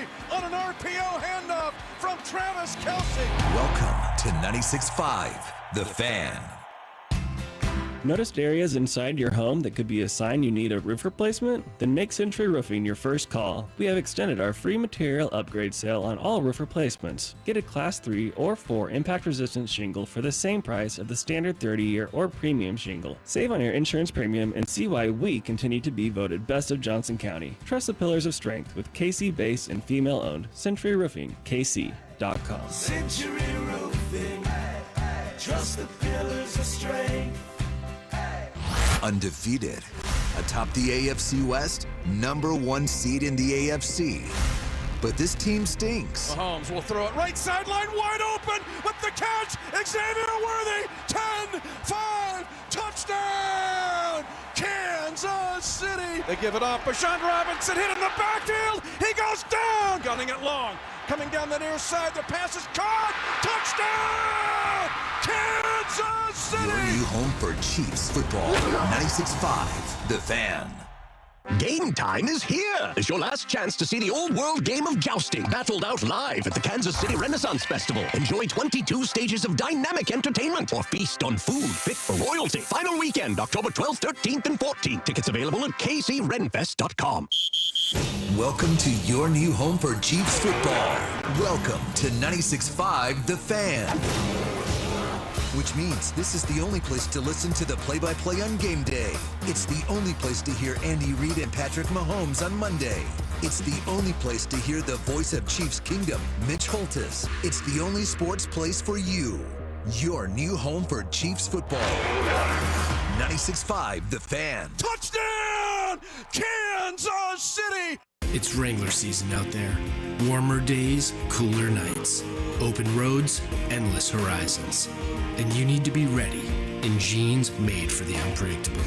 City on an RPO handoff from Travis Kelce. Welcome to 96.5, The Fan. Noticed areas inside your home that could be a sign you need a roof replacement? Then make Century Roofing your first call. We have extended our free material upgrade sale on all roof replacements. Get a Class 3 or 4 impact-resistant shingle for the same price of the standard 30-year or premium shingle. Save on your insurance premium and see why we continue to be voted best of Johnson County. Trust the pillars of strength with KC-based and female-owned Century Roofing, KC.com. Century Roofing, trust the pillars of strength. Undefeated, atop the AFC West, #1 seed in the AFC. But this team stinks. Mahomes will throw it right sideline, wide open with the catch. Xavier Worthy, 10-5, touchdown, Kansas City. They give it off. Bashan Robinson hit in the backfield. He goes down, gunning it long. Coming down the near side, the pass is caught. Touchdown, Kansas City. Your new home for Chiefs football. 96.5, The Fan. Game time is here! It's your last chance to see the old-world game of jousting battled out live at the Kansas City Renaissance Festival. Enjoy 22 stages of dynamic entertainment or feast on food fit for royalty. Final weekend, October 12th, 13th, and 14th. Tickets available at kcrenfest.com. Welcome to your new home for Chiefs football. Welcome to 96.5 The Fan. Which means this is the only place to listen to the play-by-play on game day. It's the only place to hear Andy Reid and Patrick Mahomes on Monday. It's the only place to hear the voice of Chiefs Kingdom, Mitch Holtis. It's the only sports place for you. Your new home for Chiefs football. 96.5 The Fan. Touchdown, Kansas City. It's Wrangler season out there. Warmer days, cooler nights. Open roads, endless horizons. And you need to be ready in jeans made for the unpredictable.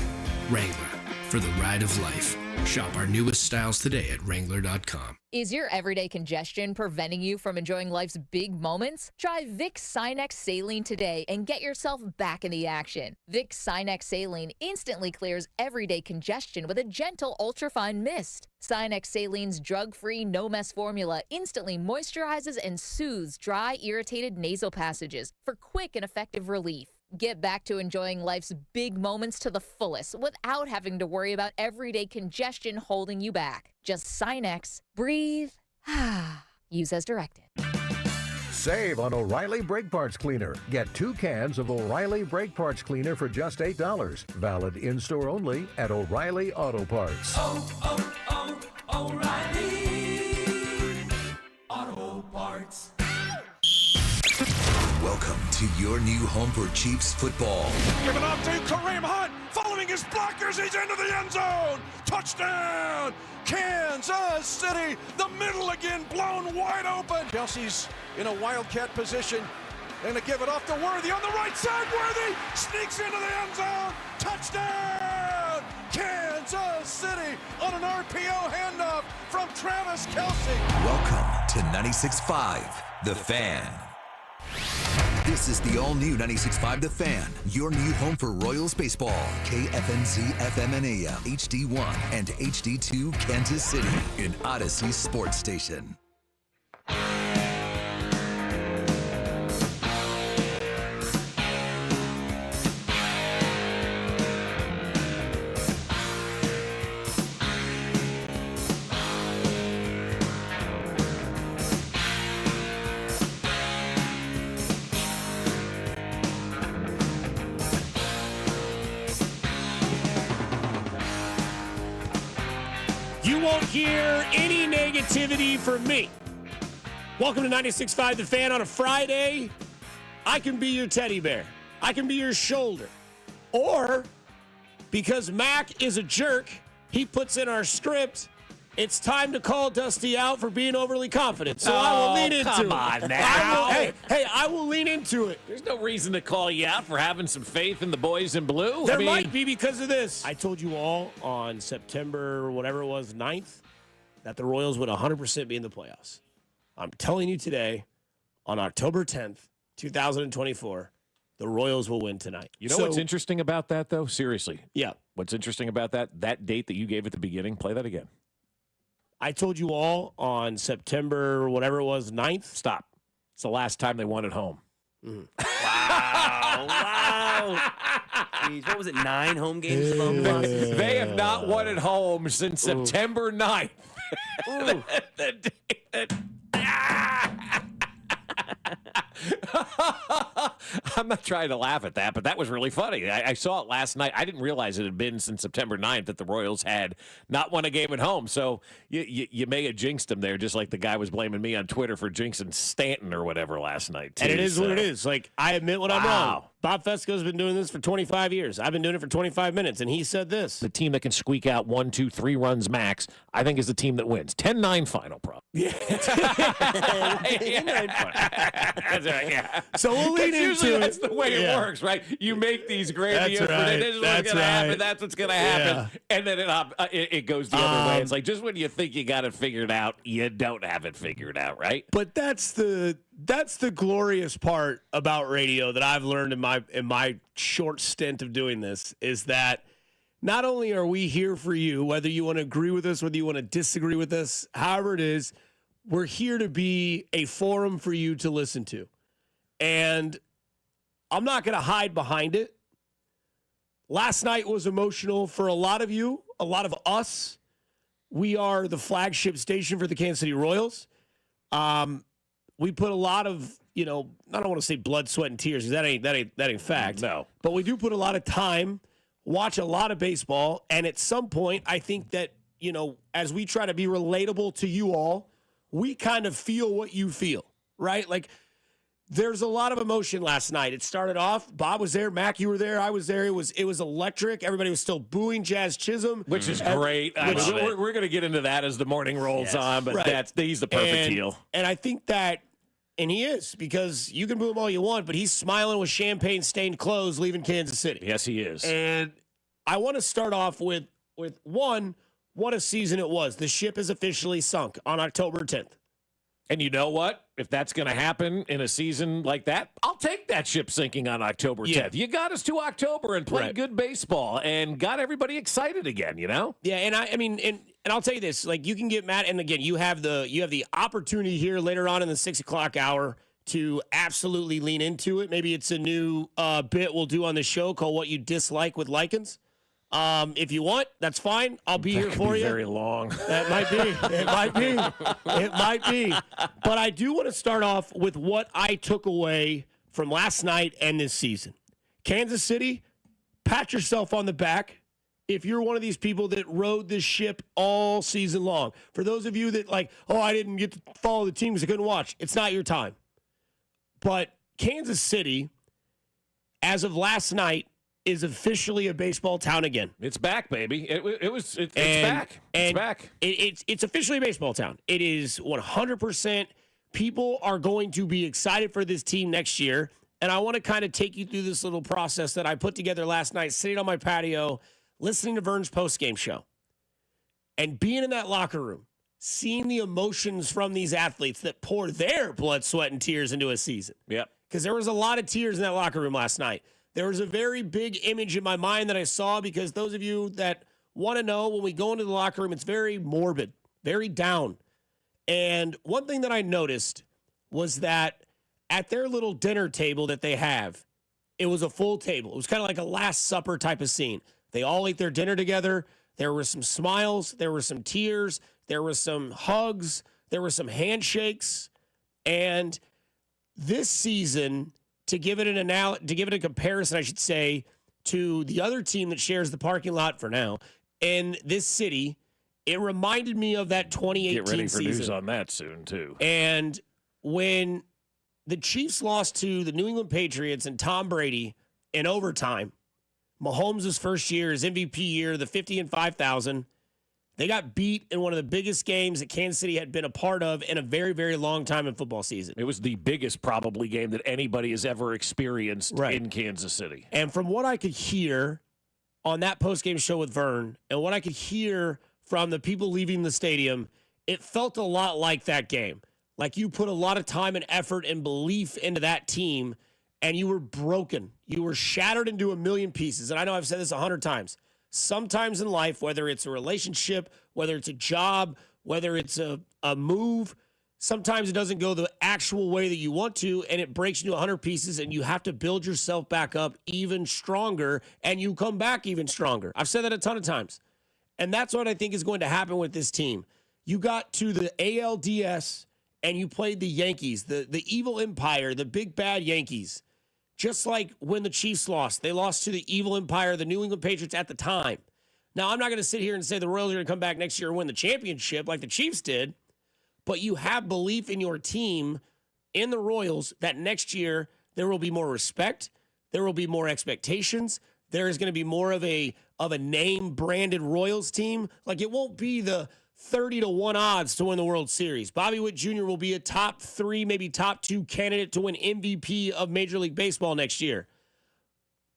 Wrangler, for the ride of life. Shop our newest styles today at Wrangler.com. Is your everyday congestion preventing you from enjoying life's big moments? Try Vicks Sinex Saline today and get yourself back in the action. Vicks Sinex Saline instantly clears everyday congestion with a gentle ultrafine mist. Sinex Saline's drug-free, no-mess formula instantly moisturizes and soothes dry, irritated nasal passages for quick and effective relief. Get back to enjoying life's big moments to the fullest without having to worry about everyday congestion holding you back. Just Sinex, breathe, use as directed. Save on O'Reilly Brake Parts Cleaner. Get 2 cans of O'Reilly Brake Parts Cleaner for just $8. Valid in-store only at O'Reilly Auto Parts. O'Reilly Auto Parts. Welcome to your new home for Chiefs football. Give it off to Kareem Hunt. Following his blockers, he's into the end zone. Touchdown, Kansas City. The middle again blown wide open. Kelsey's in a wildcat position. They're going to give it off to Worthy on the right side. Worthy sneaks into the end zone. Touchdown, Kansas City on an RPO handoff from Travis Kelce. Welcome to 96.5 The Fan. This is the all-new 96.5 The Fan, your new home for Royals baseball. KFNZ FM and AM, HD1 and HD2 Kansas City, an Odyssey sports station. You won't hear any negativity from me. Welcome to 96.5 The Fan on a Friday. I can be your teddy bear. I can be your shoulder. Or, because Mac is a jerk, he puts in our script, it's time to call Dusty out for being overly confident. So I will lean into it. Come on now. I will lean into it. There's no reason to call you out for having some faith in the boys in blue. There might be because of this. I told you all on September, whatever it was, 9th, that the Royals would 100% be in the playoffs. I'm telling you today, on October 10th, 2024, the Royals will win tonight. You know what's interesting about that, though? Seriously. Yeah. What's interesting about that date that you gave at the beginning, play that again. I told you all on September, whatever it was, 9th. Stop. It's the last time they won at home. Wow. Jeez, what was it, 9 home games alone? They have not won at home since September 9th. I'm not trying to laugh at that, but that was really funny. I saw it last night. I didn't realize it had been since September 9th that the Royals had not won a game at home. So you may have jinxed them there, just like the guy was blaming me on Twitter for jinxing Stanton or whatever last night, too. And it is what it is. Like, I admit when I'm wrong. Bob Fescoe's been doing this for 25 years. I've been doing it for 25 minutes, and he said this. The team that can squeak out 1, 2, 3 runs max, I think, is the team that wins. 10-9 final, probably. Yeah. 10-9 That's right, yeah. So we'll lead into that's the way it works, right? You make these grandiose predictions. This is what's going to happen. That's what's going to happen. Yeah. And then it goes the other way. It's like just when you think you got it figured out, you don't have it figured out, right? But that's the glorious part about radio that I've learned in my short stint of doing this is that not only are we here for you, whether you want to agree with us, whether you want to disagree with us, however it is, we're here to be a forum for you to listen to. And I'm not going to hide behind it. Last night was emotional for a lot of you, a lot of us. We are the flagship station for the Kansas City Royals. We put a lot of, I don't want to say blood, sweat, and tears because that ain't fact. No. But we do put a lot of time, watch a lot of baseball, and at some point, I think that, as we try to be relatable to you all, we kind of feel what you feel, right? Like, there's a lot of emotion last night. It started off, Bob was there, Mac, you were there, I was there. It was electric. Everybody was still booing Jazz Chisholm. Which is great. We're going to get into that as the morning rolls on, but he's the perfect heel. And I think that, and he is, because you can boo him all you want, but he's smiling with champagne-stained clothes leaving Kansas City. Yes, he is. And I want to start off with one, what a season it was. The ship is officially sunk on October 10th. And you know what? If that's going to happen in a season like that, I'll take that ship sinking on October 10th. Yeah. You got us to October and played good baseball and got everybody excited again, Yeah, and I mean, and I'll tell you this, like, you can get mad, and again, you have the opportunity here later on in the 6 o'clock hour to absolutely lean into it. Maybe it's a new bit we'll do on the show called What You Dislike with Likens. If you want, that's fine. I'll be here for you. Very long. That might be. It might be. It might be. But I do want to start off with what I took away from last night and this season. Kansas City, pat yourself on the back if you're one of these people that rode this ship all season long. For those of you that I didn't get to follow the team because I couldn't watch. It's not your time. But Kansas City, as of last night, is officially a baseball town again. It's back, baby. It's back. It's back. It's officially a baseball town. It is 100%. People are going to be excited for this team next year. And I want to kind of take you through this little process that I put together last night, sitting on my patio, listening to Vern's postgame show, and being in that locker room, seeing the emotions from these athletes that pour their blood, sweat, and tears into a season. Yep. Because there was a lot of tears in that locker room last night. There was a very big image in my mind that I saw because those of you that want to know, when we go into the locker room, it's very morbid, very down. And one thing that I noticed was that at their little dinner table that they have, it was a full table. It was kind of like a Last Supper type of scene. They all ate their dinner together. There were some smiles. There were some tears. There were some hugs. There were some handshakes. And this season, to give it a comparison, I should say, to the other team that shares the parking lot for now, in this city, it reminded me of that 2018 Get ready for season. news on that soon, too. And when the Chiefs lost to the New England Patriots and Tom Brady in overtime, Mahomes' first year, his MVP year, the 50 and 5,000, they got beat in one of the biggest games that Kansas City had been a part of in a very, very long time in football season. It was the biggest probably game that anybody has ever experienced in Kansas City. And from what I could hear on that postgame show with Vern and what I could hear from the people leaving the stadium, it felt a lot like that game. Like you put a lot of time and effort and belief into that team, and you were broken. You were shattered into a million pieces. And I know I've said this 100 times. Sometimes in life, whether it's a relationship, whether it's a job, whether it's a move. Sometimes it doesn't go the actual way that you want to, and it breaks into 100 pieces, and you have to build yourself back up even stronger, and you come back even stronger. I've said that a ton of times. And that's what I think is going to happen with this team. You got to the ALDS, and you played the Yankees, the evil empire, the big bad Yankees. Just like when the Chiefs lost. They lost to the evil empire, the New England Patriots at the time. Now, I'm not going to sit here and say the Royals are going to come back next year and win the championship like the Chiefs did, but you have belief in your team, in the Royals, that next year there will be more respect, there will be more expectations, there is going to be more of a name-branded Royals team. Like, it won't be the 30-1 odds to win the World Series. Bobby Witt Jr. will be a top 3, maybe top 2 candidate to win MVP of Major League Baseball next year.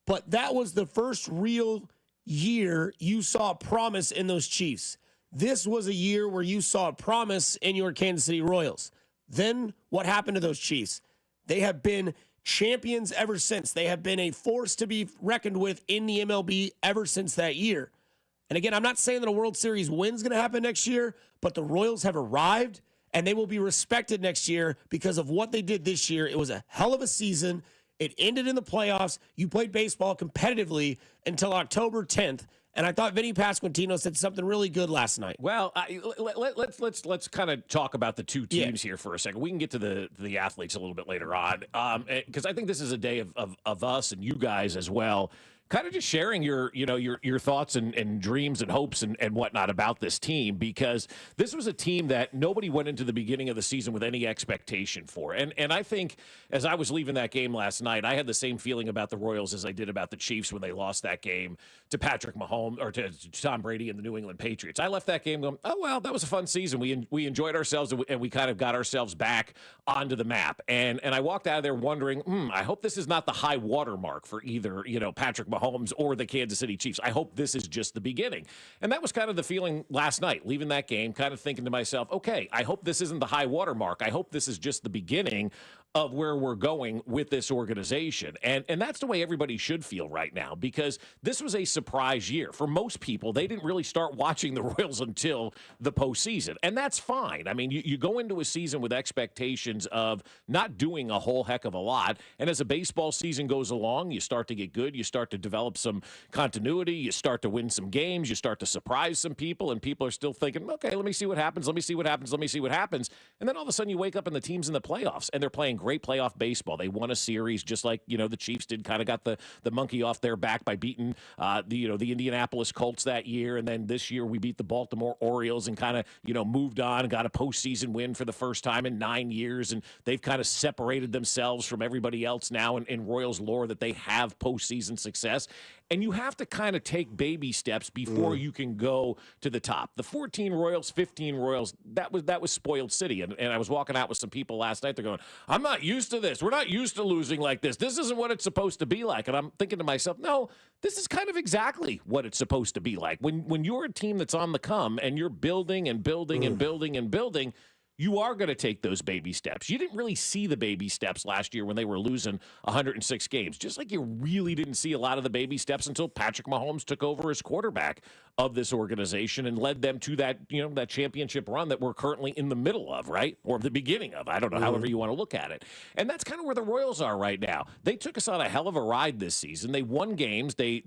But that was the first real year you saw promise in those Chiefs. This was a year where you saw promise in your Kansas City Royals. Then what happened to those Chiefs? They have been champions ever since. They have been a force to be reckoned with in the MLB ever since that year. And again, I'm not saying that a World Series win is going to happen next year, but the Royals have arrived, and they will be respected next year because of what they did this year. It was a hell of a season. It ended in the playoffs. You played baseball competitively until October 10th. And I thought Vinny Pasquantino said something really good last night. Well, let's kind of talk about the two teams here for a second. We can get to the athletes a little bit later on, because I think this is a day of us and you guys as well, kind of just sharing your thoughts and dreams and hopes and whatnot about this team, because this was a team that nobody went into the beginning of the season with any expectation for. And I think as I was leaving that game last night, I had the same feeling about the Royals as I did about the Chiefs when they lost that game to Patrick Mahomes or to Tom Brady and the New England Patriots. I left that game going, oh, well, that was a fun season. We enjoyed ourselves, and we kind of got ourselves back onto the map. And I walked out of there wondering, I hope this is not the high water mark for either, Patrick Mahomes or the Kansas City Chiefs. I hope this is just the beginning. And that was kind of the feeling last night, leaving that game, kind of thinking to myself, okay, I hope this isn't the high water mark. I hope this is just the beginning of where we're going with this organization. And that's the way everybody should feel right now, because this was a surprise year. For most people, they didn't really start watching the Royals until the postseason. And that's fine. I mean, you go into a season with expectations of not doing a whole heck of a lot. And as a baseball season goes along, you start to get good. You start to develop some continuity. You start to win some games. You start to surprise some people. And people are still thinking, okay, let me see what happens. Let me see what happens. Let me see what happens. And then all of a sudden you wake up and the team's in the playoffs and they're playing great playoff baseball. They won a series just like, the Chiefs did, kind of got the monkey off their back by beating the Indianapolis Colts that year. And then this year we beat the Baltimore Orioles and kind of, moved on and got a postseason win for the first time in 9 years. And they've kind of separated themselves from everybody else now in Royals lore that they have postseason success. And you have to kind of take baby steps before you can go to the top. The 14 Royals, 15 Royals, that was spoiled city. And I was walking out with some people last night. They're going, I'm not used to this. We're not used to losing like this. This isn't what it's supposed to be like. And I'm thinking to myself, no, this is kind of exactly what it's supposed to be like. When you're a team that's on the come and you're building and building and building and building, you are going to take those baby steps. You didn't really see the baby steps last year when they were losing 106 games, just like you really didn't see a lot of the baby steps until Patrick Mahomes took over as quarterback of this organization and led them to that, that championship run that we're currently in the middle of, right? Or the beginning of. I don't know, however you want to look at it. And that's kind of where the Royals are right now. They took us on a hell of a ride this season. They won games. They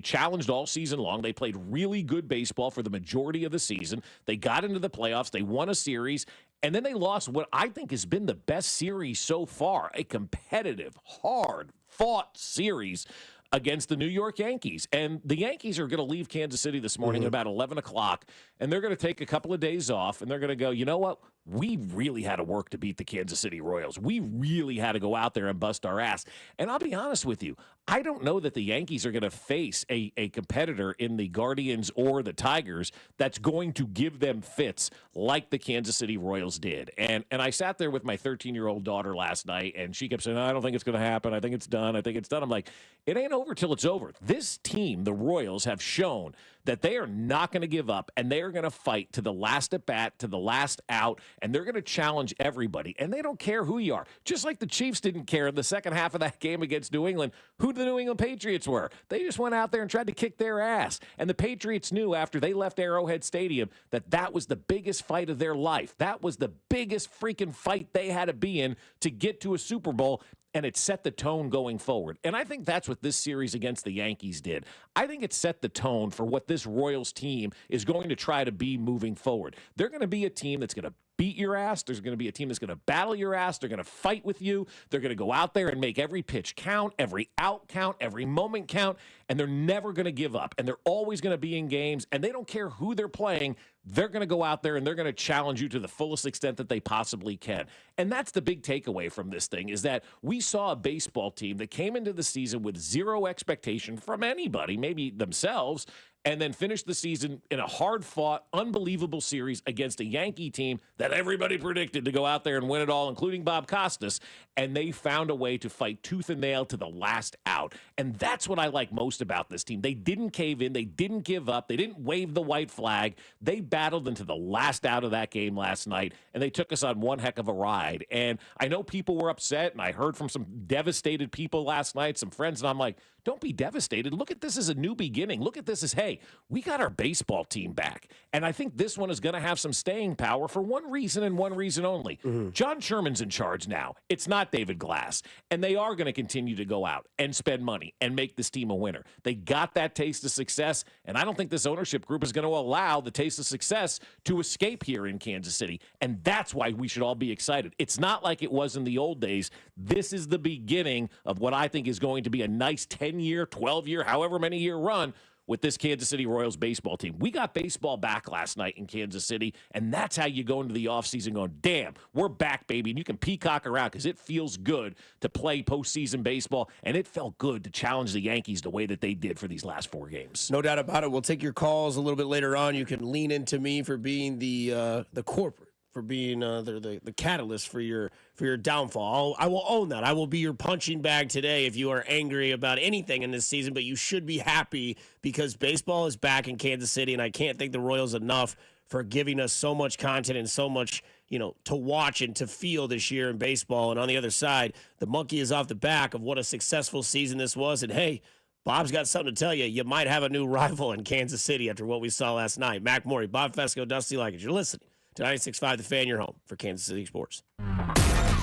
challenged all season long. They played really good baseball for the majority of the season. They got into the playoffs. They won a series. And then they lost what I think has been the best series so far, a competitive, hard-fought series against the New York Yankees. And the Yankees are going to leave Kansas City this morning at about 11 o'clock, and they're going to take a couple of days off, and they're going to go, you know what? We really had to work to beat the Kansas City Royals. We really had to go out there and bust our ass. And I'll be honest with you, I don't know that the Yankees are going to face a competitor in the Guardians or the Tigers that's going to give them fits like the Kansas City Royals did. And I sat there with my 13-year-old daughter last night, and she kept saying, I don't think it's going to happen. I think it's done. I think it's done. I'm like, it ain't over till it's over. This team, the Royals, have shown that they are not going to give up, and they are going to fight to the last at bat, to the last out, and they're going to challenge everybody. And they don't care who you are. Just like the Chiefs didn't care in the second half of that game against New England who the New England Patriots were. They just went out there and tried to kick their ass. And the Patriots knew after they left Arrowhead Stadium that that was the biggest fight of their life. That was the biggest freaking fight they had to be in to get to a Super Bowl. And it set the tone going forward. And I think that's what this series against the Yankees did. I think it set the tone for what this Royals team is going to try to be moving forward. They're going to be a team that's going to beat your ass. There's going to be a team that's going to battle your ass. They're going to fight with you. They're going to go out there and make every pitch count, every out count, every moment count, and they're never going to give up. And they're always going to be in games, and they don't care who they're playing. They're going to go out there and they're going to challenge you to the fullest extent that they possibly can. And that's the big takeaway from this thing, is that we saw a baseball team that came into the season with zero expectation from anybody, maybe themselves, and then finished the season in a hard-fought, unbelievable series against a Yankee team that everybody predicted to go out there and win it all, including Bob Costas, and they found a way to fight tooth and nail to the last out. And that's what I like most about this team. They didn't cave in. They didn't give up. They didn't wave the white flag. They battled into the last out of that game last night, and they took us on one heck of a ride. And I know people were upset, and I heard from some devastated people last night, some friends, and I'm like, don't be devastated. Look at this as a new beginning. Look at this as, hey, we got our baseball team back. And I think this one is going to have some staying power for one reason and one reason only. John Sherman's in charge now. It's not David Glass. And they are going to continue to go out and spend money and make this team a winner. They got that taste of success, and I don't think this ownership group is going to allow the taste of success to escape here in Kansas City. And that's why we should all be excited. It's not like it was in the old days. This is the beginning of what I think is going to be a nice 10-year, 12-year, however many year run with this Kansas City Royals baseball team. We got baseball back last night in Kansas City, and that's how you go into the offseason going, damn, we're back, baby. And you can peacock around because it feels good to play postseason baseball, and it felt good to challenge the Yankees the way that they did for these last 4 games. No doubt about it. We'll take your calls a little bit later on. You can lean into me for being the corporate, for being the catalyst for your downfall. I will own that. I will be your punching bag today if you are angry about anything in this season, but you should be happy because baseball is back in Kansas City, and I can't thank the Royals enough for giving us so much content and so much, to watch and to feel this year in baseball. And on the other side, the monkey is off the back of what a successful season this was. And hey, Bob's got something to tell you. You might have a new rival in Kansas City after what we saw last night. Mac Morey, Bob Fescoe, Dusty Likens. You're listening to 96.5 The Fan, your home for Kansas City sports.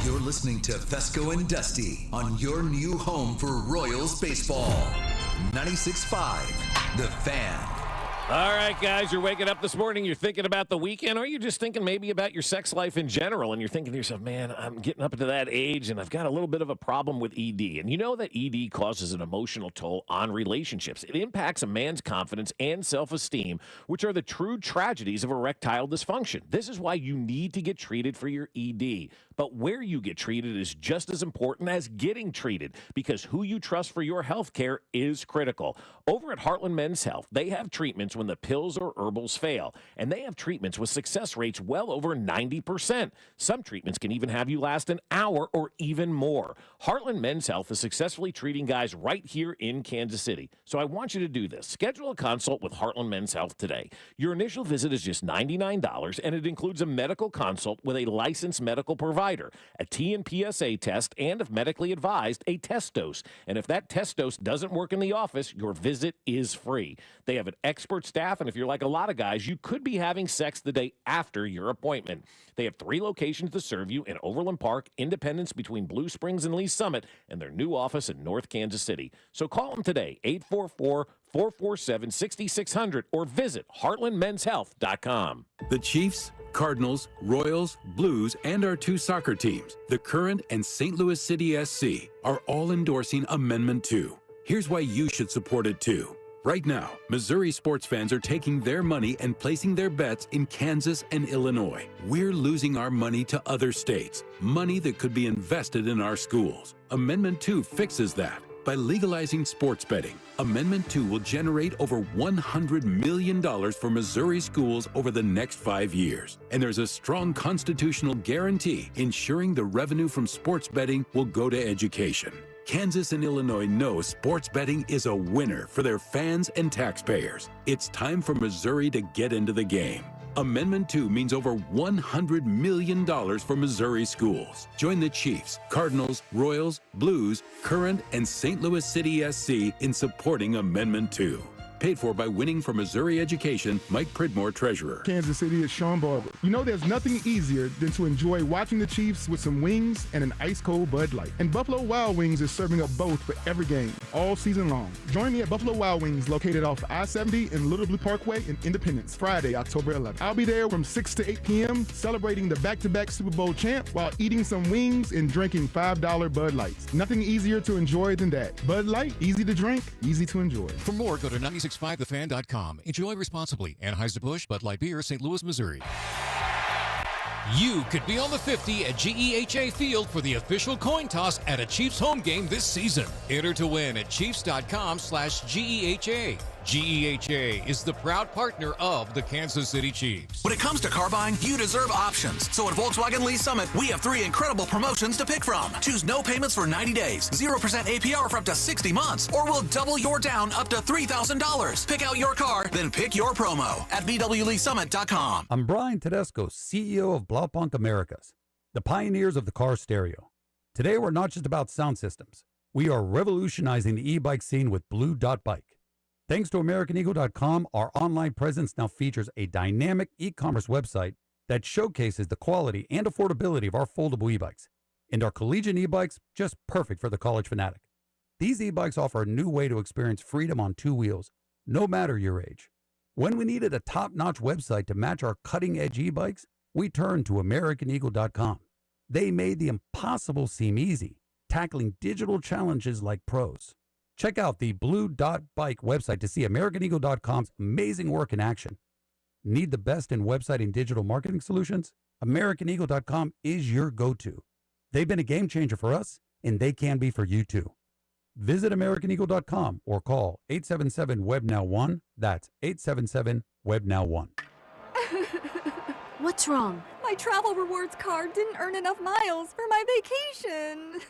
You're listening to Fescoe and Dusty on your new home for Royals baseball. 96.5 The Fan. All right, guys, you're waking up this morning, you're thinking about the weekend, or you're just thinking maybe about your sex life in general, and you're thinking to yourself, man, I'm getting up to that age, and I've got a little bit of a problem with ED. And you know that ED causes an emotional toll on relationships. It impacts a man's confidence and self-esteem, which are the true tragedies of erectile dysfunction. This is why you need to get treated for your ED. But where you get treated is just as important as getting treated, because who you trust for your health care is critical. Over at Heartland Men's Health, they have treatments when the pills or herbals fail, and they have treatments with success rates well over 90%. Some treatments can even have you last an hour or even more. Heartland Men's Health is successfully treating guys right here in Kansas City. So I want you to do this. Schedule a consult with Heartland Men's Health today. Your initial visit is just $99, and it includes a medical consult with a licensed medical provider, a T&PSA test, and if medically advised, a test dose. And if that test dose doesn't work in the office, your visit is free. They have an expert staff, and if you're like a lot of guys, you could be having sex the day after your appointment. They have 3 locations to serve you in Overland Park, Independence between Blue Springs and Lee Summit, and their new office in North Kansas City. So call them today, 844-447-6600, or visit heartlandmenshealth.com. The Chiefs, Cardinals, Royals, Blues, and our 2 soccer teams, the Current and St. Louis City SC, are all endorsing Amendment 2. Here's why you should support it too. Right now, Missouri sports fans are taking their money and placing their bets in Kansas and Illinois. We're losing our money to other states, money that could be invested in our schools. Amendment 2 fixes that. By legalizing sports betting, Amendment 2 will generate over $100 million for Missouri schools over the next 5 years. And there's a strong constitutional guarantee ensuring the revenue from sports betting will go to education. Kansas and Illinois know sports betting is a winner for their fans and taxpayers. It's time for Missouri to get into the game. Amendment 2 means over $100 million for Missouri schools. Join the Chiefs, Cardinals, Royals, Blues, Current, and St. Louis City SC in supporting Amendment 2. Paid for by Winning for Missouri Education, Mike Pridmore, Treasurer. Kansas City is Sean Barber. You know there's nothing easier than to enjoy watching the Chiefs with some wings and an ice-cold Bud Light. And Buffalo Wild Wings is serving up both for every game, all season long. Join me at Buffalo Wild Wings, located off I-70 and Little Blue Parkway in Independence, Friday, October 11th. I'll be there from 6 to 8 p.m. celebrating the back-to-back Super Bowl champ while eating some wings and drinking $5 Bud Lights. Nothing easier to enjoy than that. Bud Light, easy to drink, easy to enjoy. For more, go to 965thefan.com. Enjoy responsibly. Anheuser-Busch, Bud Light Beer, St. Louis, Missouri. You could be on the 50 at GEHA Field for the official coin toss at a Chiefs home game this season. Enter to win at Chiefs.com/GEHA. GEHA is the proud partner of the Kansas City Chiefs. When it comes to car buying, you deserve options. So at Volkswagen Lease Summit, we have 3 incredible promotions to pick from. Choose no payments for 90 days, 0% APR for up to 60 months, or we'll double your down up to $3,000. Pick out your car, then pick your promo at VWLeaseSummit.com. I'm Brian Tedesco, CEO of Blaupunkt Americas, the pioneers of the car stereo. Today, we're not just about sound systems. We are revolutionizing the e-bike scene with Blue Dot Bike. Thanks to AmericanEagle.com, our online presence now features a dynamic e-commerce website that showcases the quality and affordability of our foldable e-bikes. And our collegiate e-bikes, just perfect for the college fanatic. These e-bikes offer a new way to experience freedom on 2 wheels, no matter your age. When we needed a top-notch website to match our cutting-edge e-bikes, we turned to AmericanEagle.com. They made the impossible seem easy, tackling digital challenges like pros. Check out the Blue Dot Bike website to see AmericanEagle.com's amazing work in action. Need the best in website and digital marketing solutions? AmericanEagle.com is your go-to. They've been a game changer for us, and they can be for you too. Visit AmericanEagle.com or call 877-WEB-NOW-1. That's 877-WEB-NOW-1. What's wrong? My travel rewards card didn't earn enough miles for my vacation.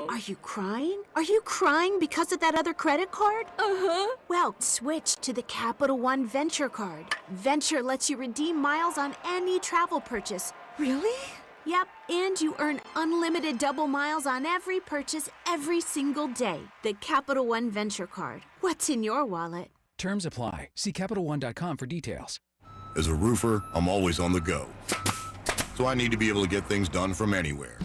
Are you crying? Are you crying because of that other credit card? Uh-huh. Well, switch to the Capital One Venture card. Venture lets you redeem miles on any travel purchase. Really? Yep, and you earn unlimited double miles on every purchase every single day. The Capital One Venture card. What's in your wallet? Terms apply. See CapitalOne.com for details. As a roofer, I'm always on the go. So I need to be able to get things done from anywhere.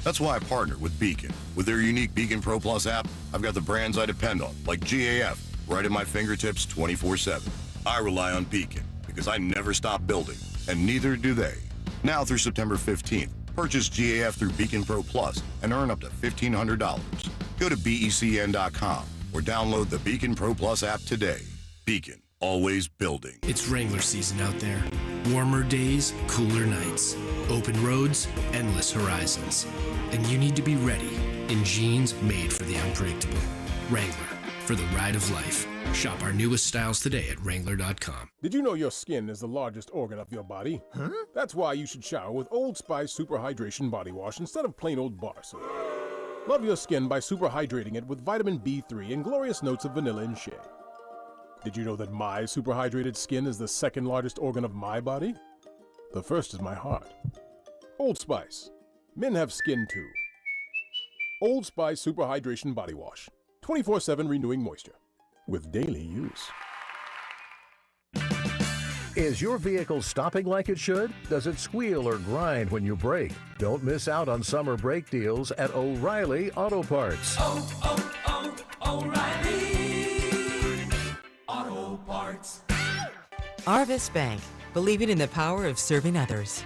That's why I partnered with Beacon. With their unique Beacon Pro Plus app, I've got the brands I depend on, like GAF, right at my fingertips 24/7. I rely on Beacon because I never stop building, and neither do they. Now through September 15th, purchase GAF through Beacon Pro Plus and earn up to $1,500. Go to BECN.com or download the Beacon Pro Plus app today. Beacon. Always building. It's Wrangler season out there. Warmer days, cooler nights, open roads, endless horizons. And you need to be ready in jeans made for the unpredictable. Wrangler, for the ride of life. Shop our newest styles today at Wrangler.com. Did you know your skin is the largest organ of your body? Huh? That's why you should shower with Old Spice Super Hydration Body Wash instead of plain old bar soap. Love your skin by super hydrating it with vitamin B3 and glorious notes of vanilla and shea. Did you know that my superhydrated skin is the second largest organ of my body? The first is my heart. Old Spice. Men have skin too. Old Spice Super Hydration Body Wash. 24/7 renewing moisture. With daily use. Is your vehicle stopping like it should? Does it squeal or grind when you brake? Don't miss out on summer brake deals at O'Reilly Auto Parts. O'Reilly Auto Parts. Arvest Bank, believing in the power of serving others.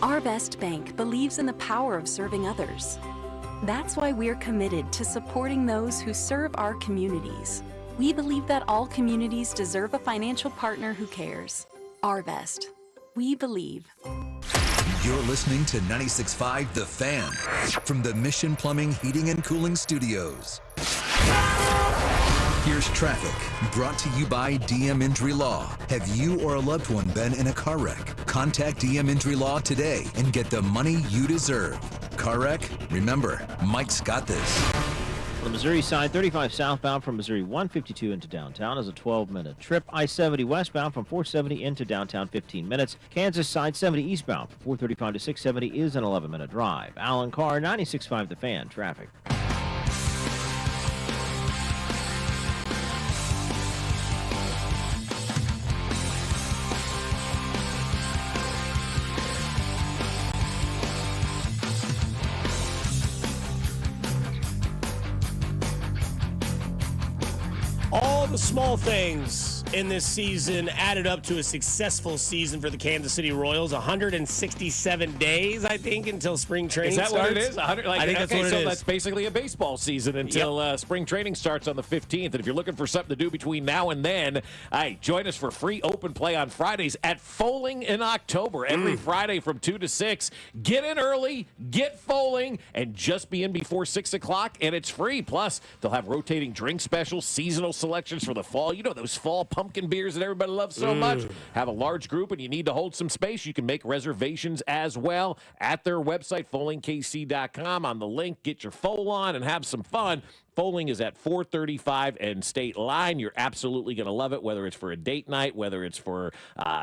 Arvest Bank believes in the power of serving others. That's why we're committed to supporting those who serve our communities. We believe that all communities deserve a financial partner who cares. Arvest. We believe. You're listening to 96.5 The Fan from the Mission Plumbing, Heating, and Cooling Studios. Here's traffic, brought to you by DM Injury Law. Have you or a loved one been in a car wreck? Contact DM Injury Law today and get the money you deserve. car wreck? Remember, Mike's got this. On the Missouri side, 35 southbound from Missouri 152 into downtown is a 12-minute trip. I-70 westbound from 470 into downtown 15 minutes. Kansas side 70 eastbound from 435 to 670 is an 11-minute drive. Alan Carr, 96.5 The Fan, traffic. All the small things in this season added up to a successful season for the Kansas City Royals. 167 days, I think, until spring training starts. Is that what it is? I think that's what it is. That's basically a baseball season until spring training starts on the 15th. And if you're looking for something to do between now and then, join us for free open play on Fridays at Foaling in October. Every Friday from 2 to 6. Get in early, get Foaling, and just be in before 6 o'clock, and it's free. Plus, they'll have rotating drink specials, seasonal selections for the fall. You know those fall pumpkin beers that everybody loves so much. Have a large group and you need to hold some space. You can make reservations as well at their website, foalingkc.com. On the link, get your foal on and have some fun. Foaling is at 435 and State Line. You're absolutely going to love it, whether it's for a date night, whether it's for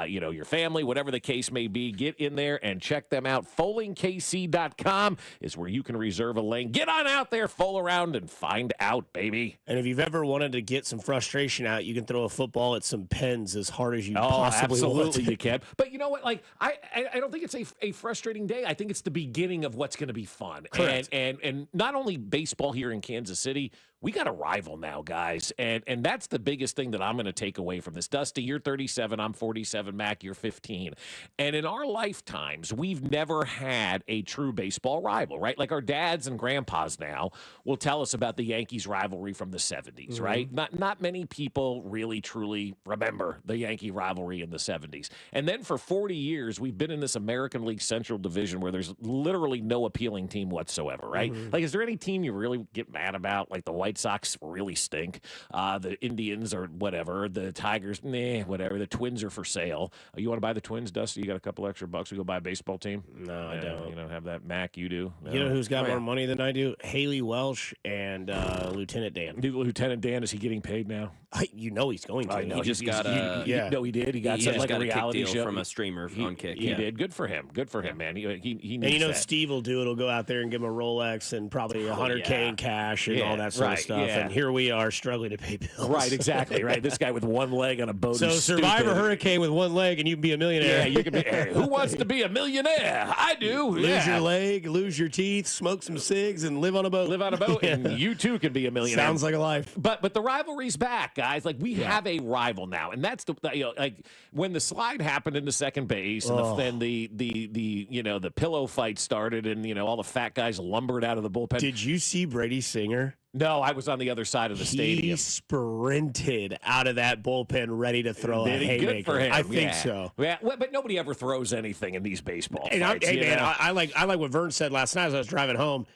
your family, whatever the case may be. Get in there and check them out. Foalingkc.com is where you can reserve a lane. Get on out there, foal around, and find out, baby. And if you've ever wanted to get some frustration out, you can throw a football at some pens as hard as you possibly want. Absolutely you can. But you know what? Like I don't think it's a frustrating day. I think it's the beginning of what's going to be fun. Correct. And not only baseball here in Kansas City, we got a rival now, guys. And that's the biggest thing that I'm going to take away from this. Dusty, you're 37. I'm 47. Mac, you're 15. And in our lifetimes, we've never had a true baseball rival, right? Like our dads and grandpas now will tell us about the Yankees rivalry from the 70s, right? Not many people really, truly remember the Yankee rivalry in the 70s. And then for 40 years, we've been in this American League Central Division where there's literally no appealing team whatsoever, right? Like, is there any team you really get mad about? Like the White Sox really stink. The Indians or whatever. The Tigers, whatever. The Twins are for sale. You want to buy the Twins, Dusty? You got a couple extra bucks. We go buy a baseball team? No, I don't. You don't have that. Mac, you do? No. You know who's got more money than I do? Haley Welsh and Lieutenant Dan. Lieutenant Dan, is he getting paid now? You know he's going to. I know. He just got No, he did. He got something like a reality show from a streamer on Kick. He did. Good for him. Good for him, man. He needs and you know that. Steve will do it. He'll go out there and give him a Rolex and probably $100K in cash and all that sort of stuff. Yeah. And here we are struggling to pay bills. Right, exactly. Right. This guy with one leg on a boat. So survive a hurricane with one leg and you can be a millionaire. Yeah, you can be. Who wants to be a millionaire? I do. Lose your leg, lose your teeth, smoke some cigs, and live on a boat. Live on a boat, and you too can be a millionaire. Sounds like a life. But the rivalry's back, guys. Like we have a rival now, and that's like when the slide happened into second base, and then the pillow fight started, and all the fat guys lumbered out of the bullpen. Did you see Brady Singer? No, I was on the other side of the stadium. He sprinted out of that bullpen ready to throw a haymaker. Good for him. I think so. Yeah, but nobody ever throws anything in these baseball fights. I like what Vern said last night as I was driving home.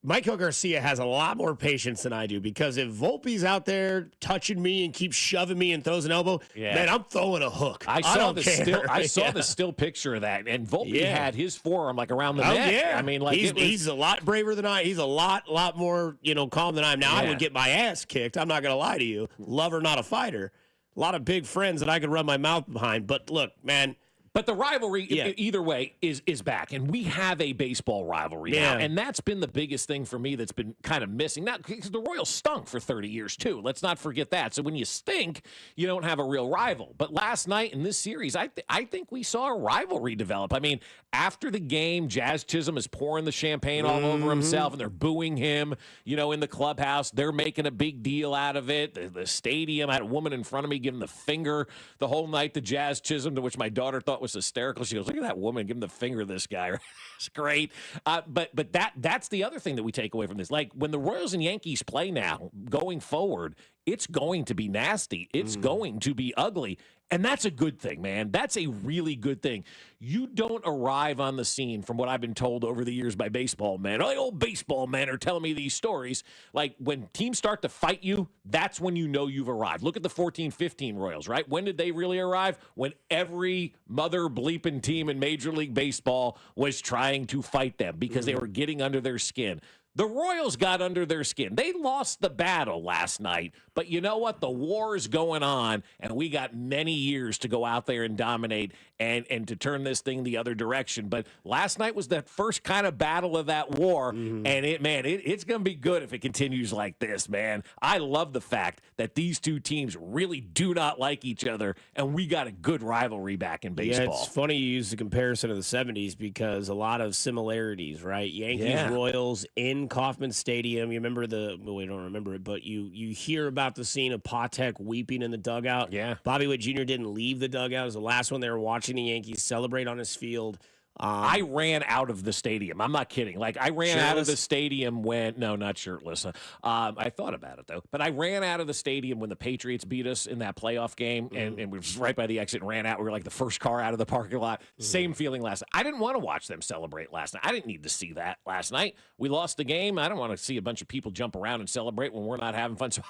Michael Garcia has a lot more patience than I do because if Volpe's out there touching me and keeps shoving me and throws an elbow, man, I'm throwing a hook. I saw the still picture of that, and Volpe had his forearm like around the neck. Yeah. I mean, like he's a lot braver than I. He's a lot more calm than I am. Now I would get my ass kicked. I'm not going to lie to you. Lover, not a fighter. A lot of big friends that I could run my mouth behind. But look, man. But the rivalry, either way, is back. And we have a baseball rivalry now. And that's been the biggest thing for me that's been kind of missing. Now, because the Royals stunk for 30 years, too. Let's not forget that. So when you stink, you don't have a real rival. But last night in this series, I think we saw a rivalry develop. I mean, after the game, Jazz Chisholm is pouring the champagne all over himself, and they're booing him, in the clubhouse. They're making a big deal out of it. The stadium, I had a woman in front of me giving the finger the whole night to Jazz Chisholm, to which my daughter thought was hysterical. She goes, look at that woman giving the finger to this guy. It's great. But that's the other thing that we take away from this. Like when the Royals and Yankees play now, going forward, it's going to be nasty. It's going to be ugly. And that's a good thing, man. That's a really good thing. You don't arrive on the scene, from what I've been told over the years by baseball men. Oh, the old baseball men are telling me these stories. Like, when teams start to fight you, that's when you know you've arrived. Look at the 14-15 Royals, right? When did they really arrive? When every mother bleeping team in Major League Baseball was trying to fight them because they were getting under their skin. The Royals got under their skin. They lost the battle last night, but you know what? The war is going on, and we got many years to go out there and dominate and to turn this thing the other direction. But last night was that first kind of battle of that war, and it's going to be good if it continues like this, man. I love the fact that these two teams really do not like each other, and we got a good rivalry back in baseball. Yeah, it's funny you use the comparison of the 70s because a lot of similarities, right? Yankees, Royals in Kauffman Stadium. You remember we don't remember it, but you hear about the scene of Patek weeping in the dugout. Yeah. Bobby Witt Jr. didn't leave the dugout. It was the last one they were watching the Yankees celebrate on his field. I ran out of the stadium. I'm not kidding. Like, I ran out of the stadium no, not shirtless. I thought about it, though. But I ran out of the stadium when the Patriots beat us in that playoff game, and we were right by the exit and ran out. We were like the first car out of the parking lot. Same feeling last night. I didn't want to watch them celebrate last night. I didn't need to see that last night. We lost the game. I don't want to see a bunch of people jump around and celebrate when we're not having fun. So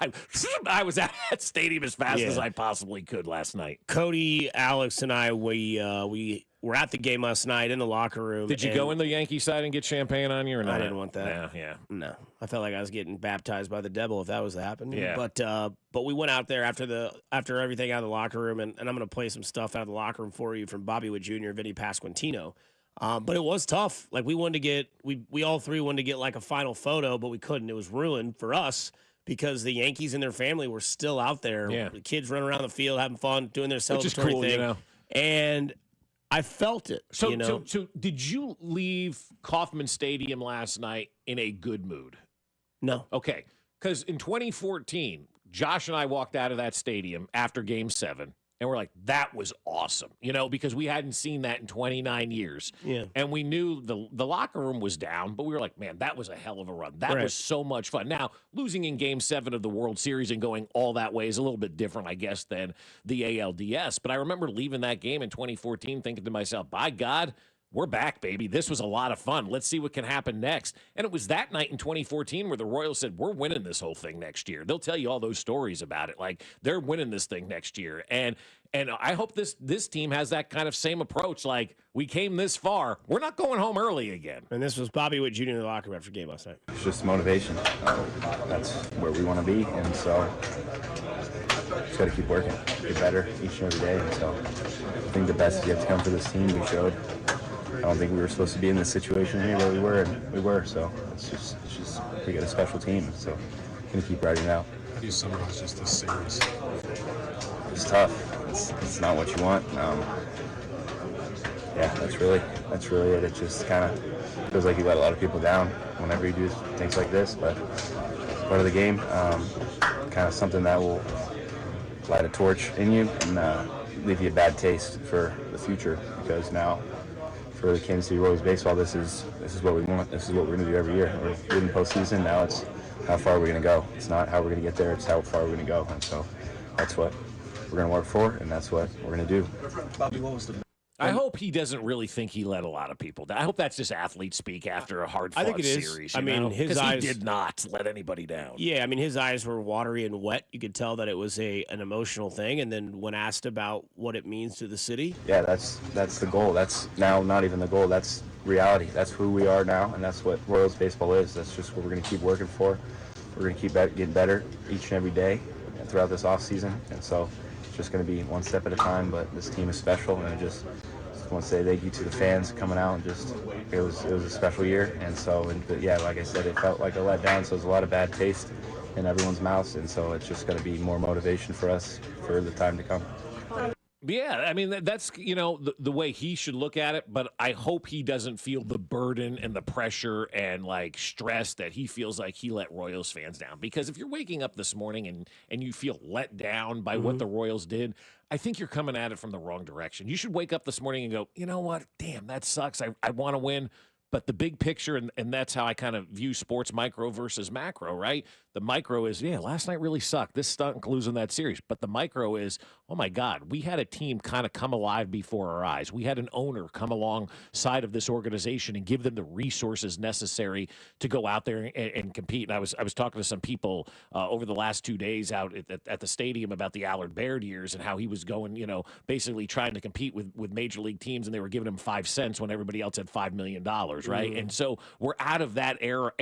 I was at that stadium as fast as I possibly could last night. Cody, Alex, and I, we were at the game last night in the locker room. Did you go in the Yankee side and get champagne on you or not? I didn't want that. No. I felt like I was getting baptized by the devil if that was happening. Yeah. But we went out there after everything out of the locker room, and I'm going to play some stuff out of the locker room for you from Bobby Witt Jr. and Vinny Pasquantino. But it was tough. Like, we all three wanted to get like a final photo, but we couldn't. It was ruined for us because the Yankees and their family were still out there. Yeah. The kids running around the field, having fun, doing their celebratory Which is cool, thing. you know. And I felt it. So did you leave Kauffman Stadium last night in a good mood? No. Okay. Because in 2014, Josh and I walked out of that stadium after Game 7, and we're like, that was awesome, because we hadn't seen that in 29 years. Yeah. And we knew the locker room was down, but we were like, man, that was a hell of a run. That was so much fun. Now, losing in Game 7 of the World Series and going all that way is a little bit different, I guess, than the ALDS. But I remember leaving that game in 2014 thinking to myself, by God, we're back, baby. This was a lot of fun. Let's see what can happen next. And it was that night in 2014 where the Royals said, we're winning this whole thing next year. They'll tell you all those stories about it. Like, they're winning this thing next year. And I hope this team has that kind of same approach. Like, we came this far. We're not going home early again. And this was Bobby Witt Jr. in the locker room after game last night. It's just motivation. That's where we want to be. And so just got to keep working, get better each and every day. And so I think the best is yet to come for this team. We showed. I don't think we were supposed to be in this situation here where we were, and we were. So it's just we got a special team. So gonna keep riding it out. How do you summarize just this series? It's tough. It's not what you want. Yeah, that's really it. It just kind of feels like you let a lot of people down whenever you do things like this. But part of the game, kind of something that will light a torch in you and leave you a bad taste for the future. Because now, for the Kansas City Royals baseball, this is what we want. This is what we're going to do every year. We're good in postseason. Now it's how far we're going to go. It's not how we're going to get there. It's how far we're going to go. And so that's what we're going to work for, and that's what we're going to do. Bobby, what was the? I hope he doesn't really think he let a lot of people down. I hope that's just athlete speak after a hard-fought I think it is. series. I mean, his eyes he did not let anybody down. Yeah, I mean, his eyes were watery and wet. You could tell that it was an emotional thing. And then when asked about what it means to the city, yeah, that's the goal. That's now not even the goal. That's reality. That's who we are now, and that's what Royals baseball is. That's just what we're going to keep working for. We're going to keep getting better each and every day throughout this off season, and so it's just going to be one step at a time. But this team is special, and I just want to say thank you to the fans coming out. And it was a special year, and so but yeah, like I said, it felt like a letdown. So there's a lot of bad taste in everyone's mouths, and so it's just going to be more motivation for us for the time to come. Yeah, I mean, that's, the way he should look at it, but I hope he doesn't feel the burden and the pressure and, like, stress that he feels like he let Royals fans down. Because if you're waking up this morning and you feel let down by what the Royals did, I think you're coming at it from the wrong direction. You should wake up this morning and go, you know what? Damn, that sucks. I want to win. But the big picture, and that's how I kind of view sports micro versus macro, right? The micro is, last night really sucked. This stunk losing that series. But the micro is, oh my God, we had a team kind of come alive before our eyes. We had an owner come alongside of this organization and give them the resources necessary to go out there and compete. And I was talking to some people over the last 2 days out at the stadium about the Allard Baird years and how he was going, basically trying to compete with major league teams, and they were giving him 5 cents when everybody else had $5 million, right? And so we're out of that era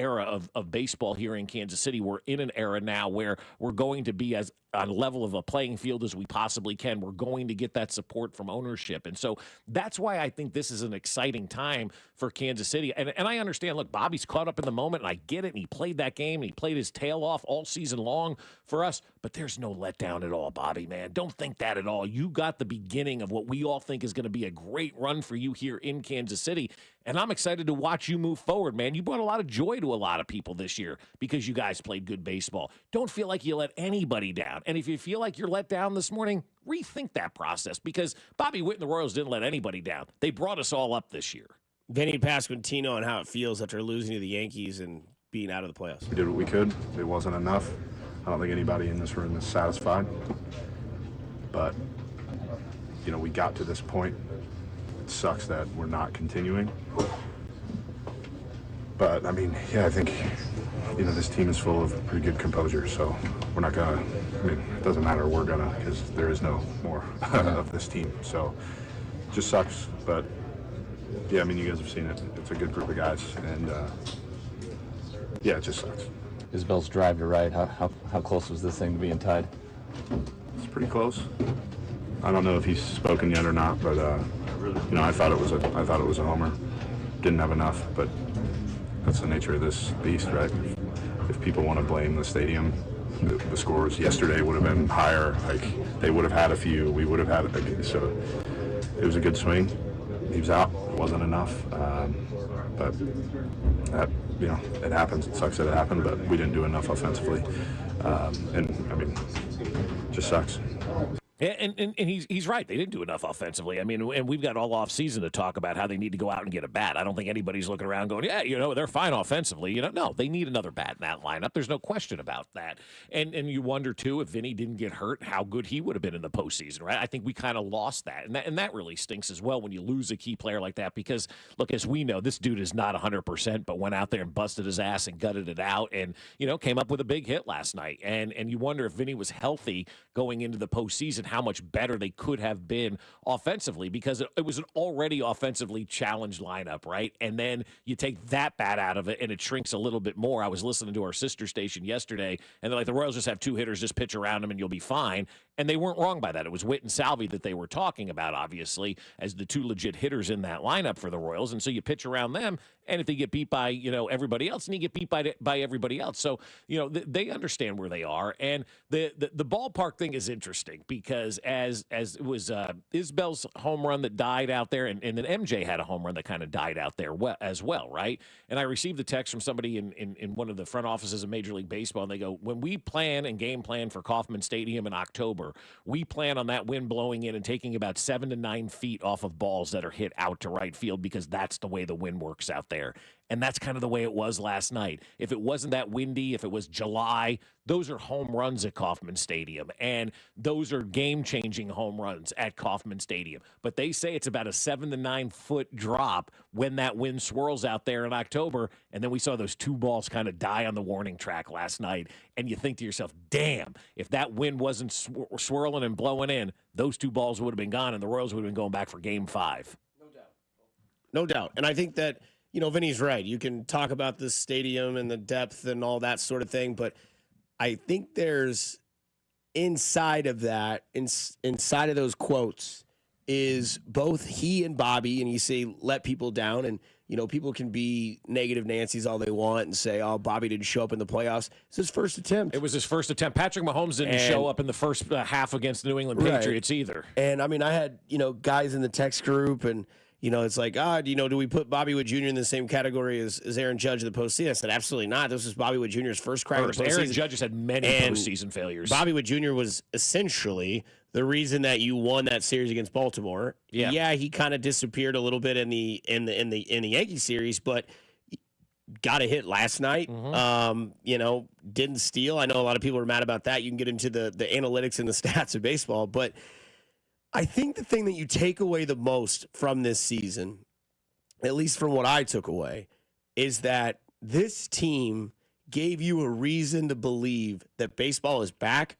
of baseball here in Kansas City. We're in an era now where we're going to be as on level of a playing field as we possibly can. We're going to get that support from ownership. And so that's why I think this is an exciting time for Kansas City. And I understand, look, Bobby's caught up in the moment, and I get it. And he played that game, and he played his tail off all season long for us. But there's no letdown at all, Bobby, man. Don't think that at all. You got the beginning of what we all think is going to be a great run for you here in Kansas City. And I'm excited to watch you move forward, man. You brought a lot of joy to a lot of people this year because you guys played good baseball. Don't feel like you let anybody down. And if you feel like you're let down this morning, rethink that process, because Bobby Witt and the Royals didn't let anybody down. They brought us all up this year. Vinny Pasquantino on how it feels after losing to the Yankees and being out of the playoffs. We did what we could. It wasn't enough. I don't think anybody in this room is satisfied. But, we got to this point. It sucks that we're not continuing. But, I think, this team is full of pretty good composure, so we're not going to, it doesn't matter, we're going to, because there is no more of this team. So, it just sucks, but, you guys have seen it. It's a good group of guys, and, it just sucks. Isbell's drive to right, how close was this thing to being tied? It's pretty close. I don't know if he's spoken yet or not, but, I thought it was a homer. Didn't have enough, but that's the nature of this beast, right? If people want to blame the stadium, the scores yesterday would have been higher. Like, they would have had a few. We would have had a so it was a good swing. He was out. It wasn't enough. But that, it happens. It sucks that it happened, but we didn't do enough offensively. Just sucks. And he's right. They didn't do enough offensively. And we've got all off season to talk about how they need to go out and get a bat. I don't think anybody's looking around going, they're fine offensively. No, they need another bat in that lineup. There's no question about that. And you wonder too, if Vinny didn't get hurt, how good he would have been in the postseason, right? I think we kind of lost that, and that really stinks as well when you lose a key player like that. Because look, as we know, this dude is not 100%, but went out there and busted his ass and gutted it out, and came up with a big hit last night. And you wonder if Vinny was healthy going into the postseason, how much better they could have been offensively, because it was an already offensively challenged lineup, right? And then you take that bat out of it and it shrinks a little bit more. I was listening to our sister station yesterday, and they're like, the Royals just have two hitters, just pitch around them and you'll be fine. And they weren't wrong by that. It was Witt and Salvi that they were talking about, obviously, as the two legit hitters in that lineup for the Royals. And so you pitch around them, and if they get beat by, everybody else, and you get beat by everybody else. So, they understand where they are. And the ballpark thing is interesting, because as it was Isbell's home run that died out there, and then MJ had a home run that kind of died out there as well, right? And I received a text from somebody in one of the front offices of Major League Baseball, and they go, when we plan and game plan for Kauffman Stadium in October, we plan on that wind blowing in and taking about 7 to 9 feet off of balls that are hit out to right field, because that's the way the wind works out there. And that's kind of the way it was last night. If it wasn't that windy, if it was July, those are home runs at Kauffman Stadium. And those are game-changing home runs at Kauffman Stadium. But they say it's about a 7 to 9 foot drop when that wind swirls out there in October. And then we saw those two balls kind of die on the warning track last night. And you think to yourself, damn, if that wind wasn't swirling and blowing in, those two balls would have been gone and the Royals would have been going back for Game 5. No doubt. And I think that, Vinny's right. You can talk about the stadium and the depth and all that sort of thing, but I think there's inside of that, inside of those quotes, is both he and Bobby, and you say let people down, and people can be negative Nancy's all they want and say, oh, Bobby didn't show up in the playoffs. It's his first attempt. It was his first attempt. Patrick Mahomes didn't show up in the first half against the New England Patriots either. And I had guys in the text group, and it's like, do we put Bobby Wood Jr. in the same category as Aaron Judge in the postseason? I said, absolutely not. This was Bobby Wood Jr.'s first crack at the postseason. Aaron Judge has had many postseason failures. Bobby Wood Jr. was essentially the reason that you won that series against Baltimore. Yeah, he kind of disappeared a little bit in the Yankee series, but got a hit last night. Didn't steal. I know a lot of people are mad about that. You can get into the analytics and the stats of baseball, but I think the thing that you take away the most from this season, at least from what I took away, is that this team gave you a reason to believe that baseball is back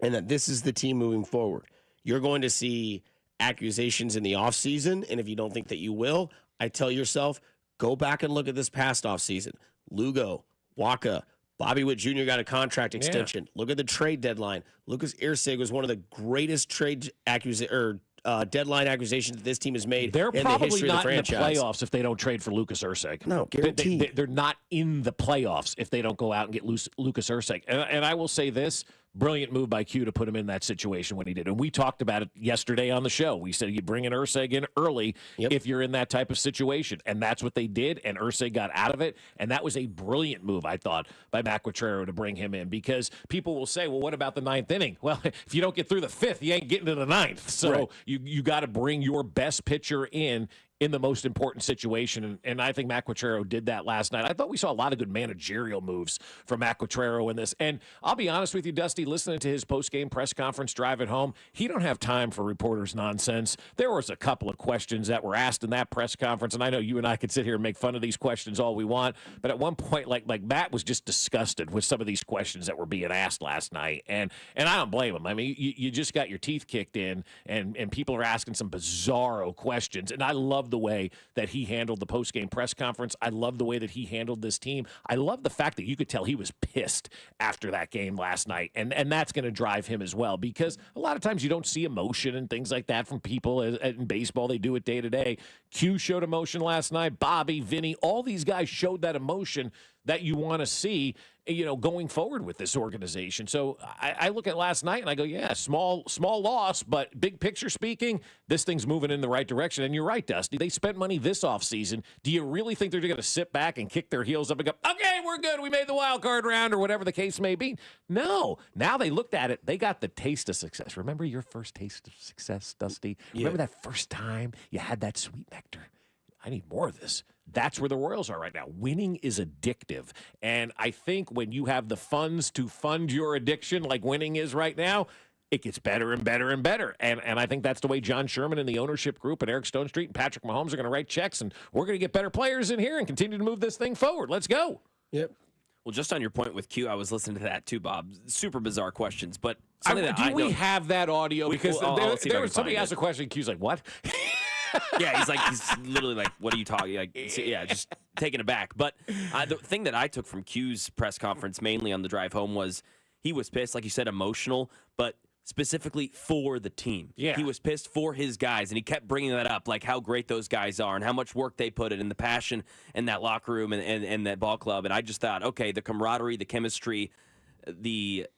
and that this is the team moving forward. You're going to see accusations in the offseason, and if you don't think that you will, I tell yourself, go back and look at this past offseason. Lugo, Waka, Bobby Witt Jr. got a contract extension. Look at the trade deadline. Lucas Irsig was one of the greatest trade deadline accusations that this team has made They're in the probably history of the not in the franchise. playoffs if they don't trade for Lucas Irsig. No, guaranteed. They're not in the playoffs if they don't go out and get Lucas Irsig. And I will say this, brilliant move by Q to put him in that situation when he did. And we talked about it yesterday on the show. We said you bring an Irsig in early if you're in that type of situation. And that's what they did, and Irsig got out of it. And that was a brilliant move, I thought, by Matt Quatraro to bring him in, because people will say, well, what about the ninth inning? Well, if you don't get through the fifth, you ain't getting to the ninth. So you got to bring your best pitcher in the most important situation. And I think Matt Quatraro did that last night. I thought we saw a lot of good managerial moves from Matt Quatraro in this. And I'll be honest with you, Dusty, listening to his post-game press conference drive at home, he don't have time for reporters' nonsense. There was a couple of questions that were asked in that press conference, and I know you and I could sit here and make fun of these questions all we want, but at one point, like Matt was just disgusted with some of these questions that were being asked last night. And I don't blame him. I mean, you just got your teeth kicked in, and people are asking some bizarro questions. And I love the way that he handled the post-game press conference. I love the way that he handled this team. I love the fact that you could tell he was pissed after that game last night, and that's going to drive him as well, because a lot of times you don't see emotion and things like that from people in baseball. They do it day to day. Q showed emotion last night. Bobby, Vinny, all these guys showed that emotion that you want to see, going forward with this organization. So I look at last night and I go, yeah, small loss, but big picture speaking, this thing's moving in the right direction. And you're right, Dusty. They spent money this offseason. Do you really think they're going to sit back and kick their heels up and go, okay, we're good, we made the wild card round, or whatever the case may be? No. Now they looked at it. They got the taste of success. Remember your first taste of success, Dusty? Yeah. Remember that first time you had that sweet nectar? I need more of this. That's where the Royals are right now. Winning is addictive. And I think when you have the funds to fund your addiction like winning is right now, it gets better and better and better. And I think that's the way John Sherman and the ownership group and Eric Stone Street and Patrick Mahomes are going to write checks, and we're going to get better players in here and continue to move this thing forward. Let's go. Yep. Well, just on your point with Q, I was listening to that too, Bob. Super bizarre questions, but Do we have that audio? Because there was somebody asked a question, Q's like, what? Yeah, he's literally like, what are you talking? Like, yeah, just taken aback. But the thing that I took from Q's press conference, mainly on the drive home, was he was pissed, like you said, emotional, but specifically for the team. Yeah. He was pissed for his guys, and he kept bringing that up, like how great those guys are and how much work they put in, and the passion in that locker room and that ball club. And I just thought, okay, the camaraderie, the chemistry, the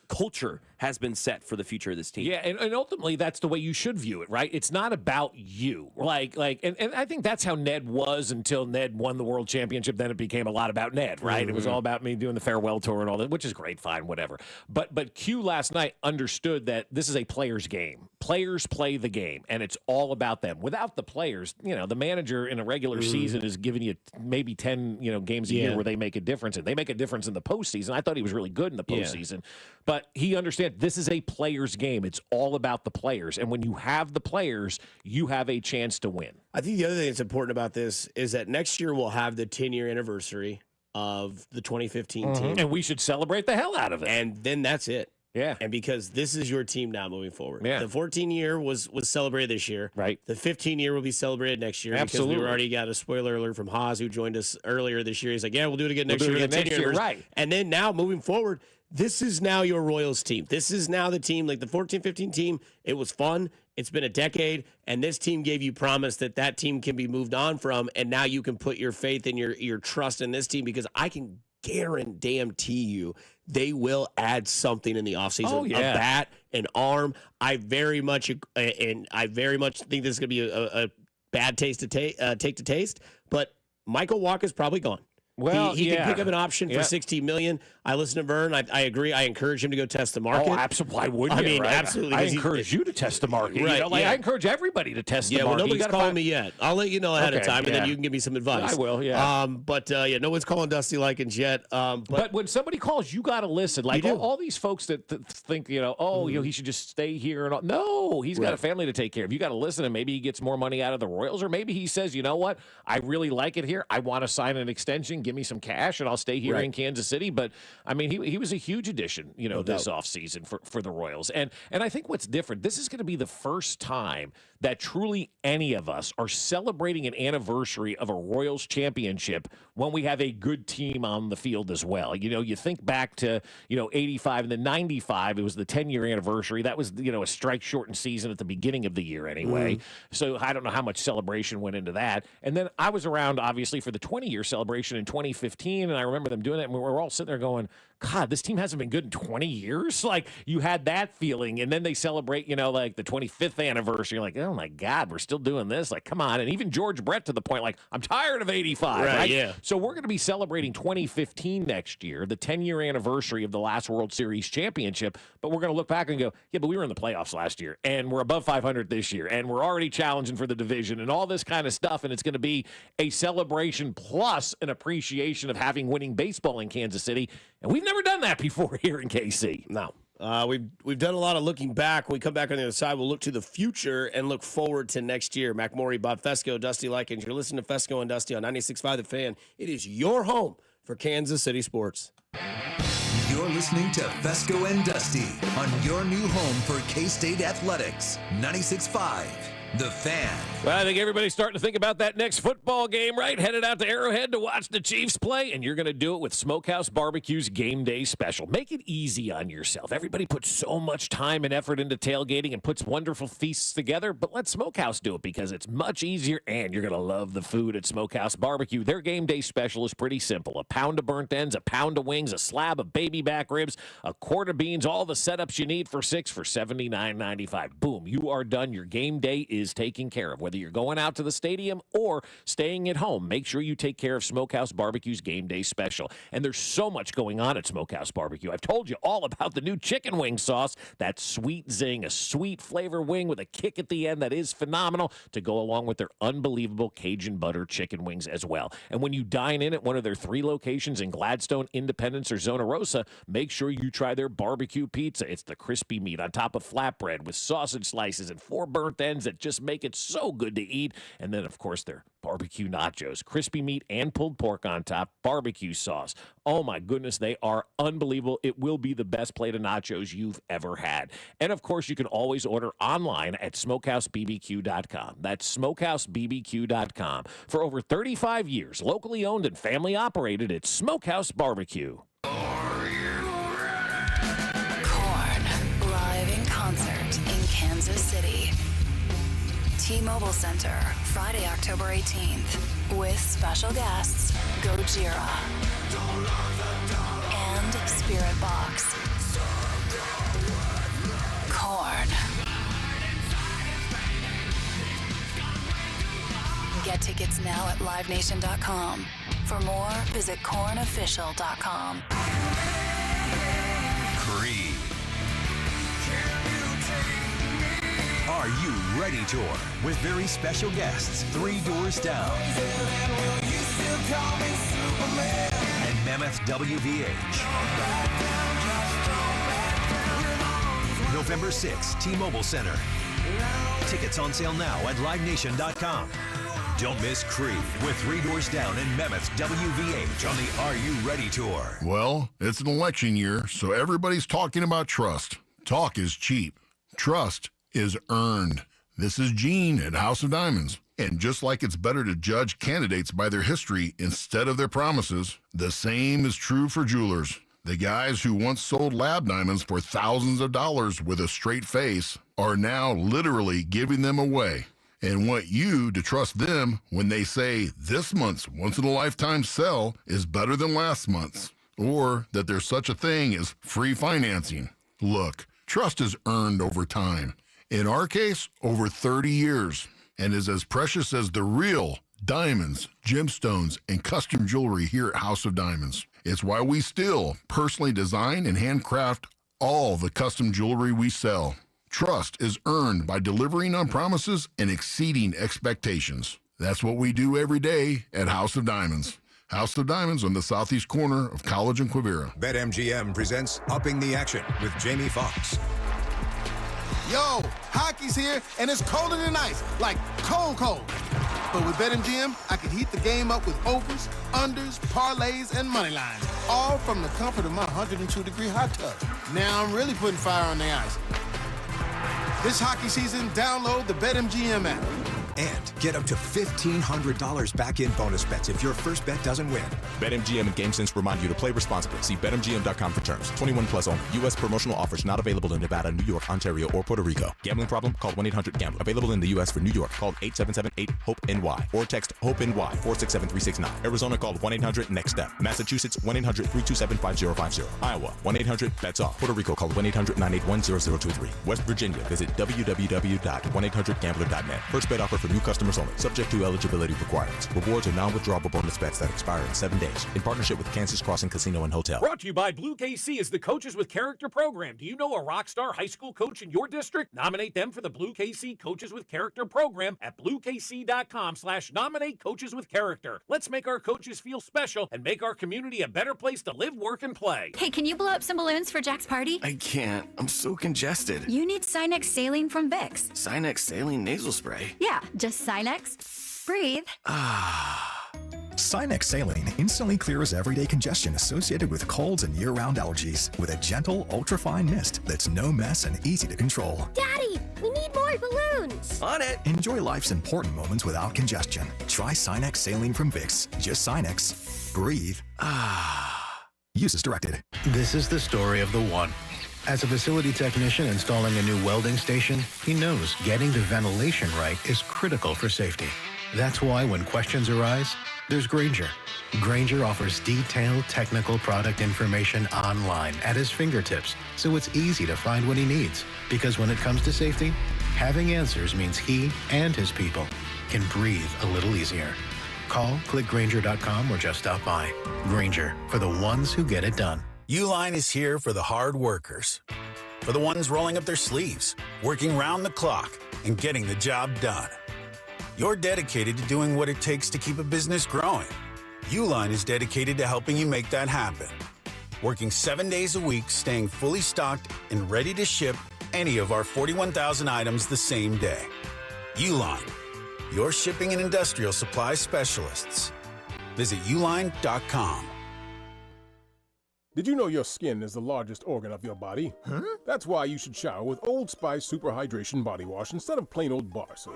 culture has been set for the future of this team. Yeah, and ultimately that's the way you should view it, right? It's not about you. And I think that's how Ned was until Ned won the World Championship. Then it became a lot about Ned, right? Mm-hmm. It was all about me doing the farewell tour and all that, which is great, fine, whatever. But Q last night understood that this is a player's game. Players play the game, and it's all about them. Without the players, the manager in a regular season is giving you maybe 10, games a year where they make a difference, and they make a difference in the postseason. I thought he was really good in the postseason, but he understands this is a player's game. It's all about the players, and when you have the players, you have a chance to win. I think the other thing that's important about this is that next year we'll have the 10-year anniversary of the 2015 team. And we should celebrate the hell out of it. And then that's it. Yeah. And because this is your team now moving forward. Yeah. The 14-year was celebrated this year. Right. The 15-year will be celebrated next year. Absolutely. Because we already got a spoiler alert from Haas, who joined us earlier this year. He's like, yeah, we'll do it again next year. Next year, right. And then now moving forward, this is now your Royals team. This is now the team, like the 14-15 team. It was fun. It's been a decade, and this team gave you promise that team can be moved on from, and now you can put your faith and your trust in this team, because I can guarantee you they will add something in the offseason. Oh, yeah. A bat, an arm. I very much think this is going to be a bad taste to take to taste. But Michael Walker's probably gone. Well, he can pick up an option for $16 million. I listen to Vern. I agree. I encourage him to go test the market. Oh, absolutely. Why wouldn't you? I mean, right? absolutely. I encourage you to test the market. Right, I encourage everybody to test the well, market. nobody's calling me yet. I'll let you know ahead of time, and then you can give me some advice. I will, yeah. But no one's calling Dusty Likens yet. But when somebody calls, you got to listen. Like all these folks that think, he should just stay here. And all. No, he's got a family to take care of. You got to listen, and maybe he gets more money out of the Royals, or maybe he says, you know what, I really like it here. I want to sign an extension. Give me some cash, and I'll stay here in Kansas City. But I mean, he was a huge addition, this offseason for the Royals. And I think what's different, this is going to be the first time that truly any of us are celebrating an anniversary of a Royals championship when we have a good team on the field as well. You think back to, 85 and then 95, it was the 10-year anniversary. That was, a strike-shortened season at the beginning of the year anyway. So I don't know how much celebration went into that. And then I was around, obviously, for the 20-year celebration in 2015, and I remember them doing it, and we were all sitting there going, God, this team hasn't been good in 20 years. Like, you had that feeling, and then they celebrate, like the 25th anniversary. You're like, oh my God, we're still doing this. Like, come on. And even George Brett to the point, like, I'm tired of 85. Right? Yeah. So we're going to be celebrating 2015 next year, the 10-year anniversary of the last World Series championship. But we're going to look back and go, yeah, but we were in the playoffs last year, and we're above 500 this year, and we're already challenging for the division and all this kind of stuff. And it's going to be a celebration plus an appreciation of having winning baseball in Kansas City. And we've never done that before here in KC. No. We've done a lot of looking back. When we come back on the other side, we'll look to the future and look forward to next year. McMorey, Bob Fescoe, Dusty Likens. You're listening to Fescoe and Dusty on 96.5 The Fan. It is your home for Kansas City sports. You're listening to Fescoe and Dusty on your new home for K-State Athletics. 96.5 The Fan. Well, I think everybody's starting to think about that next football game, right? Headed out to Arrowhead to watch the Chiefs play, and you're going to do it with Smokehouse Barbecue's Game Day Special. Make it easy on yourself. Everybody puts so much time and effort into tailgating and puts wonderful feasts together, but let Smokehouse do it because it's much easier, and you're going to love the food at Smokehouse Barbecue. Their Game Day Special is pretty simple. A pound of burnt ends, a pound of wings, a slab of baby back ribs, a quart of beans, all the setups you need for $6 for $79.95. Boom, you are done. Your game day is taken care of. Whether you're going out to the stadium or staying at home, make sure you take care of Smokehouse Barbecue's Game Day Special. And there's so much going on at Smokehouse Barbecue. I've told you all about the new chicken wing sauce, that sweet zing, a sweet flavor wing with a kick at the end that is phenomenal to go along with their unbelievable Cajun butter chicken wings as well. And when you dine in at one of their 3 locations in Gladstone, Independence, or Zona Rosa, make sure you try their barbecue pizza. It's the crispy meat on top of flatbread with sausage slices and 4 burnt ends that just make it so good to eat. And then, of course, their barbecue nachos, crispy meat and pulled pork on top, barbecue sauce. Oh, my goodness, they are unbelievable. It will be the best plate of nachos you've ever had. And, of course, you can always order online at smokehousebbq.com. That's smokehousebbq.com. For over 35 years, locally owned and family operated, it's Smokehouse Barbecue. Live in concert in Kansas City. T-Mobile Center, Friday, October 18th, with special guests Gojira and Spirit Box. Korn. Get tickets now at livenation.com. For more, visit kornofficial.com. Creed. Are You Ready Tour with very special guests, 3 Doors Down and Mammoth WVH. November 6th, T-Mobile Center. Tickets on sale now at livenation.com. Don't miss Creed with 3 Doors Down and Mammoth WVH on the Are You Ready Tour. Well, it's an election year, so everybody's talking about trust. Talk is cheap. Trust is earned. This is Gene at House of Diamonds. And just like it's better to judge candidates by their history instead of their promises, the same is true for jewelers. The guys who once sold lab diamonds for thousands of dollars with a straight face are now literally giving them away and want you to trust them when they say this month's once-in-a-lifetime sell is better than last month's, or that there's such a thing as free financing. Look, Trust is earned over time. In our case, over 30 years, and is as precious as the real diamonds, gemstones, and custom jewelry here at House of Diamonds. It's why we still personally design and handcraft all the custom jewelry we sell. Trust is earned by delivering on promises and exceeding expectations. That's what we do every day at House of Diamonds. House of Diamonds on the southeast corner of College and Quivira. BetMGM presents Upping the Action with Jamie Foxx. Yo, hockey's here, and it's colder than ice, like cold, cold. But with BetMGM, I can heat the game up with overs, unders, parlays, and money lines, all from the comfort of my 102-degree hot tub. Now I'm really putting fire on the ice. This hockey season, download the BetMGM app. And get up to $1,500 back in bonus bets if your first bet doesn't win. BetMGM and GameSense remind you to play responsibly. See BetMGM.com for terms. 21 plus only. U.S. promotional offers not available in Nevada, New York, Ontario, or Puerto Rico. Gambling problem? Call 1-800-GAMBLER. Available in the U.S. for New York. Call 877-8-HOPE-NY or text HOPE-NY 467-369. Arizona, call 1-800-NEXT-STEP. Massachusetts, 1-800-327-5050. Iowa, 1-800-BETS-OFF. Puerto Rico, call 1-800-981-0023. West Virginia, visit www.1800gambler.net. First bet offer for new customers only. Subject to eligibility requirements. Rewards are non-withdrawable bonus bets that expire in 7 days. In partnership with Kansas Crossing Casino and Hotel. Brought to you by Blue KC is the Coaches with Character program. Do you know a rock star high school coach in your district? Nominate them for the Blue KC Coaches with Character program at bluekc.com/nominate coaches with character. Let's make our coaches feel special and make our community a better place to live, work, and play. Hey, can you blow up some balloons for Jack's party? I can't. I'm so congested. You need Sinex Saline from Vicks. Sinex Saline nasal spray. Yeah, just Sinex. Breathe. Sinex Saline instantly clears everyday congestion associated with colds and year-round allergies with a gentle, ultra-fine mist that's no mess and easy to control. Daddy, we need more balloons. On it. Enjoy life's important moments without congestion. Try Sinex Saline from Vicks. Just Sinex. Breathe. Use as directed. This is the story of the one. As a facility technician installing a new welding station, he knows getting the ventilation right is critical for safety. That's why when questions arise, there's Grainger. Grainger offers detailed technical product information online at his fingertips, so it's easy to find what he needs. Because when it comes to safety, having answers means he and his people can breathe a little easier. Call, click Grainger.com, or just stop by. Grainger, for the ones who get it done. Uline is here for the hard workers, for the ones rolling up their sleeves, working round the clock, and getting the job done. You're dedicated to doing what it takes to keep a business growing. Uline is dedicated to helping you make that happen. Working 7 days a week, staying fully stocked and ready to ship any of our 41,000 items the same day. Uline, your shipping and industrial supply specialists. Visit uline.com. Did you know your skin is the largest organ of your body? Huh? That's why you should shower with Old Spice Super Hydration Body Wash instead of plain old bar soap.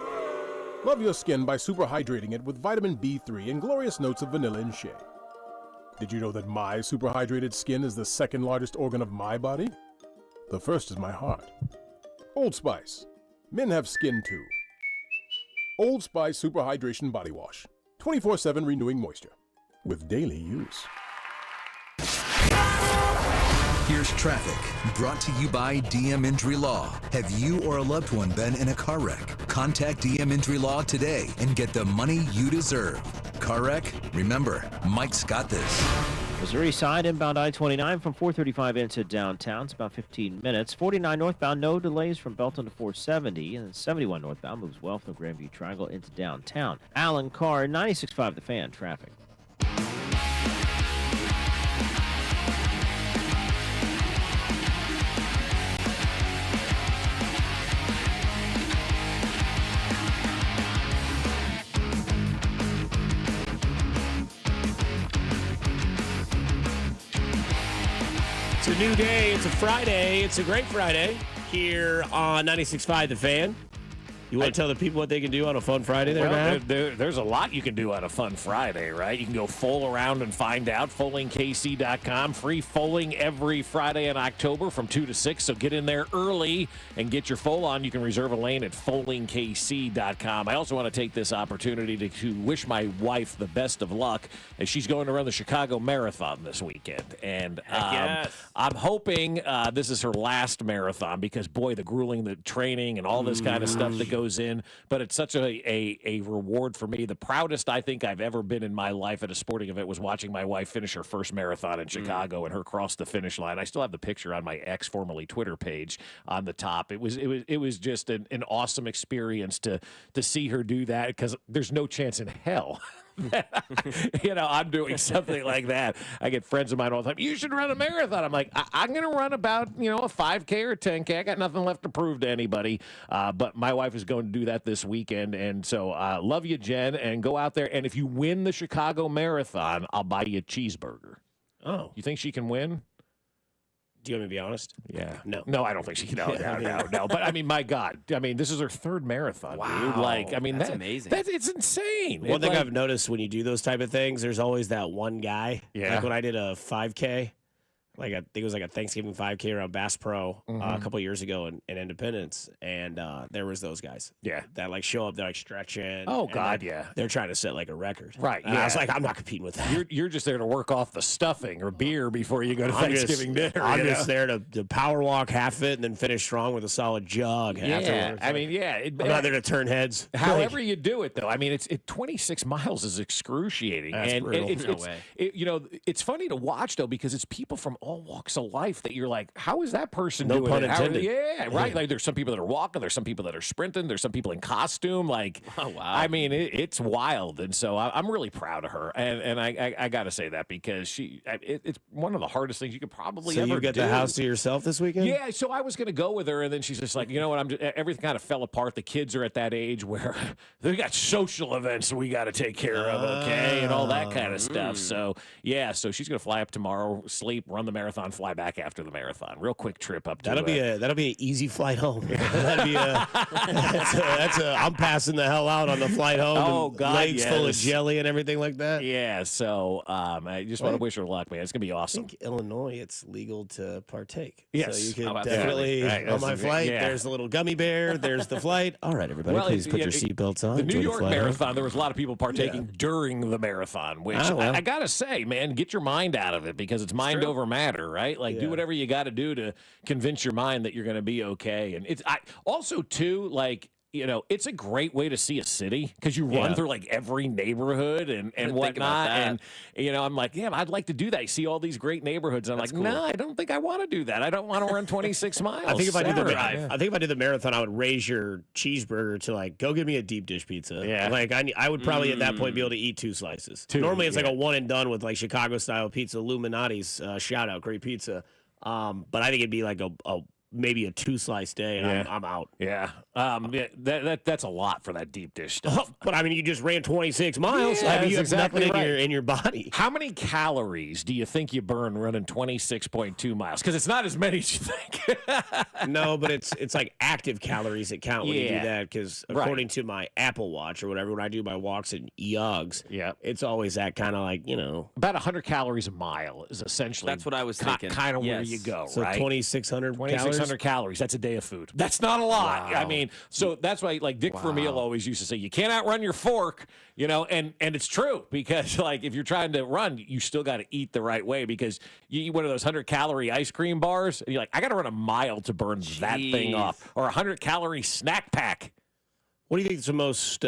Love your skin by super hydrating it with vitamin B3 and glorious notes of vanilla and shea. Did you know that my super hydrated skin is the second largest organ of my body? The first is my heart. Old Spice. Men have skin too. Old Spice Super Hydration Body Wash. 24/7 renewing moisture. With daily use. Here's traffic, brought to you by DM Injury Law. Have you or a loved one been in a car wreck? Contact DM Injury Law today and get the money you deserve. Car wreck? Remember, Mike's got this. Missouri side inbound I-29 from 435 into downtown. It's about 15 minutes. 49 northbound, no delays from Belton to 470. And then 71 northbound moves well from the Grandview Triangle into downtown. Alan Carr, 96.5 The Fan, traffic. It's a new day. It's a Friday. It's a great Friday here on 96.5 The Fan. You want to tell the people what they can do on a fun Friday there, Well, man? there's a lot you can do on a fun Friday, right? You can go foal around and find out. FoalingKC.com. Free foaling every Friday in October from 2 to 6. So get in there early and get your foal on. You can reserve a lane at FoalingKC.com. I also want to take this opportunity to wish my wife the best of luck as she's going to run the Chicago Marathon this weekend. And I'm hoping this is her last marathon because, boy, the grueling, the training, and all this kind of stuff that goes in, but it's such a reward for me. The proudest I think I've ever been in my life at a sporting event was watching my wife finish her first marathon in Chicago and her cross the finish line. I still have the picture on my ex, formerly Twitter page on the top. It was just an awesome experience to see her do that because there's no chance in hell I'm doing something like that. I get friends of mine all the time. You should run a marathon. I'm like, I'm going to run about, a 5K or 10K. I got nothing left to prove to anybody. But my wife is going to do that this weekend. And so love you, Jen, and go out there. And if you win the Chicago Marathon, I'll buy you a cheeseburger. Oh. You think she can win? Do you want me to be honest? Yeah. No, I don't think she can. No. But, I mean, my God. I mean, this is her third marathon, dude. Like, I mean, that's amazing. It's insane. One thing I've noticed when you do those type of things, there's always that one guy. Yeah. Like when I did a 5K, I think it was like a Thanksgiving 5K around Bass Pro a couple of years ago in Independence, and there was those guys. Yeah. That like show up, they're like stretching. Oh, and, God, like, yeah. They're trying to set like a record. Right. And I was like, I'm not competing with that. You're just there to work off the stuffing or beer before you go to Thanksgiving dinner. I'm just there to power walk half of it and then finish strong with a solid jug afterwards. I mean, I'm not there to turn heads. However you do it, though. I mean, 26 miles is excruciating. That's and brutal. it's, No it's, way. it's funny to watch, though, because it's people from all walks of life that you're like, how is that person No doing pun it? intended. Yeah, right. Like, there's some people that are walking. There's some people that are sprinting. There's some people in costume. Like, oh, wow. I mean, it's wild. And so I'm really proud of her. And I got to say that because it's one of the hardest things you could probably So ever you get do. the house to yourself this weekend? Yeah, so I was going to go with her, and then she's just like, you know what, everything kind of fell apart. The kids are at that age where they got social events we got to take care of, okay, and all that kind of stuff. So, yeah, so she's going to fly up tomorrow, sleep, run the marathon, fly back after the marathon. Real quick trip up to that'll be an easy flight home. That'll be I'm passing the hell out on the flight home. Oh, and God, legs full of yes. jelly and everything like that. Yeah, so I just want to wish her luck, man. It's going to be I awesome. think Illinois, it's legal to partake. Yes. So you can Oh, definitely, absolutely. Right, on my that's- flight, yeah. there's the little gummy bear, there's the flight. All right, everybody, Well, please put yeah, your seatbelts on. The Enjoy New York flight home. Marathon, there was a lot of people partaking during the marathon, which I got to say, man, get your mind out of it because it's mind over matter, right? Like, do whatever you got to do to convince your mind that you're going to be okay. And also, too, like, it's a great way to see a city because you run through like every neighborhood and whatnot. And, I'm like, yeah, I'd like to do that. You see all these great neighborhoods. And I'm like, no, I don't think I want to do that. I don't want to run 26 miles. I think if I did the marathon, I would raise your cheeseburger to like, go give me a deep dish pizza. Yeah. Like I would probably at that point be able to eat 2 slices. Normally it's like a one and done with like Chicago style pizza. Illuminati's shout out, great pizza. But I think it'd be like maybe a 2-slice day, and I'm out. Yeah. That's a lot for that deep dish stuff. But I mean, you just ran 26 miles. Yeah, I mean, you have exactly nothing right. in your body. How many calories do you think you burn running 26.2 miles? Because it's not as many as you think. No, but it's like active calories that count when you do Yeah. that. Because according to my Apple Watch or whatever, when I do my walks in EOGs, it's always that kind of like, about 100 calories a mile is essentially That's what I was thinking. kind of where Yes. you go, so right? 2,600 2,600 calories. That's a day of food. That's not a lot. Wow. I mean, so that's why, like Dick Vermeil always used to say, you can't outrun your fork, and it's true because, like, if you're trying to run, you still got to eat the right way because you eat one of those 100-calorie ice cream bars, and you're like, I got to run a mile to burn that thing off, or a 100-calorie snack pack. What do you think is the most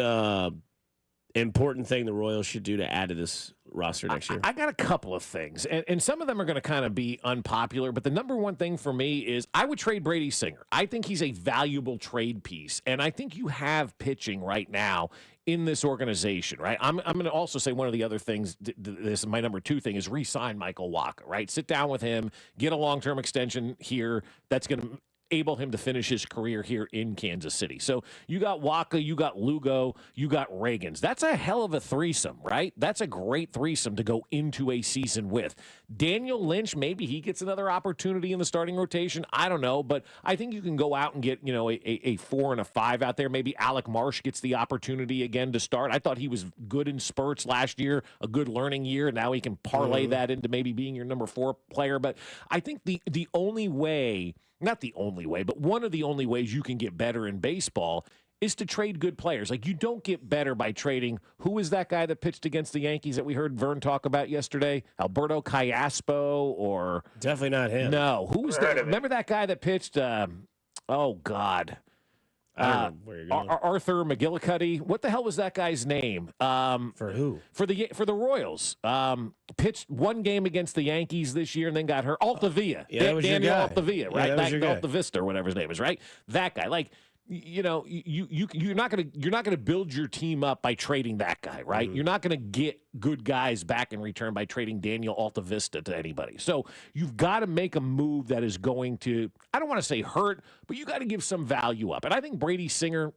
important thing the Royals should do to add to this roster next year? I got a couple of things, and some of them are going to kind of be unpopular, but the number one thing for me is I would trade Brady Singer. I think he's a valuable trade piece, and I think you have pitching right now in this organization, right? I'm going to also say one of the other things, this is my number 2 thing, is re-sign Michael Wacha, right? Sit down with him, get a long-term extension here that's going to enable him to finish his career here in Kansas City. So you got Waka, you got Lugo, you got Reagans. That's a hell of a threesome, right? That's a great threesome to go into a season with. Daniel Lynch, maybe he gets another opportunity in the starting rotation. I don't know, but I think you can go out and get, a 4 and a 5 out there. Maybe Alec Marsh gets the opportunity again to start. I thought he was good in spurts last year, a good learning year. Now he can parlay that into maybe being your number 4 player. But I think the only way, not the only way, but one of the only ways you can get better in baseball is to trade good players. Like, you don't get better by trading. Who is that guy that pitched against the Yankees that we heard Vern talk about yesterday? Alberto Callaspo or... Definitely not him. No. Who was that? Remember that guy that pitched... oh, God. I don't know where you're going. Arthur McGillicuddy. What the hell was that guy's name? For who? For the Royals. Pitched one game against the Yankees this year and then got hurt. Altavilla. Yeah, that was your Daniel guy. Altavilla, right? Yeah, that was your guy. Altavista or whatever his name is, right? That guy. Like, you're not gonna build your team up by trading that guy, right? You're not gonna get good guys back in return by trading Daniel Altavista to anybody. So you've got to make a move that is going to, I don't want to say hurt, but you got to give some value up. And I think Brady Singer,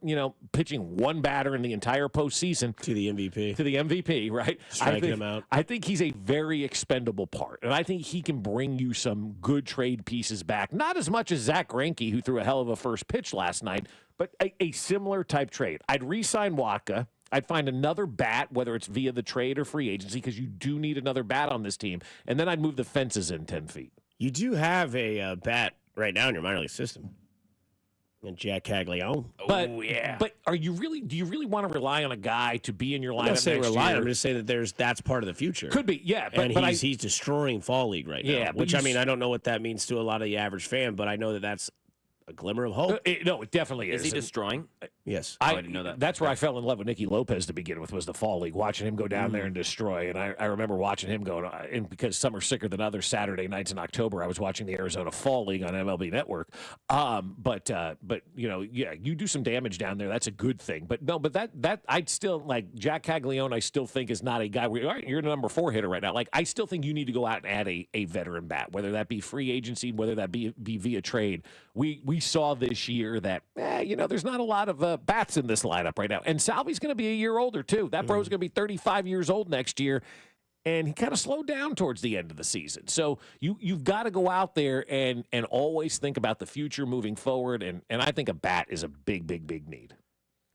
pitching one batter in the entire postseason to the MVP, right? Striking him out. I think he's a very expendable part, and I think he can bring you some good trade pieces back. Not as much as Zach Greinke, who threw a hell of a first pitch last night, but a similar type trade. I'd re-sign Waka. I'd find another bat, whether it's via the trade or free agency, because you do need another bat on this team. And then I'd move the fences in 10 feet. You do have a bat right now in your minor league system. And Jack Caglione. But do you really want to rely on a guy to be in your lineup I'm not saying next rely. year? I'm just saying that that's part of the future. Could be, yeah. But he's destroying fall league right now. Yeah, which I don't know what that means to a lot of the average fan, but I know that that's a glimmer of hope. No, it definitely is. Is he destroying? Yes. I didn't know that. That's where I fell in love with Nicky Lopez to begin with, was the fall league, watching him go down there and destroy. And I remember watching him go, and because some are sicker than others, Saturday nights in October, I was watching the Arizona Fall League on MLB Network. But you do some damage down there. That's a good thing. But that I'd still, like, Jack Caglione, I still think is not a guy where, all right, you're the number 4 hitter right now. Like, I still think you need to go out and add a veteran bat, whether that be free agency, whether that be via trade. We saw this year that, there's not a lot of bats in this lineup right now. And Salvi's going to be a year older, too. That bro's going to be 35 years old next year. And he kind of slowed down towards the end of the season. So you've got to go out there and always think about the future moving forward. And I think a bat is a big, big, big need.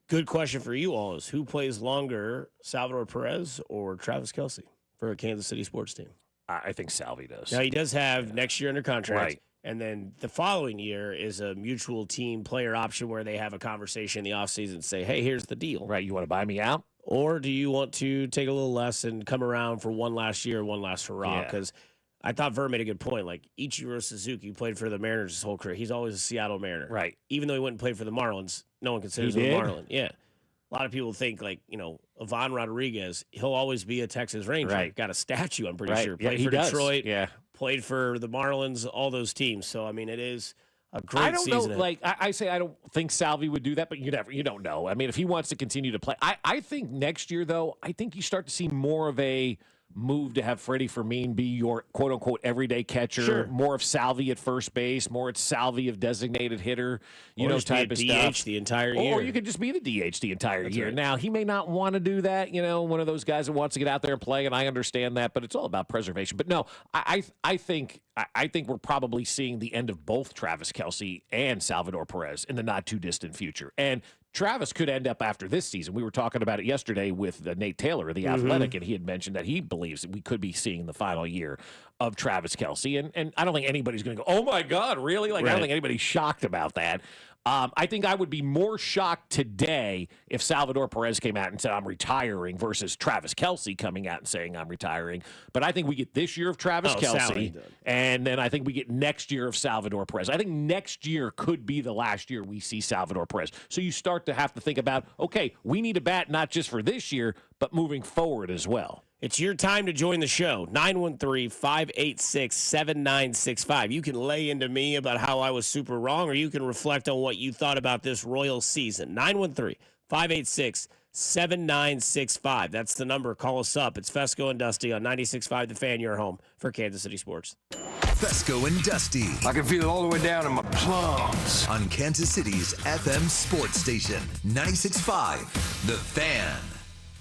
Good question for you all is, who plays longer, Salvador Perez or Travis Kelce for a Kansas City sports team? I think Salvi does. Now, he does have next year under contract. Right. And then the following year is a mutual team player option where they have a conversation in the offseason and say, hey, here's the deal. Right, you want to buy me out? Or do you want to take a little less and come around for one last year, one last hurrah? Because I thought Vern made a good point. Like, Ichiro Suzuki played for the Mariners his whole career. He's always a Seattle Mariner. Right. Even though he wouldn't play for the Marlins, no one considers him a Marlin. Yeah. A lot of people think, Ivan Rodriguez, he'll always be a Texas Ranger. Right. Got a statue, I'm pretty sure. Yeah, Played he for does. Detroit. Yeah. Played for the Marlins, all those teams. So, it is a great season. I don't know. Like, I say I don't think Salvi would do that, but you don't know. I mean, if he wants to continue to play. I think next year, though, I think you start to see more of a move to have Freddie Fermin be your quote-unquote everyday catcher, Sure. more of Salvi at first base, more at Salvi of designated hitter, Just type be of a stuff. DH the entire year. Or you could just be the DH the entire year. right. Now, he may not want to do that, one of those guys that wants to get out there and play, and I understand that, but it's all about preservation. But no, I think we're probably seeing the end of both Travis Kelce and Salvador Perez in the not-too-distant future. And Travis could end up after this season. We were talking about it yesterday with Nate Taylor of The Athletic, and he had mentioned that he believes that we could be seeing the final year of Travis Kelce. And I don't think anybody's going to go, oh, my God, really? Like, I don't think anybody's shocked about that. I think I would be more shocked today if Salvador Perez came out and said, I'm retiring, versus Travis Kelce coming out and saying, I'm retiring. But I think we get this year of Travis Kelce, and then I think we get next year of Salvador Perez. I think next year could be the last year we see Salvador Perez. So you start to have to think about, okay, we need a bat not just for this year, but moving forward as well. It's your time to join the show. 913-586-7965. You can lay into me about how I was super wrong, or you can reflect on what you thought about this Royals season. 913-586-7965. That's the number. Call us up. It's Fescoe and Dusty on 96.5 The Fan, your home for Kansas City Sports. Fescoe and Dusty. I can feel it all the way down in my plums. On Kansas City's FM sports station, 96.5, The Fan.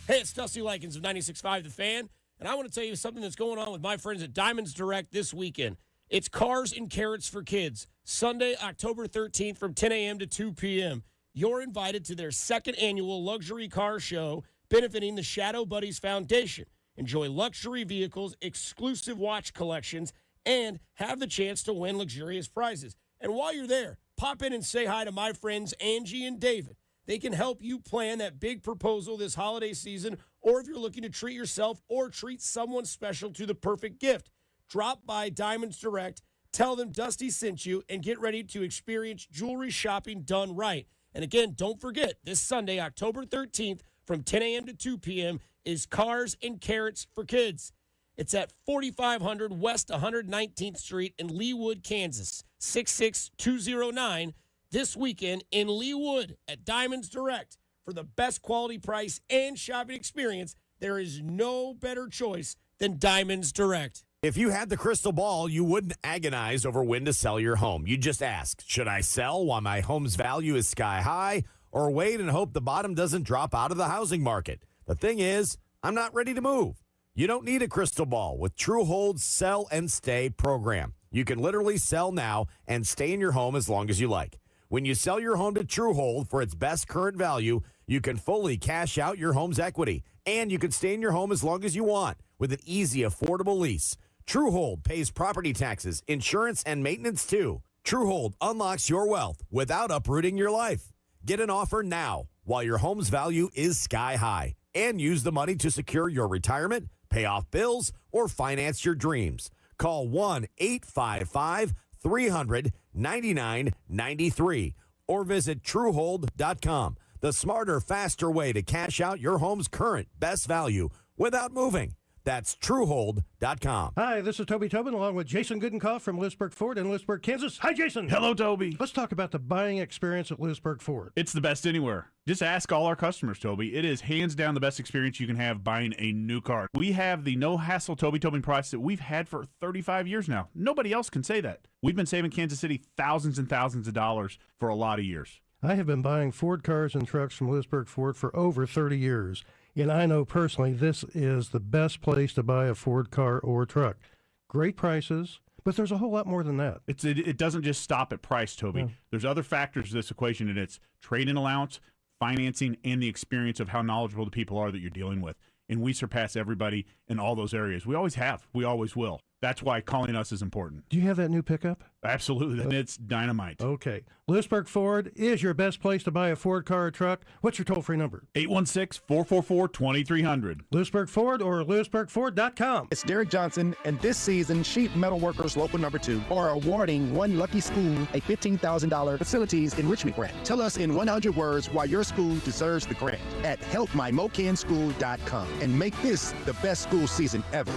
Hey, it's Dusty Likens of 96.5 The Fan, and I want to tell you something that's going on with my friends at Diamonds Direct this weekend. It's Cars and Carrots for Kids, Sunday, October 13th from 10 a.m. to 2 p.m. You're invited to their second annual luxury car show benefiting the Shadow Buddies Foundation. Enjoy luxury vehicles, exclusive watch collections, and have the chance to win luxurious prizes. And while you're there, pop in and say hi to my friends Angie and David. They can help you plan that big proposal this holiday season, or if you're looking to treat yourself or treat someone special to the perfect gift. Drop by Diamonds Direct, tell them Dusty sent you, and get ready to experience jewelry shopping done right. And again, don't forget, this Sunday, October 13th, from 10 a.m. to 2 p.m., is Cars and Carrots for Kids. It's at 4500 West 119th Street in Leawood, Kansas, 66209. This weekend in Leawood at Diamonds Direct. For the best quality price and shopping experience, there is no better choice than Diamonds Direct. If you had the crystal ball, you wouldn't agonize over when to sell your home. You'd just ask, should I sell while my home's value is sky high, or wait and hope the bottom doesn't drop out of the housing market? The thing is, I'm not ready to move. You don't need a crystal ball with TrueHold's Sell and Stay program. You can literally sell now and stay in your home as long as you like. When you sell your home to TrueHold for its best current value, you can fully cash out your home's equity, and you can stay in your home as long as you want with an easy, affordable lease. TrueHold pays property taxes, insurance, and maintenance too. TrueHold unlocks your wealth without uprooting your life. Get an offer now while your home's value is sky high, and use the money to secure your retirement, pay off bills, or finance your dreams. Call 1-855-300-9993 or visit TrueHold.com. The smarter, faster way to cash out your home's current best value without moving. That's TrueHold.com. Hi, this is Toby Tobin along with Jason Goodenkoff from Lewisburg Ford in Lewisburg, Kansas. Hi, Jason. Hello, Toby. Let's talk about the buying experience at Lewisburg Ford. It's the best anywhere. Just ask all our customers, Toby. It is hands down the best experience you can have buying a new car. We have the no-hassle Toby Tobin price that we've had for 35 years now. Nobody else can say that. We've been saving Kansas City thousands and thousands of dollars for a lot of years. I have been buying Ford cars and trucks from Lewisburg Ford for over 30 years. And I know personally this is the best place to buy a Ford car or truck. Great prices, but there's a whole lot more than that. It doesn't just stop at price, Toby. No. There's other factors to this equation, and it's trade-in allowance, financing, and the experience of how knowledgeable the people are that you're dealing with. And we surpass everybody in all those areas. We always have. We always will. That's why calling us is important. Do you have that new pickup? Absolutely. And it's dynamite. Okay. Lewisburg Ford is your best place to buy a Ford car or truck. What's your toll-free number? 816-444-2300. Lewisburg Ford or LewisburgFord.com. It's Derek Johnson, and this season, Sheep Metal Workers Local Number 2 are awarding one lucky school a $15,000 facilities enrichment grant. Tell us in 100 words why your school deserves the grant at helpmymokenschool.com and make this the best school season ever.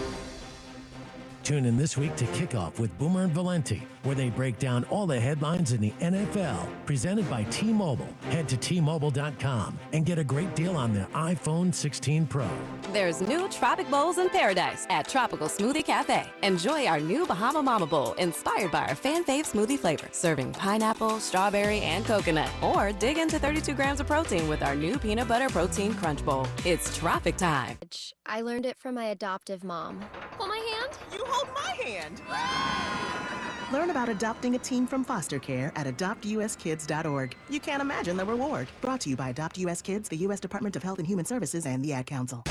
Tune in this week to Kickoff with Boomer and Valenti, where they break down all the headlines in the NFL. Presented by T-Mobile. Head to T-Mobile.com and get a great deal on the iPhone 16 Pro. There's new Tropic Bowls in paradise at Tropical Smoothie Cafe. Enjoy our new Bahama Mama Bowl, inspired by our fan fave smoothie flavors, serving pineapple, strawberry, and coconut. Or dig into 32 grams of protein with our new Peanut Butter Protein Crunch Bowl. It's tropic time. I learned it from my adoptive mom. Hold my hand. You hold my hand. Learn about adopting a teen from foster care at adoptuskids.org. You can't imagine the reward. Brought to you by Adopt US Kids, the U.S. Department of Health and Human Services, and the Ad Council.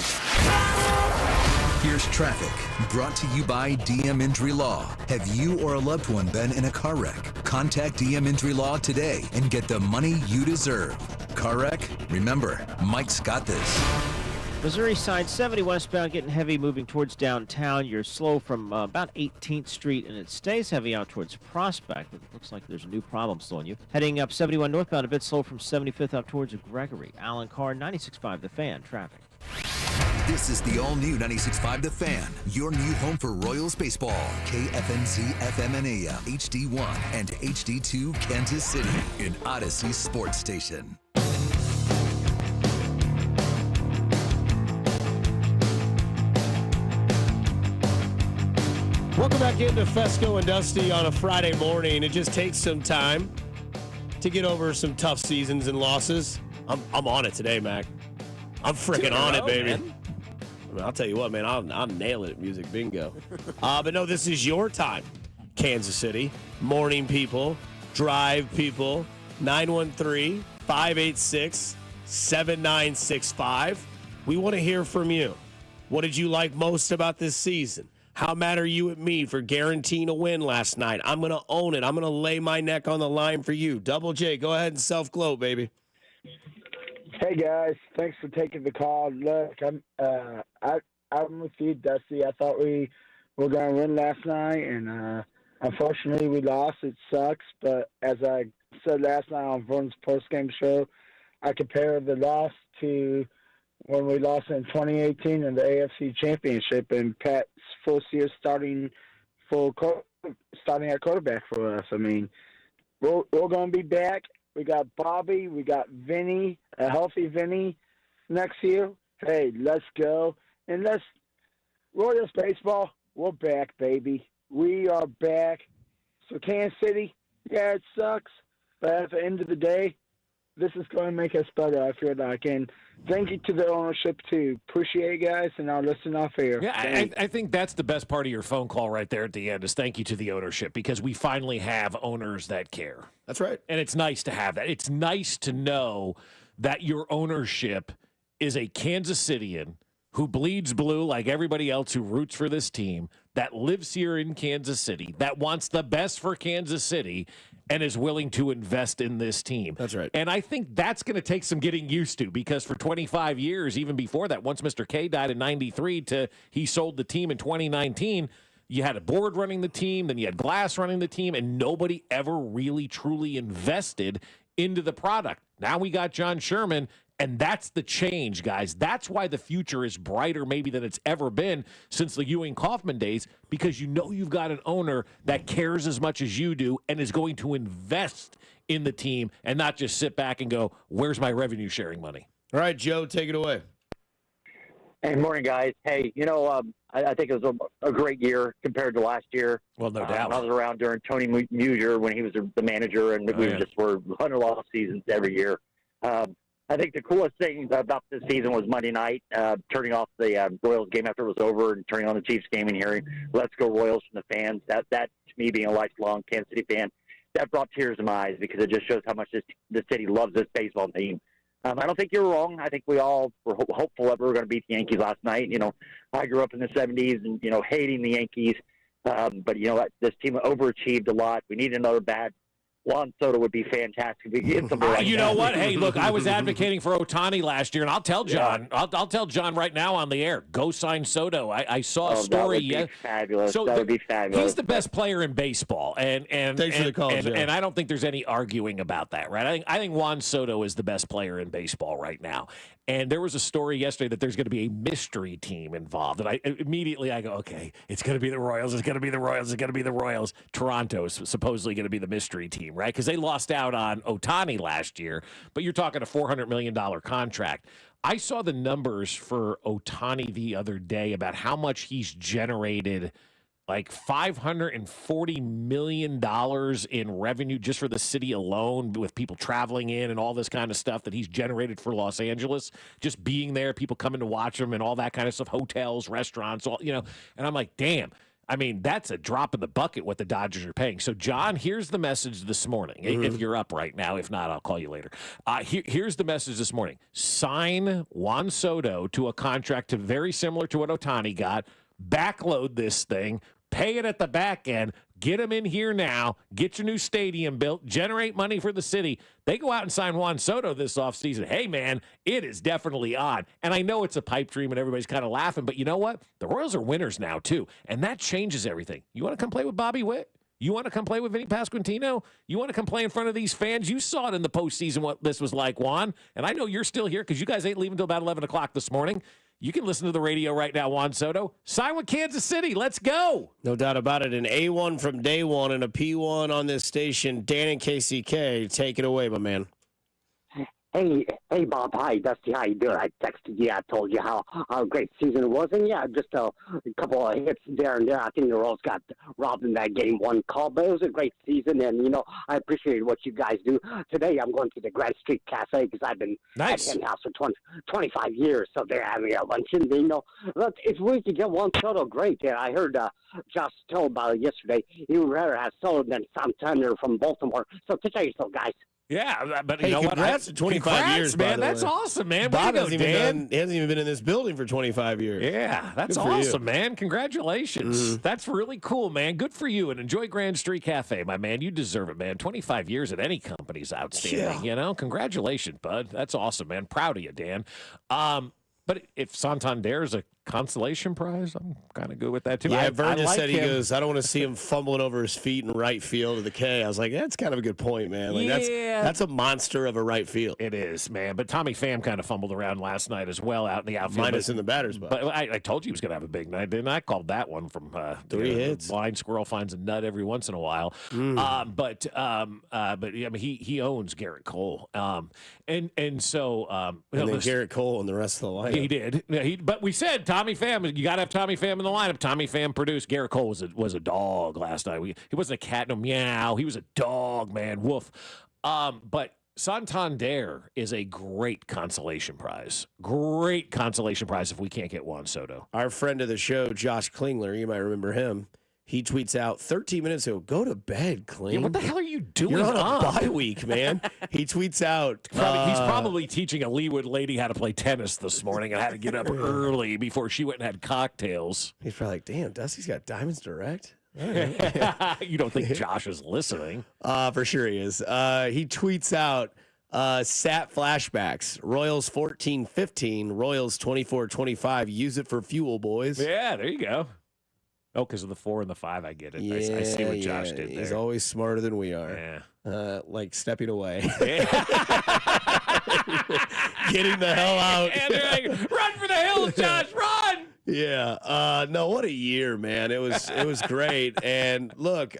Here's traffic, brought to you by DM Injury Law. Have you or a loved one been in a car wreck? Contact DM Injury Law today and get the money you deserve. Car wreck? Remember, Mike's got this. Missouri side 70 westbound, getting heavy moving towards downtown. You're slow from about 18th Street, and it stays heavy out towards Prospect. It looks like there's a new problem slowing you. Heading up 71 northbound, a bit slow from 75th up towards Gregory. Alan Carr, 96.5 The Fan, traffic. This is the all-new 96.5 The Fan, your new home for Royals baseball. KFNZ FM and AM, HD1 and HD2 Kansas City, an Odyssey sports station. Welcome back into Fescoe and Dusty on a Friday morning. It just takes some time to get over some tough seasons and losses. I'm on it today, Mac. I'm freaking on it, baby. Man. I mean, I'll tell you what, man, I'll nail it at Music Bingo. But no, this is your time, Kansas City. Morning people, drive people, 913-586-7965. We want to hear from you. What did you like most about this season? How mad are you at me for guaranteeing a win last night? I'm going to own it. I'm going to lay my neck on the line for you. Double J, go ahead and self-gloat, baby. Hey, guys. Thanks for taking the call. Look, I'm with you, Dusty. I thought we were going to win last night, and unfortunately we lost. It sucks, but as I said last night on Vern's post-game show, I compare the loss to when we lost in 2018 in the AFC Championship, and Pat's first year starting at quarterback for us. I mean, we're going to be back. We got Bobby. We got Vinny, a healthy Vinny next year. Hey, let's go. And Royals baseball, we're back, baby. We are back. So Kansas City, yeah, it sucks. But at the end of the day, this is going to make us better, I feel like. And thank you to the ownership, too. Appreciate it, guys, and I'll listen off air. Yeah, I think that's the best part of your phone call right there at the end is thank you to the ownership, because we finally have owners that care. That's right. And it's nice to have that. It's nice to know that your ownership is a Kansas Citian who bleeds blue like everybody else who roots for this team, that lives here in Kansas City, that wants the best for Kansas City, and is willing to invest in this team. That's right. And I think that's going to take some getting used to, because for 25 years, even before that, once Mr. K died in 93 to he sold the team in 2019, you had a board running the team, then you had Glass running the team, and nobody ever really truly invested into the product. Now we got John Sherman, and that's the change, guys. That's why the future is brighter maybe than it's ever been since the Ewing Kauffman days, because you know you've got an owner that cares as much as you do and is going to invest in the team and not just sit back and go, where's my revenue sharing money? All right, Joe, take it away. Hey, morning, guys. Hey, I think it was a great year compared to last year. Well, no doubt. I was around during Tony Musier when he was the manager, and we just were 100-loss seasons every year. I think the coolest thing about this season was Monday night, turning off the Royals game after it was over and turning on the Chiefs game and hearing "Let's Go Royals" from the fans. That to me, being a lifelong Kansas City fan, that brought tears to my eyes, because it just shows how much the city loves this baseball team. I don't think you're wrong. I think we all were hopeful that we were going to beat the Yankees last night. I grew up in the 70s and, hating the Yankees. But, this team overachieved a lot. We need another bat. Juan Soto would be fantastic if we get somebody like you that. know what? Hey, look, I was advocating for Ohtani last year, and I'll tell John. Yeah. I'll tell John right now on the air. Go sign Soto. I saw a story. That would be fabulous. So that would be fabulous. He's the best player in baseball, and thanks for the call, and I don't think there's any arguing about that, right? I think Juan Soto is the best player in baseball right now. And there was a story yesterday that there's going to be a mystery team involved. And I go, okay, it's going to be the Royals. It's going to be the Royals. It's going to be the Royals. Toronto is supposedly going to be the mystery team, right? Because they lost out on Ohtani last year. But you're talking a $400 million contract. I saw the numbers for Ohtani the other day about how much he's generated, like $540 million in revenue just for the city alone, with people traveling in and all this kind of stuff that he's generated for Los Angeles, just being there, people coming to watch him and all that kind of stuff, hotels, restaurants, and I'm like, damn. I mean, that's a drop in the bucket what the Dodgers are paying. So, John, here's the message this morning. If you're up right now. If not, I'll call you later. Here's the message this morning. Sign Juan Soto to a contract very similar to what Ohtani got. Backload this thing. Pay it at the back end. Get him in here now. Get your new stadium built. Generate money for the city. They go out and sign Juan Soto this offseason. Hey, man, it is definitely on. And I know it's a pipe dream and everybody's kind of laughing, but you know what? The Royals are winners now, too. And that changes everything. You want to come play with Bobby Witt? You want to come play with Vinny Pasquantino? You want to come play in front of these fans? You saw it in the postseason what this was like, Juan. And I know you're still here because you guys ain't leaving until about 11 o'clock this morning. You can listen to the radio right now, Juan Soto. Sign with Kansas City. Let's go. No doubt about it. An A1 from day one and a P1 on this station. Dan and KCK, take it away, my man. Hey, Bob. Hi, Dusty. How you doing? I texted you. I told you how great season it was, and yeah, just a couple of hits there and there. I think the Royals got robbed in that game, one call, but it was a great season, and I appreciate what you guys do. Today, I'm going to the Grand Street Cafe because I've been at Hen House for 25 years, so they're having a luncheon. It's weird to get Juan Soto. Great. Yeah, I heard Josh tell about it yesterday. He would rather have Soto than Santana from Baltimore. So take care of yourself, guys. Yeah, but hey, you know what? Congrats to 25 years, man. by the That's way. awesome, man. Bob Way to go, Dan. hasn't even been in this building for 25 years. Yeah, that's Good for you. awesome, man. Congratulations. That's really cool, man. Good for you. And enjoy Grand Street Cafe, my man. You deserve it, man. 25 years at any company is outstanding. Congratulations, bud. That's awesome, man. Proud of you, Dan. But if Santander is a consolation prize, I'm kind of good with that too. Yeah, I Vernon like said him. he goes, I don't want to see him fumbling over his feet in right field of the K. I was like, that's kind of a good point, man. Like that's a monster of a right field. It is, man. But Tommy Pham kind of fumbled around last night as well out in the outfield. Minus in the batter's box. But I told you he was going to have a big night, didn't I? Called that one from 3 hits. Blind squirrel finds a nut every once in a while. But I mean, he owns Garrett Cole. And then Garrett Cole and the rest of the lineup. He did. Yeah, but we said Tommy Pham. You got to have Tommy Pham in the lineup. Tommy Pham produced. Garrett Cole was a dog last night. He wasn't a cat, no meow. He was a dog, man. Woof. But Santander is a great consolation prize. Great consolation prize if we can't get Juan Soto. Our friend of the show, Josh Klingler, you might remember him. He tweets out 13 minutes ago, go to bed, Kling. Yeah, what the hell are you doing You're on up? a bye week, man. He tweets out. He's probably teaching a Leawood lady how to play tennis this morning and how to get up early before she went and had cocktails. He's probably like, damn, Dusty's got Diamonds Direct. You don't think Josh is listening? For sure he is. He tweets out SAT flashbacks. Royals 14-15, Royals 24-25. Use it for fuel, boys. Yeah, there you go. Oh, because of the 4 and the 5, I get it. I see what Josh did there. He's always smarter than we are. Yeah. Like stepping away. Getting the hell out. And they're like, run for the hills, Josh, run! Yeah. No, what a year, man. It was great. And look,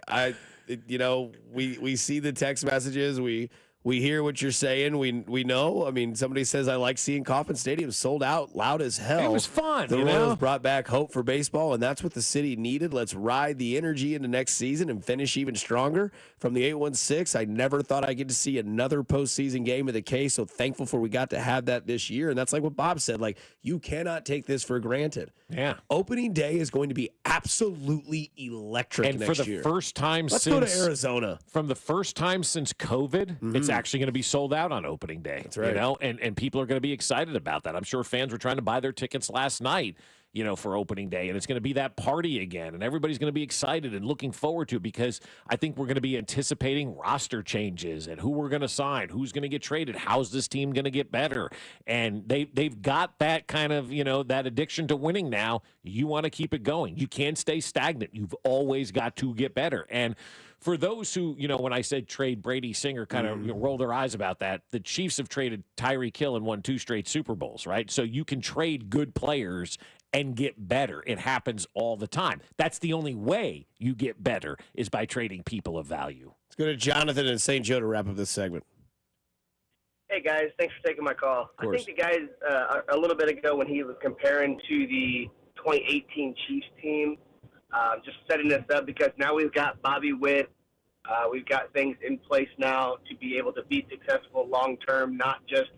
we see the text messages. We hear what you're saying. We know. I mean, somebody says, I like seeing Kauffman Stadium sold out loud as hell. It was fun. The Royals brought back hope for baseball, and that's what the city needed. Let's ride the energy into next season and finish even stronger. From the 816, I never thought I'd get to see another postseason game of the K, so thankful for we got to have that this year. And that's like what Bob said. Like, you cannot take this for granted. Yeah. Opening day is going to be absolutely electric and next for the year. first time Let's since go to Arizona. From the first time since COVID, it's actually going to be sold out on opening day. That's right. And people are going to be excited about that. I'm sure fans were trying to buy their tickets last night, for opening day, and it's going to be that party again, and everybody's going to be excited and looking forward to it because I think we're going to be anticipating roster changes and who we're going to sign, who's going to get traded, how's this team going to get better, and they've got that kind of that addiction to winning now. You want to keep it going. You can't stay stagnant. You've always got to get better. And for those who, when I said trade Brady Singer kind of roll their eyes about that, the Chiefs have traded Tyreek Hill and won 2 straight Super Bowls, right? So you can trade good players and get better. It happens all the time. That's the only way you get better is by trading people of value. Let's go to Jonathan in St. Joe to wrap up this segment. Hey, guys. Thanks for taking my call. I think the guys, a little bit ago when he was comparing to the 2018 Chiefs team, just setting this up because now we've got Bobby Witt. We've got things in place now to be able to be successful long-term, not just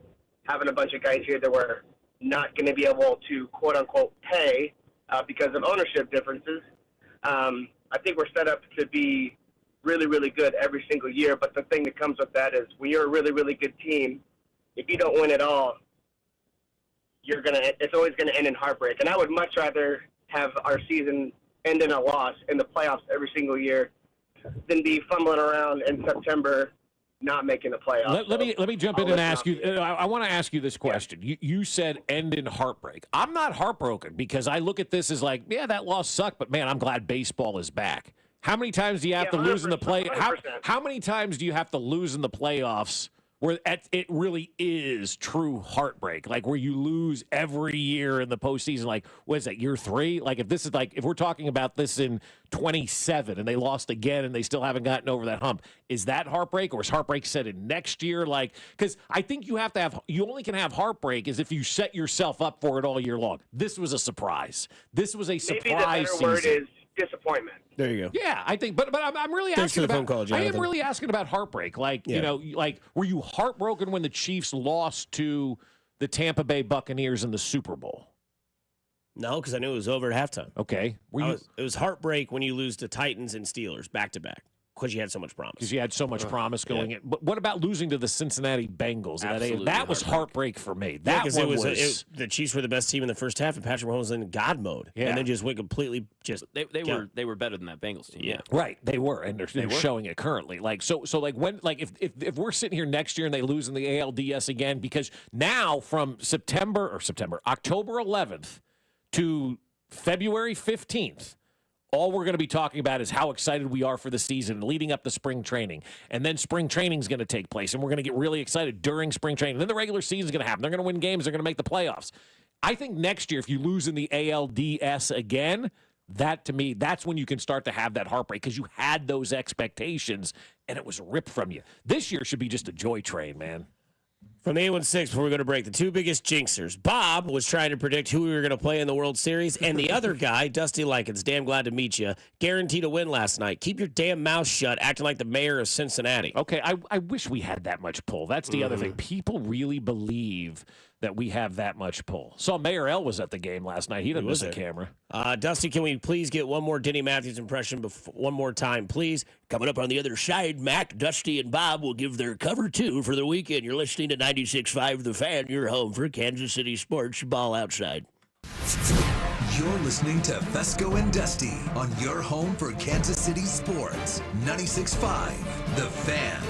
having a bunch of guys here that we're not going to be able to, quote-unquote, pay because of ownership differences. I think we're set up to be really, really good every single year, but the thing that comes with that is when you're a really, really good team, if you don't win at all, it's always going to end in heartbreak. And I would much rather have our season end in a loss in the playoffs every single year than be fumbling around in September not making the playoffs. Let me jump in and ask you. I want to ask you this question. You said end in heartbreak. I'm not heartbroken because I look at this as like, yeah, that loss sucked, but man, I'm glad baseball is back. How many times do you have to lose in the play? How many times do you have to lose in the playoffs where it really is true heartbreak, like where you lose every year in the postseason. Like, what is that, year 3? Like, if we're talking about this in 27 and they lost again and they still haven't gotten over that hump, is that heartbreak, or is heartbreak set in next year? Like, because I think you only can have heartbreak is if you set yourself up for it all year long. This was a surprise. This was a surprise Maybe the better season. word is disappointment. There you go. Yeah, I think, but I'm really Thanks asking for the about. phone call, I am Jonathan. really asking about heartbreak. Like, you know, like, were you heartbroken when the Chiefs lost to the Tampa Bay Buccaneers in the Super Bowl? No, because I knew it was over at halftime. Okay, It was heartbreak when you lose to Titans and Steelers back to back. Because you had so much promise. Because you had so much promise going in. But what about losing to the Cincinnati Bengals? That was heartbreak for me. That was the Chiefs were the best team in the first half, and Patrick Mahomes was in God mode, and then just went completely They were better than that Bengals team. Yeah. Right, they were, and they're showing it currently. Like so like when if we're sitting here next year and they lose in the ALDS again, because now from October 11th to February 15th. All we're going to be talking about is how excited we are for the season leading up to spring training. And then spring training is going to take place, and we're going to get really excited during spring training. Then the regular season is going to happen. They're going to win games. They're going to make the playoffs. I think next year, if you lose in the ALDS again, that to me, that's when you can start to have that heartbreak because you had those expectations, and it was ripped from you. This year should be just a joy train, man. From the 816, before we go to break, the two biggest jinxers. Bob was trying to predict who we were going to play in the World Series, and the other guy, Dusty Likens, damn glad to meet you, guaranteed a win last night. Keep your damn mouth shut, acting like the mayor of Cincinnati. Okay, I wish we had that much pull. That's the other thing. People really believe that we have that much pull. Saw Mayor L was at the game last night. He didn't miss a camera. Dusty, can we please get one more Denny Matthews impression one more time, please? Coming up on the other side, Mac, Dusty, and Bob will give their cover two for the weekend. You're listening to 96.5 The Fan, your home for Kansas City sports. Ball outside. You're listening to Fescoe and Dusty on your home for Kansas City sports. 96.5 The Fan.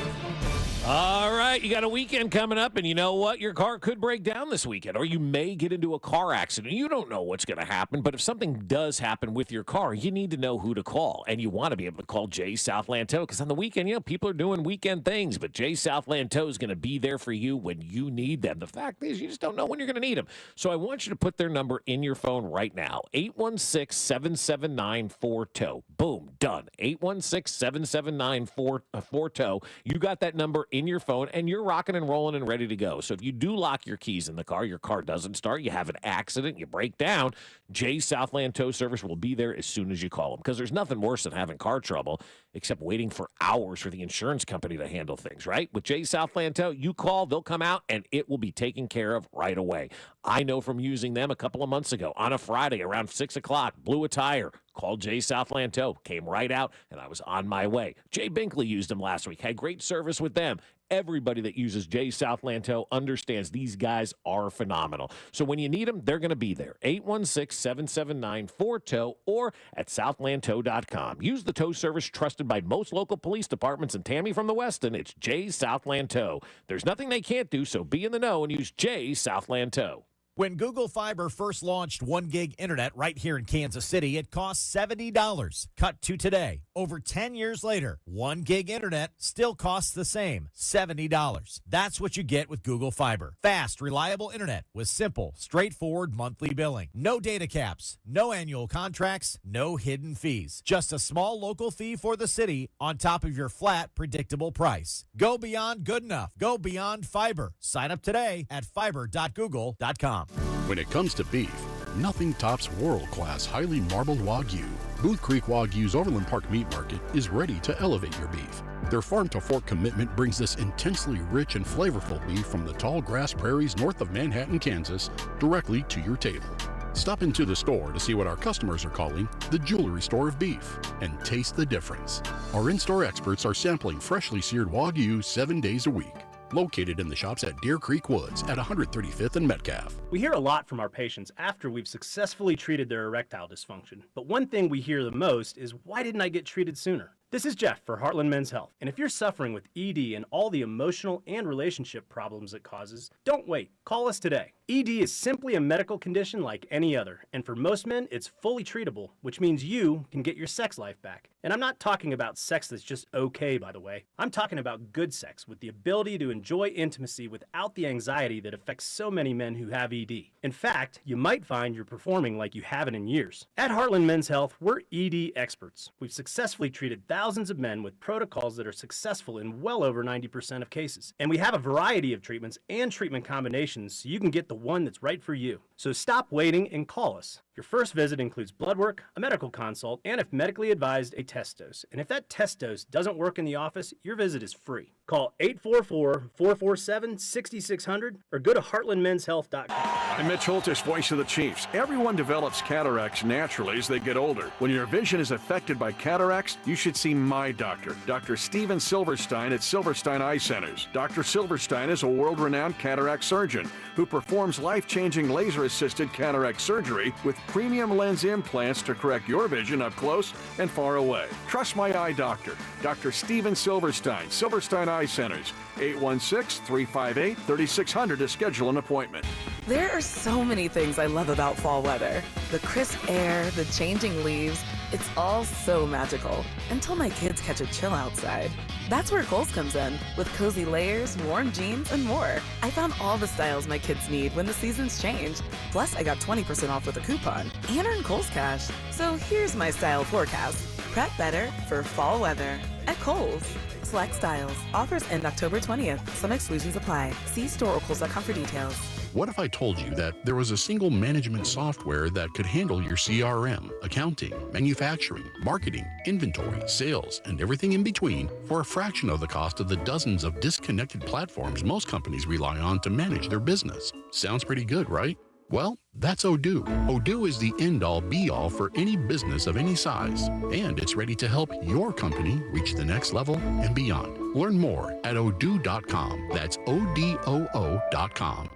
All right, you got a weekend coming up, and you know what? Your car could break down this weekend, or you may get into a car accident. You don't know what's going to happen, but if something does happen with your car, you need to know who to call, and you want to be able to call Jay Southland Tow, because on the weekend, people are doing weekend things, but Jay Southland Tow is going to be there for you when you need them. The fact is, you just don't know when you're going to need them. So I want you to put their number in your phone right now, 816-779-4TOW. Boom, done. 816-779-4TOW. You got that number in your phone, and you're rocking and rolling and ready to go. So if you do lock your keys in the car doesn't start, you have an accident, you break down, Jay Southland Tow Service will be there as soon as you call them, because there's nothing worse than having car trouble except waiting for hours for the insurance company to handle things, right? With Jay Southland Tow, you call, they'll come out, and it will be taken care of right away. I know from using them a couple of months ago on a Friday around 6 o'clock, blew a tire, called Jay Southland Tow, came right out, and I was on my way. Jay Binkley used them last week, had great service with them. Everybody that uses Jay Southland Tow understands these guys are phenomenal. So when you need them, they're going to be there. 816-779-4TOW or at southlandtow.com. Use the tow service trusted by most local police departments, and Tammy from the Westin, it's Jay Southland Tow. There's nothing they can't do, so be in the know and use Jay Southland Tow. When Google Fiber first launched 1 gig internet right here in Kansas City, it cost $70. Cut to today. Over 10 years later, 1 gig internet still costs the same, $70. That's what you get with Google Fiber. Fast, reliable internet with simple, straightforward monthly billing. No data caps, no annual contracts, no hidden fees. Just a small local fee for the city on top of your flat, predictable price. Go beyond good enough. Go beyond fiber. Sign up today at fiber.google.com. When it comes to beef, nothing tops world-class, highly marbled Wagyu. Booth Creek Wagyu's Overland Park Meat Market is ready to elevate your beef. Their farm-to-fork commitment brings this intensely rich and flavorful beef from the tall grass prairies north of Manhattan, Kansas, directly to your table. Stop into the store to see what our customers are calling the jewelry store of beef and taste the difference. Our in-store experts are sampling freshly seared Wagyu 7 days a week. Located in the shops at Deer Creek Woods at 135th and Metcalf. We hear a lot from our patients after we've successfully treated their erectile dysfunction. But one thing we hear the most is, why didn't I get treated sooner? This is Jeff for Heartland Men's Health. And if you're suffering with ED and all the emotional and relationship problems it causes, don't wait. Call us today. ED is simply a medical condition like any other, and for most men, it's fully treatable, which means you can get your sex life back. And I'm not talking about sex that's just okay, by the way. I'm talking about good sex with the ability to enjoy intimacy without the anxiety that affects so many men who have ED. In fact, you might find you're performing like you haven't in years. At Heartland Men's Health, we're ED experts. We've successfully treated thousands of men with protocols that are successful in well over 90% of cases. And we have a variety of treatments and treatment combinations so you can get the one that's right for you. So stop waiting and call us. Your first visit includes blood work, a medical consult, and if medically advised, a test dose. And if that test dose doesn't work in the office, your visit is free. Call 844-447-6600 or go to heartlandmenshealth.com. I'm Mitch Holtis, voice of the Chiefs. Everyone develops cataracts naturally as they get older. When your vision is affected by cataracts, you should see my doctor, Dr. Steven Silverstein at Silverstein Eye Centers. Dr. Silverstein is a world-renowned cataract surgeon who performs life-changing laser-assisted cataract surgery with premium lens implants to correct your vision up close and far away. Trust my eye doctor, Dr. Steven Silverstein, Silverstein Eye Centers, 816-358-3600 to schedule an appointment. There are so many things I love about fall weather. The crisp air, the changing leaves, it's all so magical. Until my kids catch a chill outside. That's where Kohl's comes in, with cozy layers, warm jeans, and more. I found all the styles my kids need when the seasons change. Plus, I got 20% off with a coupon and earned Kohl's Cash. So here's my style forecast. Prep better for fall weather at Kohl's. Select styles. Offers end October 20th. Some exclusions apply. See store or Kohl's.com for details. What if I told you that there was a single management software that could handle your CRM, accounting, manufacturing, marketing, inventory, sales, and everything in between for a fraction of the cost of the dozens of disconnected platforms most companies rely on to manage their business? Sounds pretty good, right? Well, that's Odoo. Odoo is the end-all be-all for any business of any size, and it's ready to help your company reach the next level and beyond. Learn more at odoo.com. That's ODOO.com.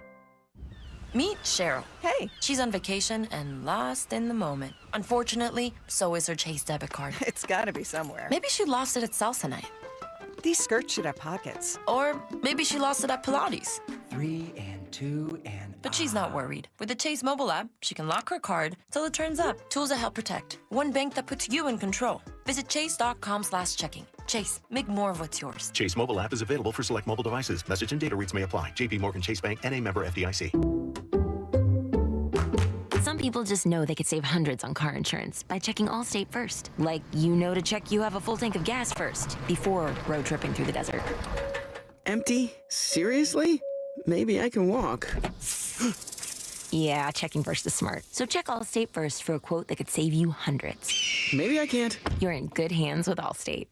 Meet Cheryl. Hey. She's on vacation and lost in the moment. Unfortunately, so is her Chase debit card. It's gotta be somewhere. Maybe she lost it at salsa night. These skirts should have pockets. Or maybe she lost it at Pilates. 3 and 2 and... But she's not worried. With the Chase mobile app, she can lock her card till it turns up. Tools that help protect. One bank that puts you in control. Visit chase.com/checking. Chase, make more of what's yours. Chase mobile app is available for select mobile devices. Message and data rates may apply. JP Morgan Chase Bank, N.A. member FDIC. Some people just know they could save hundreds on car insurance by checking Allstate first. Like, you know to check you have a full tank of gas first, before road tripping through the desert. Empty? Seriously? Maybe I can walk. Yeah, checking first is smart. So check Allstate first for a quote that could save you hundreds. Maybe I can't. You're in good hands with Allstate.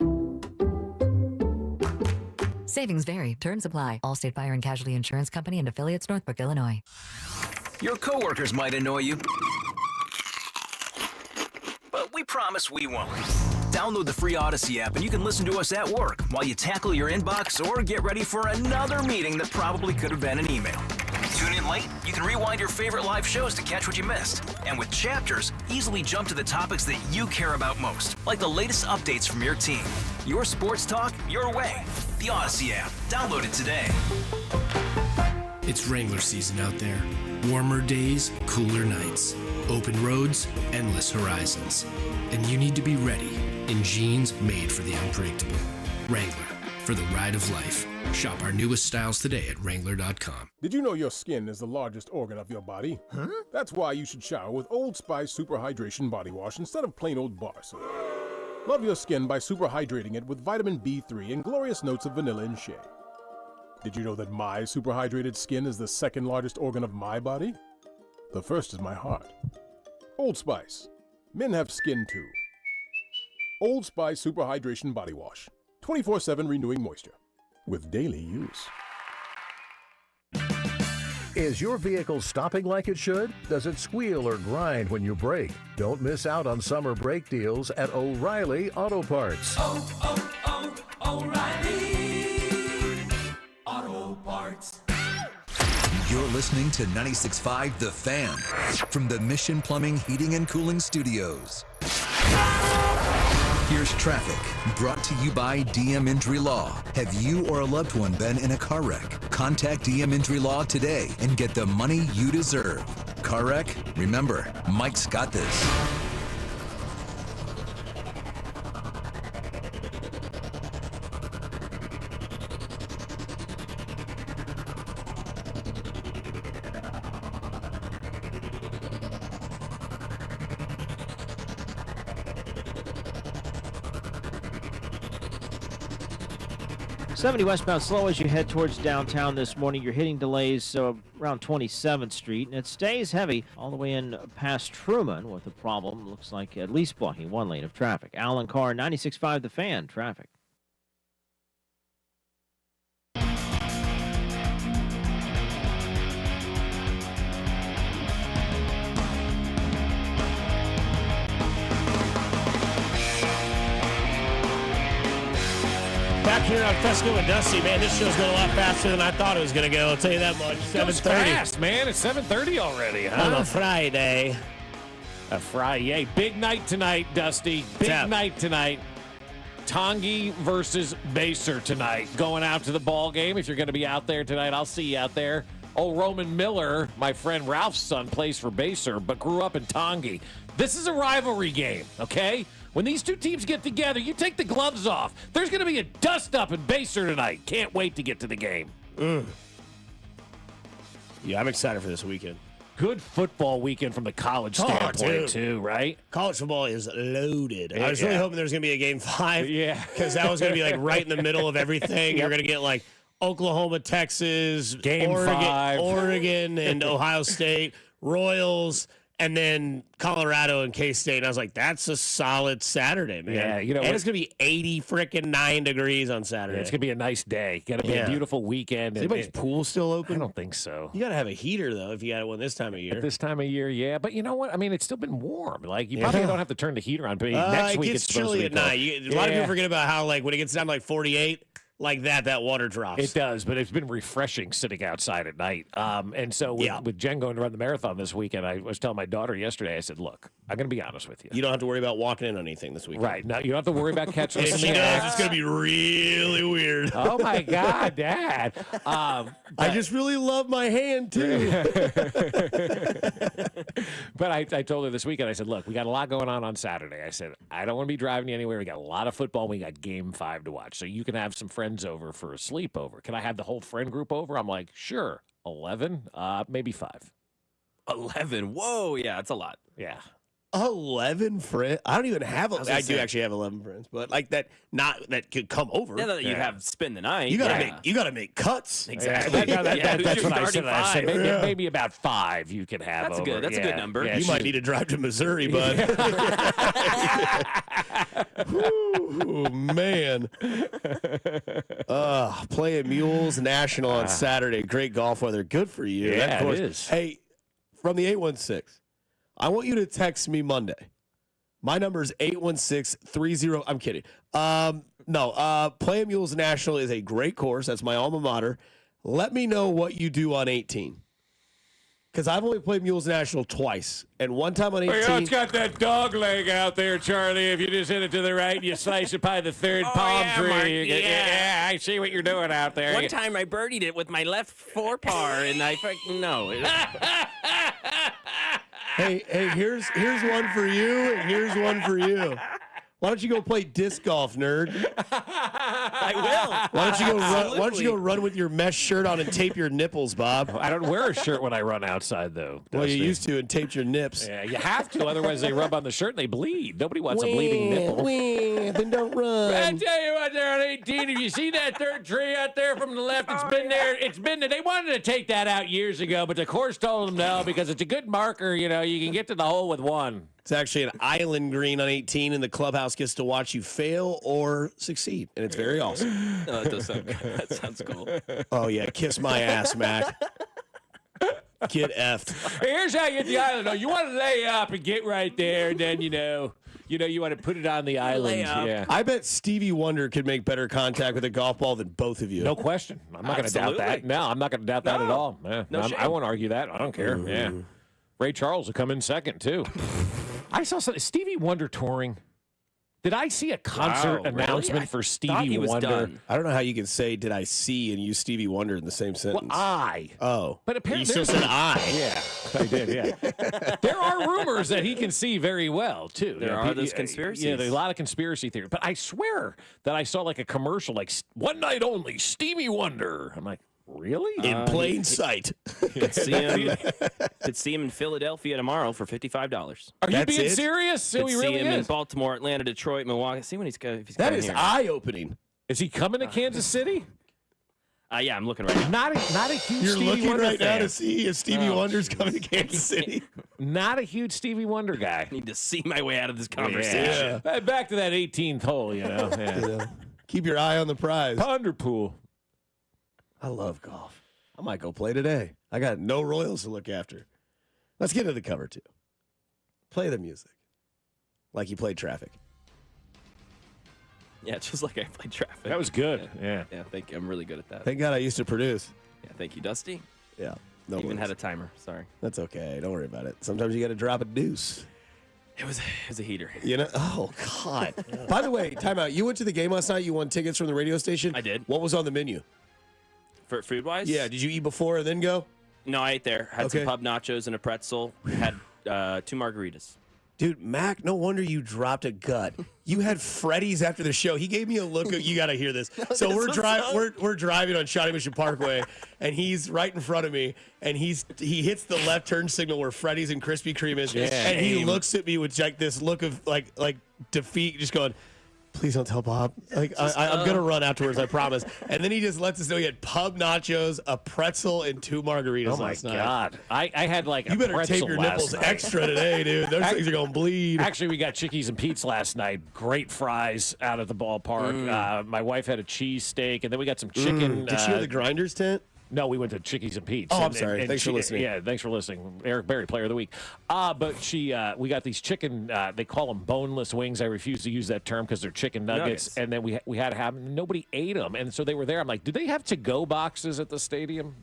Savings vary. Terms apply. Allstate Fire and Casualty Insurance Company and affiliates, Northbrook, Illinois. Your coworkers might annoy you, but we promise we won't. Download the free Odyssey app and you can listen to us at work while you tackle your inbox or get ready for another meeting that probably could have been an email. Tune in late? You can rewind your favorite live shows to catch what you missed. And with Chapters, easily jump to the topics that you care about most, like the latest updates from your team. Your sports talk, your way. The Odyssey app. Download it today. It's Wrangler season out there. Warmer days, cooler nights. Open roads, endless horizons. And you need to be ready in jeans made for the unpredictable. Wrangler, for the ride of life. Shop our newest styles today at Wrangler.com. Did you know your skin is the largest organ of your body? Huh? That's why you should shower with Old Spice Super Hydration Body Wash instead of plain old bar soap. Love your skin by super hydrating it with vitamin B3 and glorious notes of vanilla and shea. Did you know that my super hydrated skin is the second largest organ of my body? The first is my heart. Old Spice. Men have skin too. Old Spice Super Hydration Body Wash. 24/7 renewing moisture. With daily use. Is your vehicle stopping like it should? Does it squeal or grind when you brake? Don't miss out on summer brake deals at O'Reilly Auto Parts. O'Reilly Auto Parts. You're listening to 96.5 The Fan from the Mission Plumbing, Heating, and Cooling Studios. Here's traffic, brought to you by DM Injury Law. Have you or a loved one been in a car wreck? Contact DM Injury Law today and get the money you deserve. Car wreck? Remember, Mike's got this. 70 westbound slow as you head towards downtown this morning. You're hitting delays around 27th Street, and it stays heavy all the way in past Truman with a problem. Looks like at least blocking one lane of traffic. Alan Carr, 96.5 The Fan, traffic. Back here on Fescoe and Dusty, man, this show's going a lot faster than I thought it was going to go. I'll tell you that much. 7:30. Fast, man. It's 7:30 already, huh? On a Friday. A Friday. Big night tonight, Dusty. Big night tonight. Tongi versus Baser tonight. Going out to the ball game. If you're going to be out there tonight, I'll see you out there. Oh, Roman Miller, my friend Ralph's son, plays for Baser, but grew up in Tongi. This is a rivalry game, okay? When these two teams get together, you take the gloves off. There's going to be a dust-up in Baser tonight. Can't wait to get to the game. Yeah, I'm excited for this weekend. Good football weekend from the college standpoint, too, right? College football is loaded. Yeah, I was really hoping there was going to be a game 5. Yeah. Because that was going to be like right in the middle of everything. You're going to get like Oklahoma, Texas, Game 5. Oregon and Ohio State, Royals, and then Colorado and K-State. And I was like, that's a solid Saturday, man. Yeah, you know, and it's going to be 89 degrees on Saturday. Yeah, it's going to be a nice day. Going to be a beautiful weekend. Is anybody's pool still open? I don't think so. You got to have a heater, though, if you got one this time of year. At this time of year, yeah. But you know what? I mean, it's still been warm. Like, you probably don't have to turn the heater on. But next week, it's chilly at night. A lot of people forget about how, like, when it gets down to like 48, like that water drops. It does, but it's been refreshing sitting outside at night. And so with Jen going to run the marathon this weekend, I was telling my daughter yesterday, I said, look, I'm going to be honest with you. You don't have to worry about walking in on anything this weekend. Right. No, you don't have to worry about catching If us. she does, it's going to be really weird. Oh, my God, Dad. I just really love my hand, too. But I told her this weekend, I said, look, we got a lot going on Saturday. I said, I don't want to be driving you anywhere. We got a lot of football. We got game 5 to watch. So you can have some friends over for a sleepover. Can I have the whole friend group over? I'm like, sure. 11? Maybe 5. 11? Whoa, yeah, that's a lot. Yeah. 11 friends? I don't even have. I do actually have 11 friends, but like that could come over. Yeah, that you'd have spend the night. You gotta make cuts. Exactly. That's what I said. I said maybe about 5 you could have. That's over. That's a good number. Yeah, you might need to drive to Missouri, bud. Ooh, man. Playing Mules National on Saturday. Great golf weather. Good for you. Yeah, it is. Hey, from the 816, I want you to text me Monday. My number is 816-30. I'm kidding. Playing Mules National is a great course. That's my alma mater. Let me know what you do on 18. Because I've only played Mules National twice. And one time on 18. Well, you know, it's got that dog leg out there, Charlie. If you just hit it to the right and you slice it by the third palm tree. Mark, I see what you're doing out there. One time I birdied it with my left forepar, and I no. Hey, here's one for you, and here's one for you. Why don't you go play disc golf, nerd? I will. Why don't you go run with your mesh shirt on and tape your nipples, Bob? I don't wear a shirt when I run outside, though. Well, you used to and taped your nips. Yeah, you have to, otherwise they rub on the shirt and they bleed. Nobody wants a bleeding nipple. Then don't run. I tell you what, there on 18, if you see that third tree out there from the left, it's been there. It's been there. They wanted to take that out years ago, but the course told them no because it's a good marker. You know, you can get to the hole with one. It's actually an island green on 18, and the clubhouse gets to watch you fail or succeed, and it's very awesome. Oh, that does sound good. That sounds cool. Oh, yeah. Kiss my ass, Mac. Get effed. Here's how you get the island. No, you want to lay up and get right there, and then, you want to put it on the island. Yeah. I bet Stevie Wonder could make better contact with a golf ball than both of you. No question. I'm not going to doubt that. No, I'm not going to doubt that at all. Yeah. I won't argue that. I don't care. Yeah. Ray Charles will come in second, too. I saw something. Stevie Wonder touring. Did I see a concert announcement really? for Thought Stevie he was Wonder? done. I don't know how you can say "Did I see" and use Stevie Wonder in the same sentence. Oh, But apparently you still said "I." Yeah, I did. Yeah, there are rumors that he can see very well too. There are those conspiracies. Yeah, there's a lot of conspiracy theories. But I swear that I saw like a commercial, like one night only, Stevie Wonder. I'm like, really? In plain sight. Could see him in Philadelphia tomorrow for $55. Are you being serious? So Could he see really him in is. Baltimore, Atlanta, Detroit, Milwaukee. See when he's That coming is here. eye-opening. Is he coming to Kansas City? Yeah, I'm looking right now. Not a huge You're Stevie looking Wonder right now fan. to see if Stevie Wonder's coming to Kansas City. Not a huge Stevie Wonder guy. I need to see my way out of this conversation. Yeah. Back to that 18th hole, you know. Yeah. Keep your eye on the prize. Ponderpool. I love golf. I might go play today. I got no Royals to look after. Let's get to the cover two. Play the music like you played Traffic. Yeah, just like I played Traffic. That was good. Yeah. Yeah, thank you. I'm really good at that. Thank God I used to produce. Yeah, thank you, Dusty. Yeah. No Even worries. had a timer. Sorry. That's okay. Don't worry about it. Sometimes you got to drop a deuce. It was a heater. You know? Oh, God. By the way, time out. You went to the game last night. You won tickets from the radio station. I did. What was on the menu? For food wise? Yeah. Did you eat before and then go? No, I ate there. Had Okay. some pub nachos and a pretzel. Had 2 margaritas. Dude, Mac, no wonder you dropped a gut. You had Freddy's after the show. He gave me a look of, you got to hear this. So we're driving on Shawnee Mission Parkway, and he's right in front of me, and he hits the left turn signal where Freddy's and Krispy Kreme is, and he looks at me with like this look of like defeat, just going, please don't tell Bob. Like I'm gonna run afterwards, I promise. And then he just lets us know he had pub nachos, a pretzel, and 2 margaritas last night. Oh my God! I had like You a better pretzel tape your last nipples night. extra today, dude. Those things are gonna bleed. Actually, we got Chickies and Pete's last night. Great fries out at the ballpark. My wife had a cheesesteak, and then we got some chicken. Did she have the Grinders tent? No, we went to Chickies and Pete's. Oh, I'm sorry. Thanks for listening. Yeah, thanks for listening. Eric Berry, Player of the Week. But we got these chicken, they call them boneless wings. I refuse to use that term because they're chicken nuggets. And then we had to have them. Nobody ate them. And so they were there. I'm like, do they have to-go boxes at the stadium?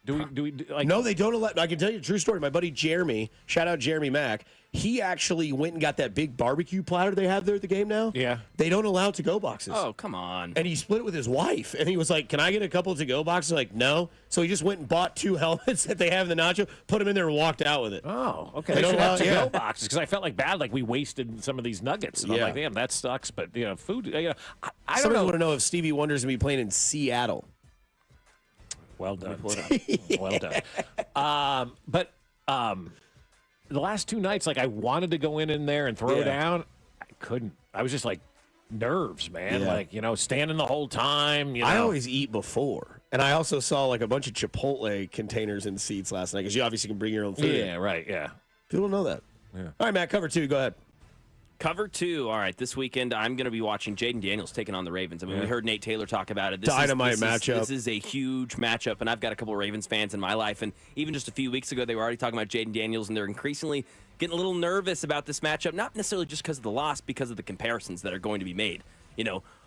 Do we like? No, they don't allow. I can tell you a true story. My buddy Jeremy, shout out Jeremy Mack, he actually went and got that big barbecue platter they have there at the game now. Yeah. They don't allow to-go boxes. Oh, come on. And he split it with his wife. And he was like, can I get a couple to-go boxes? Like, no. So he just went and bought 2 helmets that they have in the nacho, put them in there and walked out with it. Oh, okay. They They don't should have allow- to-go yeah. boxes because I felt like bad, like we wasted some of these nuggets. And I'm Yeah. like, damn, that sucks. But, food, I don't Somebody know. want to know if Stevie Wonder's going to be playing in Seattle. Well done. Well done. But the last 2 nights, like I wanted to go in there and throw down. I couldn't. I was just like nerves, man. Yeah. Like, standing the whole time. I always eat before. And I also saw like a bunch of Chipotle containers in seats last night because you obviously can bring your own food. Yeah, right. Yeah. People don't know that. Yeah. All right, Matt, cover 2. Go ahead. Cover 2. All right, this weekend I'm going to be watching Jaden Daniels taking on the Ravens. I mean, we heard Nate Taylor talk about it. Dynamite matchup. This is a huge matchup, and I've got a couple of Ravens fans in my life. And even just a few weeks ago, they were already talking about Jaden Daniels, and they're increasingly getting a little nervous about this matchup, not necessarily just because of the loss, because of the comparisons that are going to be made.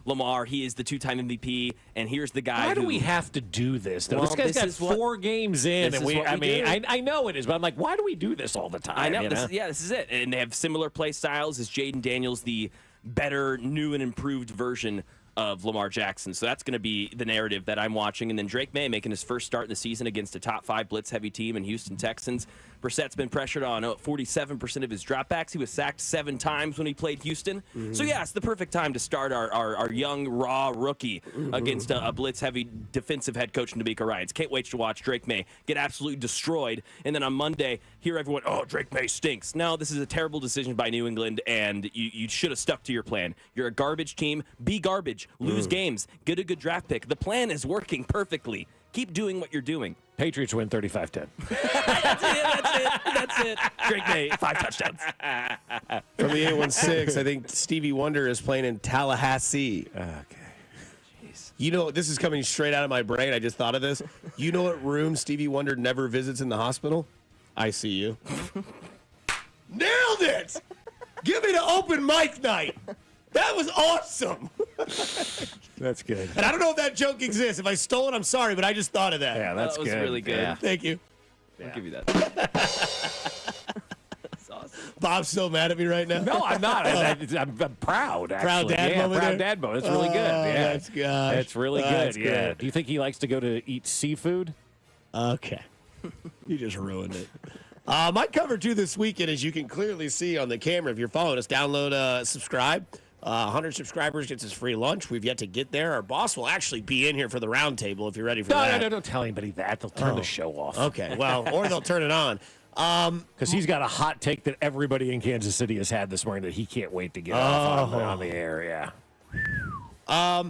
Lamar, he is the 2-time MVP, and here's the guy Why do who... we have to do this, though? Well, this guy's this got is what- 4 games in, this and is what we do. I know it is, but I'm like, why do we do this all the time? I know. you This is it. And they have similar play styles. Is Jaden Daniels the better, new, and improved version of Lamar Jackson? So that's going to be the narrative that I'm watching. And then Drake May making his first start in the season against a top 5 blitz-heavy team in Houston Texans. Brissett's been pressured on 47% of his dropbacks. He was sacked 7 times when he played Houston. So, yeah, it's the perfect time to start our young, raw rookie against a blitz-heavy defensive head coach in D'Amico Ryans. Can't wait to watch Drake May get absolutely destroyed. And then on Monday, hear everyone, oh, Drake May stinks. No, this is a terrible decision by New England, and you should have stuck to your plan. You're a garbage team. Be garbage. Lose games. Get a good draft pick. The plan is working perfectly. Keep doing what you're doing. Patriots win 35-10. That's it. Drake May, 5 touchdowns. From the 816, I think Stevie Wonder is playing in Tallahassee. Okay. Jeez. This is coming straight out of my brain. I just thought of this. You know what room Stevie Wonder never visits in the hospital? ICU. Nailed it! Give me the open mic night. That was awesome. That's good. And I don't know if that joke exists. If I stole it, I'm sorry, but I just thought of that. Yeah, that's That was good. really good. Yeah. Thank you. I'll give you that. That's awesome. Bob's so mad at me right now. No, I'm not. I'm proud. Actually. Proud dad moment. Proud there? dad moment. It's really good. Yeah, That's really That's good. Yeah. great. Do you think he likes to go to eat seafood? Okay. You just ruined it. My cover 2 this weekend, as you can clearly see on the camera, if you're following us, download, subscribe. 100 subscribers gets us free lunch. We've yet to get there. Our boss will actually be in here for the round table if you're ready for that. No, don't tell anybody that. They'll turn the show off. Okay, well, or they'll turn it on. Because he's got a hot take that everybody in Kansas City has had this morning that he can't wait to get off on the air. Yeah.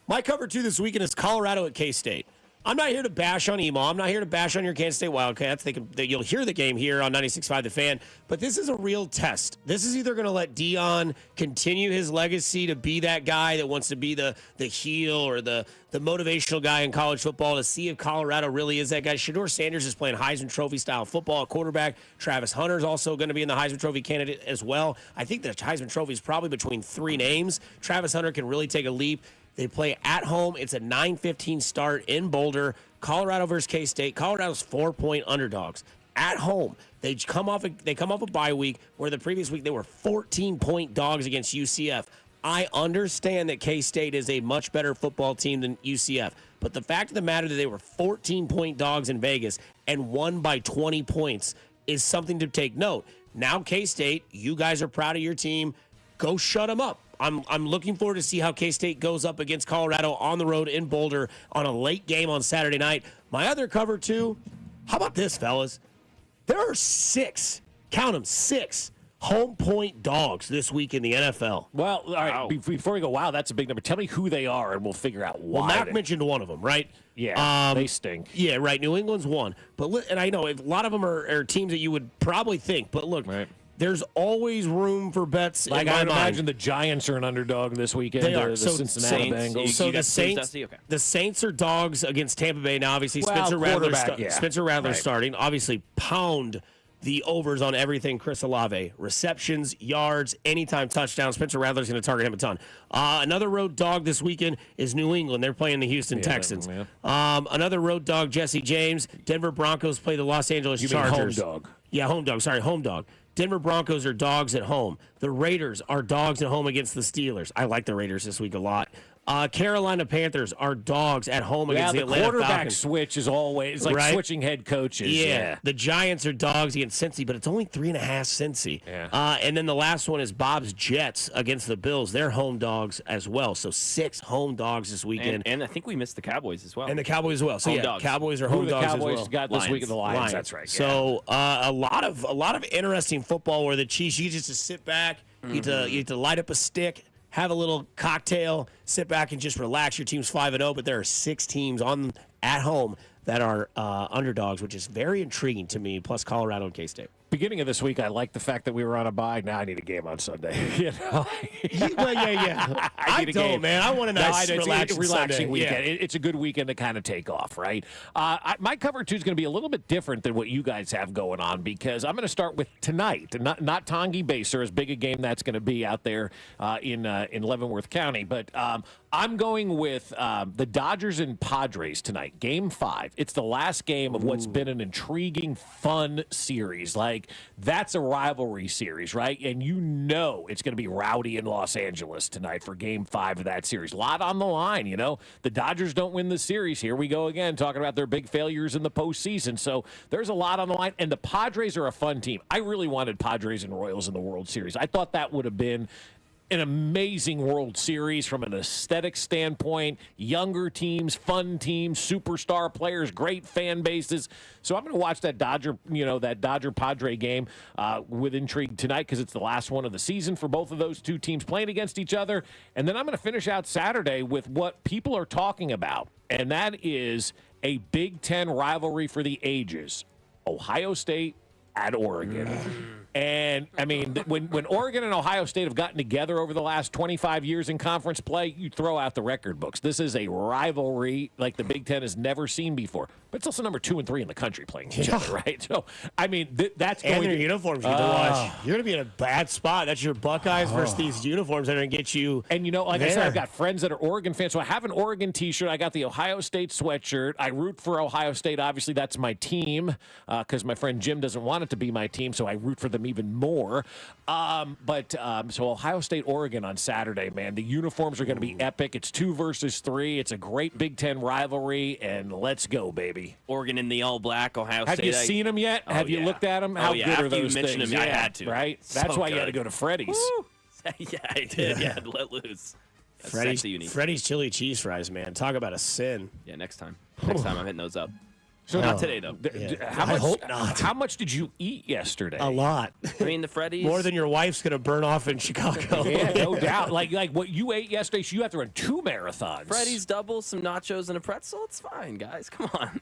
My cover 2 this weekend is Colorado at K-State. I'm not here to bash on Emo. I'm not here to bash on your Kansas State Wildcats. You'll hear the game here on 96.5 The Fan, but this is a real test. This is either going to let Dion continue his legacy to be that guy that wants to be the heel or the motivational guy in college football, to see if Colorado really is that guy. Shedeur Sanders is playing Heisman Trophy style football at quarterback. Travis Hunter is also going to be in the Heisman Trophy candidate as well. I think the Heisman Trophy is probably between 3 names. Travis Hunter can really take a leap. They play at home. It's a 9:15 start in Boulder. Colorado versus K-State. Colorado's 4-point underdogs at home. They come off a bye week where the previous week they were 14-point dogs against UCF. I understand that K-State is a much better football team than UCF, but the fact of the matter that they were 14-point dogs in Vegas and won by 20 points is something to take note. Now K-State, you guys are proud of your team. Go shut them up. I'm looking forward to see how K-State goes up against Colorado on the road in Boulder on a late game on Saturday night. My other cover 2, how about this, fellas? There are 6, count them, 6 home point dogs this week in the NFL. Well, all right, before we go, wow, that's a big number. Tell me who they are, and we'll figure out why. Well, Mac mentioned one of them, right? Yeah, they stink. Yeah, right. New England's one. And I know a lot of them are teams that you would probably think, but look, there's always room for bets. Like in my I'd mind. imagine the Giants are an underdog this weekend. They are. The So Cincinnati Saints, Bengals. So the Saints are dogs against Tampa Bay. Now, obviously, Spencer Rattler's starting. Obviously, pound the overs on everything Chris Olave. Receptions, yards, anytime touchdowns. Spencer Rattler's going to target him a ton. Another road dog this weekend is New England. They're playing the Houston Texans. Another road dog, Jesse James. Denver Broncos play the Los Angeles Chargers. Home dog. Yeah, home dog. Sorry, home dog. Denver Broncos are dogs at home. The Raiders are dogs at home against the Steelers. I like the Raiders this week a lot. Carolina Panthers are dogs at home against the Atlanta quarterback Falcons. switch is always like switching head coaches. Yeah. The Giants are dogs against Cincy, but it's only 3.5 Cincy. Yeah. And then the last one is Bob's Jets against the Bills. They're home dogs as well. So 6 home dogs this weekend. And I think we missed the Cowboys as well. And the Cowboys as well. So home dogs. Cowboys are home dogs as well. The Cowboys got this week in the Lions. That's right. Yeah. So a lot of interesting football where the Chiefs, you just sit back, you get to light up a stick, have a little cocktail, sit back and just relax. Your team's 5-0, but there are 6 teams at home that are underdogs, which is very intriguing to me, plus Colorado and K-State. Beginning of this week, I like the fact that we were on a bye. Now I need a game on Sunday. You know? Yeah. I don't, game. man. I want a nice, relaxing weekend. Yeah. It's a good weekend to kind of take off, right? My cover 2 is going to be a little bit different than what you guys have going on because I'm going to start with tonight, not Tongi Baser, as big a game that's going to be out there in Leavenworth County, but I'm going with the Dodgers and Padres tonight, Game 5. It's the last game of what's been an intriguing, fun series. Like, that's a rivalry series, right? And you know it's going to be rowdy in Los Angeles tonight for Game 5 of that series. A lot on the line, you know. The Dodgers don't win the series. Here we go again, talking about their big failures in the postseason. So there's a lot on the line. And the Padres are a fun team. I really wanted Padres and Royals in the World Series. I thought that would have been an amazing World Series from an aesthetic standpoint. Younger teams, fun teams, superstar players, great fan bases. So I'm going to watch that Dodger-Padre game with intrigue tonight because it's the last one of the season for both of those two teams playing against each other. And then I'm going to finish out Saturday with what people are talking about, and that is a Big Ten rivalry for the ages. Ohio State at Oregon. And, I mean, when Oregon and Ohio State have gotten together over the last 25 years in conference play, you throw out the record books. This is a rivalry like the Big Ten has never seen before. But it's also number 2 and 3 in the country playing each other, right? So, I mean, that's going to... And their uniforms you get to watch. You're going to be in a bad spot. That's your Buckeyes versus these uniforms that are going to get you And, you know, like I said, I've got friends that are Oregon fans. So I have an Oregon T-shirt. I got the Ohio State sweatshirt. I root for Ohio State. Obviously, that's my team because my friend Jim doesn't want it to be my team, so I root for them them even more. So Ohio State, Oregon on Saturday, man. The uniforms are going to be epic. It's 2 versus 3. It's a great Big Ten rivalry, and let's go, baby. Oregon in the all-black, Ohio State. Have you seen them yet? Have you looked at them? How good After are those you mentioned things? them, I had to. Right? That's why you had to go to Freddy's. Yeah, I did. Yeah, let loose. That's sexy unique. Freddy's chili cheese fries, man. Talk about a sin. Yeah, next time. Next time I'm hitting those up. So not today, though. I hope not. How much did you eat yesterday? A lot. I mean, the Freddy's. More than your wife's going to burn off in Chicago. Yeah, no doubt. Like what you ate yesterday, so you have to run 2 marathons. Freddy's double, some nachos, and a pretzel. It's fine, guys. Come on.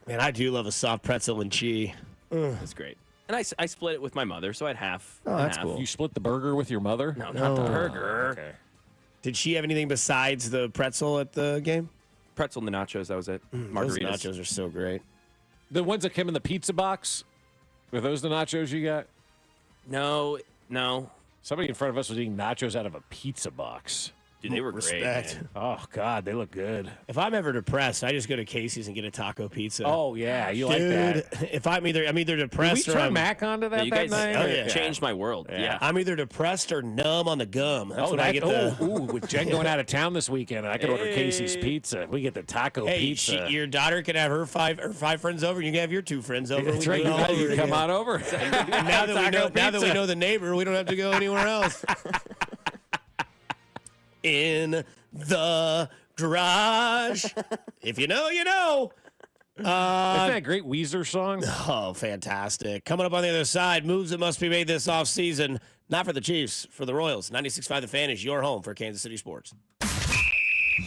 Man, I do love a soft pretzel and cheese. That's great. And I split it with my mother, so I had half. Oh, that's cool. You split the burger with your mother? No, not the burger. Okay. Did she have anything besides the pretzel at the game? Pretzel and the nachos, that was it. Those Margaritas. nachos are so great. The ones that came in the pizza box? Were those the nachos you got? No. Somebody in front of us was eating nachos out of a pizza box. Dude, they were Respect. great. Man. Oh, God, they look good. If I'm ever depressed, I just go to Casey's and get a taco pizza. Oh, yeah, you like that. If I'm either depressed Did we or turn I'm Mac onto that You that guys night? changed my world. Yeah. I'm either depressed or numb on the gum. That's when I get with Jen going out of town this weekend, I could order Casey's pizza. We get the taco pizza. Your daughter can have her five friends over, and you can have your 2 friends over. That's We right. do it all You over come again. on over. And now that we know the neighbor, we don't have to go anywhere else. In the garage. If you know, you know. Isn't that a great Weezer song? Oh, fantastic. Coming up on the other side, moves that must be made this offseason. Not for the Chiefs, for the Royals. 96.5 The Fan is your home for Kansas City sports.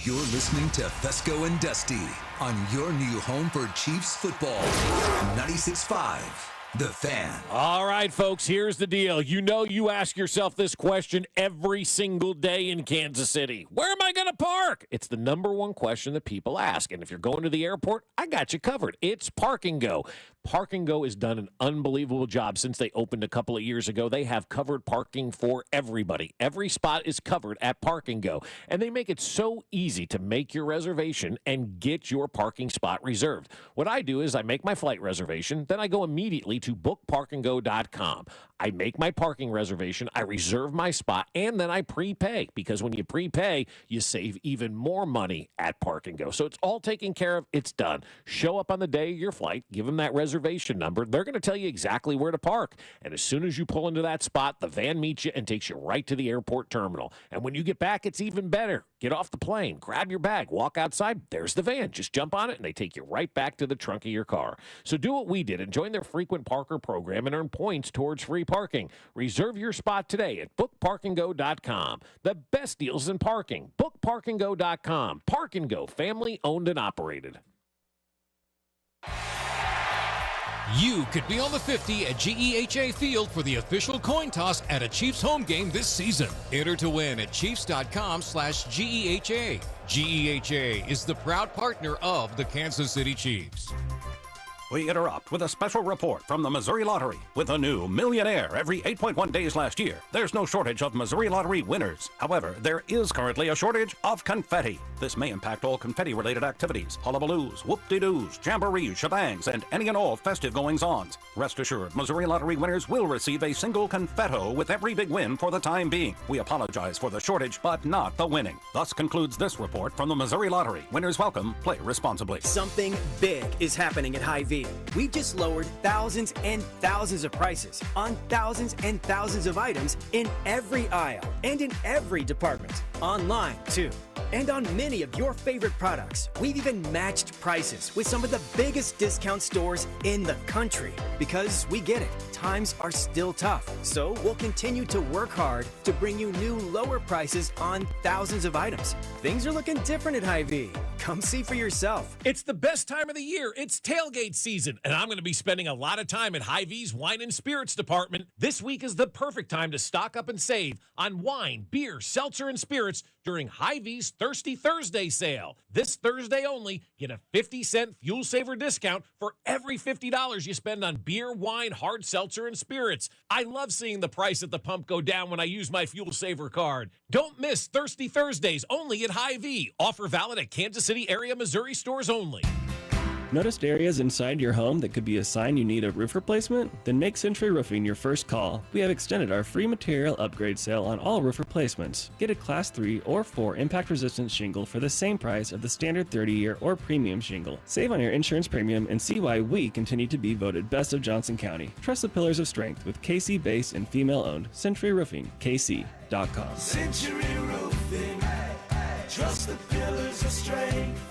You're listening to Fescoe and Dusty on your new home for Chiefs football. 96.5 The Fan. All right, folks, here's the deal. You ask yourself this question every single day in Kansas City. Where am I going to park? It's the number one question that people ask. And if you're going to the airport, I got you covered. It's Park and Go. Park and Go has done an unbelievable job since they opened a couple of years ago. They have covered parking for everybody. Every spot is covered at Park and Go. And they make it so easy to make your reservation and get your parking spot reserved. What I do is I make my flight reservation, then I go immediately to bookparkandgo.com. I make my parking reservation, I reserve my spot, and then I prepay. Because when you prepay, you save even more money at Park and Go. So it's all taken care of. It's done. Show up on the day of your flight, give them that reservation number. They're going to tell you exactly where to park. And as soon as you pull into that spot, the van meets you and takes you right to the airport terminal. And when you get back, it's even better. Get off the plane, grab your bag, walk outside. There's the van. Just jump on it, and they take you right back to the trunk of your car. So do what we did and join their frequent Parker program and earn points towards free parking. Reserve your spot today at bookparkandgo.com. The best deals in parking. Bookparkandgo.com. Park and Go, family owned and operated. You could be on the 50 at GEHA Field for the official coin toss at a Chiefs home game this season. Enter to win at Chiefs.com/GEHA. GEHA is the proud partner of the Kansas City Chiefs. We interrupt with a special report from the Missouri Lottery. With a new millionaire every 8.1 days last year, there's no shortage of Missouri Lottery winners. However, there is currently a shortage of confetti. This may impact all confetti-related activities, hullabaloos, whoop-de-doos, jamborees, shebangs, and any and all festive goings-ons. Rest assured, Missouri Lottery winners will receive a single confetto with every big win for the time being. We apologize for the shortage, but not the winning. Thus concludes this report from the Missouri Lottery. Winners welcome. Play responsibly. Something big is happening at Hy-Vee. We just lowered thousands and thousands of prices on thousands and thousands of items in every aisle and in every department. Online, too. And on many of your favorite products. We've even matched prices with some of the biggest discount stores in the country. Because we get it, times are still tough. So we'll continue to work hard to bring you new lower prices on thousands of items. Things are looking different at Hy-Vee. Come see for yourself. It's the best time of the year. It's tailgate season, and I'm going to be spending a lot of time at Hy-Vee's Wine and Spirits department. This week is the perfect time to stock up and save on wine, beer, seltzer, and spirits during Hy-Vee's Thirsty Thursday sale. This Thursday only, get a 50-cent Fuel Saver discount for every $50 you spend on beer, wine, hard seltzer, and spirits. I love seeing the price at the pump go down when I use my Fuel Saver card. Don't miss Thirsty Thursdays only at Hy-Vee. Offer valid at Kansas City area Missouri stores only. Noticed areas inside your home that could be a sign you need a roof replacement? Then make Century Roofing your first call. We have extended our free material upgrade sale on all roof replacements. Get a Class 3 or 4 impact-resistant shingle for the same price of the standard 30-year or premium shingle. Save on your insurance premium and see why we continue to be voted best of Johnson County. Trust the pillars of strength with KC-based and female-owned Century Roofing, KC.com. Century Roofing, trust the pillars of strength.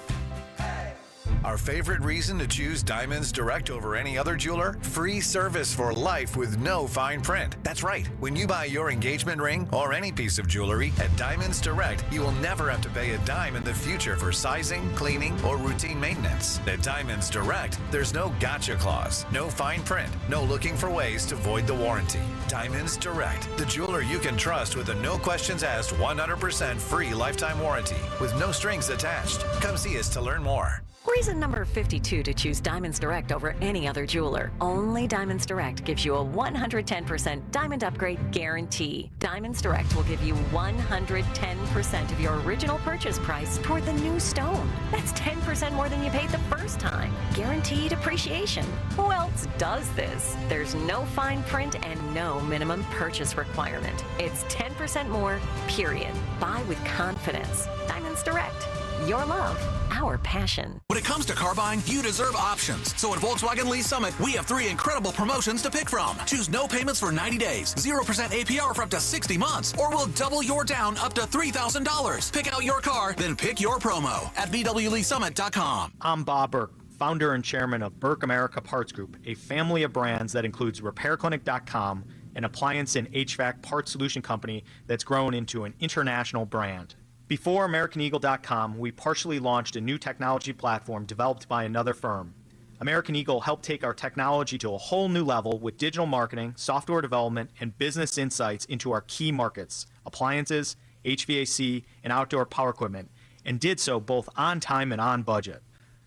Our favorite reason to choose Diamonds Direct over any other jeweler? Free service for life with no fine print. That's right. When you buy your engagement ring or any piece of jewelry at Diamonds Direct, you will never have to pay a dime in the future for sizing, cleaning, or routine maintenance. At Diamonds Direct, there's no gotcha clause, no fine print, no looking for ways to void the warranty. Diamonds Direct, the jeweler you can trust with a no questions asked 100% free lifetime warranty with no strings attached. Come see us to learn more. Reason number 52 to choose Diamonds Direct over any other jeweler. Only Diamonds Direct gives you a 110% diamond upgrade guarantee. Diamonds Direct will give you 110% of your original purchase price toward the new stone. That's 10% more than you paid the first time. Guaranteed appreciation. Who else does this? There's no fine print and no minimum purchase requirement. It's 10% more, period. Buy with confidence. Diamonds Direct. Your love, our passion. When it comes to car buying, you deserve options. So at Volkswagen Lease Summit, we have 3 incredible promotions to pick from. Choose no payments for 90 days, 0% APR for up to 60 months, or we'll double your down up to $3,000. Pick out your car, then pick your promo at VWLeaseSummit.com. I'm Bob Burke, founder and chairman of Burke America Parts Group, a family of brands that includes RepairClinic.com, an appliance and HVAC parts solution company that's grown into an international brand. Before AmericanEagle.com, we partially launched a new technology platform developed by another firm. American Eagle helped take our technology to a whole new level with digital marketing, software development, and business insights into our key markets, appliances, HVAC, and outdoor power equipment, and did so both on time and on budget.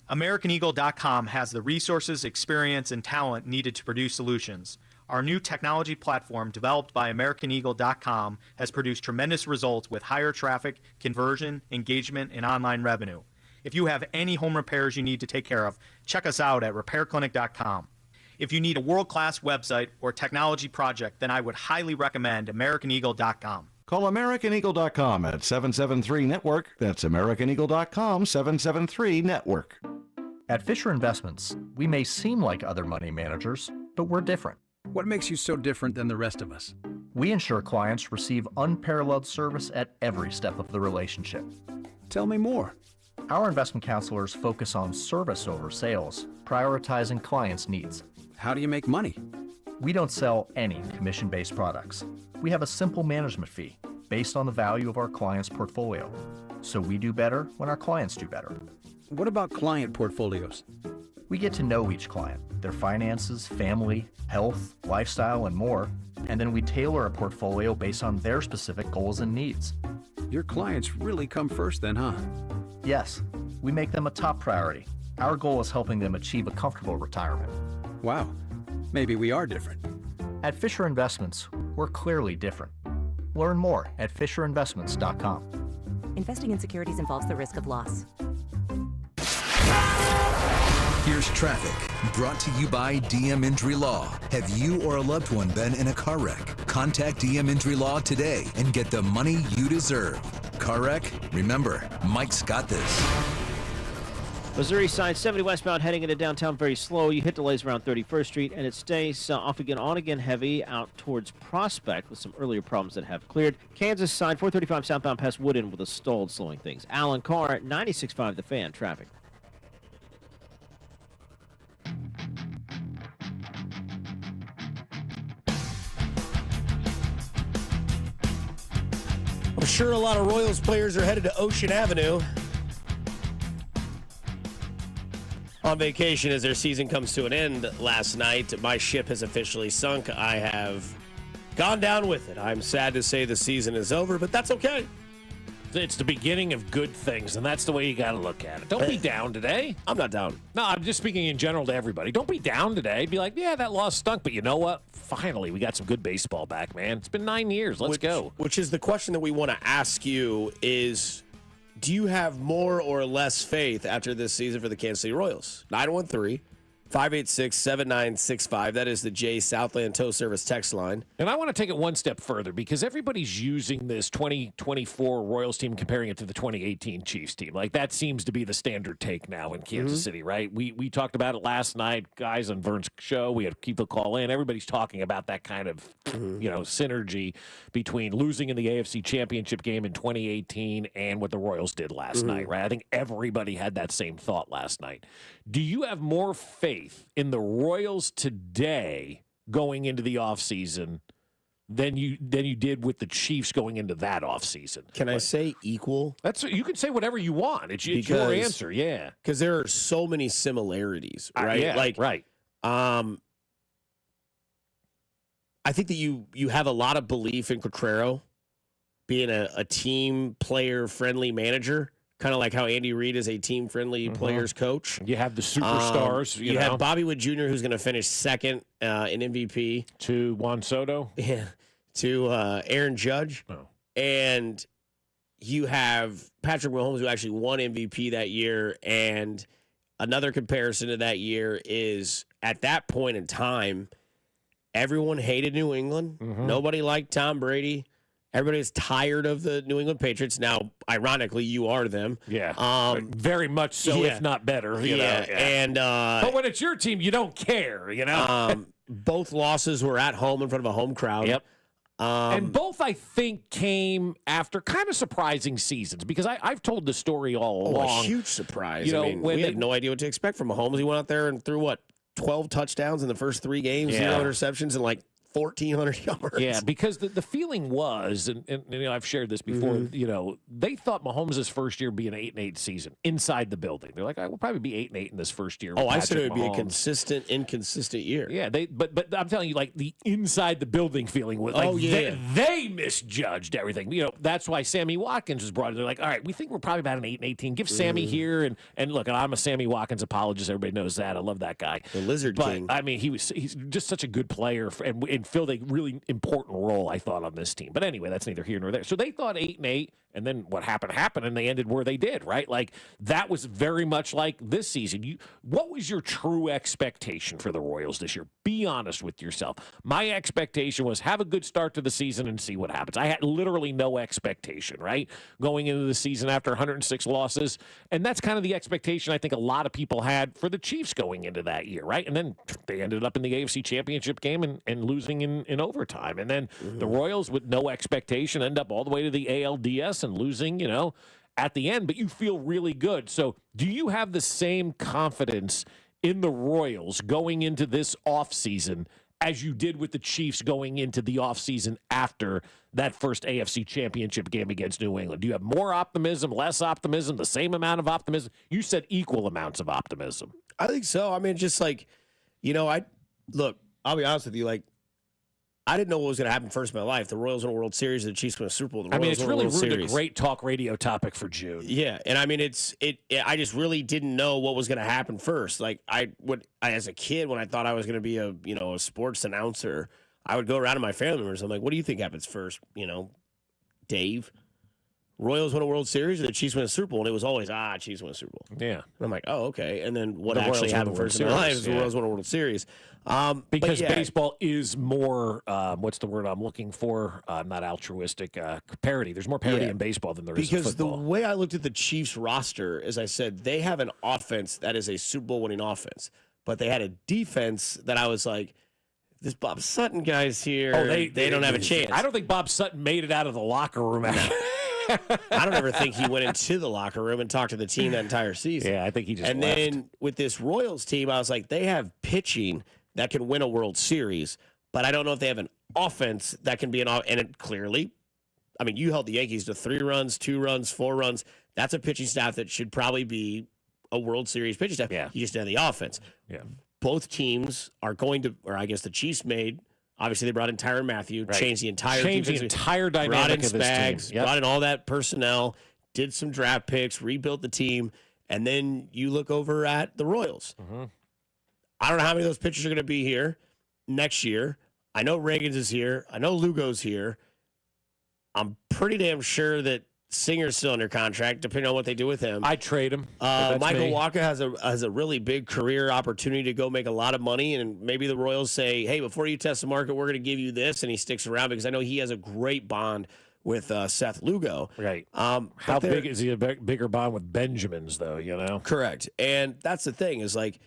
AmericanEagle.com has the resources, experience, and talent needed to produce solutions. Our new technology platform, developed by AmericanEagle.com, has produced tremendous results with higher traffic, conversion, engagement, and online revenue. If you have any home repairs you need to take care of, check us out at RepairClinic.com. If you need a world-class website or technology project, then I would highly recommend AmericanEagle.com. Call AmericanEagle.com at 773-NETWORK. That's AmericanEagle.com, 773-NETWORK. At Fisher Investments, we may seem like other money managers, but we're different. What makes you so different than the rest of us? We ensure clients receive unparalleled service at every step of the relationship. Tell me more. Our investment counselors focus on service over sales, prioritizing clients' needs. How do you make money? We don't sell any commission-based products. We have a simple management fee based on the value of our client's portfolio. So we do better when our clients do better. What about client portfolios? We get to know each client, their finances, family, health, lifestyle, and more, and then we tailor a portfolio based on their specific goals and needs. Your clients really come first then, huh? Yes, we make them a top priority. Our goal is helping them achieve a comfortable retirement. Wow, maybe we are different. At Fisher Investments, we're clearly different. Learn more at FisherInvestments.com. Investing in securities involves the risk of loss. Here's traffic, brought to you by DM Injury Law. Have you or a loved one been in a car wreck? Contact DM Injury Law today and get the money you deserve. Car wreck? Remember, Mike's got this. Missouri side 70 westbound heading into downtown very slow. You hit delays around 31st Street, and it stays off again, on again heavy out towards Prospect with some earlier problems that have cleared. Kansas side 435 southbound past Woodin with a stalled, slowing things. Alan Carr at 96.5 The Fan traffic. I'm sure a lot of Royals players are headed to Ocean Avenue on vacation as their season comes to an end last night. My ship has officially sunk. I have gone down with it. I'm sad to say the season is over, but that's okay. It's the beginning of good things, and that's the way you got to look at it. Don't be down today. I'm not down. No, I'm just speaking in general to everybody. Don't be down today. Be like, yeah, that loss stunk, but you know what? Finally, we got some good baseball back, man. It's been 9 years. Let's go. Which is the question that we want to ask you is, Do you have more or less faith after this season for the Kansas City Royals? 913-586-7965. That is the J Southland Tow Service text line. And I want to take it one step further because everybody's using this 2024 Royals team, comparing it to the 2018 Chiefs team. Like, that seems to be the standard take now in Kansas City, right? We talked about it last night, guys, on Vern's show. We had people call in. Everybody's talking about that kind of, synergy between losing in the AFC Championship game in 2018 and what the Royals did last night, right? I think everybody had that same thought last night. Do you have more faith in the Royals today going into the offseason than you did with the Chiefs going into that offseason? Can I say equal? You can say whatever you want. It's your answer, yeah. Because there are so many similarities, right? Right. I think that you have a lot of belief in Cotrero being a team player friendly manager, kind of like how Andy Reid is a team friendly players coach. You have the superstars. You have Bobby Wood Jr., who's going to finish second in MVP to Juan Soto. Yeah, to Aaron Judge, and you have Patrick Mahomes, who actually won MVP that year. And another comparison to that year is at that point in time, everyone hated New England. Nobody liked Tom Brady. Everybody's tired of the New England Patriots. Now, ironically, you are them. Yeah, very much so, if not better. You know? And but when it's your team, you don't care. Both losses were at home in front of a home crowd. Yep. And both, I think, came after kind of surprising seasons because I've told the story all along. A huge surprise. We had no idea what to expect from Mahomes. He went out there and threw 12 touchdowns in the first 3 games, 0 interceptions, and 1,400 yards. Yeah, because the feeling was, and I've shared this before, they thought Mahomes' first year would be an 8-8 season inside the building. They're like, we'll probably be 8-8 in this first year. I said it would be a consistent, inconsistent year. Yeah, but I'm telling you, the inside the building feeling was they misjudged everything. That's why Sammy Watkins was brought in. They're like, all right, we think we're probably about an 8-8 team. Give Sammy here, and look, and I'm a Sammy Watkins apologist. Everybody knows that. I love that guy. The Lizard King. I mean, he's just such a good player, and filled a really important role, I thought, on this team. But anyway, that's neither here nor there. So they thought 8-8, and then what happened, and they ended where they did, right? That was very much like this season. What was your true expectation for the Royals this year? Be honest with yourself. My expectation was have a good start to the season and see what happens. I had literally no expectation, right? Going into the season after 106 losses. And that's kind of the expectation I think a lot of people had for the Chiefs going into that year, right? And then they ended up in the AFC Championship game and losing in overtime. And then the Royals, with no expectation, end up all the way to the ALDS and losing, at the end. But you feel really good. So do you have the same confidence in the Royals going into this offseason as you did with the Chiefs going into the offseason after that first AFC Championship game against New England? Do you have more optimism, less optimism, the same amount of optimism? You said equal amounts of optimism. I think so. I mean, just I'll be honest with you, I didn't know what was going to happen first in my life. The Royals win a World Series, the Chiefs win a Super Bowl. It's really ruined a great talk radio topic for June. Yeah, and I mean, I just really didn't know what was going to happen first. As a kid, when I thought I was going to be a sports announcer, I would go around to my family members. I'm like, what do you think happens first? Dave, Royals win a World Series, or the Chiefs win a Super Bowl, and it was always Chiefs win a Super Bowl. Yeah, and I'm like, oh, okay. And then what actually happened first in my life is the Royals won a World Series. Because baseball is more, what's the word I'm looking for? Not altruistic, parity. There's more parity in baseball than there is in football. Because the way I looked at the Chiefs roster, as I said, they have an offense that is a Super Bowl winning offense, but they had a defense that I was like, this Bob Sutton guy's here. Oh, they don't have a chance. I don't think Bob Sutton made it out of the locker room. I don't ever think he went into the locker room and talked to the team that entire season. Yeah, I think he just left. Then with this Royals team, I was like, they have pitching that can win a World Series, but I don't know if they have an offense that can be and it clearly, I mean, you held the Yankees to 3 runs, 2 runs, 4 runs. That's a pitching staff that should probably be a World Series pitching staff. Yeah. You just have the offense. Yeah. Both teams are going to, or I guess the Chiefs obviously, they brought in Tyrann Mathieu, changed the entire dynamic brought in of Spags, this team. Yep. brought in all that personnel, did some draft picks, rebuilt the team, and then you look over at the Royals. I don't know how many of those pitchers are going to be here next year. I know Reagans is here. I know Lugo's here. I'm pretty damn sure that Singer's still under contract, depending on what they do with him. I'd trade him. Michael Walker has a really big career opportunity to go make a lot of money, and maybe the Royals say, hey, before you test the market, we're going to give you this, and he sticks around because I know he has a great bond with Seth Lugo. Right. How big is he a bigger bond with Benjamins, though, you know? Correct. And that's the thing is, like,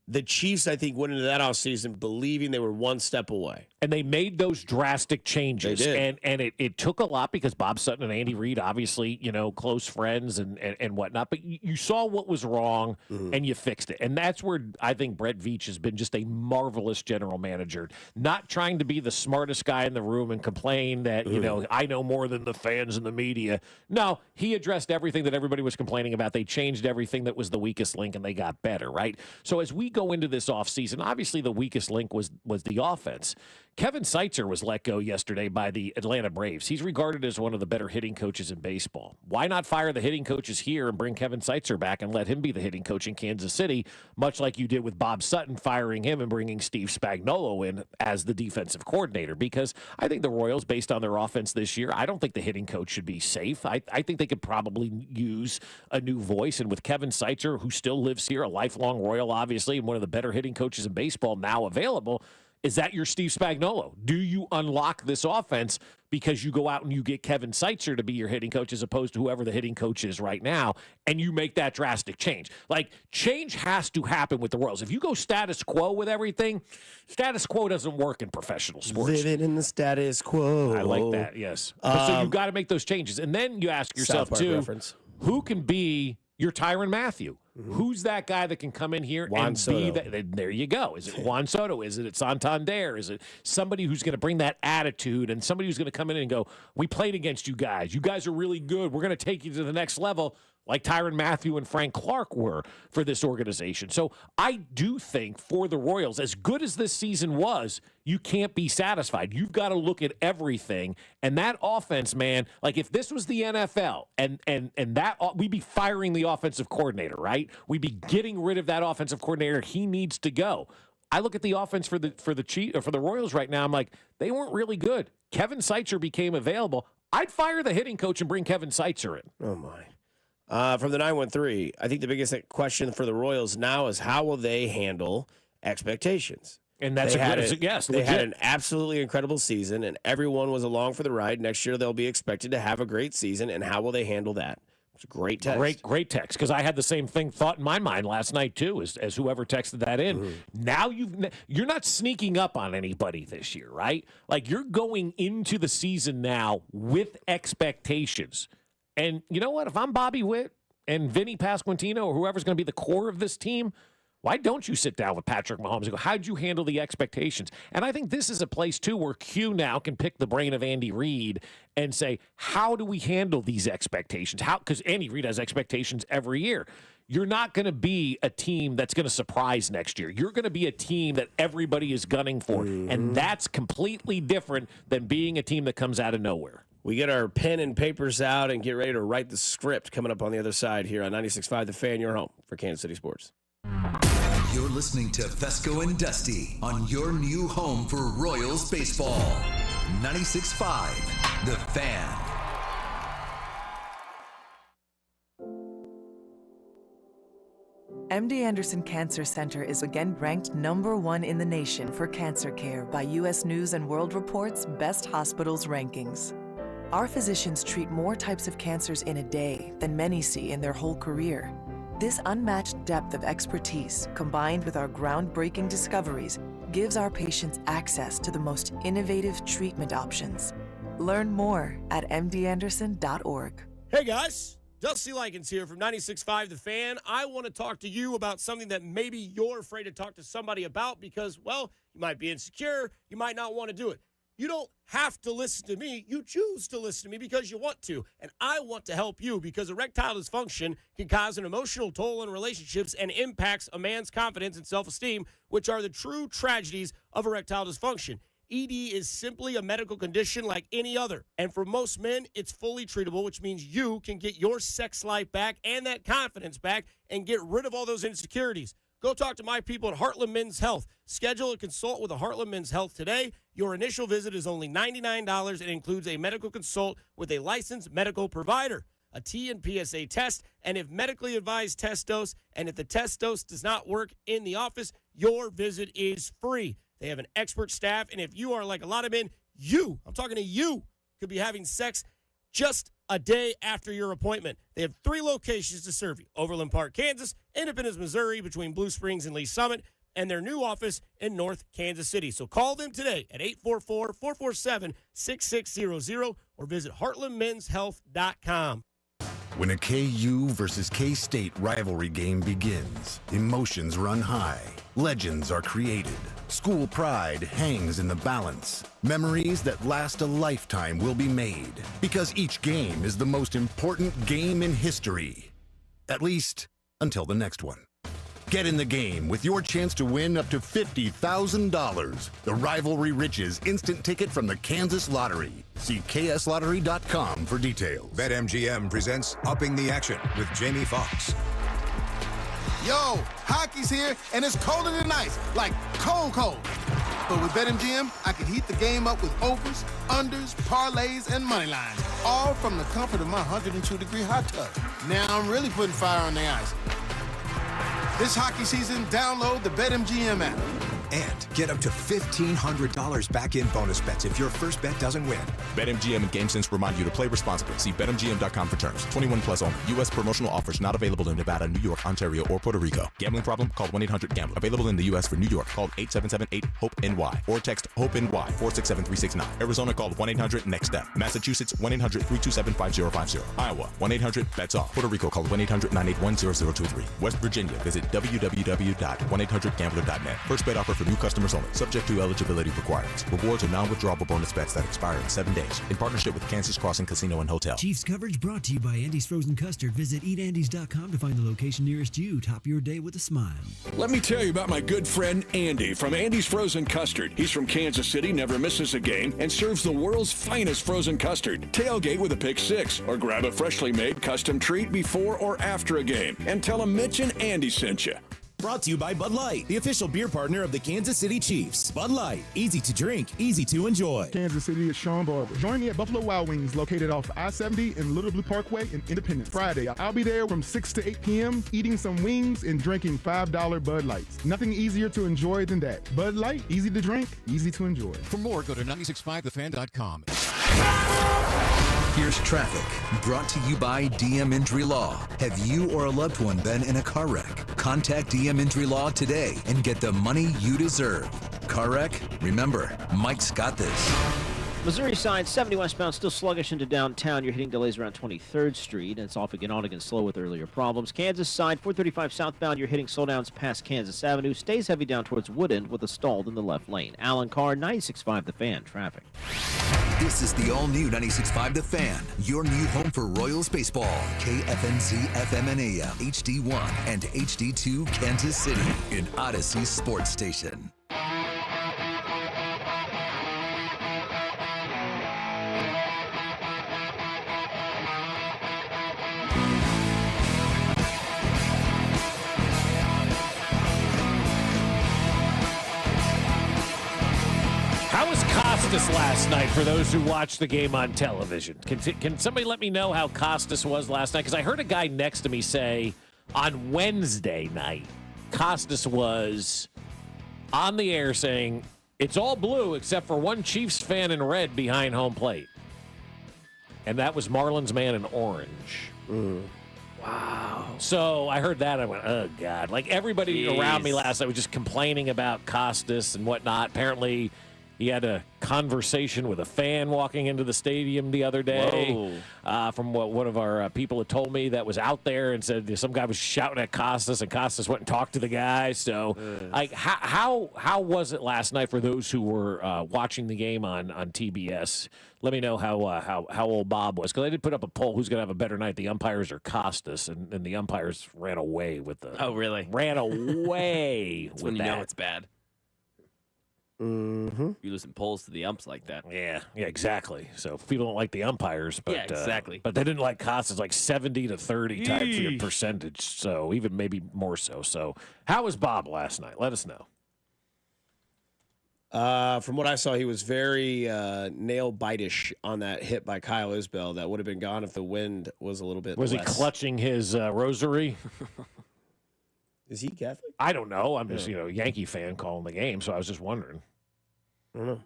the Chiefs, I think, went into that offseason believing they were one step away. And they made those drastic changes. They did. And it took a lot because Bob Sutton and Andy Reid, obviously, close friends and whatnot. But you saw what was wrong and you fixed it. And that's where I think Brett Veach has been just a marvelous general manager. Not trying to be the smartest guy in the room and complain that, I know more than the fans and the media. No, he addressed everything that everybody was complaining about. They changed everything that was the weakest link and they got better, right? So as we go into this offseason, obviously the weakest link was the offense. Kevin Seitzer was let go yesterday by the Atlanta Braves. He's regarded as one of the better hitting coaches in baseball. Why not fire the hitting coaches here and bring Kevin Seitzer back and let him be the hitting coach in Kansas City, much like you did with Bob Sutton firing him and bringing Steve Spagnuolo in as the defensive coordinator? Because I think the Royals, based on their offense this year, I don't think the hitting coach should be safe. I think they could probably use a new voice. And with Kevin Seitzer, who still lives here, a lifelong Royal, obviously, and one of the better hitting coaches in baseball now available, is that your Steve Spagnuolo? Do you unlock this offense because you go out and you get Kevin Seitzer to be your hitting coach as opposed to whoever the hitting coach is right now, and you make that drastic change? Like, change has to happen with the Royals. If you go status quo with everything, status quo doesn't work in professional sports. Living in the status quo. I like that, yes. So you got to make those changes. And then you ask yourself, too, who can be your Tyrann Mathieu? Who's that guy that can come in here and be that? There you go. Is it Juan Soto? Is it Santander? Is it somebody who's going to bring that attitude and somebody who's going to come in and go, we played against you guys. You guys are really good. We're going to take you to the next level, like Tyrann Mathieu and Frank Clark were for this organization. So I do think for the Royals, as good as this season was, you can't be satisfied. You've got to look at everything. And that offense, man, like if this was the NFL and that we'd be firing the offensive coordinator, right? We'd be getting rid of that offensive coordinator. He needs to go. I look at the offense for the Royals right now. I'm like, they weren't really good. Kevin Seitzer became available. I'd fire the hitting coach and bring Kevin Seitzer in. Oh my. From the 913, I think the biggest question for the Royals now is how will they handle expectations? And that's yes. They had an absolutely incredible season, and everyone was along for the ride. Next year, they'll be expected to have a great season, and how will they handle that? It's a great text. Great text, because I had the same thought in my mind last night, too, as whoever texted that in. Now you're not sneaking up on anybody this year, right? Like, you're going into the season now with expectations. And you know what? If I'm Bobby Witt and Vinny Pasquantino or whoever's going to be the core of this team, why don't you sit down with Patrick Mahomes and go, how'd you handle the expectations? And I think this is a place, too, where Q now can pick the brain of Andy Reid and say, how do we handle these expectations? Because Andy Reid has expectations every year. You're not going to be a team that's going to surprise next year. You're going to be a team that everybody is gunning for. And that's completely different than being a team that comes out of nowhere. We get our pen and papers out and get ready to write the script coming up on the other side here on 96.5 The Fan, your home for Kansas City Sports. You're listening to Fescoe and Dusty on your new home for Royals baseball. 96.5 The Fan. MD Anderson Cancer Center is again ranked #1 in the nation for cancer care by U.S. News & World Report's Best Hospitals rankings. Our physicians treat more types of cancers in a day than many see in their whole career. This unmatched depth of expertise, combined with our groundbreaking discoveries, gives our patients access to the most innovative treatment options. Learn more at mdanderson.org. Hey guys, Dusty Likens here from 96.5 The Fan. I want to talk to you about something that maybe you're afraid to talk to somebody about because, well, you might be insecure, you might not want to do it. You don't have to listen to me. You choose to listen to me because you want to. And I want to help you because erectile dysfunction can cause an emotional toll on relationships and impacts a man's confidence and self-esteem, which are the true tragedies of erectile dysfunction. ED is simply a medical condition like any other. And for most men, it's fully treatable, which means you can get your sex life back and that confidence back and get rid of all those insecurities. Go talk to my people at Heartland Men's Health. Schedule a consult with a Heartland Men's Health today. Your initial visit is only $99 and includes a medical consult with a licensed medical provider, a T and PSA test, and if medically advised test dose, and if the test dose does not work in the office, your visit is free. They have an expert staff, and if you are like a lot of men, I'm talking to you, could be having sex just a day after your appointment. They have 3 locations to serve you: Overland Park, Kansas; Independence, Missouri, between Blue Springs and Lee Summit; and their new office in North Kansas City. So call them today at 844-447-6600 or visit heartlandmenshealth.com. When a KU versus K-State rivalry game begins, emotions run high, legends are created, school pride hangs in the balance. Memories that last a lifetime will be made, because each game is the most important game in history. At least, until the next one. Get in the game with your chance to win up to $50,000. The Rivalry Riches instant ticket from the Kansas Lottery. See kslottery.com for details. BetMGM presents Upping the Action with Jamie Foxx. Yo, hockey's here, and it's colder than ice, like cold, cold. But with BetMGM, I can heat the game up with overs, unders, parlays, and money lines, all from the comfort of my 102-degree hot tub. Now I'm really putting fire on the ice. This hockey season, download the BetMGM app. And get up to $1,500 back in bonus bets if your first bet doesn't win. BetMGM and GameSense remind you to play responsibly. See BetMGM.com for terms. 21 plus only. U.S. promotional offers not available in Nevada, New York, Ontario, or Puerto Rico. Gambling problem? Call 1-800-GAMBLER. Available in the U.S. for New York. Call 877-8-HOPE-NY or text HOPE-NY 467-369. Arizona, call 1-800-NEXT-STEP. Massachusetts, 1-800-327-5050. Iowa, 1-800-BETS-OFF. Puerto Rico, call 1-800-981-0023. West Virginia, visit www.1800gambler.net. First bet offer for new customers only, subject to eligibility requirements. Rewards are non-withdrawable bonus bets that expire in 7 days. In partnership with Kansas Crossing Casino and Hotel. Chiefs coverage brought to you by Andy's Frozen Custard. Visit eatandys.com to find the location nearest you. Top your day with a smile. Let me tell you about my good friend Andy from Andy's Frozen Custard. He's from Kansas City, never misses a game, and serves the world's finest frozen custard. Tailgate with a Pick 6, or grab a freshly made custom treat before or after a game. And tell him Mitch and Andy sent you. Brought to you by Bud Light, the official beer partner of the Kansas City Chiefs. Bud Light, easy to drink, easy to enjoy. Kansas City is Sean Barber. Join me at Buffalo Wild Wings, located off I-70 and Little Blue Parkway in Independence. Friday, I'll be there from 6 to 8 p.m., eating some wings and drinking $5 Bud Lights. Nothing easier to enjoy than that. Bud Light, easy to drink, easy to enjoy. For more, go to 965thefan.com. Here's traffic, brought to you by DM Injury Law. Have you or a loved one been in a car wreck? Contact DM Injury Law today and get the money you deserve. Car wreck? Remember, Mike's got this. Missouri side, 70 westbound, still sluggish into downtown. You're hitting delays around 23rd Street, and it's off again, on again, slow with earlier problems. Kansas side, 435 southbound, you're hitting slowdowns past Kansas Avenue. Stays heavy down towards Wood End with a stalled in the left lane. Alan Carr, 96.5 The Fan, traffic. This is the all-new 96.5 The Fan, your new home for Royals baseball. KFNZ FM and AM, HD1 and HD2 Kansas City, an Odyssey sports station. How was Costas last night for those who watched the game on television? Can somebody let me know how Costas was last night? Because I heard a guy next to me say on Wednesday night, Costas was on the air saying, it's all blue except for one Chiefs fan in red behind home plate. And that was Marlins man in orange. Wow. So I heard that. I went, oh, God. Like everybody around me last night was just complaining about Costas and whatnot. Apparently, he had a conversation with a fan walking into the stadium the other day. From what one of our people had told me that was out there, and said some guy was shouting at Costas, and Costas went and talked to the guy. So, like, how was it last night for those who were watching the game on TBS? Let me know how old Bob was, because I did put up a poll: who's going to have a better night, the umpires or Costas? And the umpires ran away with the. Oh, really? Ran away. That's with when you that. know it's bad. Mm-hmm. You losing polls to the umps like that. Yeah, exactly. So people don't like the umpires, but Yeah, exactly. But they didn't like Costas, like 70 to 30 type Yeesh. percentage. So even maybe more so. So how was Bob last night? Let us know. From what I saw, he was very nail bite-ish on that hit by Kyle Isbell. That would have been gone if the wind was a little bit Was less. he clutching his rosary? Is he Catholic? I don't know. I'm just, Yankee fan calling the game, so I was just wondering. I don't know.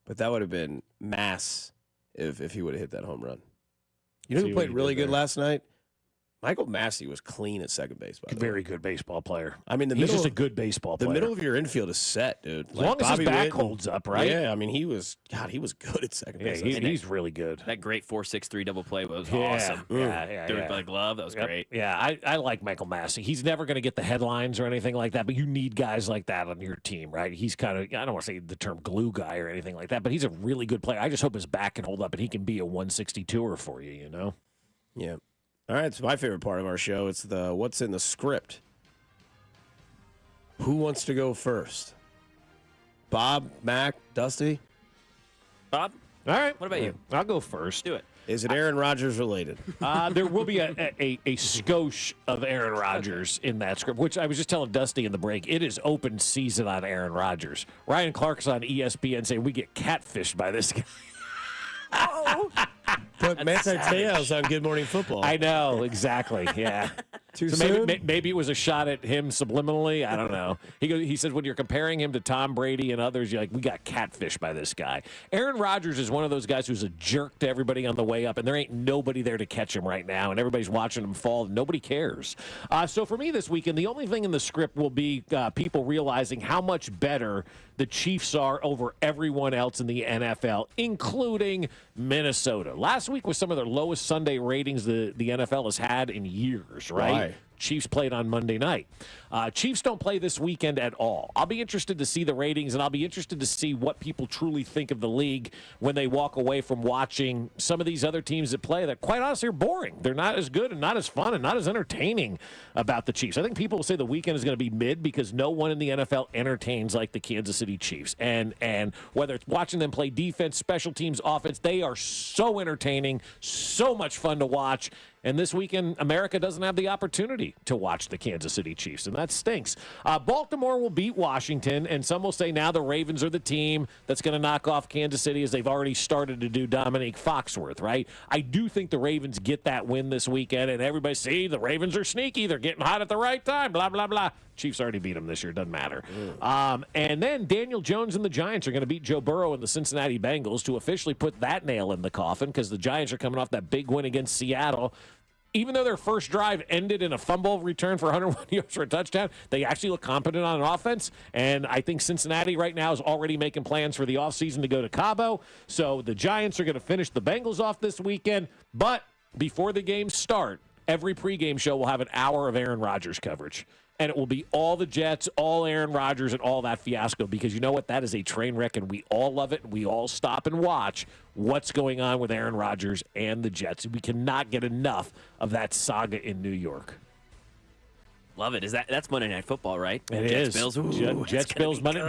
But that would have been mass if he would have hit that home run. You know who played really good last night? Michael Massey was clean at second base, by the way. Very good baseball player. I mean, he's just a good baseball player. The middle of your infield is set, dude. As long as his back holds up, right? Yeah, I mean, he was good at second base. Yeah, he's really good. That great 4-6-3 double play was Yeah, awesome. yeah. Threw it by the glove. That was great. Yeah, I like Michael Massey. He's never going to get the headlines or anything like that, but you need guys like that on your team, right? He's kind of, I don't want to say the term glue guy or anything like that, but he's a really good player. I just hope his back can hold up and he can be a 162er for you, you know? Yeah. All right, it's my favorite part of our show. It's the what's in the script. Who wants to go first? Bob, Mac, Dusty? Bob? All right. What about you? I'll go first. Do it. Is it Aaron Rodgers related? There will be a skosh of Aaron Rodgers in that script, which I was just telling Dusty in the break. It is open season on Aaron Rodgers. Ryan Clark's on ESPN saying we get catfished by this guy. But Manti Te'o's on Good Morning Football. I know, exactly. Yeah. Too so soon? Maybe it was a shot at him subliminally. I don't know. He said when you're comparing him to Tom Brady and others, you're like, we got catfished by this guy. Aaron Rodgers is one of those guys who's a jerk to everybody on the way up, and there ain't nobody there to catch him right now, and everybody's watching him fall, and nobody cares. So for me this weekend, the only thing in the script will be people realizing how much better the Chiefs are over everyone else in the NFL, including Minnesota. Last week was some of their lowest Sunday ratings the NFL has had in years, right? Why? Chiefs played on Monday night. Chiefs don't play this weekend at all. I'll be interested to see the ratings, and I'll be interested to see what people truly think of the league when they walk away from watching some of these other teams that play that, quite honestly, are boring. They're not as good and not as fun and not as entertaining about the Chiefs. I think people will say the weekend is going to be mid because no one in the NFL entertains like the Kansas City Chiefs. And whether it's watching them play defense, special teams, offense, they are so entertaining, so much fun to watch. And this weekend, America doesn't have the opportunity to watch the Kansas City Chiefs, and that stinks. Baltimore will beat Washington, and some will say now the Ravens are the team that's going to knock off Kansas City as they've already started to do Dominique Foxworth, right? I do think the Ravens get that win this weekend, and everybody, see, the Ravens are sneaky. They're getting hot at the right time, blah, blah, blah. Chiefs already beat them this year. Doesn't matter. And then Daniel Jones and the Giants are going to beat Joe Burrow and the Cincinnati Bengals to officially put that nail in the coffin because the Giants are coming off that big win against Seattle. Even though their first drive ended in a fumble return for 101 yards for a touchdown, they actually look competent on offense. And I think Cincinnati right now is already making plans for the offseason to go to Cabo. So the Giants are going to finish the Bengals off this weekend. But before the games start, every pregame show will have an hour of Aaron Rodgers coverage. And it will be all the Jets, all Aaron Rodgers, and all that fiasco. Because you know what? That is a train wreck, and we all love it. And we all stop and watch what's going on with Aaron Rodgers and the Jets. We cannot get enough of that saga in New York. Love it. That's Monday Night Football, right? It Jets is. Bills. Ooh, Jets Bills Monday,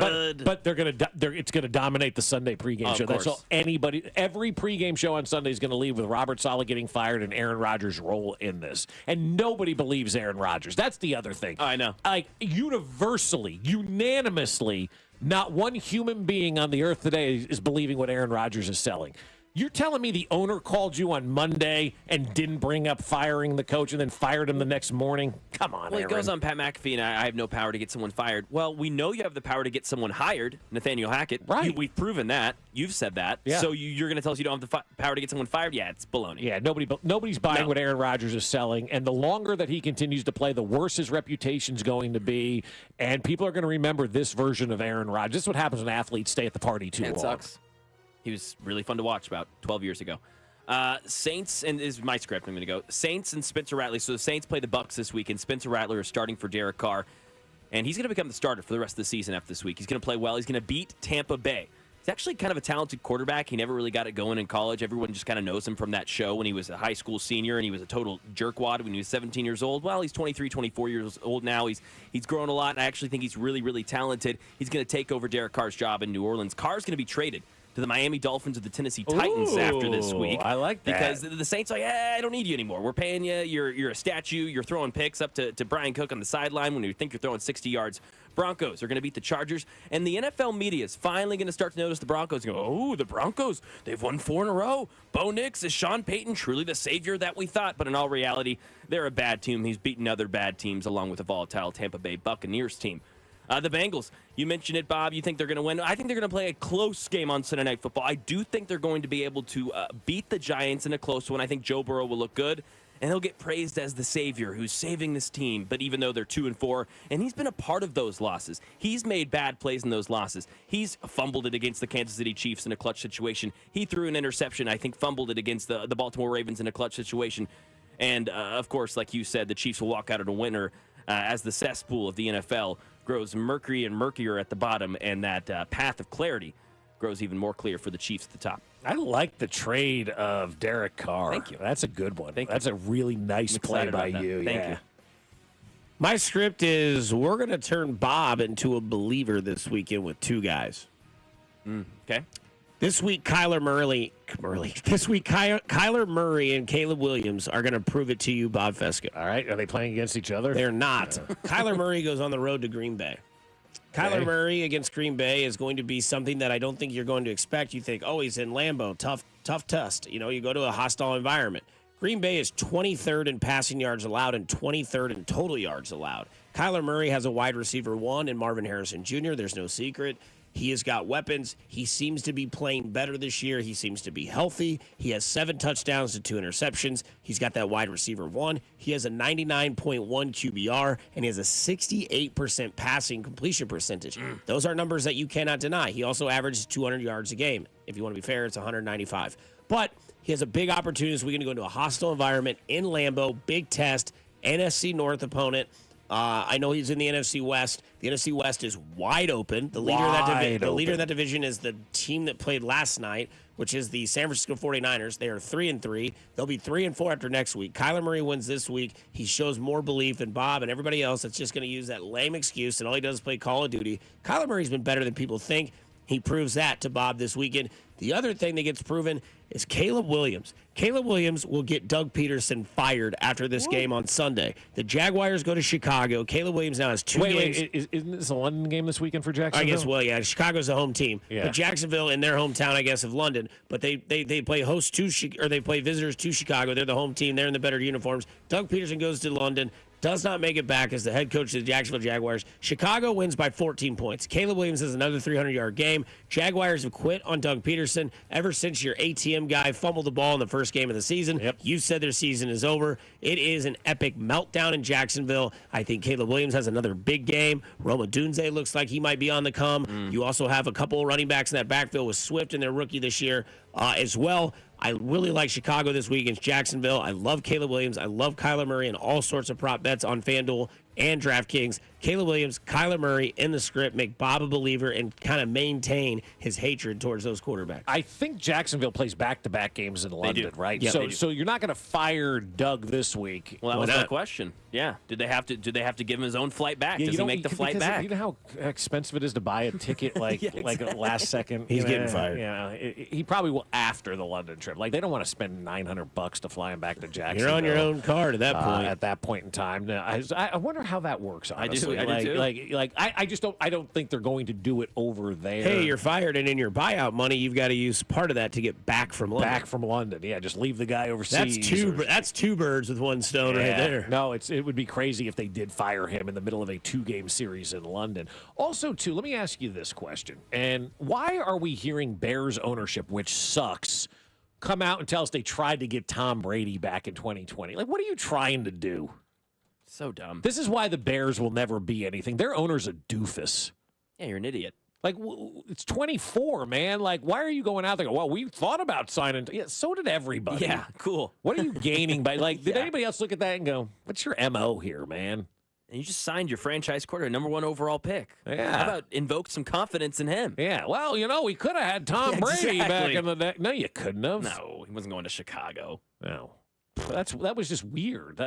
but it's going to dominate the Sunday pregame show. That's all every pregame show on Sunday is going to leave with Robert Saleh getting fired and Aaron Rodgers' role in this. And nobody believes Aaron Rodgers. That's the other thing. Oh, I know. Like universally, unanimously, not one human being on the earth today is believing what Aaron Rodgers is selling. You're telling me the owner called you on Monday and didn't bring up firing the coach and then fired him the next morning? Come on, Well, Aaron. it goes on Pat McAfee, and I have no power to get someone fired. Well, we know you have the power to get someone hired, Nathaniel Hackett. Right. We've proven that. You've said that. Yeah. So you're going to tell us you don't have the power to get someone fired? Yeah, it's baloney. Yeah, nobody's buying what Aaron Rodgers is selling, and the longer that he continues to play, the worse his reputation's going to be, and people are going to remember this version of Aaron Rodgers. This is what happens when athletes stay at the party too long. It sucks. He was really fun to watch about 12 years ago. Saints, and this is my script, I'm going to go. Saints and Spencer Rattler. So the Saints play the Bucs this week, and Spencer Rattler is starting for Derek Carr. And he's going to become the starter for the rest of the season after this week. He's going to play well. He's going to beat Tampa Bay. He's actually kind of a talented quarterback. He never really got it going in college. Everyone just kind of knows him from that show when he was a high school senior and he was a total jerkwad when he was 17 years old. Well, he's 23, 24 years old now. He's grown a lot, and I actually think he's really, really talented. He's going to take over Derek Carr's job in New Orleans. Carr's going to be traded to the Miami Dolphins or the Tennessee Titans after this week. I like that. Because the Saints are like, I don't need you anymore. We're paying you. You're a statue. You're throwing picks up to Brian Cook on the sideline when you think you're throwing 60 yards. Broncos are going to beat the Chargers. And the NFL media is finally going to start to notice the Broncos and go, oh, the Broncos, they've won 4 in a row. Bo Nix, is Sean Payton truly the savior that we thought? But in all reality, they're a bad team. He's beaten other bad teams along with a volatile Tampa Bay Buccaneers team. The Bengals, you mentioned it, Bob. You think they're going to win. I think they're going to play a close game on Sunday Night Football. I do think they're going to be able to beat the Giants in a close one. I think Joe Burrow will look good, and he'll get praised as the savior who's saving this team. But even though they're 2-4, and he's been a part of those losses, he's made bad plays in those losses. He's fumbled it against the Kansas City Chiefs in a clutch situation. He threw an interception, I think fumbled it against the Baltimore Ravens in a clutch situation. And, of course, like you said, the Chiefs will walk out of the winner as the cesspool of the NFL grows murkier and murkier at the bottom, and that path of clarity grows even more clear for the Chiefs at the top. I like the trade of Derek Carr. Thank you. That's a good one. That's a really nice play by you. Thank you. My script is we're going to turn Bob into a believer this weekend with 2 guys. Okay. This week, Kyler Murray and Caleb Williams are going to prove it to you, Bob Fescoe. All right. Are they playing against each other? They're not. Kyler Murray goes on the road to Green Bay. Kyler Murray against Green Bay is going to be something that I don't think you're going to expect. You think, oh, he's in Lambeau, tough test. You know, you go to a hostile environment. Green Bay is 23rd in passing yards allowed and 23rd in total yards allowed. Kyler Murray has a wide receiver 1 in Marvin Harrison Jr. There's no secret. He has got weapons. He seems to be playing better this year. He seems to be healthy. He has 7 touchdowns to 2 interceptions. He's got that wide receiver 1. He has a 99.1 QBR, and he has a 68% passing completion percentage. Those are numbers that you cannot deny. He also averages 200 yards a game. If you want to be fair, it's 195. But he has a big opportunity this weekend to go into a hostile environment in Lambeau, big test, NFC North opponent. I know he's in the NFC West. The NFC West is wide open. The leader of that division is the team that played last night, which is the San Francisco 49ers. They are 3-3. They'll be 3-4 after next week. Kyler Murray wins this week. He shows more belief in Bob and everybody else that's just going to use that lame excuse, and all he does is play Call of Duty. Kyler Murray's been better than people think. He proves that to Bob this weekend. The other thing that gets proven is Caleb Williams. Caleb Williams will get Doug Peterson fired after this game on Sunday. The Jaguars go to Chicago. Caleb Williams now has 2 games. Wait, isn't this a London game this weekend for Jacksonville? I guess, well, yeah. Chicago's the home team. Yeah. But Jacksonville in their hometown, I guess, of London. But they play they play visitors to Chicago. They're the home team. They're in the better uniforms. Doug Peterson goes to London. Does not make it back as the head coach of the Jacksonville Jaguars. Chicago wins by 14 points. Caleb Williams has another 300-yard game. Jaguars have quit on Doug Peterson ever since your ATM guy fumbled the ball in the first game of the season. Yep. You said their season is over. It is an epic meltdown in Jacksonville. I think Caleb Williams has another big game. Roma Dunze looks like he might be on the come. You also have a couple of running backs in that backfield with Swift and their rookie this year as well. I really like Chicago this week against Jacksonville. I love Caleb Williams. I love Kyler Murray and all sorts of prop bets on FanDuel and DraftKings. Caleb Williams, Kyler Murray in the script make Bob a believer and kind of maintain his hatred towards those quarterbacks. I think Jacksonville plays back-to-back games in London, right? Yeah, so you're not going to fire Doug this week. Well, that was my question. Yeah. Did they have to give him his own flight back? Does he make the flight back? You know how expensive it is to buy a ticket like a last second? He's getting fired. Yeah, he probably will after the London trip. Like, they don't want to spend $900 to fly him back to Jacksonville. You're on your own card at that point. At that point in time. I wonder how that works, honestly. I do too. I don't think they're going to do it over there. Hey, you're fired, and in your buyout money, you've got to use part of that to get back from London. Back from London, yeah. Just leave the guy overseas. That's 2 birds with 1 stone right there. No, it would be crazy if they did fire him in the middle of a 2-game series in London. Also, too, let me ask you this question. And why are we hearing Bears ownership, which sucks, come out and tell us they tried to get Tom Brady back in 2020? Like, what are you trying to do? So dumb. This is why the Bears will never be anything. Their owner's a doofus. Yeah, you're an idiot. Like, it's 24, man. Like, why are you going out there? Well, we thought about signing. Yeah, so did everybody. Yeah, cool. What are you gaining by, like, did anybody else look at that and go, what's your MO here, man? And you just signed your franchise quarterback, number 1 overall pick. Yeah. How about invoke some confidence in him? Yeah, well, we could have had Tom Brady back in the day. No, you couldn't have. No, he wasn't going to Chicago. No. That was just weird.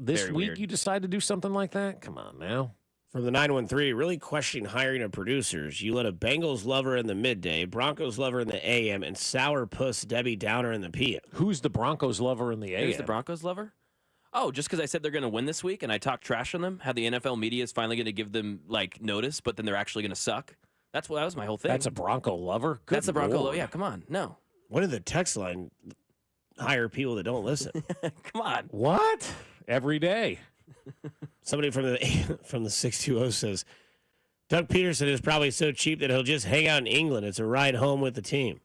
This Very week weird. you decide to do something like that? Come on now. From the 913, really questioning hiring of producers. You let a Bengals lover in the midday, Broncos lover in the AM, and sourpuss Debbie Downer in the PM. Who's the Broncos lover in the AM? Who's the Broncos lover? Oh, just because I said they're going to win this week and I talked trash on them, how the NFL media is finally going to give them notice, but then they're actually going to suck. That was my whole thing. That's a Bronco lover? Good That's a Bronco Lord. lover. Yeah, come on. No. When did the text line hire people that don't listen? Come on. What? Every day. Somebody from the 620 says, Doug Peterson is probably so cheap that he'll just hang out in England. It's a ride home with the team.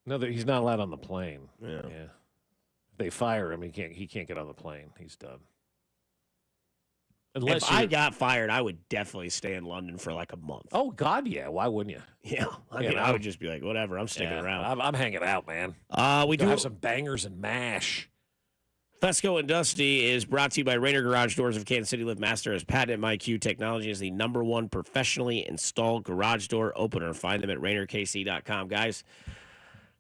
No, he's not allowed on the plane. Yeah. If they fire him, he can't get on the plane. He's done. If I got fired, I would definitely stay in London for like a month. Oh, God, yeah. Why wouldn't you? Yeah. I would just be like, whatever, I'm sticking around. I'm hanging out, man. We do have some bangers and mash. Fescoe and Dusty is brought to you by Rainer Garage Doors of Kansas City. Lift Master has patent MyQ technology as the #1 professionally installed garage door opener. Find them at RainerKC.com. Guys,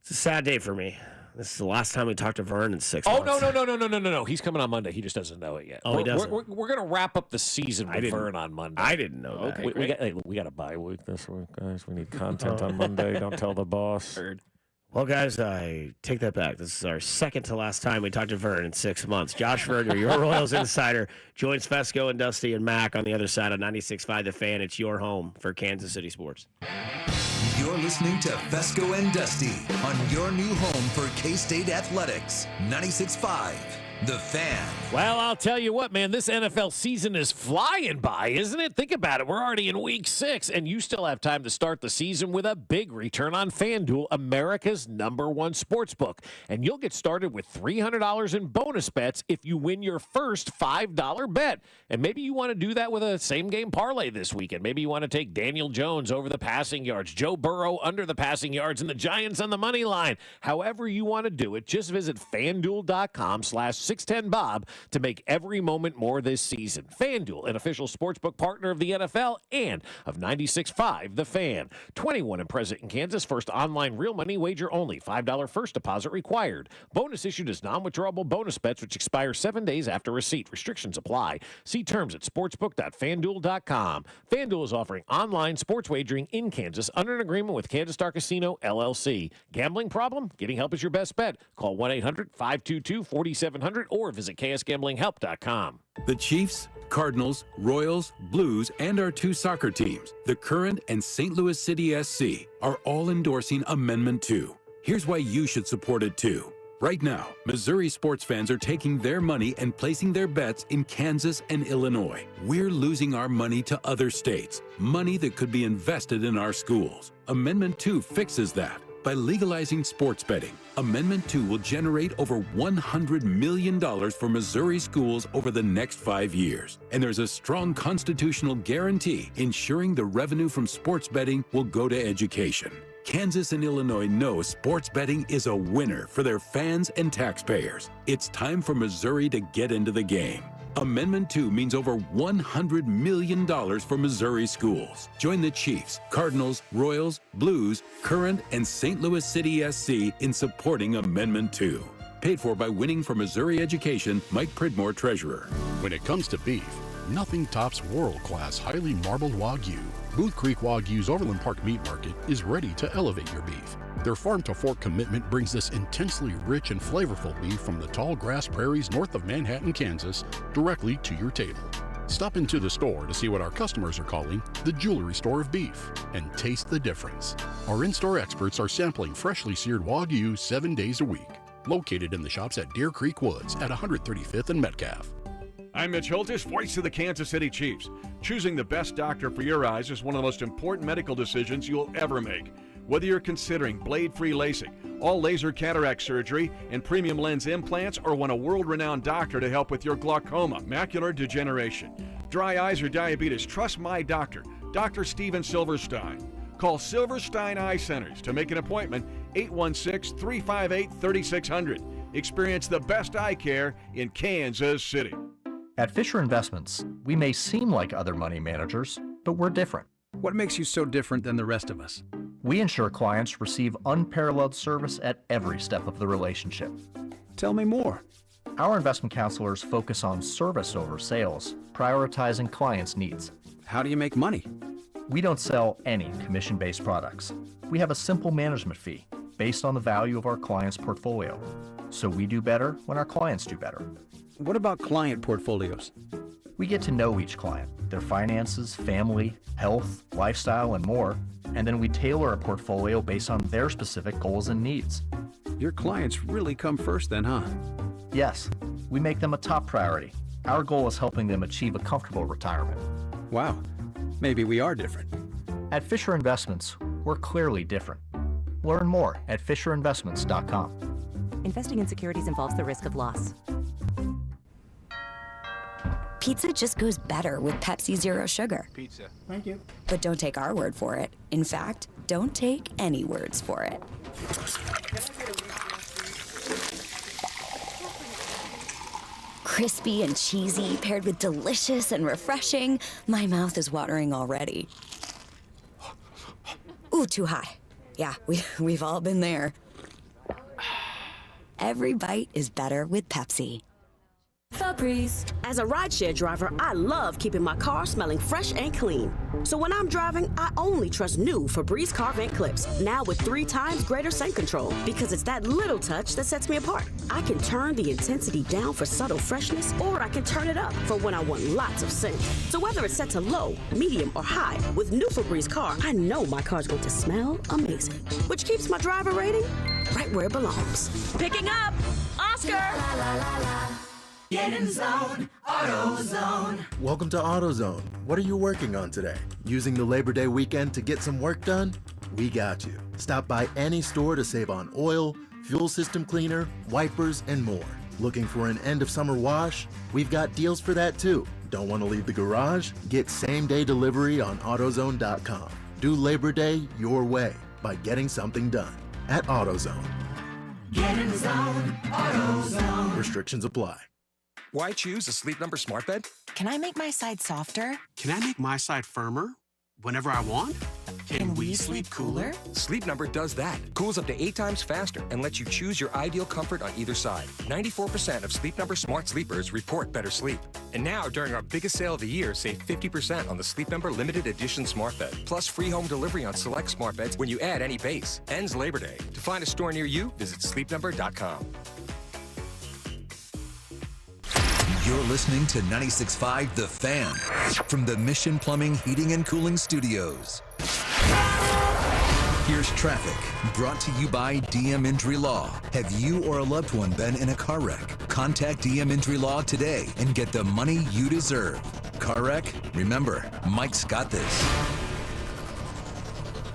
it's a sad day for me. This is the last time we talked to Vern in 6 months. No. He's coming on Monday. He just doesn't know it yet. Oh, he doesn't? We're going to wrap up the season with Vern on Monday. I didn't know that. Okay, we got a bye week this week, guys. We need content on Monday. Don't tell the boss. Heard. Well, guys, I take that back. This is our second to last time we talked to Vern in 6 months. Josh Verger, your Royals insider, joins Fescoe and Dusty and Mac on the other side of 96.5 The Fan. It's your home for Kansas City sports. You're listening to Fescoe and Dusty on your new home for K-State Athletics. 96.5 The Fan. Well, I'll tell you what, man, this NFL season is flying by, isn't it? Think about it. We're already in week 6, and you still have time to start the season with a big return on FanDuel, America's #1 sportsbook. And you'll get started with $300 in bonus bets if you win your first $5 bet. And maybe you want to do that with a same-game parlay this weekend. Maybe you want to take Daniel Jones over the passing yards, Joe Burrow under the passing yards, and the Giants on the money line. However you want to do it, just visit FanDuel.com/610Bob to make every moment more this season. FanDuel, an official sportsbook partner of the NFL and of 96.5 The Fan. 21 and present in Kansas. First online real money wager only. $5 first deposit required. Bonus issued as non-withdrawable bonus bets which expire 7 days after receipt. Restrictions apply. See terms at sportsbook.fanduel.com. FanDuel is offering online sports wagering in Kansas under an agreement with Kansas Star Casino, LLC. Gambling problem? Getting help is your best bet. Call 1-800-522-4700 or visit ksgamblinghelp.com. The Chiefs, Cardinals, Royals, Blues, and our 2 soccer teams, the Current and St. Louis City SC, are all endorsing Amendment 2. Here's why you should support it too. Right now, Missouri sports fans are taking their money and placing their bets in Kansas and Illinois. We're losing our money to other states, money that could be invested in our schools. Amendment 2 fixes that. By legalizing sports betting, Amendment 2 will generate over $100 million for Missouri schools over the next 5 years. And there's a strong constitutional guarantee ensuring the revenue from sports betting will go to education. Kansas and Illinois know sports betting is a winner for their fans and taxpayers. It's time for Missouri to get into the game. Amendment 2 means over $100 million for Missouri schools. Join the Chiefs, Cardinals, Royals, Blues, Current, and St. Louis City SC in supporting Amendment 2. Paid for by Winning for Missouri Education, Mike Pridmore, Treasurer. When it comes to beef, nothing tops world-class highly marbled Wagyu. Booth Creek Wagyu's Overland Park Meat Market is ready to elevate your beef. Their farm-to-fork commitment brings this intensely rich and flavorful beef from the tall grass prairies north of Manhattan, Kansas, directly to your table. Stop into the store to see what our customers are calling the jewelry store of beef and taste the difference. Our in-store experts are sampling freshly seared Wagyu 7 days a week. Located in the shops at Deer Creek Woods at 135th and Metcalf. I'm Mitch Holtis, voice of the Kansas City Chiefs. Choosing the best doctor for your eyes is one of the most important medical decisions you'll ever make. Whether you're considering blade-free LASIK, all laser cataract surgery, and premium lens implants, or want a world-renowned doctor to help with your glaucoma, macular degeneration, dry eyes, or diabetes, trust my doctor, Dr. Steven Silverstein. Call Silverstein Eye Centers to make an appointment, 816-358-3600. Experience the best eye care in Kansas City. At Fisher Investments, We may seem like other money managers, but we're different. What makes you so different than the rest of us? We ensure clients receive unparalleled service at every step of the relationship. Tell me more. Our investment counselors focus on service over sales, prioritizing clients' needs. How do you make money? We don't sell any commission-based products. We have a simple management fee based on the value of our client's portfolio. So we do better when our clients do better. What about client portfolios? We get to know each client, their finances, family, health, lifestyle, and more, and then we tailor a portfolio based on their specific goals and needs. Your clients really come first then, huh? Yes, we make them a top priority. Our goal is helping them achieve a comfortable retirement. Wow, maybe we are different. At Fisher Investments, we're clearly different. Learn more at FisherInvestments.com. Investing in securities involves the risk of loss. Pizza just goes better with Pepsi Zero Sugar. Pizza. Thank you. But don't take our word for it. In fact, don't take any words for it. Crispy and cheesy, paired with delicious and refreshing. My mouth is watering already. Ooh, too high. Yeah, we've all been there. Every bite is better with Pepsi. Febreze. As a rideshare driver, I love keeping my car smelling fresh and clean. So when I'm driving, I only trust new Febreze car vent clips, now with 3 times greater scent control, because it's that little touch that sets me apart. I can turn the intensity down for subtle freshness, or I can turn it up for when I want lots of scent. So whether it's set to low, medium, or high, with new Febreze car, I know my car's going to smell amazing, which keeps my driver rating right where it belongs. Picking up Oscar! Get in zone, AutoZone. Welcome to AutoZone. What are you working on today? Using the Labor Day weekend to get some work done? We got you. Stop by any store to save on oil, fuel system cleaner, wipers, and more. Looking for an end of summer wash? We've got deals for that too. Don't want to leave the garage? Get same-day delivery on AutoZone.com. Do Labor Day your way by getting something done at AutoZone. Get in zone, AutoZone. Restrictions apply. Why choose a Sleep Number smart bed? Can I make my side softer? Can I make my side firmer whenever I want? Can we sleep cooler? Sleep Number does that. Cools up to 8 times faster and lets you choose your ideal comfort on either side. 94% of Sleep Number smart sleepers report better sleep. And now, during our biggest sale of the year, save 50% on the Sleep Number limited edition smart bed. Plus free home delivery on select smart beds when you add any base. Ends Labor Day. To find a store near you, visit sleepnumber.com. You're listening to 96.5 The Fan from the Mission Plumbing, Heating, and Cooling Studios. Here's traffic brought to you by DM Injury Law. Have you or a loved one been in a car wreck? Contact DM Injury Law today and get the money you deserve. Car wreck? Remember, Mike's got this.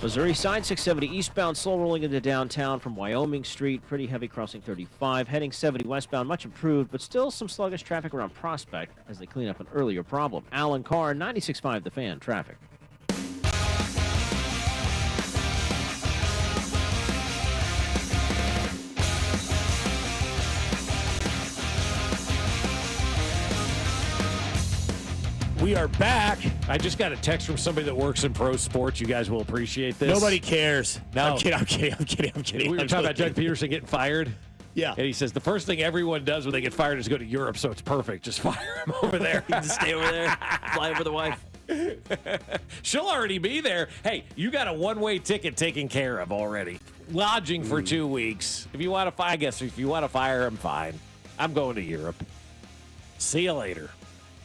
Missouri side 670 eastbound, slow rolling into downtown from Wyoming Street. Pretty heavy crossing 35. Heading 70 westbound, much improved, but still some sluggish traffic around Prospect as they clean up an earlier problem. Alan Carr, 96.5 The Fan, traffic. We are back. I just got a text from somebody that works in pro sports. You guys will appreciate this. Nobody cares. No. I'm kidding. We were talking about Doug Peterson getting fired. Yeah. And he says the first thing everyone does when they get fired is go to Europe, so it's perfect. Just fire him over there. You just stay over there, fly over the wife. She'll already be there. Hey, you got a one-way ticket taken care of already. Lodging for 2 weeks. If you want to fire, I guess if you want to fire him, fine. I'm going to Europe. See you later.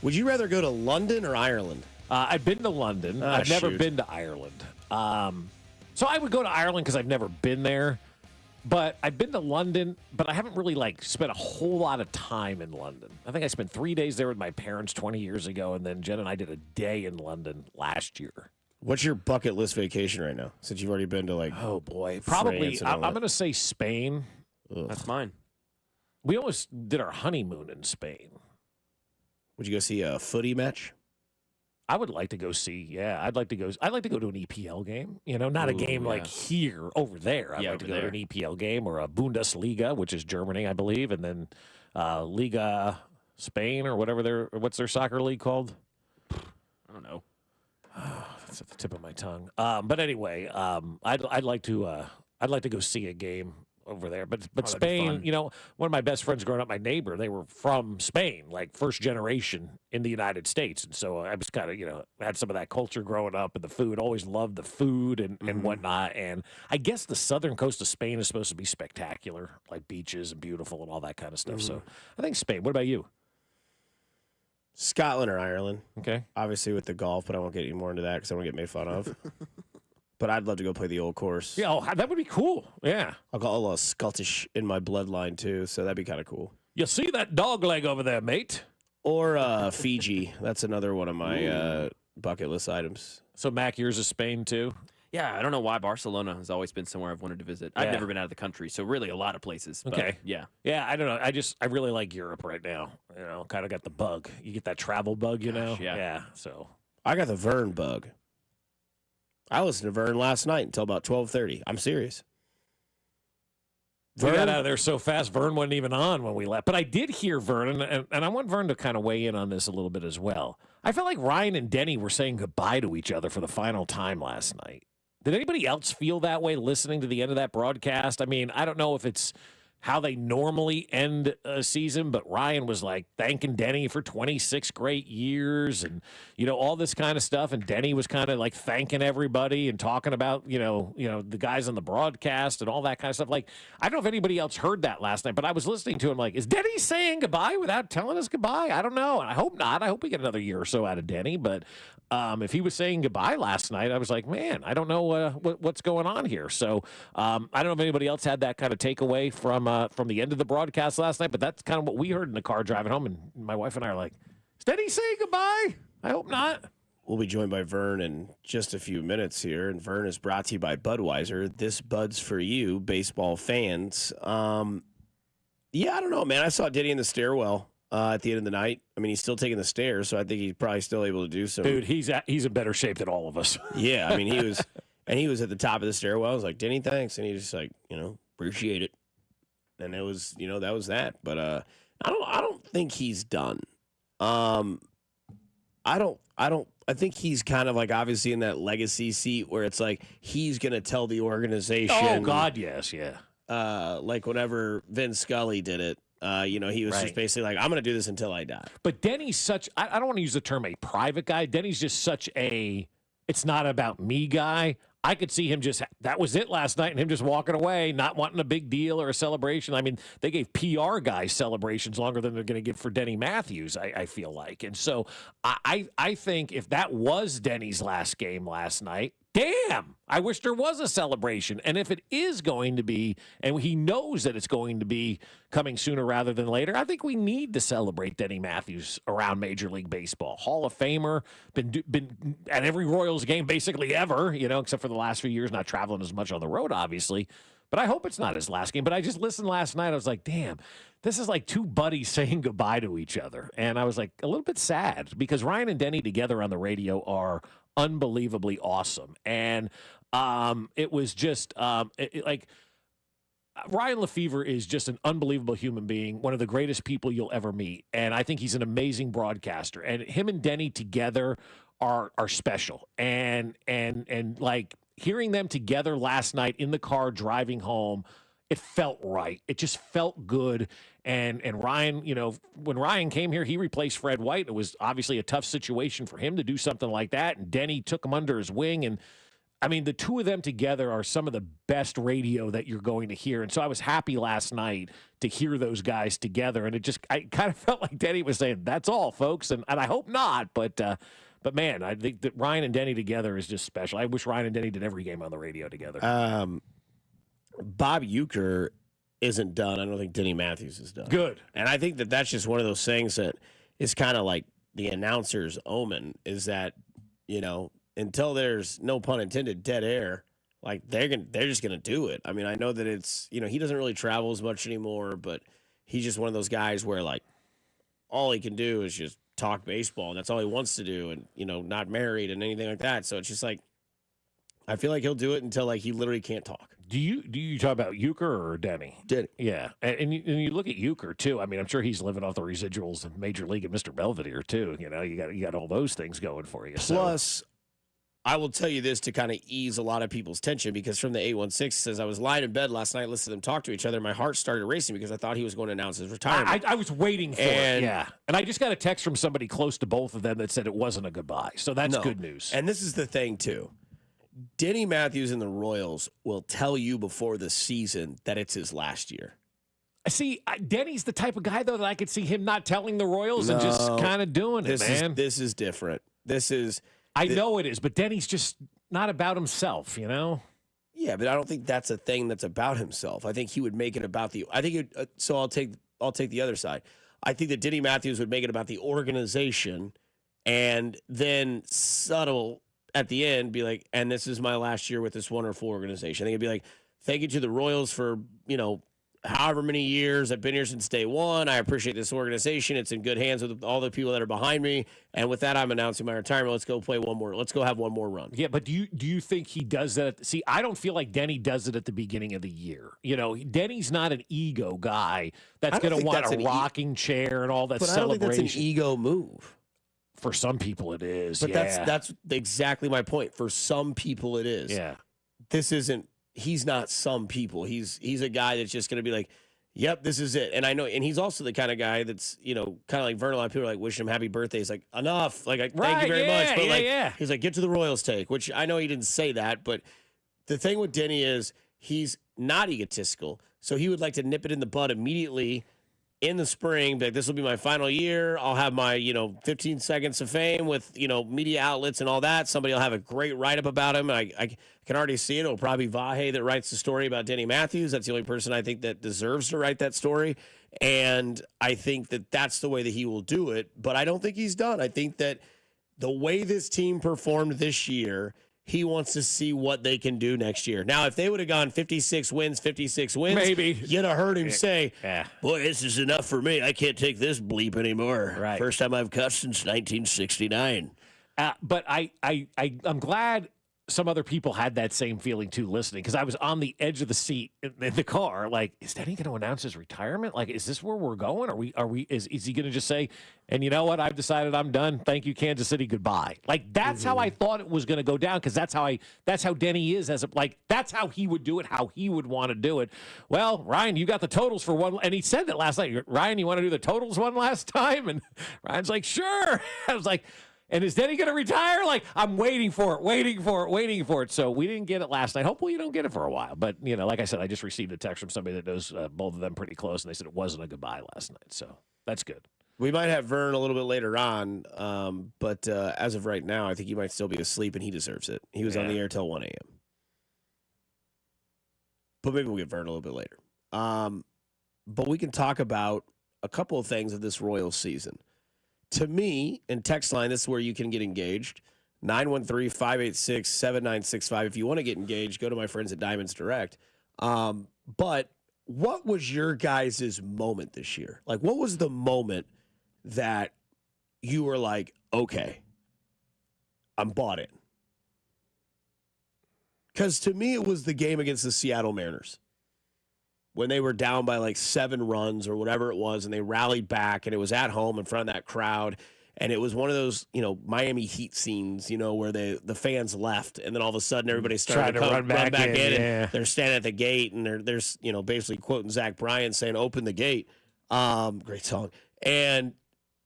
Would you rather go to London or Ireland? I've been to London. I've never been to Ireland. So I would go to Ireland because I've never been there. But I've been to London, but I haven't really spent a whole lot of time in London. I think I spent 3 days there with my parents 20 years ago, and then Jen and I did a day in London last year. What's your bucket list vacation right now? Since you've already been to oh boy, probably I'm going to say Spain. Ugh. That's mine. We almost did our honeymoon in Spain. Would you go see a footy match? I would like to go see. Yeah, I'd like to go to an EPL game. You know, not a game like here, over there. I'd like to go to an EPL game or a Bundesliga, which is Germany, I believe, and then Liga Spain or whatever what's their soccer league called? don't know. That's at the tip of my tongue. But anyway, I'd like to go see a game over there. But Spain, one of my best friends growing up, my neighbor, they were from Spain, like first generation in the United States. And so I was kind of, had some of that culture growing up and the food, always loved the food and whatnot. And I guess the southern coast of Spain is supposed to be spectacular, like beaches and beautiful and all that kind of stuff. So I think Spain. What about you? Scotland or Ireland. Okay. Obviously with the golf, but I won't get any more into that because I won't get made fun of. But I'd love to go play the old course. Yeah, that would be cool. Yeah. I've got a little Scottish in my bloodline, too, so that'd be kind of cool. You see that dog leg over there, mate? Or Fiji. That's another one of my bucket list items. So, Mac, yours is Spain, too? Yeah, I don't know why Barcelona has always been somewhere I've wanted to visit. I've never been out of the country, so really a lot of places. But Okay. yeah. Yeah, I don't know. I really like Europe right now. Kind of got the bug. You get that travel bug, yeah. Yeah, so. I got the Vern bug. I listened to Vern last night until about 12:30. I'm serious. We got out of there so fast, Vern wasn't even on when we left. But I did hear Vern, and I want Vern to kind of weigh in on this a little bit as well. I felt like Ryan and Denny were saying goodbye to each other for the final time last night. Did anybody else feel that way listening to the end of that broadcast? I mean, I don't know if it's how they normally end a season, but Ryan was like thanking Denny for 26 great years and, all this kind of stuff. And Denny was kind of like thanking everybody and talking about, the guys on the broadcast and all that kind of stuff. Like, I don't know if anybody else heard that last night, but I was listening to him like, is Denny saying goodbye without telling us goodbye? I don't know. And I hope not. I hope we get another year or so out of Denny. But if he was saying goodbye last night, I was like, man, I don't know what's going on here. So I don't know if anybody else had that kind of takeaway from the end of the broadcast last night, but that's kind of what we heard in the car driving home. And my wife and I are like, is Denny saying goodbye? I hope not. We'll be joined by Vern in just a few minutes here, and Vern is brought to you by Budweiser. This Bud's for you, baseball fans. I don't know, man. I saw Denny in the stairwell at the end of the night. I mean, he's still taking the stairs, so I think he's probably still able to do some. Dude, he's in better shape than all of us. Yeah, I mean, he was, and he was at the top of the stairwell. I was like, Denny, thanks, and he just like, appreciate it, and it was, that was that. But I don't think he's done. I think he's kind of like obviously in that legacy seat where it's like he's going to tell the organization. Oh, God, yes, yeah. Like whenever Vince Scully did it, he was just basically like, I'm going to do this until I die. But Denny's such, I don't want to use the term a private guy. Denny's just such it's not about me guy. I could see him that was it last night, and him just walking away, not wanting a big deal or a celebration. I mean, they gave PR guys celebrations longer than they're going to give for Denny Matthews, I feel like. And so I think if that was Denny's last game last night, damn, I wish there was a celebration. And if it is going to be, and he knows that it's going to be coming sooner rather than later, I think we need to celebrate Denny Matthews around Major League Baseball. Hall of Famer, been at every Royals game basically ever, except for the last few years, not traveling as much on the road, obviously. But I hope it's not his last game. But I just listened last night. I was like, damn, this is like two buddies saying goodbye to each other. And I was like a little bit sad because Ryan and Denny together on the radio are unbelievably awesome. And it was just like Ryan Lefevre is just an unbelievable human being, one of the greatest people you'll ever meet. And I think he's an amazing broadcaster. And him and Denny together are special. And like hearing them together last night in the car driving home, it felt right. It just felt good. And Ryan, when Ryan came here, he replaced Fred White. It was obviously a tough situation for him to do something like that. And Denny took him under his wing. And I mean, the two of them together are some of the best radio that you're going to hear. And so I was happy last night to hear those guys together. And I kind of felt like Denny was saying, that's all, folks. And I hope not, but man, I think that Ryan and Denny together is just special. I wish Ryan and Denny did every game on the radio together. Bob Uecker isn't done. I don't think Denny Matthews is done. Good. And I think that that's just one of those things that is kind of like the announcer's omen is that, until there's, no pun intended, dead air, like they're just going to do it. I mean, I know that it's, he doesn't really travel as much anymore, but he's just one of those guys where like all he can do is just talk baseball and that's all he wants to do and, not married and anything like that. So it's just like, I feel like he'll do it until like he literally can't talk. Do you talk about Euchre or Denny? Denny. Yeah, and you look at Euchre too. I mean, I'm sure he's living off the residuals of Major League and Mr. Belvedere too. You know, you got all those things going for you. Plus, I will tell you this to kind of ease a lot of people's tension, because from the 816 says, I was lying in bed last night, listening to them talk to each other. My heart started racing because I thought he was going to announce his retirement. I was waiting for it. Yeah, and I just got a text from somebody close to both of them that said it wasn't a goodbye. So that's good news. And this is the thing too. Denny Matthews and the Royals will tell you before the season that it's his last year. See, Denny's the type of guy, though, that I could see him not telling the Royals and just kind of doing it, man. This is different. I know it is, but Denny's just not about himself, you know? Yeah, but I don't think that's a thing that's about himself. I think he would make it about so I'll take the other side. I think that Denny Matthews would make it about the organization, and then subtle at the end be like, and this is my last year with this wonderful organization. I think it'd be like, thank you to the Royals for, however many years. I've been here since day one. I appreciate this organization. It's in good hands with all the people that are behind me. And with that, I'm announcing my retirement. Let's go play one more. Let's go have one more run. Yeah, but do you think he does that? See, I don't feel like Denny does it at the beginning of the year. You know, Denny's not an ego guy that's going to want a rocking chair and all that celebration. I don't think that's an ego move. For some people, it is. But that's exactly my point. For some people, it is. Yeah. This isn't. He's not some people. He's a guy that's just going to be like, yep, this is it. And I know, and he's also the kind of guy that's, kind of like Vern. A lot of people are like wishing him happy birthday. He's like, enough. Like, thank you very much. But he's like, get to the Royals take, which I know he didn't say that. But the thing with Denny is he's not egotistical. So he would like to nip it in the bud immediately in the spring. Be like, this will be my final year. I'll have my, 15 seconds of fame with, media outlets and all that. Somebody will have a great write-up about him. I can already see it. It'll probably be Vahe that writes the story about Denny Matthews. That's the only person I think that deserves to write that story. And I think that that's the way that he will do it. But I don't think he's done. I think that the way this team performed this year, he wants to see what they can do next year. Now, if they would have gone 56 wins, maybe you'd have heard him say, boy, this is enough for me. I can't take this bleep anymore. Right. First time I've cussed since 1969. But I'm glad some other people had that same feeling too listening, because I was on the edge of the seat in the car. Like, is Denny going to announce his retirement? Like, is this where we're going? Is he going to just say, and you know what? I've decided I'm done. Thank you, Kansas City. Goodbye. Like, that's how I thought it was going to go down, because that's how Denny is that's how he would do it, how he would want to do it. Well, Ryan, you got the totals for one, and he said that last night. Ryan, you want to do the totals one last time? And Ryan's like, sure. I was like, and is Denny going to retire? Like, I'm waiting for it. So we didn't get it last night. Hopefully you don't get it for a while. But, like I said, I just received a text from somebody that knows both of them pretty close, and they said it wasn't a goodbye last night. So that's good. We might have Vern a little bit later on, but as of right now, I think he might still be asleep, and he deserves it. He was on the air till 1 a.m. But maybe we'll get Vern a little bit later. But we can talk about a couple of things of this Royals season. To me, in text line, this is where you can get engaged. 913-586-7965. If you want to get engaged, go to my friends at Diamonds Direct. But what was your guys' moment this year? Like, what was the moment that you were like, okay, I'm bought in? Because to me, it was the game against the Seattle Mariners, when they were down by like 7 runs or whatever it was, and they rallied back, and it was at home in front of that crowd. And it was one of those, Miami Heat scenes, where the fans left, and then all of a sudden everybody started to run back in, and they're standing at the gate, and there's basically quoting Zach Bryan saying, "Open the gate." Great song. And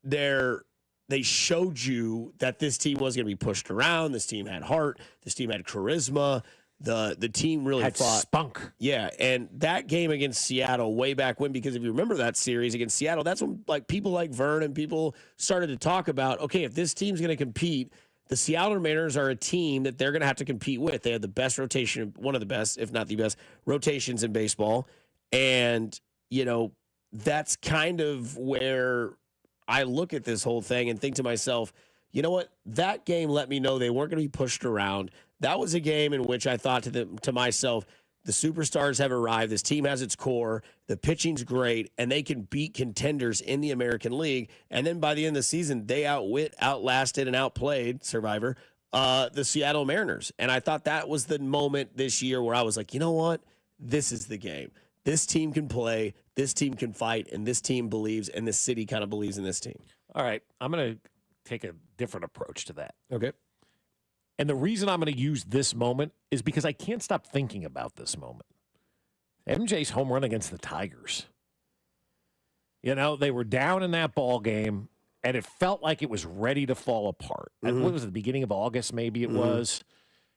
they showed you that this team was going to be pushed around. This team had heart. This team had charisma. The team really had fought. spunk. Yeah, and that game against Seattle way back when, because if you remember that series against Seattle, that's when people like Vern and people started to talk about, okay, if this team's going to compete, the Seattle Mariners are a team that they're going to have to compete with. They have the best rotation, one of the best, if not the best, rotations in baseball. And, that's kind of where I look at this whole thing and think to myself, you know what? That game let me know they weren't going to be pushed around. That was a game in which I thought to myself, the superstars have arrived. This team has its core. The pitching's great, and they can beat contenders in the American League. And then by the end of the season, they outlasted, and outplayed Survivor the Seattle Mariners. And I thought that was the moment this year where I was like, you know what? This is the game. This team can play, this team can fight, and this team believes, and this city kind of believes in this team. All right, I'm going to take a different approach to that. Okay. And the reason I'm going to use this moment is because I can't stop thinking about this moment. MJ's home run against the Tigers. You know, they were down in that ball game, and it felt like it was ready to fall apart. Mm-hmm. What was it, the beginning of August, maybe it was?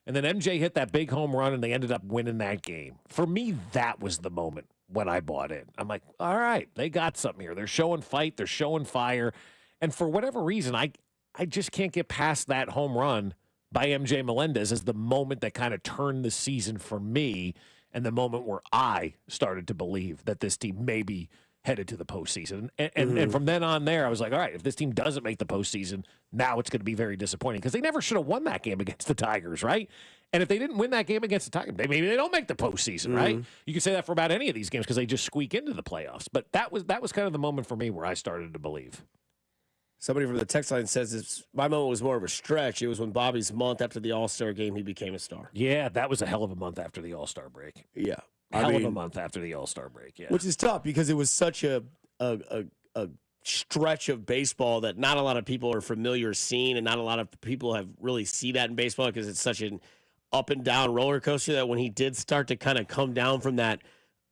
And then MJ hit that big home run, and they ended up winning that game. For me, that was the moment when I bought in. I'm like, all right, they got something here. They're showing fight. They're showing fire. And for whatever reason, I just can't get past that home run by MJ Melendez as the moment that kind of turned the season for me and the moment where I started to believe that this team may be headed to the postseason. And from then on there, I was like, all right, if this team doesn't make the postseason, now it's going to be very disappointing because they never should have won that game against the Tigers, right? And if they didn't win that game against the Tigers, maybe they don't make the postseason, right? You can say that for about any of these games because they just squeak into the playoffs. But that was kind of the moment for me where I started to believe. Somebody from the text line says my moment was more of a stretch. It was when Bobby's month after the All-Star game, he became a star. Yeah, that was a hell of a month after the All-Star break. Yeah. Hell of a month after the All-Star break, yeah. Which is tough because it was such a stretch of baseball that not a lot of people are familiar seeing, and not a lot of people have really see that in baseball because it's such an up and down roller coaster that when he did start to kind of come down from that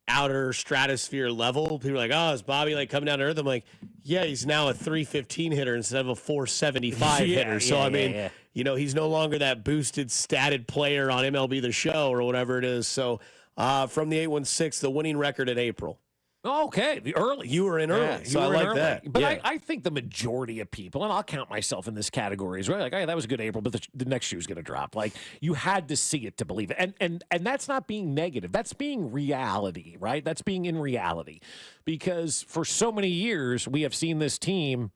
outer stratosphere level, people are like, oh, is Bobby like coming down to earth? I'm like, yeah, he's now a 315 hitter instead of a 475 hitter. So, I mean, you know, he's no longer that boosted, statted player on MLB The Show or whatever it is. So, from the 816, the winning record in April. Okay, the early. You were in early, Yeah, so I like that. But Yeah. I think the majority of people, and I'll count myself in this category, is right. Like, oh, that was a good April, but the next shoe's going to drop. Like, you had to see it to believe it, and that's not being negative. That's being reality, right? That's being in reality, because for so many years we have seen this team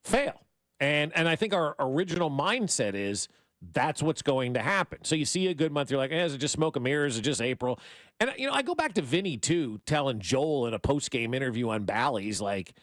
fail, and I think our original mindset is that's what's going to happen. So you see a good month, you're like, is it just smoke and mirrors? Is it just April? And, you know, I go back to Vinny, too, telling Joel in a post-game interview on Bally's, like,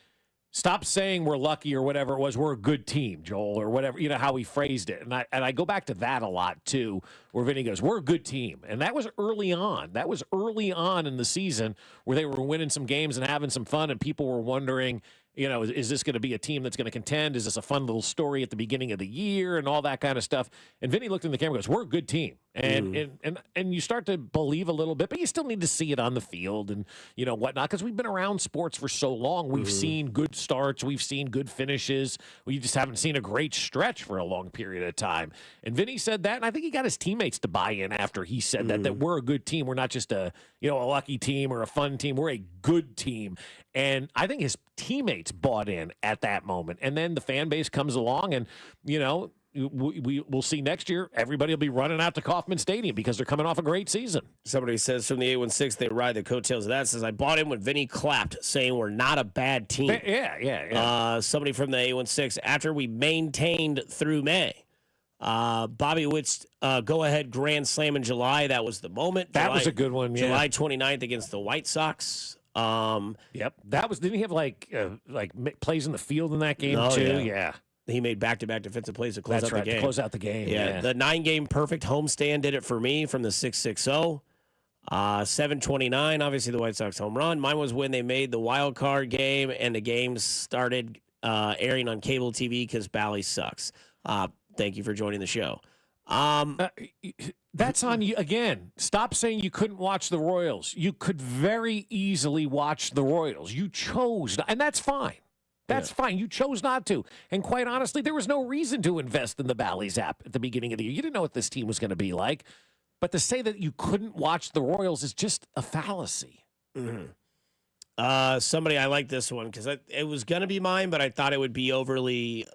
stop saying we're lucky or whatever it was. We're a good team, Joel, or whatever, you know, how he phrased it. And I go back to that a lot, too, where Vinny goes, we're a good team. And that was early on. That was early on in the season where they were winning some games and having some fun, and people were wondering, you know, is this going to be a team that's going to contend? Is this a fun little story at the beginning of the year and all that kind of stuff? And Vinny looked in the camera and goes, we're a good team. And you start to believe a little bit, but you still need to see it on the field and, you know, whatnot, because we've been around sports for so long. We've seen good starts. We've seen good finishes. We just haven't seen a great stretch for a long period of time. And Vinny said that, and I think he got his teammates to buy in after he said that we're a good team. We're not just a lucky team or a fun team. We're a good team. And I think his teammates bought in at that moment. And then the fan base comes along, and, you know, we'll see next year, everybody will be running out to Kauffman Stadium because they're coming off a great season. Somebody says from the 816, they ride the coattails of that. Says, I bought in when Vinny clapped, saying we're not a bad team. Yeah. Somebody from the 816, after we maintained through May. Bobby Witt's go-ahead grand slam in July. That was the moment. That was a good one, yeah. July 29th against the White Sox. Yep. That was, didn't he have like plays in the field in that game too? Yeah. He made back-to-back defensive plays to close out the game. To close out the game. Yeah. The 9-game perfect homestand did it for me from the 660. 729, obviously the White Sox home run. Mine was when they made the wild card game and the games started airing on cable TV because Bally sucks. Thank you for joining the show. That's on you again. Stop saying you couldn't watch the Royals. You could very easily watch the Royals. You chose, and that's fine. That's fine. You chose not to. And quite honestly, there was no reason to invest in the Bally's app at the beginning of the year. You didn't know what this team was going to be like. But to say that you couldn't watch the Royals is just a fallacy. Somebody, I like this one because it was going to be mine, but I thought it would be overly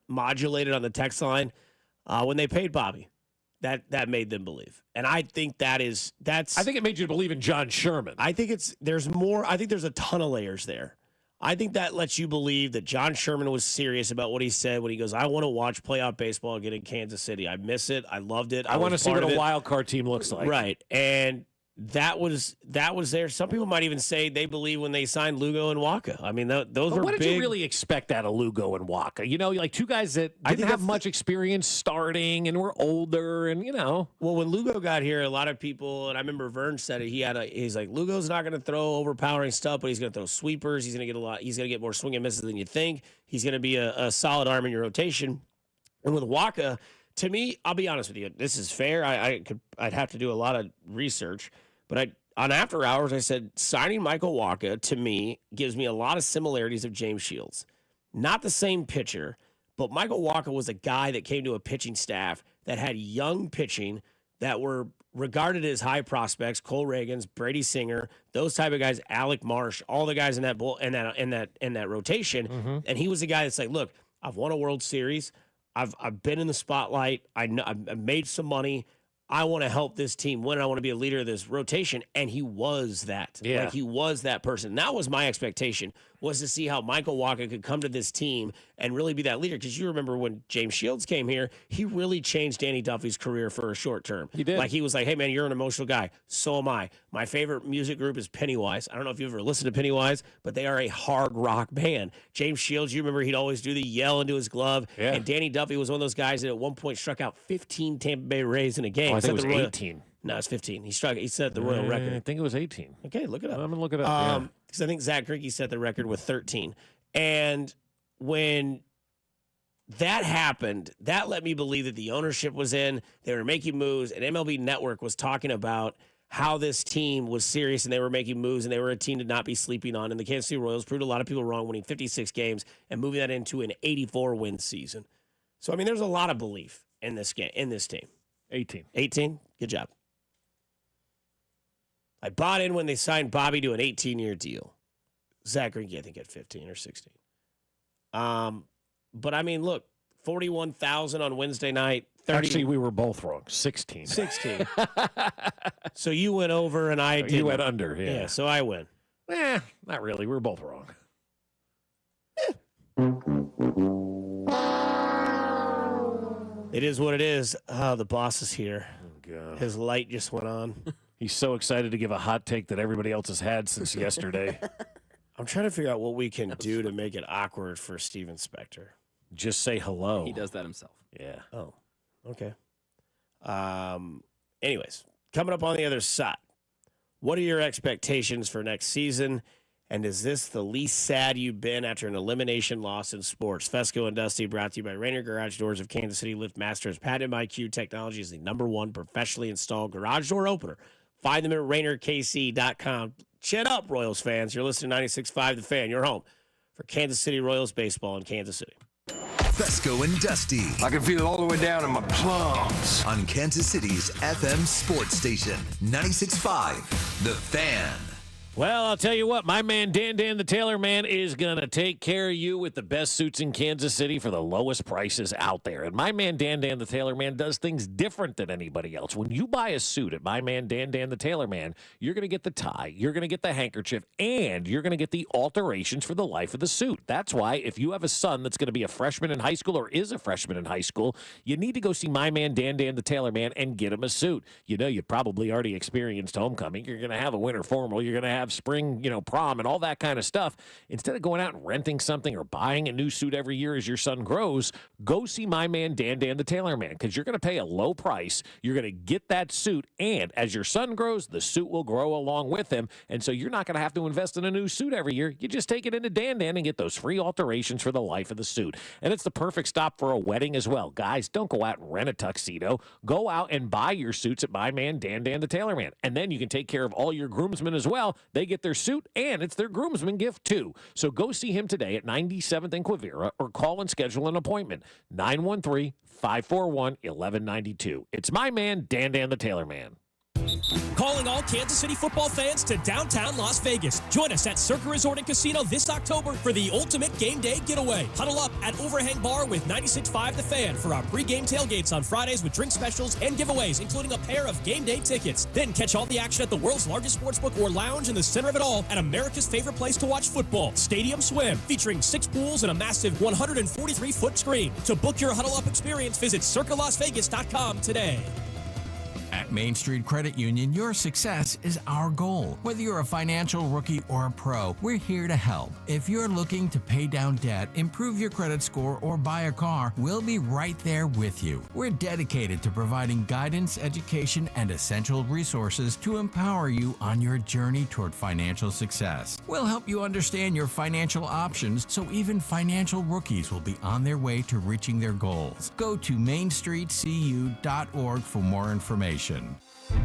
modulated on the text line. When they paid Bobby, that made them believe. And I think I think it made you believe in John Sherman. I think there's more. I think there's a ton of layers there. I think that lets you believe that John Sherman was serious about what he said when he goes, I want to watch playoff baseball again in Kansas City. I miss it. I loved it. I want to see what a wild card team looks like. Right. And that was there. Some people might even say they believe when they signed Lugo and Waka. I mean, those were what big. did you really expect out of Lugo and Waka? You know, like two guys that didn't have much experience starting and were older, and Well, when Lugo got here, a lot of people, and I remember Vern said it. He's like, Lugo's not going to throw overpowering stuff, but he's going to throw sweepers. He's going to get more swing and misses than you think. He's going to be a solid arm in your rotation. And with Waka, to me, I'll be honest with you, this is fair. I'd have to do a lot of research. But on After Hours, I said signing Michael Waka, to me, gives me a lot of similarities of James Shields. Not the same pitcher, but Michael Waka was a guy that came to a pitching staff that had young pitching that were regarded as high prospects. Cole Reagans, Brady Singer, those type of guys, Alec Marsh, all the guys in that rotation. Mm-hmm. And he was a guy that's like, look, I've won a World Series. I've been in the spotlight. I've made some money. I want to help this team win. I want to be a leader of this rotation. And he was that. Yeah. Like, he was that person. That was my expectation, was to see how Michael Waka could come to this team and really be that leader. Because you remember when James Shields came here, he really changed Danny Duffy's career for a short term. He did. Like, he was like, hey, man, you're an emotional guy. So am I. My favorite music group is Pennywise. I don't know if you've ever listened to Pennywise, but they are a hard rock band. James Shields, you remember he'd always do the yell into his glove. Yeah. And Danny Duffy was one of those guys that at one point struck out 15 Tampa Bay Rays in a game. I think it was Set the 18. No, it's 15. He set the Royal record. I think it was 18. Okay, look it up. I'm going to look it up. Because I think Zach Greinke set the record with 13. And when that happened, that let me believe that the ownership was in. They were making moves, and MLB Network was talking about how this team was serious, and they were making moves, and they were a team to not be sleeping on. And the Kansas City Royals proved a lot of people wrong, winning 56 games and moving that into an 84-win season. So, I mean, there's a lot of belief in this game, in this team. 18. 18? Good job. I bought in when they signed Bobby to an 18-year deal. Zach Greinke, I think, at 15 or 16. But, I mean, look, 41,000 on Wednesday night. 30. Actually, we were both wrong. 16. 16. So you went over and I did. You went under, yeah. So I win. Not really. We were both wrong. It is what it is. Oh, the boss is here. Oh, God. His light just went on. He's so excited to give a hot take that everybody else has had since yesterday. I'm trying to figure out what we can do to make it awkward for Steven Spector. Just say hello. He does that himself. Yeah. Oh, okay. Anyways, coming up on the other side, what are your expectations for next season? And is this the least sad you've been after an elimination loss in sports? Fescoe and Dusty, brought to you by Rainier Garage Doors of Kansas City. Lift Masters. Patented by Q Technology is the #1 professionally installed garage door opener. Find them at RainerKC.com. Chin up, Royals fans. You're listening to 96.5 The Fan, your home for Kansas City Royals baseball in Kansas City. Fescoe and Dusty. I can feel it all the way down in my plums. On Kansas City's FM sports station, 96.5 The Fan. Well, I'll tell you what, my man Dan the Tailor Man is going to take care of you with the best suits in Kansas City for the lowest prices out there. And my man Dan the Tailor Man does things different than anybody else. When you buy a suit at my man Dan the Tailor Man, you're going to get the tie, you're going to get the handkerchief, and you're going to get the alterations for the life of the suit. That's why if you have a son that's going to be a freshman in high school or is a freshman in high school, you need to go see my man Dan the Tailor Man and get him a suit. You know, you probably already experienced homecoming. You're going to have a winter formal. You're going to have spring, prom and all that kind of stuff. Instead of going out and renting something or buying a new suit every year as your son grows, go see my man Dan the Tailor Man, because you're going to pay a low price. You're going to get that suit, and as your son grows, the suit will grow along with him. And so you're not going to have to invest in a new suit every year. You just take it into Dan and get those free alterations for the life of the suit. And it's the perfect stop for a wedding as well. Guys, don't go out and rent a tuxedo. Go out and buy your suits at my man Dan the Tailor Man. And then you can take care of all your groomsmen as well. They get their suit, and it's their groomsman gift too. So go see him today at 97th and Quivira, or call and schedule an appointment. 913-541-1192. It's my man, Dan the Tailor Man. Calling all Kansas City football fans to downtown Las Vegas. Join us at Circa Resort and Casino this October for the ultimate game day getaway. Huddle up at Overhang Bar with 96.5 The Fan for our pregame tailgates on Fridays with drink specials and giveaways, including a pair of game day tickets. Then catch all the action at the world's largest sportsbook or lounge in the center of it all at America's favorite place to watch football, Stadium Swim, featuring 6 pools and a massive 143-foot screen. To book your Huddle Up experience, visit CircaLasVegas.com today. At Main Street Credit Union, your success is our goal. Whether you're a financial rookie or a pro, we're here to help. If you're looking to pay down debt, improve your credit score, or buy a car, we'll be right there with you. We're dedicated to providing guidance, education, and essential resources to empower you on your journey toward financial success. We'll help you understand your financial options so even financial rookies will be on their way to reaching their goals. Go to mainstreetcu.org for more information.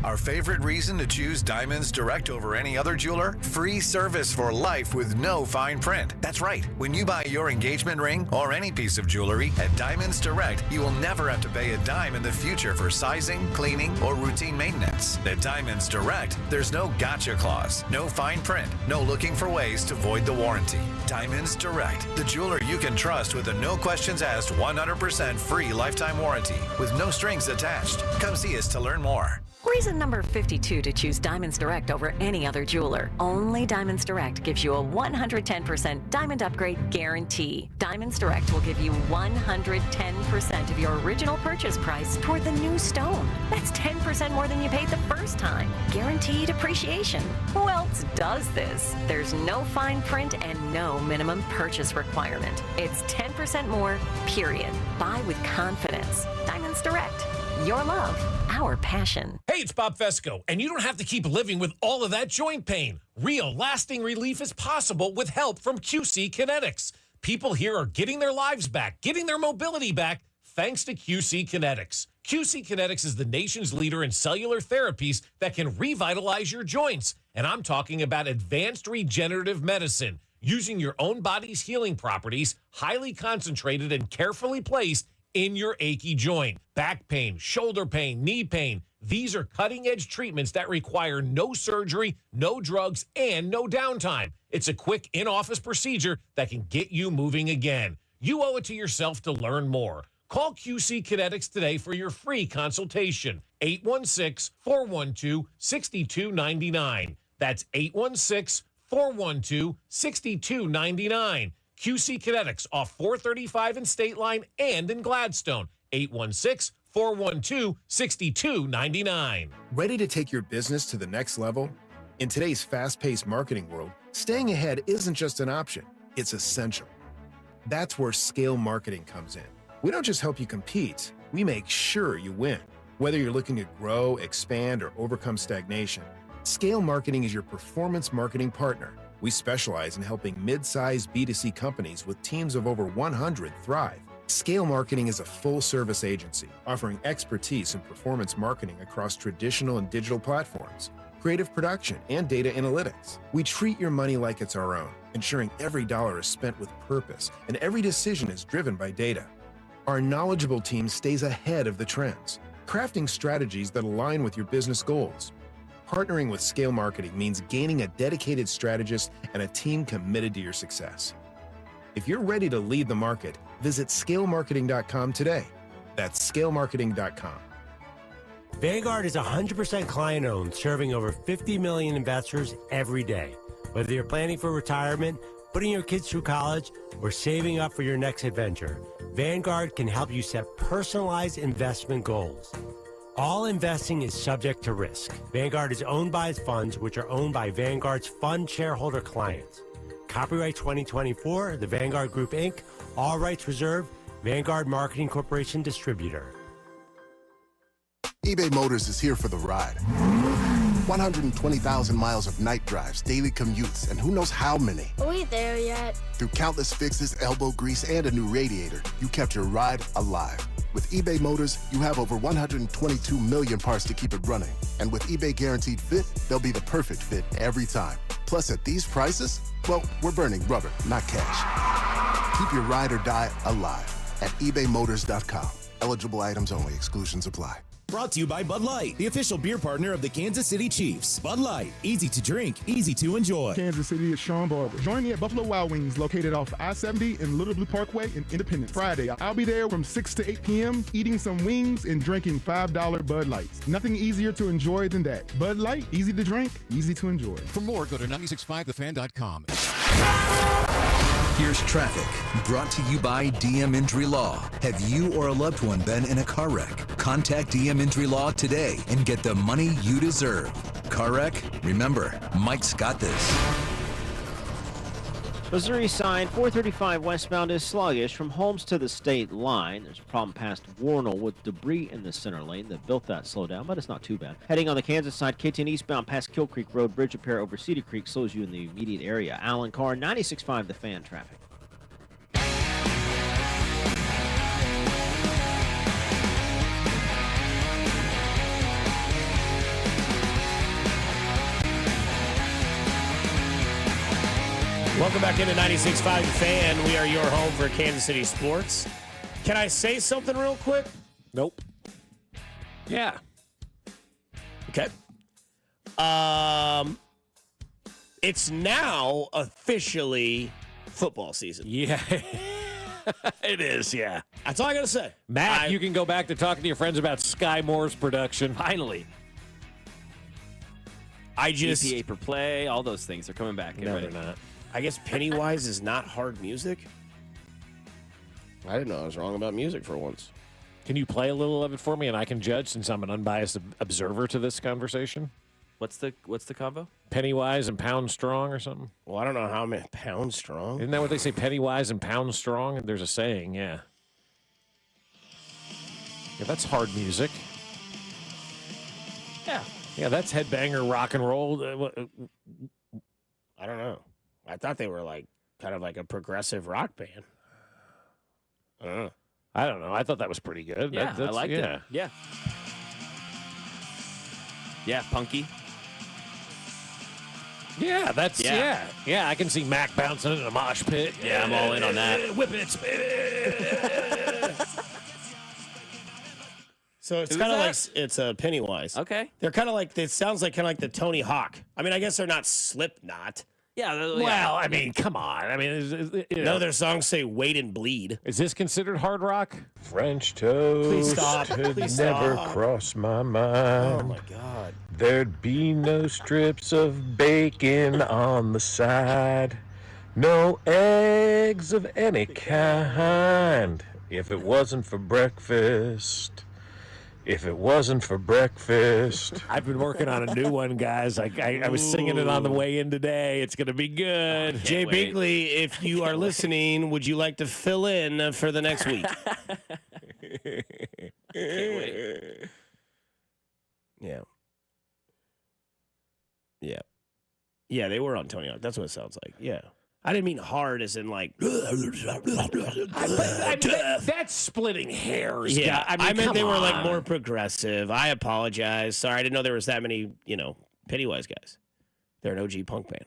Our favorite reason to choose Diamonds Direct over any other jeweler? Free service for life with no fine print. That's right. When you buy your engagement ring or any piece of jewelry at Diamonds Direct, you will never have to pay a dime in the future for sizing, cleaning, or routine maintenance. At Diamonds Direct, there's no gotcha clause, no fine print, no looking for ways to void the warranty. Diamonds Direct, the jeweler you can trust with a no questions asked 100% free lifetime warranty with no strings attached. Come see us to learn more. Reason number 52 to choose Diamonds Direct over any other jeweler. Only Diamonds Direct gives you a 110% diamond upgrade guarantee. Diamonds Direct will give you 110% of your original purchase price toward the new stone. That's 10% more than you paid the first time. Guaranteed appreciation. Who else does this? There's no fine print and no minimum purchase requirement. It's 10% more, period. Buy with confidence. Diamonds Direct. Your love, our passion. Hey, it's Bob Fescoe, and you don't have to keep living with all of that joint pain. Real lasting relief is possible with help from QC Kinetics. People here are getting their lives back, getting their mobility back, thanks to QC Kinetics. QC Kinetics is the nation's leader in cellular therapies that can revitalize your joints. And I'm talking about advanced regenerative medicine, using your own body's healing properties, highly concentrated and carefully placed in your achy joint. Back pain, shoulder pain, knee pain. These are cutting-edge treatments that require no surgery, no drugs, and no downtime. It's a quick in-office procedure that can get you moving again. You owe it to yourself to learn more. Call QC Kinetics today for your free consultation. 816-412-6299. That's 816-412-6299. QC Kinetics off 435 in State Line and in Gladstone. 816-412-6299. Ready to take your business to the next level? In today's fast-paced marketing world, staying ahead isn't just an option, it's essential. That's where scale marketing comes in. We don't just help you compete, we make sure you win. Whether you're looking to grow, expand, or overcome stagnation, Scale Marketing is your performance marketing partner. We specialize in helping mid-sized B2C companies with teams of over 100 thrive. Scale Marketing is a full-service agency offering expertise in performance marketing across traditional and digital platforms, creative production, and data analytics. We treat your money like it's our own, ensuring every dollar is spent with purpose and every decision is driven by data. Our knowledgeable team stays ahead of the trends, crafting strategies that align with your business goals. Partnering with Scale Marketing means gaining a dedicated strategist and a team committed to your success. If you're ready to lead the market, visit scalemarketing.com today. That's scalemarketing.com. Vanguard is 100% client-owned, serving over 50 million investors every day. Whether you're planning for retirement, putting your kids through college, or saving up for your next adventure, Vanguard can help you set personalized investment goals. All investing is subject to risk. Vanguard is owned by its funds, which are owned by Vanguard's fund shareholder clients. Copyright 2024, The Vanguard Group, Inc., all rights reserved, Vanguard Marketing Corporation Distributor. eBay Motors is here for the ride. 120,000 miles of night drives, daily commutes, and who knows how many. Are we there yet? Through countless fixes, elbow grease, and a new radiator, you kept your ride alive. With eBay Motors, you have over 122 million parts to keep it running. And with eBay Guaranteed Fit, they'll be the perfect fit every time. Plus, at these prices, well, we're burning rubber, not cash. Keep your ride or die alive at ebaymotors.com. Eligible items only. Exclusions apply. Brought to you by Bud Light, the official beer partner of the Kansas City Chiefs. Bud Light, easy to drink, easy to enjoy. Kansas City is Sean Barber. Join me at Buffalo Wild Wings, located off I-70 and Little Blue Parkway in Independence. Friday, I'll be there from 6 to 8 p.m., eating some wings and drinking $5 Bud Lights. Nothing easier to enjoy than that. Bud Light, easy to drink, easy to enjoy. For more, go to 965thefan.com. Here's traffic, brought to you by DM Injury Law. Have you or a loved one been in a car wreck? Contact DM Injury Law today and get the money you deserve. Car wreck? Remember, Mike's got this. Missouri side 435 westbound is sluggish from Holmes to the state line. There's a problem past Warnell with debris in the center lane that built that slowdown, but it's not too bad. Heading on the Kansas side, K10 eastbound past Kill Creek Road, bridge repair over Cedar Creek slows you in the immediate area. Alan Carr, 96.5 The Fan traffic. Welcome back into 96.5 The Fan. We are your home for Kansas City sports. Can I say something real quick? Nope. Yeah. Okay. It's now officially football season. Yeah. It is, yeah. That's all I got to say. Matt, you can go back to talking to your friends about Sky Moore's production. Finally. EPA per play, all those things are coming back. No, they're not. I guess Pennywise is not hard music. I didn't know I was wrong about music for once. Can you play a little of it for me and I can judge since I'm an unbiased observer to this conversation? What's the convo? Pennywise and pound strong or something? Well, I don't know how many pound strong. Isn't that what they say? Pennywise and pound strong? There's a saying, yeah. Yeah, that's hard music. Yeah. Yeah, that's headbanger rock and roll. I don't know. I thought they were like kind of like a progressive rock band. I don't know. I thought that was pretty good. Yeah, I liked it. Yeah. Yeah, punky. Yeah, that's yeah. I can see Mac bouncing in a mosh pit. Yeah, I'm all in on that. Whip it, spin it. So it's kind of like it's a Pennywise. Okay. They're kind of like it sounds like kind of like the Tony Hawk. I mean, I guess they're not Slipknot. Yeah. Well, I mean, come on. I mean, none of their songs say "Wait and Bleed." Is this considered hard rock? French toast. Please stop. Please never stop. crossed my mind. Oh my God. There'd be no strips of bacon on the side, no eggs of any kind. If it wasn't for breakfast. If it wasn't for breakfast. I've been working on a new one, guys. I was singing it on the way in today. It's going to be good. Jay Binkley, if you are listening, would you like to fill in for the next week? Can't wait. Yeah. Yeah. Yeah, they were on Tony Hawk. That's what it sounds like. Yeah. I didn't mean hard as in like. That's splitting hairs. Yeah, I meant they were like on. more progressive. I apologize. Sorry, I didn't know there was that many, Pennywise guys. They're an OG punk band.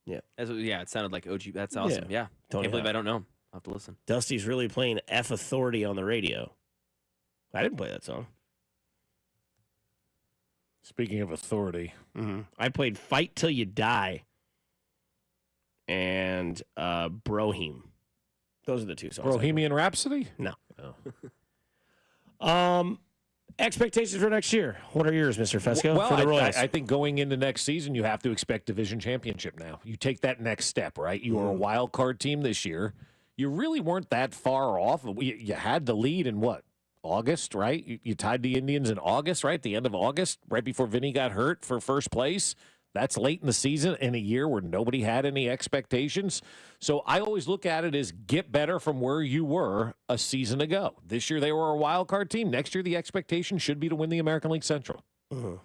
Yeah. It sounded like OG. That's awesome. Yeah. Tony Can't believe Hawk. I don't know him. I'll have to listen. Dusty's really playing F Authority on the radio. I didn't play that song. Speaking of authority. I played Fight Till You Die and Brohim. Those are the two songs. Bohemian Rhapsody? No. Expectations for next year. What are yours, Mr. Fescoe, Well, for the Royals? I think going into next season, you have to expect division championship now. You take that next step, right? You were a wild card team this year. You really weren't that far off. You had the lead in what? August, right? You tied the Indians in August, right? The end of August, right before Vinny got hurt for first place. That's late in the season in a year where nobody had any expectations. So I always look at it as get better from where you were a season ago. This year they were a wild card team. Next year the expectation should be to win the American League Central. What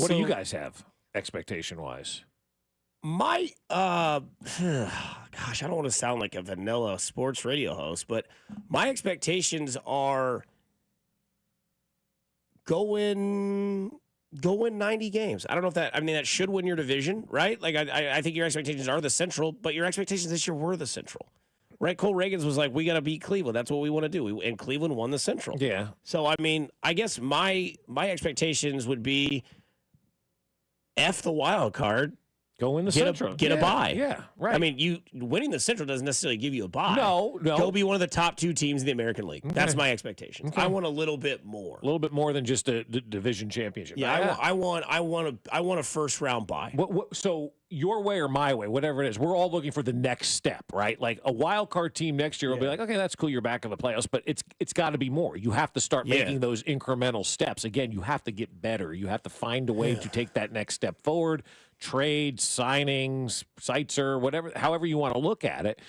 do you guys have expectation-wise? My gosh, I don't want to sound like a vanilla sports radio host, but my expectations are go win 90 games. I don't know if that should win your division, right? Like I think your expectations are the Central, but your expectations this year were the Central. Right? Cole Reagans was like, we got to beat Cleveland. That's what we want to do. And Cleveland won the Central. Yeah. So I mean, I guess my expectations would be F the wild card. Go in the Central. Get a bye. Yeah, right. I mean, you winning the Central doesn't necessarily give you a bye. No. Go be one of the top 2 teams in the American League. Okay. That's my expectation. Okay. I want a little bit more. A little bit more than just a division championship. Yeah, I want a first round bye. So your way or my way, whatever it is, we're all looking for the next step, right? Like a wild card team next year will be like, okay, that's cool, you're back in the playoffs, but it's got to be more. You have to start making those incremental steps. Again, you have to get better. You have to find a way to take that next step forward. Trades, signings, Seitzer, whatever, however you want to look at it.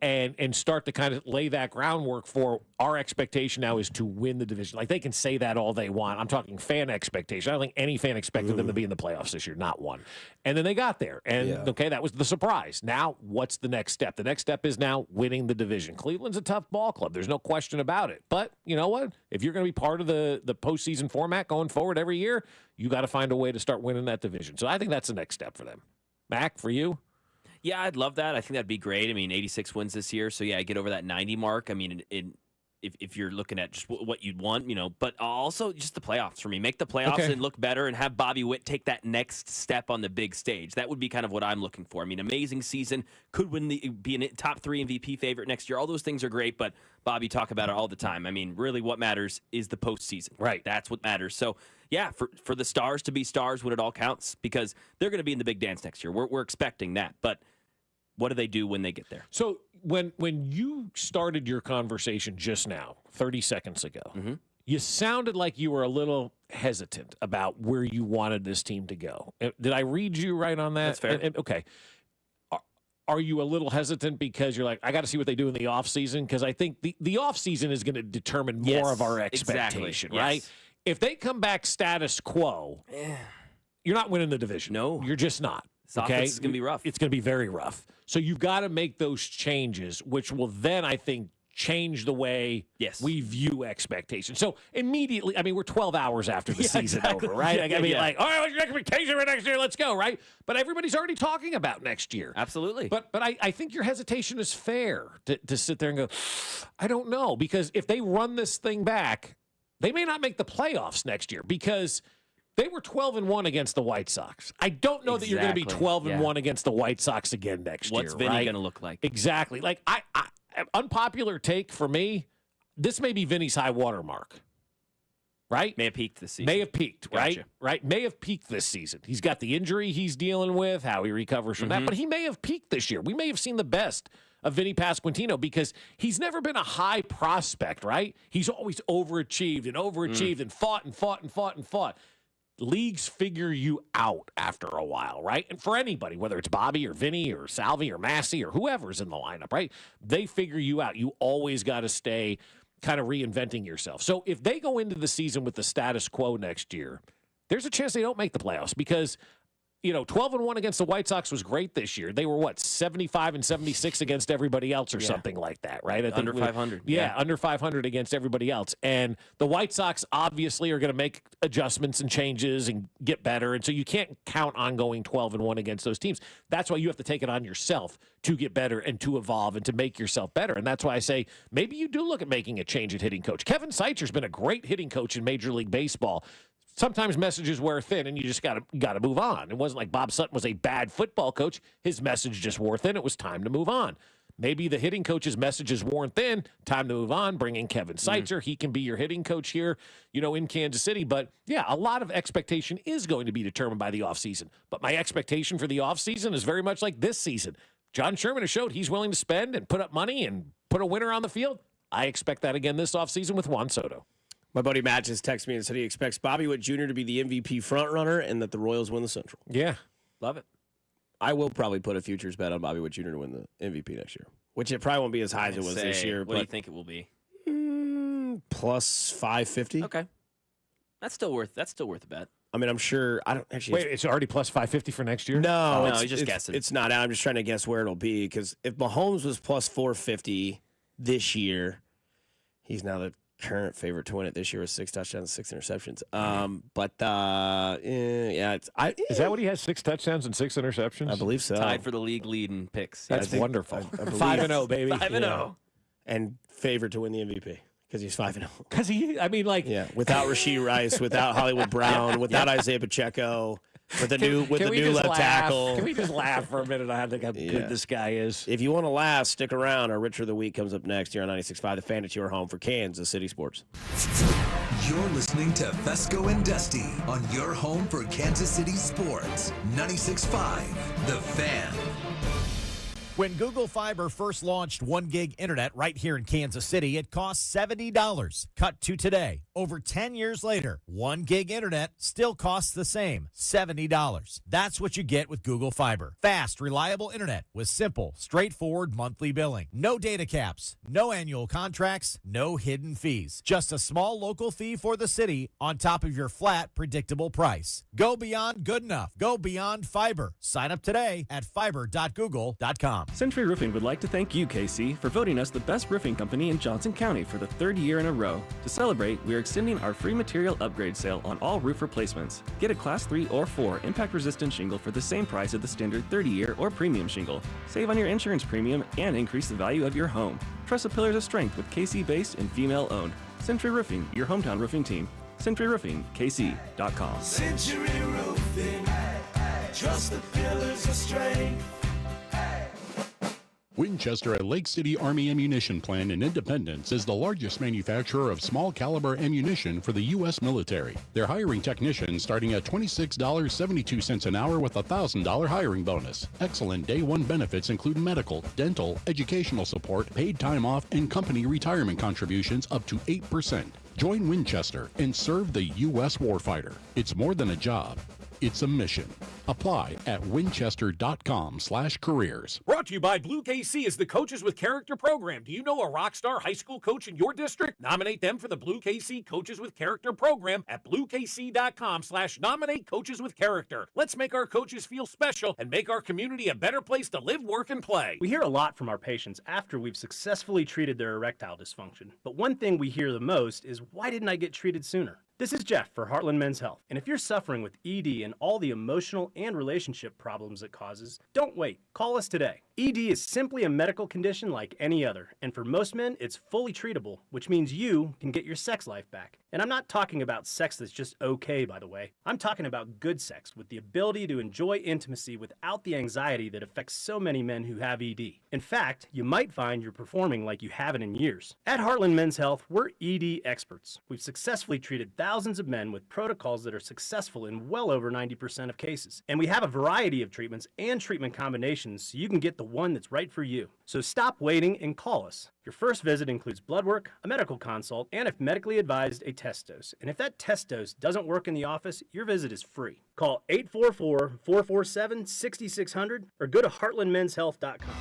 And start to kind of lay that groundwork for our expectation now is to win the division. Like, they can say that all they want. I'm talking fan expectation. I don't think any fan expected them to be in the playoffs this year, not one. And then they got there. And, okay, that was the surprise. Now, what's the next step? The next step is now winning the division. Cleveland's a tough ball club. There's no question about it. But you know what? If you're going to be part of the postseason format going forward every year, you got to find a way to start winning that division. So I think that's the next step for them. Mac, for you? Yeah, I'd love that. I think that'd be great. I mean, 86 wins this year, so yeah, get over that 90 mark. I mean, if you're looking at just what you'd want, but also just the playoffs for me. Make the playoffs and look better, and have Bobby Witt take that next step on the big stage. That would be kind of what I'm looking for. I mean, amazing season, could be a top 3 MVP favorite next year. All those things are great, but Bobby talk about it all the time. I mean, really, what matters is the postseason. Right. That's what matters. So. Yeah, for the Stars to be stars when it all counts, because they're going to be in the big dance next year. We're expecting that. But what do they do when they get there? So when you started your conversation just now, 30 seconds ago, you sounded like you were a little hesitant about where you wanted this team to go. Did I read you right on that? That's fair. Okay. Are you a little hesitant because you're like, I got to see what they do in the offseason? Because I think the offseason is going to determine more of our expectation, exactly. right? Yes. If they come back status quo, you're not winning the division. No. You're just not. This offense is going to be rough. It's going to be very rough. So you've got to make those changes, which will then, I think, change the way we view expectations. So immediately, I mean, we're 12 hours after the season over, right? Like, like, all right, what's your expectation for next year? Let's go, right? But everybody's already talking about next year. Absolutely. But I think your hesitation is fair to sit there and go, I don't know, because if they run this thing back, they may not make the playoffs next year, because they were 12-1 against the White Sox. I don't know that you're going to be 12-1 against the White Sox again next year. What's Vinny going to look like? Exactly. Like, I unpopular take for me, this may be Vinny's high water mark. Right? May have peaked this season. May have peaked, Gotcha. right? May have peaked this season. He's got the injury he's dealing with, how he recovers from that, but he may have peaked this year. We may have seen the best of Vinny Pasquantino, because he's never been a high prospect, right? He's always overachieved and fought. Leagues figure you out after a while, right? And for anybody, whether it's Bobby or Vinny or Salvi or Massey or whoever's in the lineup, right? They figure you out. You always got to stay kind of reinventing yourself. So if they go into the season with the status quo next year, there's a chance they don't make the playoffs, because 12-1 against the White Sox was great this year. They were 75 and 76 against everybody else, or something like that, right? I think under 500. Yeah, under 500 against everybody else. And the White Sox obviously are going to make adjustments and changes and get better. And so you can't count on going 12-1 against those teams. That's why you have to take it on yourself to get better and to evolve and to make yourself better. And that's why I say maybe you do look at making a change at hitting coach. Kevin Seitzer's been a great hitting coach in Major League Baseball. Sometimes messages wear thin, and you just got to move on. It wasn't like Bob Sutton was a bad football coach. His message just wore thin. It was time to move on. Maybe the hitting coach's message is worn thin. Time to move on. Bring in Kevin Seitzer. He can be your hitting coach here, in Kansas City. But, yeah, a lot of expectation is going to be determined by the offseason. But my expectation for the offseason is very much like this season. John Sherman has showed he's willing to spend and put up money and put a winner on the field. I expect that again this offseason with Juan Soto. My buddy Matt just texted me and said he expects Bobby Witt Jr. to be the MVP frontrunner and that the Royals win the Central. Yeah. Love it. I will probably put a futures bet on Bobby Witt Jr. to win the MVP next year, which it probably won't be as high as it was this year. What do you think it will be? Plus 550. Okay. That's still worth a bet. I mean, I'm sure. I don't actually. Wait, it's already plus 550 for next year? No, he's just guessing. It's not. I'm just trying to guess where it'll be, because if Mahomes was plus 450 this year, he's now the current favorite to win it this year with 6 touchdowns, 6 interceptions. Is that what he has? 6 touchdowns and 6 interceptions? I believe so. Tied for the league lead in picks. That's wonderful. 5-0, baby. 5-0. And favorite to win the MVP because he's 5-0. Because without Rasheed Rice, without Hollywood Brown, without Isaiah Pacheco. With the new left tackle. Can we just laugh for a minute on how good this guy is? If you want to laugh, stick around. Our Richer of the Week comes up next here on 96.5 The Fan. It's your home for Kansas City sports. You're listening to Fescoe and Dusty on your home for Kansas City sports. 96.5 The Fan. When Google Fiber first launched 1 gig internet right here in Kansas City, it cost $70. Cut to today. Over 10 years later, 1 gig internet still costs the same, $70. That's what you get with Google Fiber. Fast, reliable internet with simple, straightforward monthly billing. No data caps, no annual contracts, no hidden fees. Just a small local fee for the city on top of your flat, predictable price. Go beyond good enough. Go beyond fiber. Sign up today at fiber.google.com. Century Roofing would like to thank you, KC, for voting us the best roofing company in Johnson County for the 3rd year in a row. To celebrate, we are extending our free material upgrade sale on all roof replacements. Get a Class 3 or 4 impact-resistant shingle for the same price as the standard 30-year or premium shingle. Save on your insurance premium and increase the value of your home. Trust the pillars of strength with KC-based and female-owned. Century Roofing, your hometown roofing team. CenturyRoofingKC.com. Century Roofing, trust the pillars of strength. Winchester at Lake City Army Ammunition Plant in Independence is the largest manufacturer of small caliber ammunition for the U.S. military. They're hiring technicians starting at $26.72 an hour with a $1,000 hiring bonus. Excellent day one benefits include medical, dental, educational support, paid time off, and company retirement contributions up to 8%. Join Winchester and serve the U.S. warfighter. It's more than a job. It's a mission. Apply at winchester.com/careers. Brought to you by Blue KC is the Coaches with Character program. Do you know a rock star high school coach in your district? Nominate them for the Blue KC Coaches with Character program at bluekc.com/nominate coaches with character. Let's make our coaches feel special and make our community a better place to live, work, and play. We hear a lot from our patients after we've successfully treated their erectile dysfunction. But one thing we hear the most is, why didn't I get treated sooner? This is Jeff for Heartland Men's Health, and if you're suffering with ED and all the emotional and relationship problems it causes, don't wait. Call us today. ED is simply a medical condition like any other, and for most men, it's fully treatable, which means you can get your sex life back. And I'm not talking about sex that's just okay, by the way. I'm talking about good sex with the ability to enjoy intimacy without the anxiety that affects so many men who have ED. In fact, you might find you're performing like you haven't in years. At Heartland Men's Health, we're ED experts. We've successfully treated thousands of men with protocols that are successful in well over 90% of cases. And we have a variety of treatments and treatment combinations so you can get the one that's right for you. So stop waiting and call us. Your first visit includes blood work, a medical consult, and if medically advised, a test dose. And if that test dose doesn't work in the office, your visit is free. Call 844-447-6600 or go to heartlandmenshealth.com.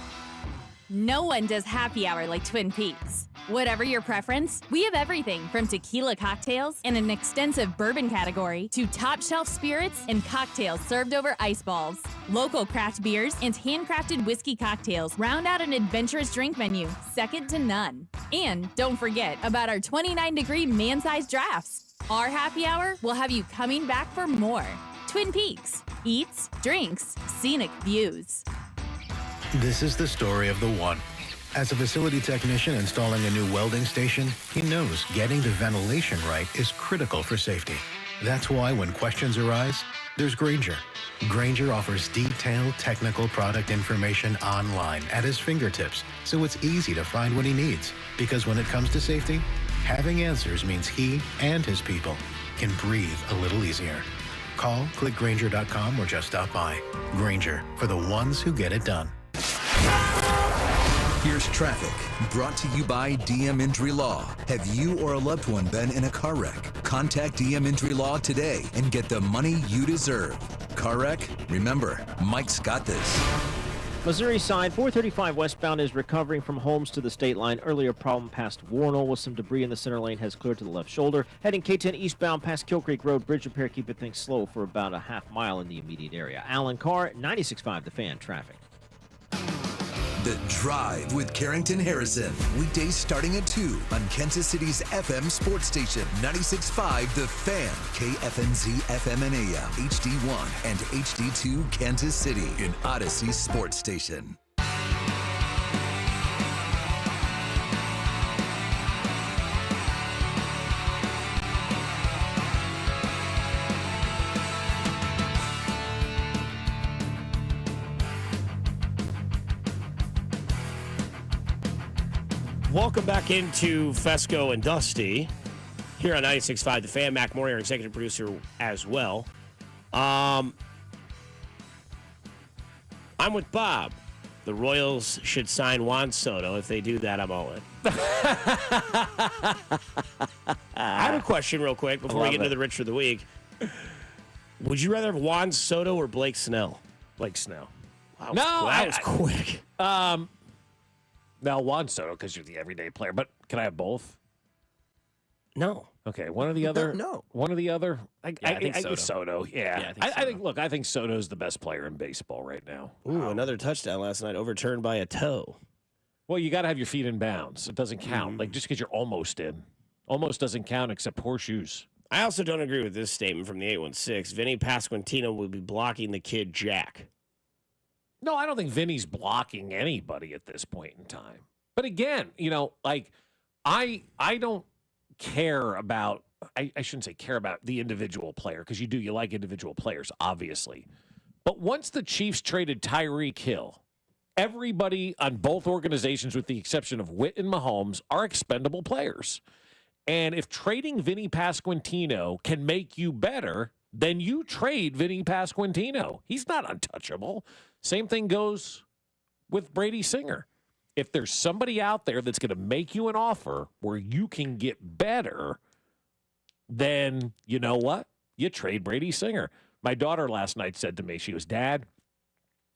No one does happy hour like Twin Peaks. Whatever your preference, we have everything from tequila cocktails and an extensive bourbon category to top shelf spirits and cocktails served over ice balls. Local craft beers and handcrafted whiskey cocktails round out an adventurous drink menu, second to none. And don't forget about our 29-degree man-sized drafts. Our happy hour will have you coming back for more. Twin Peaks. Eats, drinks, scenic views. This is the story of the one. As a facility technician installing a new welding station, he knows getting the ventilation right is critical for safety. That's why when questions arise, there's Grainger. Grainger offers detailed technical product information online at his fingertips, so it's easy to find what he needs. Because when it comes to safety, having answers means he and his people can breathe a little easier. Call, click Grainger.com, or just stop by. Grainger, for the ones who get it done. Here's traffic, brought to you by DM Injury Law. Have you or a loved one been in a car wreck? Contact DM Injury Law today and get the money you deserve. Car wreck? Remember, Mike's got this. Missouri side, 435 westbound is recovering from Holmes to the state line. Earlier problem past Warnell with some debris in the center lane has cleared to the left shoulder. Heading K10 eastbound past Kill Creek Road, bridge repair keeping things slow for about a half mile in the immediate area. Alan Carr, 96.5 The Fan, traffic. The Drive with Carrington Harrison. Weekdays starting at 2 on Kansas City's FM sports station, 96.5 The Fan, KFNZ FM and AM, HD1 and HD2 Kansas City, an Odyssey sports station. Welcome back into Fescoe and Dusty here on 96.5 The Fan. Mac Moore, our executive producer, as well. I'm with Bob. The Royals should sign Juan Soto. If they do that, I'm all in. I have a question real quick before we get into the Rich of the Week. Would you rather have Juan Soto or Blake Snell? Blake Snell. Wow, that was quick. Now, Juan Soto, because you're the everyday player. But can I have both? No. Okay, one or the other? No. One or the other? I think go Soto. Yeah. I think Soto's the best player in baseball right now. Ooh, another touchdown last night, overturned by a toe. Well, you got to have your feet in bounds. It doesn't count. Like, just because you're almost in. Almost doesn't count except horseshoes. I also don't agree with this statement from the 816. Vinny Pasquantino will be blocking the kid Jack. No, I don't think Vinny's blocking anybody at this point in time. But again, like, I don't care about, I shouldn't say care about the individual player, because you like individual players, obviously. But once the Chiefs traded Tyreek Hill, everybody on both organizations, with the exception of Witt and Mahomes, are expendable players. And if trading Vinny Pasquantino can make you better, then you trade Vinny Pasquantino. He's not untouchable. Same thing goes with Brady Singer. If there's somebody out there that's going to make you an offer where you can get better, then you know what? You trade Brady Singer. My daughter last night said to me, she goes, Dad,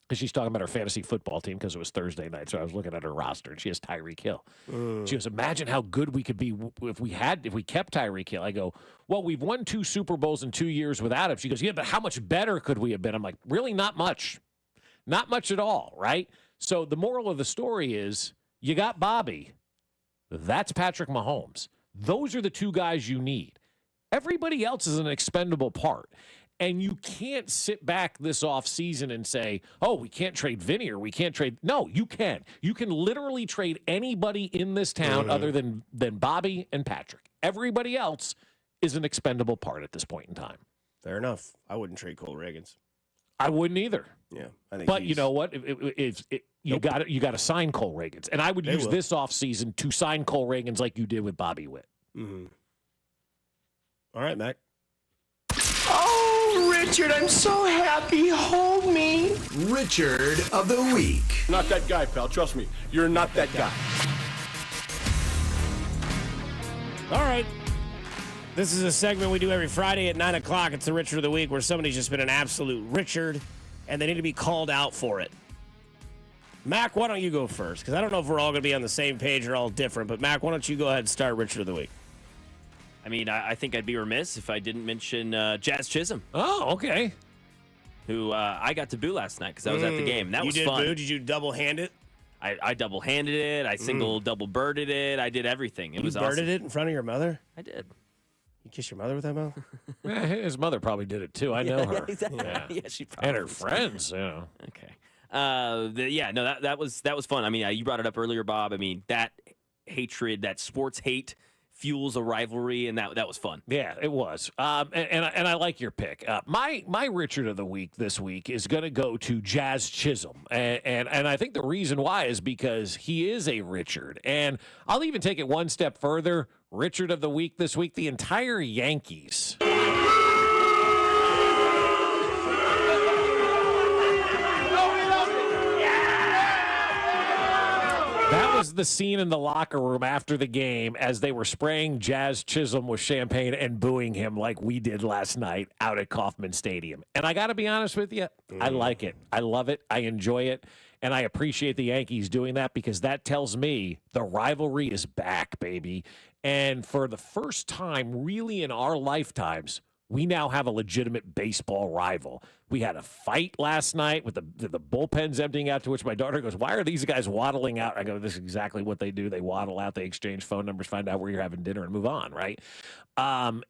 because she's talking about her fantasy football team because it was Thursday night, so I was looking at her roster, and she has Tyreek Hill. She goes, imagine how good we could be if we kept Tyreek Hill. I go, well, we've won 2 Super Bowls in 2 years without him. She goes, yeah, but how much better could we have been? I'm like, really, not much. Not much at all, right? So the moral of the story is you got Bobby. That's Patrick Mahomes. Those are the 2 guys you need. Everybody else is an expendable part. And you can't sit back this offseason and say, oh, we can't trade Vinny or we can't trade. No, you can. You can literally trade anybody in this town other than Bobby and Patrick. Everybody else is an expendable part at this point in time. Fair enough. I wouldn't trade Cole Reagans. I wouldn't either. Yeah, I think. But you know what? You got to sign Cole Reagans, and I would use this offseason to sign Cole Reagans like you did with Bobby Witt. Mm-hmm. All right, Mac. Oh, Richard, I'm so happy. Hold me. Richard of the Week. Not that guy, pal. Trust me. You're not that guy. All right. This is a segment we do every Friday at 9 o'clock. It's the Richard of the Week, where somebody's just been an absolute Richard, and they need to be called out for it. Mac, why don't you go first? Because I don't know if we're all going to be on the same page or all different. But, Mac, why don't you go ahead and start Richard of the Week? I mean, I think I'd be remiss if I didn't mention Jazz Chisholm. Oh, okay. Who I got to boo last night because I was at the game. That was fun. Boo? Did you double-hand it? I double-handed it. I double-birded it. I did everything. It was awesome. You birded it in front of your mother? I did. You kiss your mother with that mouth? Yeah, his mother probably did it, too. I know her. Exactly. Yeah, she probably and her friends, Okay. That was fun. I mean, you brought it up earlier, Bob. I mean, that hatred, that sports hate fuels a rivalry, and that was fun. Yeah, it was. And I like your pick. My Richard of the Week this week is going to go to Jazz Chisholm, and I think the reason why is because he is a Richard, and I'll even take it one step further. Richard of the Week this week, the entire Yankees. That was the scene in the locker room after the game as they were spraying Jazz Chisholm with champagne and booing him like we did last night out at Kauffman Stadium. And I got to be honest with you, I like it. I love it. I enjoy it. And I appreciate the Yankees doing that because that tells me the rivalry is back, baby. And for the first time really in our lifetimes, we now have a legitimate baseball rival. We had a fight last night with the bullpens emptying out, to which my daughter goes, why are these guys waddling out? I go, this is exactly what they do. They waddle out, they exchange phone numbers, find out where you're having dinner, and move on, right? And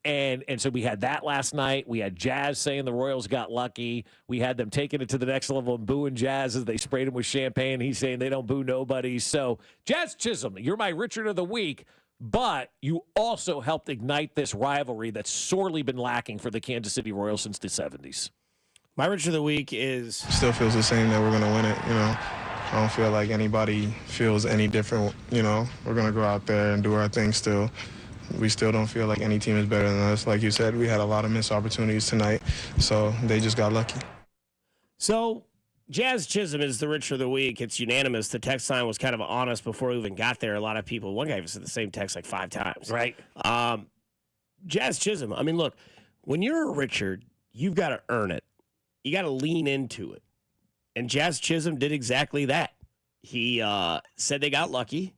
so we had that last night. We had Jazz saying the Royals got lucky. We had them taking it to the next level and booing Jazz as they sprayed him with champagne. He's saying they don't boo nobody. So, Jazz Chisholm, you're my Richard of the Week. But you also helped ignite this rivalry that's sorely been lacking for the Kansas City Royals since the 70s. My Richard of the Week is... Still feels the same that we're going to win it, I don't feel like anybody feels any different. You know, we're going to go out there and do our thing still. We still don't feel like any team is better than us. Like you said, we had a lot of missed opportunities tonight, so they just got lucky. So Jazz Chisholm is the Richer of the Week. It's unanimous. The text line was kind of honest before we even got there. A lot of people, one guy even said the same text like 5 times. Right. Jazz Chisholm, I mean, look, when you're a Richard, you've got to earn it. You got to lean into it. And Jazz Chisholm did exactly that. He said they got lucky.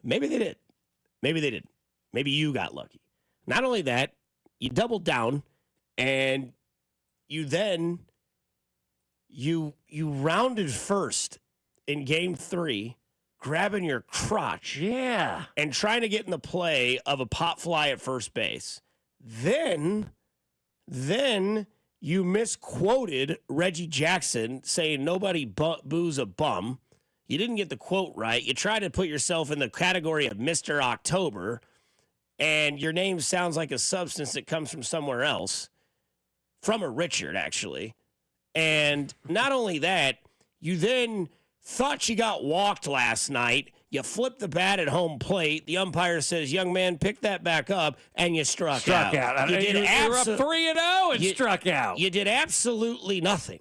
Maybe they did. Maybe they didn't. Maybe you got lucky. Not only that, you doubled down and you then you rounded first in game 3, grabbing your crotch. Yeah. And trying to get in the play of a pop fly at first base. Then you misquoted Reggie Jackson saying nobody boos a bum. You didn't get the quote right. You tried to put yourself in the category of Mr. October, and your name sounds like a substance that comes from somewhere else, from a Richard, actually. And not only that, you then thought you got walked last night. You flipped the bat at home plate. The umpire says, young man, pick that back up, and you struck out. You were up 3-0 and struck out. You did absolutely nothing.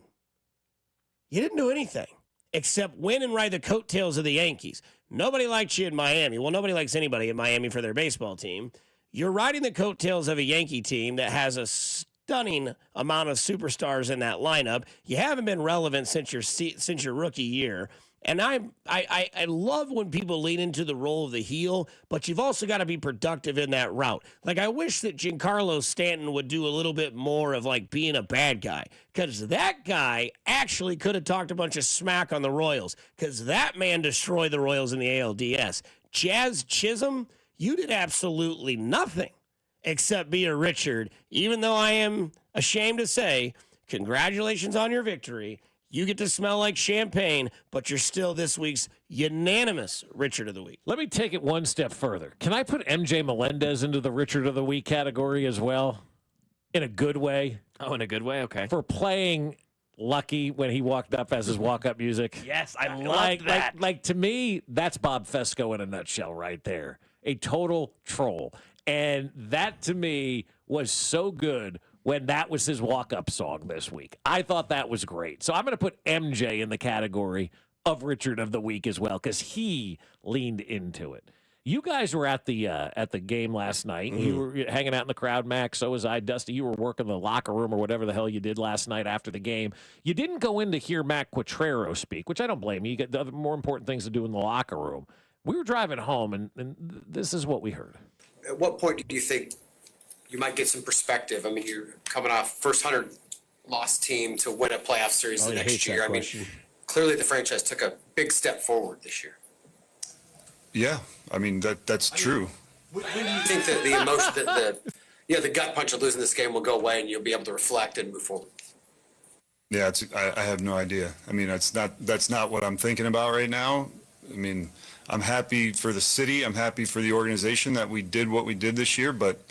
You didn't do anything except win and ride the coattails of the Yankees. Nobody likes you in Miami. Well, nobody likes anybody in Miami for their baseball team. You're riding the coattails of a Yankee team that has a stunning amount of superstars in that lineup. You haven't been relevant since your rookie year. And I love when people lean into the role of the heel, but you've also got to be productive in that route. Like, I wish that Giancarlo Stanton would do a little bit more of, like, being a bad guy, because that guy actually could have talked a bunch of smack on the Royals, because that man destroyed the Royals in the ALDS. Jazz Chisholm, you did absolutely nothing except be a Richard, even though I am ashamed to say, congratulations on your victory. You get to smell like champagne, but you're still this week's unanimous Richard of the Week. Let me take it one step further. Can I put MJ Melendez into the Richard of the Week category as well? In a good way? Oh, in a good way? Okay. For playing Lucky when he walked up as his walk-up music. Yes, I love that. Like, to me, that's Bob Fescoe in a nutshell right there. A total troll. And that, to me, was so good when that was his walk-up song this week. I thought that was great. So I'm going to put MJ in the category of Richard of the Week as well, because he leaned into it. You guys were at the game last night. Mm-hmm. You were hanging out in the crowd, Max. So was I. Dusty, you were working the locker room or whatever the hell you did last night after the game. You didn't go in to hear Matt Quatrero speak, which I don't blame you. You got other more important things to do in the locker room. We were driving home, and this is what we heard. At what point do you think you might get some perspective? I mean, you're coming off first 100-loss team to win a playoff series the next year. I mean, clearly the franchise took a big step forward this year. Yeah, I mean that's true. When do you think that the emotion, the gut punch of losing this game will go away and you'll be able to reflect and move forward? Yeah, I have no idea. I mean, that's not what I'm thinking about right now. I mean, I'm happy for the city. I'm happy for the organization that we did what we did this year, but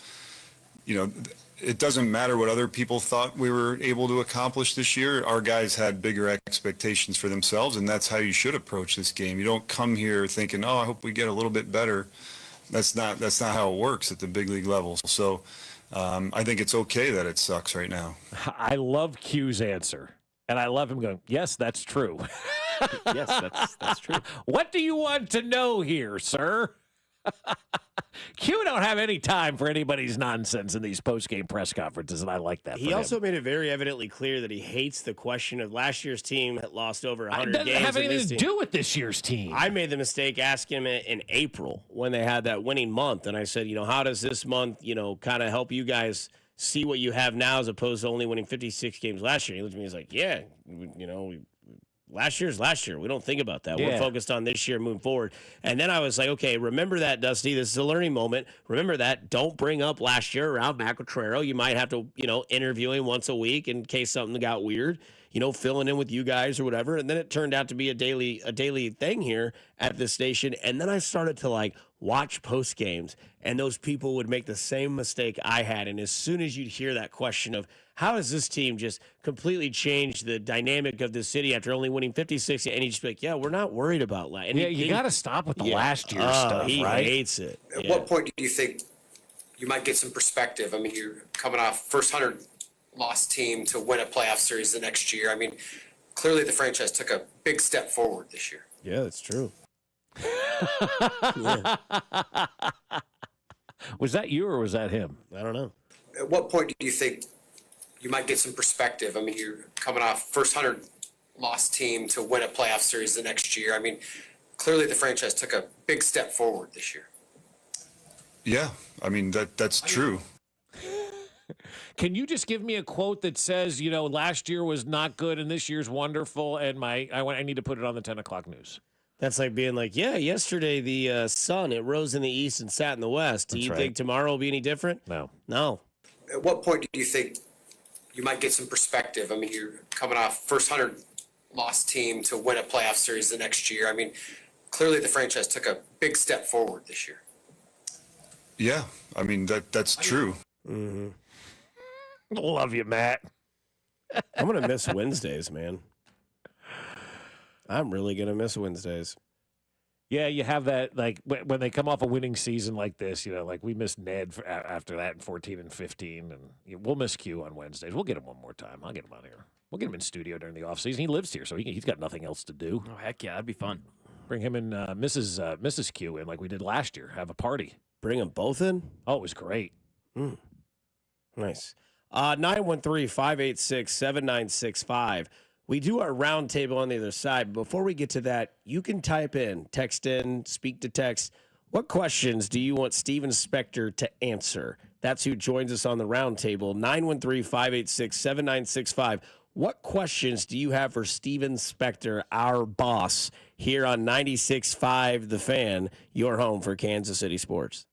you know, it doesn't matter what other people thought we were able to accomplish this year. Our guys had bigger expectations for themselves, and that's how you should approach this game. You don't come here thinking, "Oh, I hope we get a little bit better." That's not how it works at the big league level. So, I think it's okay that it sucks right now. I love Q's answer, and I love him going, "Yes, that's true." Yes, that's true. What do you want to know here, sir? Q don't have any time for anybody's nonsense in these post-game press conferences, and I like that. He also made it very evidently clear that he hates the question of last year's team that lost over 100 games. It doesn't have anything to do with this year's team. I made the mistake asking him in April when they had that winning month, and I said, you know, how does this month, you know, kind of help you guys see what you have now as opposed to only winning 56 games last year? He looked at me, he's like, yeah, you know, last year's last year. We don't think about that. Yeah. We're focused on this year moving forward. And then I was like, okay, remember that, Dusty. This is a learning moment. Remember that. Don't bring up last year around Matt Quatrero. You might have to, you know, interview him once a week in case something got weird. filling in with you guys or whatever. And then it turned out to be a daily thing here at this station. And then I started to watch post games, and those people would make the same mistake I had. And as soon as you'd hear that question of how does this team just completely change the dynamic of the city after only winning 56, and he'd just be like, yeah, we're not worried about that. And you got to stop with the last year stuff, he right? Hates it. At what point do you think you might get some perspective? I mean, you're coming off first 100 lost team to win a playoff series the next year. I mean, clearly the franchise took a big step forward this year. Yeah, that's true. Was that you or was that him? I don't know. At what point do you think you might get some perspective? I mean, you're coming off first 100 lost team to win a playoff series the next year. I mean, clearly the franchise took a big step forward this year. Yeah, I mean, that's true. Can you just give me a quote that says, last year was not good and this year's wonderful, and I need to put it on the 10 o'clock news? That's like being like, yeah, yesterday the sun, it rose in the east and sat in the west. Do you think tomorrow will be any different? No. At what point do you think you might get some perspective? I mean, you're coming off first 100 lost team to win a playoff series the next year. I mean, clearly the franchise took a big step forward this year. Yeah, I mean, that's true. Mm-hmm. Love you, Matt. I'm going to miss Wednesdays, man. I'm really going to miss Wednesdays. Yeah, you have that, when they come off a winning season like this, we missed Ned after that in 14 and 15, and we'll miss Q on Wednesdays. We'll get him one more time. I'll get him on here. We'll get him in studio during the offseason. He lives here, so he's got nothing else to do. Oh, heck yeah, that'd be fun. Bring him and Mrs. Q in like we did last year. Have a party. Bring them both in? Oh, it was great. Nice. 913-586-7965. We do our round table on the other side. Before we get to that, you can type in, text in, speak to text. What questions do you want Steven Spector to answer? That's who joins us on the round table, 913-586-7965. What questions do you have for Steven Spector, our boss, here on 96.5 The Fan, your home for Kansas City sports?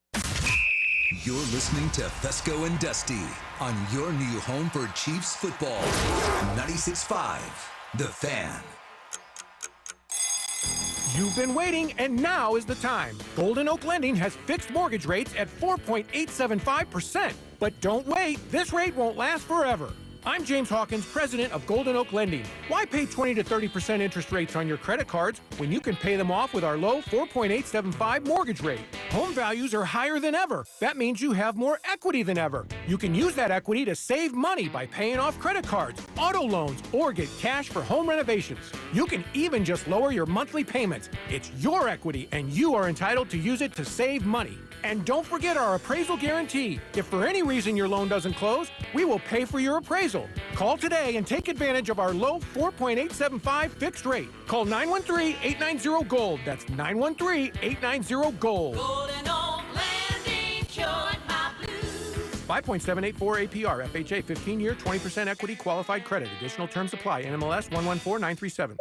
You're listening to Fescoe and Dusty on your new home for Chiefs football. 96.5, The Fan. You've been waiting, and now is the time. Golden Oak Lending has fixed mortgage rates at 4.875%. But don't wait. This rate won't last forever. I'm James Hawkins, president of Golden Oak Lending. Why pay 20 to 30% interest rates on your credit cards when you can pay them off with our low 4.875 mortgage rate? Home values are higher than ever. That means you have more equity than ever. You can use that equity to save money by paying off credit cards, auto loans, or get cash for home renovations. You can even just lower your monthly payments. It's your equity, and you are entitled to use it to save money. And don't forget our appraisal guarantee. If for any reason your loan doesn't close, we will pay for your appraisal. Call today and take advantage of our low 4.875 fixed rate. Call 913-890-GOLD. That's 913-890-GOLD. Golden Oak Landing cured my blues. 5.784 APR, FHA, 15-year, 20% equity, qualified credit. Additional terms apply. NMLS 114937.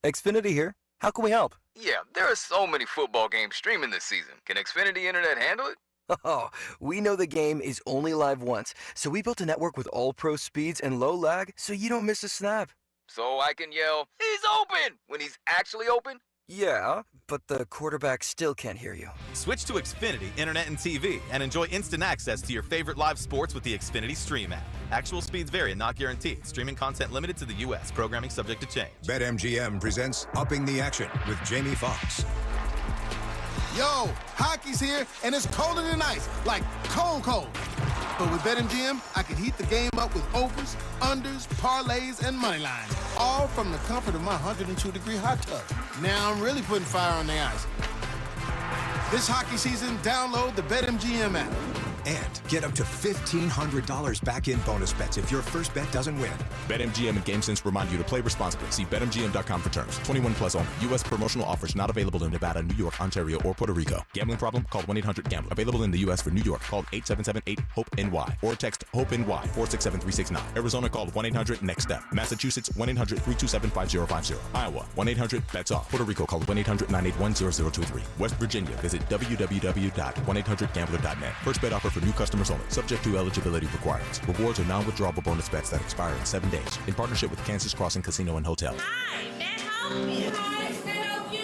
Xfinity here. How can we help? Yeah, there are so many football games streaming this season. Can Xfinity Internet handle it? Oh, we know the game is only live once, so we built a network with all-pro speeds and low lag so you don't miss a snap. So I can yell, "He's open!" when he's actually open? Yeah, but the quarterback still can't hear you. Switch to Xfinity Internet and TV and enjoy instant access to your favorite live sports with the Xfinity Stream app. Actual speeds vary and not guaranteed. Streaming content limited to the U.S. Programming subject to change. BetMGM presents Upping the Action with Jamie Foxx. Yo, hockey's here, and it's colder than ice, like cold. But with BetMGM, I can heat the game up with overs, unders, parlays, and money lines, all from the comfort of my 102-degree hot tub. Now I'm really putting fire on the ice. This hockey season, download the BetMGM app. And get up to $1,500 back in bonus bets if your first bet doesn't win. BetMGM and GameSense remind you to play responsibly. See BetMGM.com for terms. 21 plus only. U.S. promotional offers not available in Nevada, New York, Ontario, or Puerto Rico. Gambling problem? Call 1-800-GAMBLER. Available in the U.S. for New York. Call 877-8-HOPE-NY or text HOPE-NY 467-369. Arizona, call 1-800-NEXT-STEP. Massachusetts, 1-800-327-5050. Iowa, 1-800-BETS-OFF. Puerto Rico, call 1-800-981-0023. West Virginia, visit www.1800gambler.net. First bet offer for new customers only. Subject to eligibility requirements. Rewards are non-withdrawable bonus bets that expire in 7 days. In partnership with Kansas Crossing Casino and Hotel. Hi, may I help you?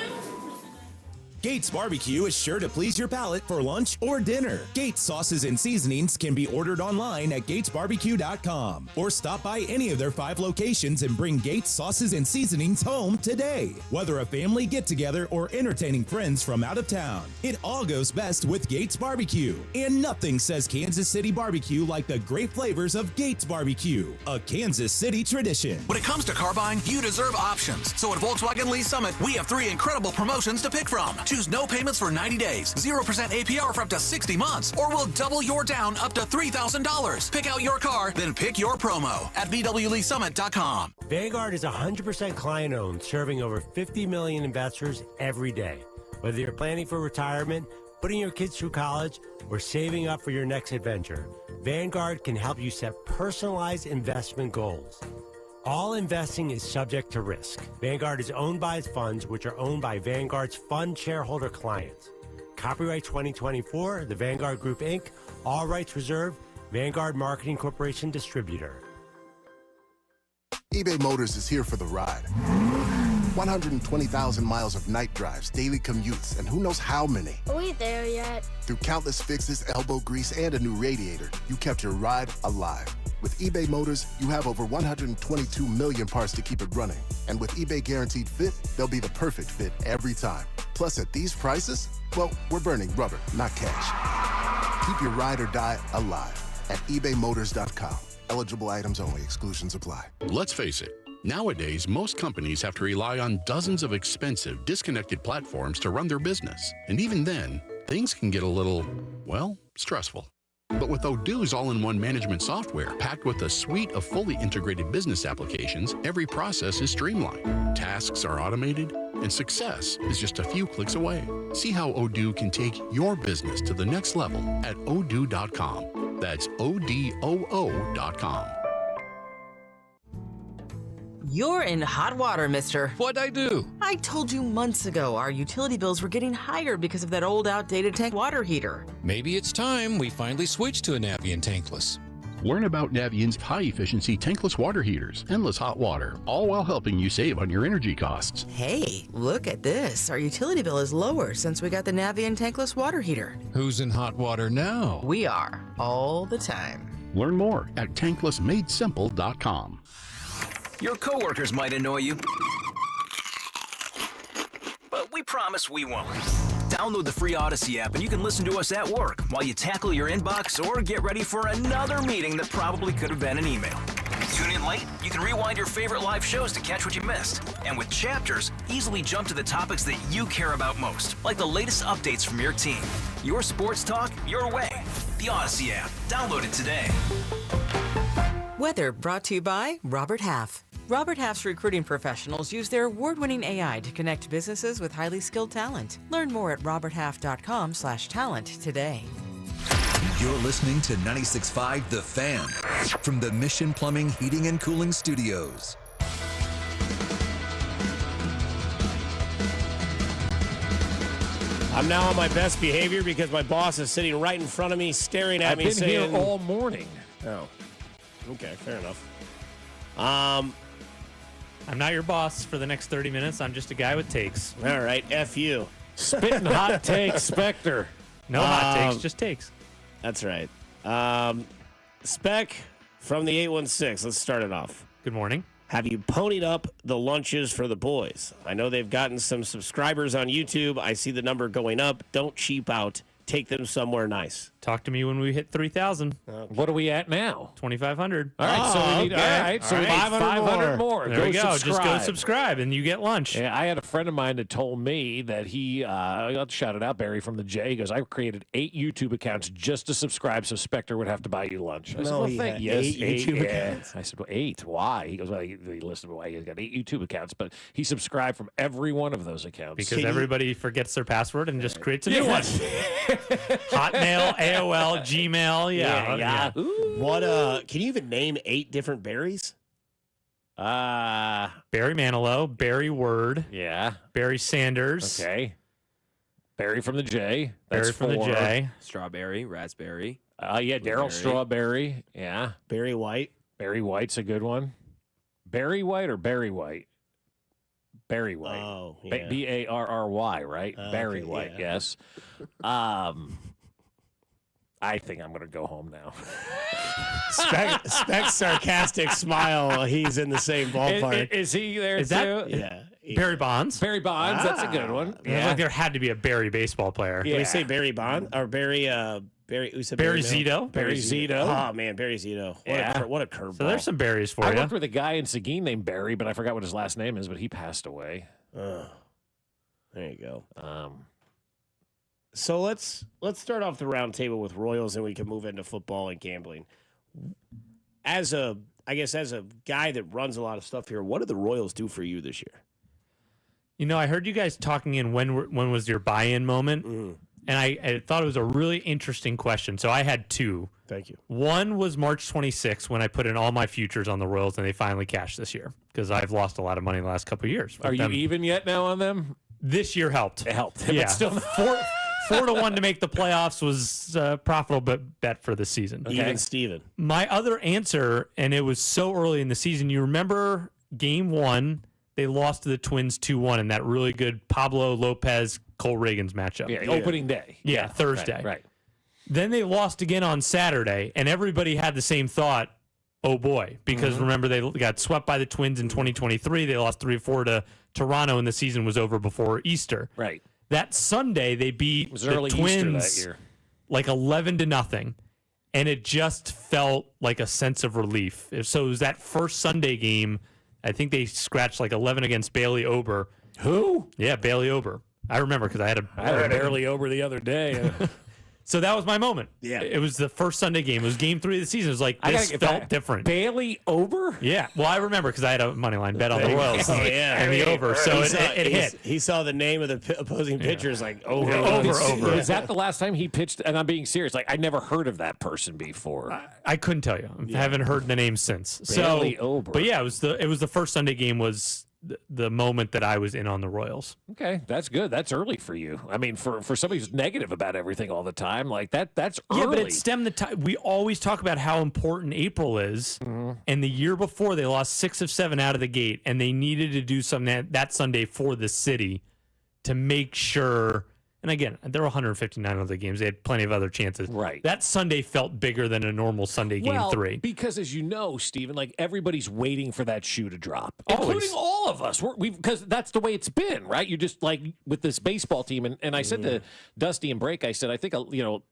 Gates Barbecue is sure to please your palate for lunch or dinner. Gates sauces and seasonings can be ordered online at gatesbarbecue.com or stop by any of their 5 locations and bring Gates sauces and seasonings home today. Whether a family get-together or entertaining friends from out of town, it all goes best with Gates Barbecue. And nothing says Kansas City barbecue like the great flavors of Gates Barbecue, a Kansas City tradition. When it comes to car buying, you deserve options. So at Volkswagen Lease Summit, we have 3 incredible promotions to pick from. Choose no payments for 90 days, 0% APR for up to 60 months, or we'll double your down up to $3,000. Pick out your car, then pick your promo at VWLeaseSummit.com. Vanguard is 100% client-owned, serving over 50 million investors every day. Whether you're planning for retirement, putting your kids through college, or saving up for your next adventure, Vanguard can help you set personalized investment goals. All investing is subject to risk. Vanguard is owned by its funds, which are owned by Vanguard's fund shareholder clients. Copyright 2024, The Vanguard Group, Inc., all rights reserved, Vanguard Marketing Corporation Distributor. eBay Motors is here for the ride. 120,000 miles of night drives, daily commutes, and who knows how many. Are we there yet? Through countless fixes, elbow grease, and a new radiator, you kept your ride alive. With eBay Motors, you have over 122 million parts to keep it running. And with eBay Guaranteed Fit, they'll be the perfect fit every time. Plus, at these prices, well, we're burning rubber, not cash. Keep your ride or die alive at ebaymotors.com. Eligible items only. Exclusions apply. Let's face it. Nowadays, most companies have to rely on dozens of expensive, disconnected platforms to run their business. And even then, things can get a little, well, stressful. But with Odoo's all-in-one management software, packed with a suite of fully integrated business applications, every process is streamlined. Tasks are automated, and success is just a few clicks away. See how Odoo can take your business to the next level at odoo.com. That's ODOO.com. You're in hot water, mister. What'd I do? I told you months ago our utility bills were getting higher because of that old outdated tank water heater. Maybe it's time we finally switch to a Navien tankless. Learn about Navient's high-efficiency tankless water heaters, endless hot water, all while helping you save on your energy costs. Hey, look at this. Our utility bill is lower since we got the Navien tankless water heater. Who's in hot water now? We are, all the time. Learn more at tanklessmadesimple.com. Your coworkers might annoy you, but we promise we won't. Download the free Odyssey app and you can listen to us at work while you tackle your inbox or get ready for another meeting that probably could have been an email. Tune in late? You can rewind your favorite live shows to catch what you missed. And with Chapters, easily jump to the topics that you care about most, like the latest updates from your team. Your sports talk, your way. The Odyssey app. Download it today. Weather brought to you by Robert Half. Robert Half's recruiting professionals use their award-winning AI to connect businesses with highly skilled talent. Learn more at roberthalf.com/talent today. You're listening to 96.5 The Fan from the Mission Plumbing, Heating, and Cooling Studios. I'm now on my best behavior because my boss is sitting right in front of me, staring at I've me, been saying, here all morning. Oh, okay, fair enough. I'm not your boss for the next 30 minutes. I'm just a guy with takes. All right, F you. Spitting hot takes, Spectre. No hot takes, just takes. That's right. Spec from the 816. Let's start it off. Good morning. Have you ponied up the lunches for the boys? I know they've gotten some subscribers on YouTube. I see the number going up. Don't cheap out. Take them somewhere nice. Talk to me when we hit 3,000. Okay. What are we at now? 2,500. All right, so we need, all right, so we need 500 more. There we go. Just go subscribe and you get lunch. Yeah, I had a friend of mine that told me that he, I'll shout it out, Barry from the J. He goes, I created 8 YouTube accounts just to subscribe so Spectre would have to buy you lunch. I said, well, thank you. Yes, 8 YouTube accounts. I said, well, 8. Why? He goes, well, he listed why he's got 8 YouTube accounts, but he subscribed from every one of those accounts. Because everybody forgets their password and just creates a new one. Hotmail, AOL, Gmail, yeah. What? Can you even name 8 different Barrys? Barry Manilow, Barry Word, yeah, Barry Sanders, okay, Barry from the J, Barry from the J, strawberry, raspberry, Yeah, Daryl Strawberry. Yeah. Barry White. Barry White's a good one. Barry White or Barry White? Barry White. Oh, yeah. Barry, right? Barry okay, White, yeah. yes. I think I'm going to go home now. Spec's sarcastic smile. He's in the same ballpark. Is he there Is too? that- Yeah. Barry Bonds. Barry Bonds, that's a good one. Like there had to be a Barry baseball player. Did we say Barry Bond or Barry? Who said Barry Miller? Zito. Barry Zito. Oh man, Barry Zito. Yeah. What a curveball. So there's some berries for I you. worked with a guy in Seguin named Barry, but I forgot what his last name is, but he passed away. There you go. So let's start off the round table with Royals, and we can move into football and gambling. As a guy that runs a lot of stuff here, what did the Royals do for you this year? You know, I heard you guys talking in when was your buy-in moment, and I thought it was a really interesting question. So I had two. Thank you. One was March 26th when I put in all my futures on the Royals, and they finally cashed this year because I've lost a lot of money the last couple of years. Are you even yet now on them? This year helped. It helped. Yeah, But still not. 4-1 to make the playoffs was a profitable bet for the season. Even Steven. My other answer, and it was so early in the season, you remember game 1, they lost to the Twins 2-1 in that really good Pablo Lopez, Cole Reagans matchup. Yeah, opening day. Yeah, Thursday. Right. Then they lost again on Saturday, and everybody had the same thought, oh boy, because remember they got swept by the Twins in 2023. They lost 3-4 to Toronto, and the season was over before Easter. Right. That Sunday, they beat the early Easter Twins that year. like 11-0, and it just felt like a sense of relief. So it was that first Sunday game. I think they scratched like 11 against Bailey Ober. Who? Yeah, Bailey Ober. I remember because I had a barely over the other day. So that was my moment. Yeah. It was the first Sunday game. It was game 3 of the season. It was like, this felt different. Bailey Ober? Yeah. Well, I remember because I had a money line bet on the Royals and the over. So it hit. He saw the name of the opposing pitchers like over. Is that the last time he pitched? And I'm being serious. Like, I never heard of that person before. I couldn't tell you. I haven't heard the name since. Bailey Ober. But yeah, it was the first Sunday game was the moment that I was in on the Royals. Okay, that's good. That's early for you. I mean, for somebody who's negative about everything all the time, like that's early. Yeah, but it stemmed the time. We always talk about how important April is, and the year before they lost 6 of 7 out of the gate, and they needed to do something that Sunday for the city to make sure. And again, there were 159 other games. They had plenty of other chances. Right. That Sunday felt bigger than a normal Sunday game 3. Because as you know, Stephen, like everybody's waiting for that shoe to drop, Always. including all of us. Because that's the way it's been, right? You just like with this baseball team, and I said to Dusty and Break, I said, I think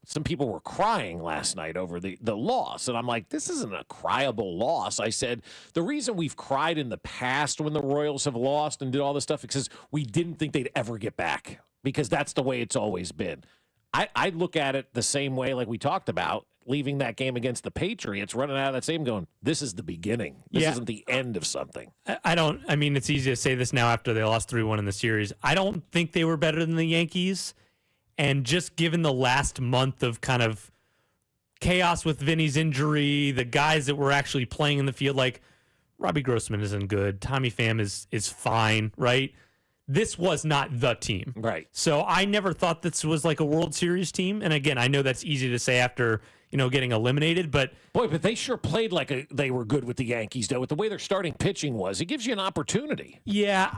some people were crying last night over the loss, and I'm like, this isn't a cryable loss. I said the reason we've cried in the past when the Royals have lost and did all this stuff is because we didn't think they'd ever get back. Because that's the way it's always been. I look at it the same way, like we talked about, leaving that game against the Patriots, running out of that same going, this is the beginning. This isn't the end of something. I mean, it's easy to say this now after they lost 3-1 in the series. I don't think they were better than the Yankees. And just given the last month of kind of chaos with Vinny's injury, the guys that were actually playing in the field, like Robbie Grossman isn't good. Tommy Pham is fine, right? This was not the team. Right. So I never thought this was like a World Series team. And again, I know that's easy to say after, getting eliminated, but but they sure played like they were good with the Yankees, though, with the way their starting pitching was. It gives you an opportunity. Yeah.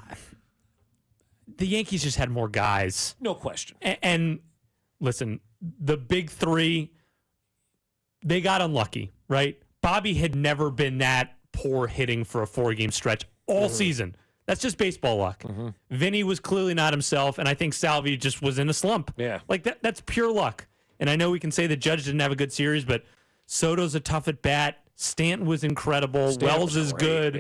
The Yankees just had more guys. No question. And listen, the big 3, they got unlucky, right? Bobby had never been that poor hitting for a 4-game stretch all season. That's just baseball luck. Vinny was clearly not himself, and I think Salvi just was in a slump. Yeah. Like that's pure luck. And I know we can say the Judge didn't have a good series, but Soto's a tough at bat. Stanton was incredible. Wells is good.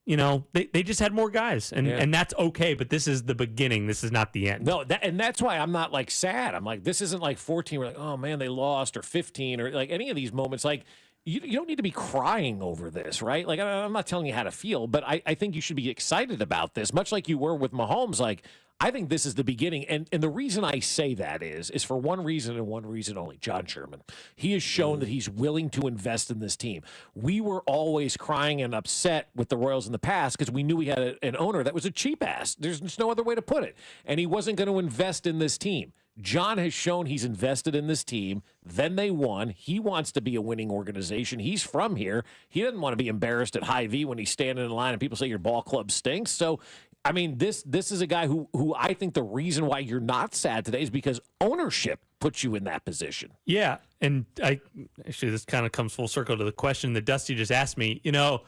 Yeah. They just had more guys, and that's okay, but this is the beginning. This is not the end. No, and that's why I'm not like sad. I'm like, this isn't like 14. We're like, oh man, they lost, or 15, or like any of these moments. Like, you don't need to be crying over this, right? Like, I'm not telling you how to feel, but I think you should be excited about this, much like you were with Mahomes. Like, I think this is the beginning. And the reason I say that is for one reason and one reason only, John Sherman. He has shown that he's willing to invest in this team. We were always crying and upset with the Royals in the past because we knew we had an owner that was a cheap ass. There's just no other way to put it. And he wasn't going to invest in this team. John has shown he's invested in this team. Then they won. He wants to be a winning organization. He's from here. He doesn't want to be embarrassed at Hy-Vee when he's standing in line and people say your ball club stinks. So, I mean, this is a guy who I think the reason why you're not sad today is because ownership puts you in that position. Yeah, and actually this kind of comes full circle to the question that Dusty just asked me. You know,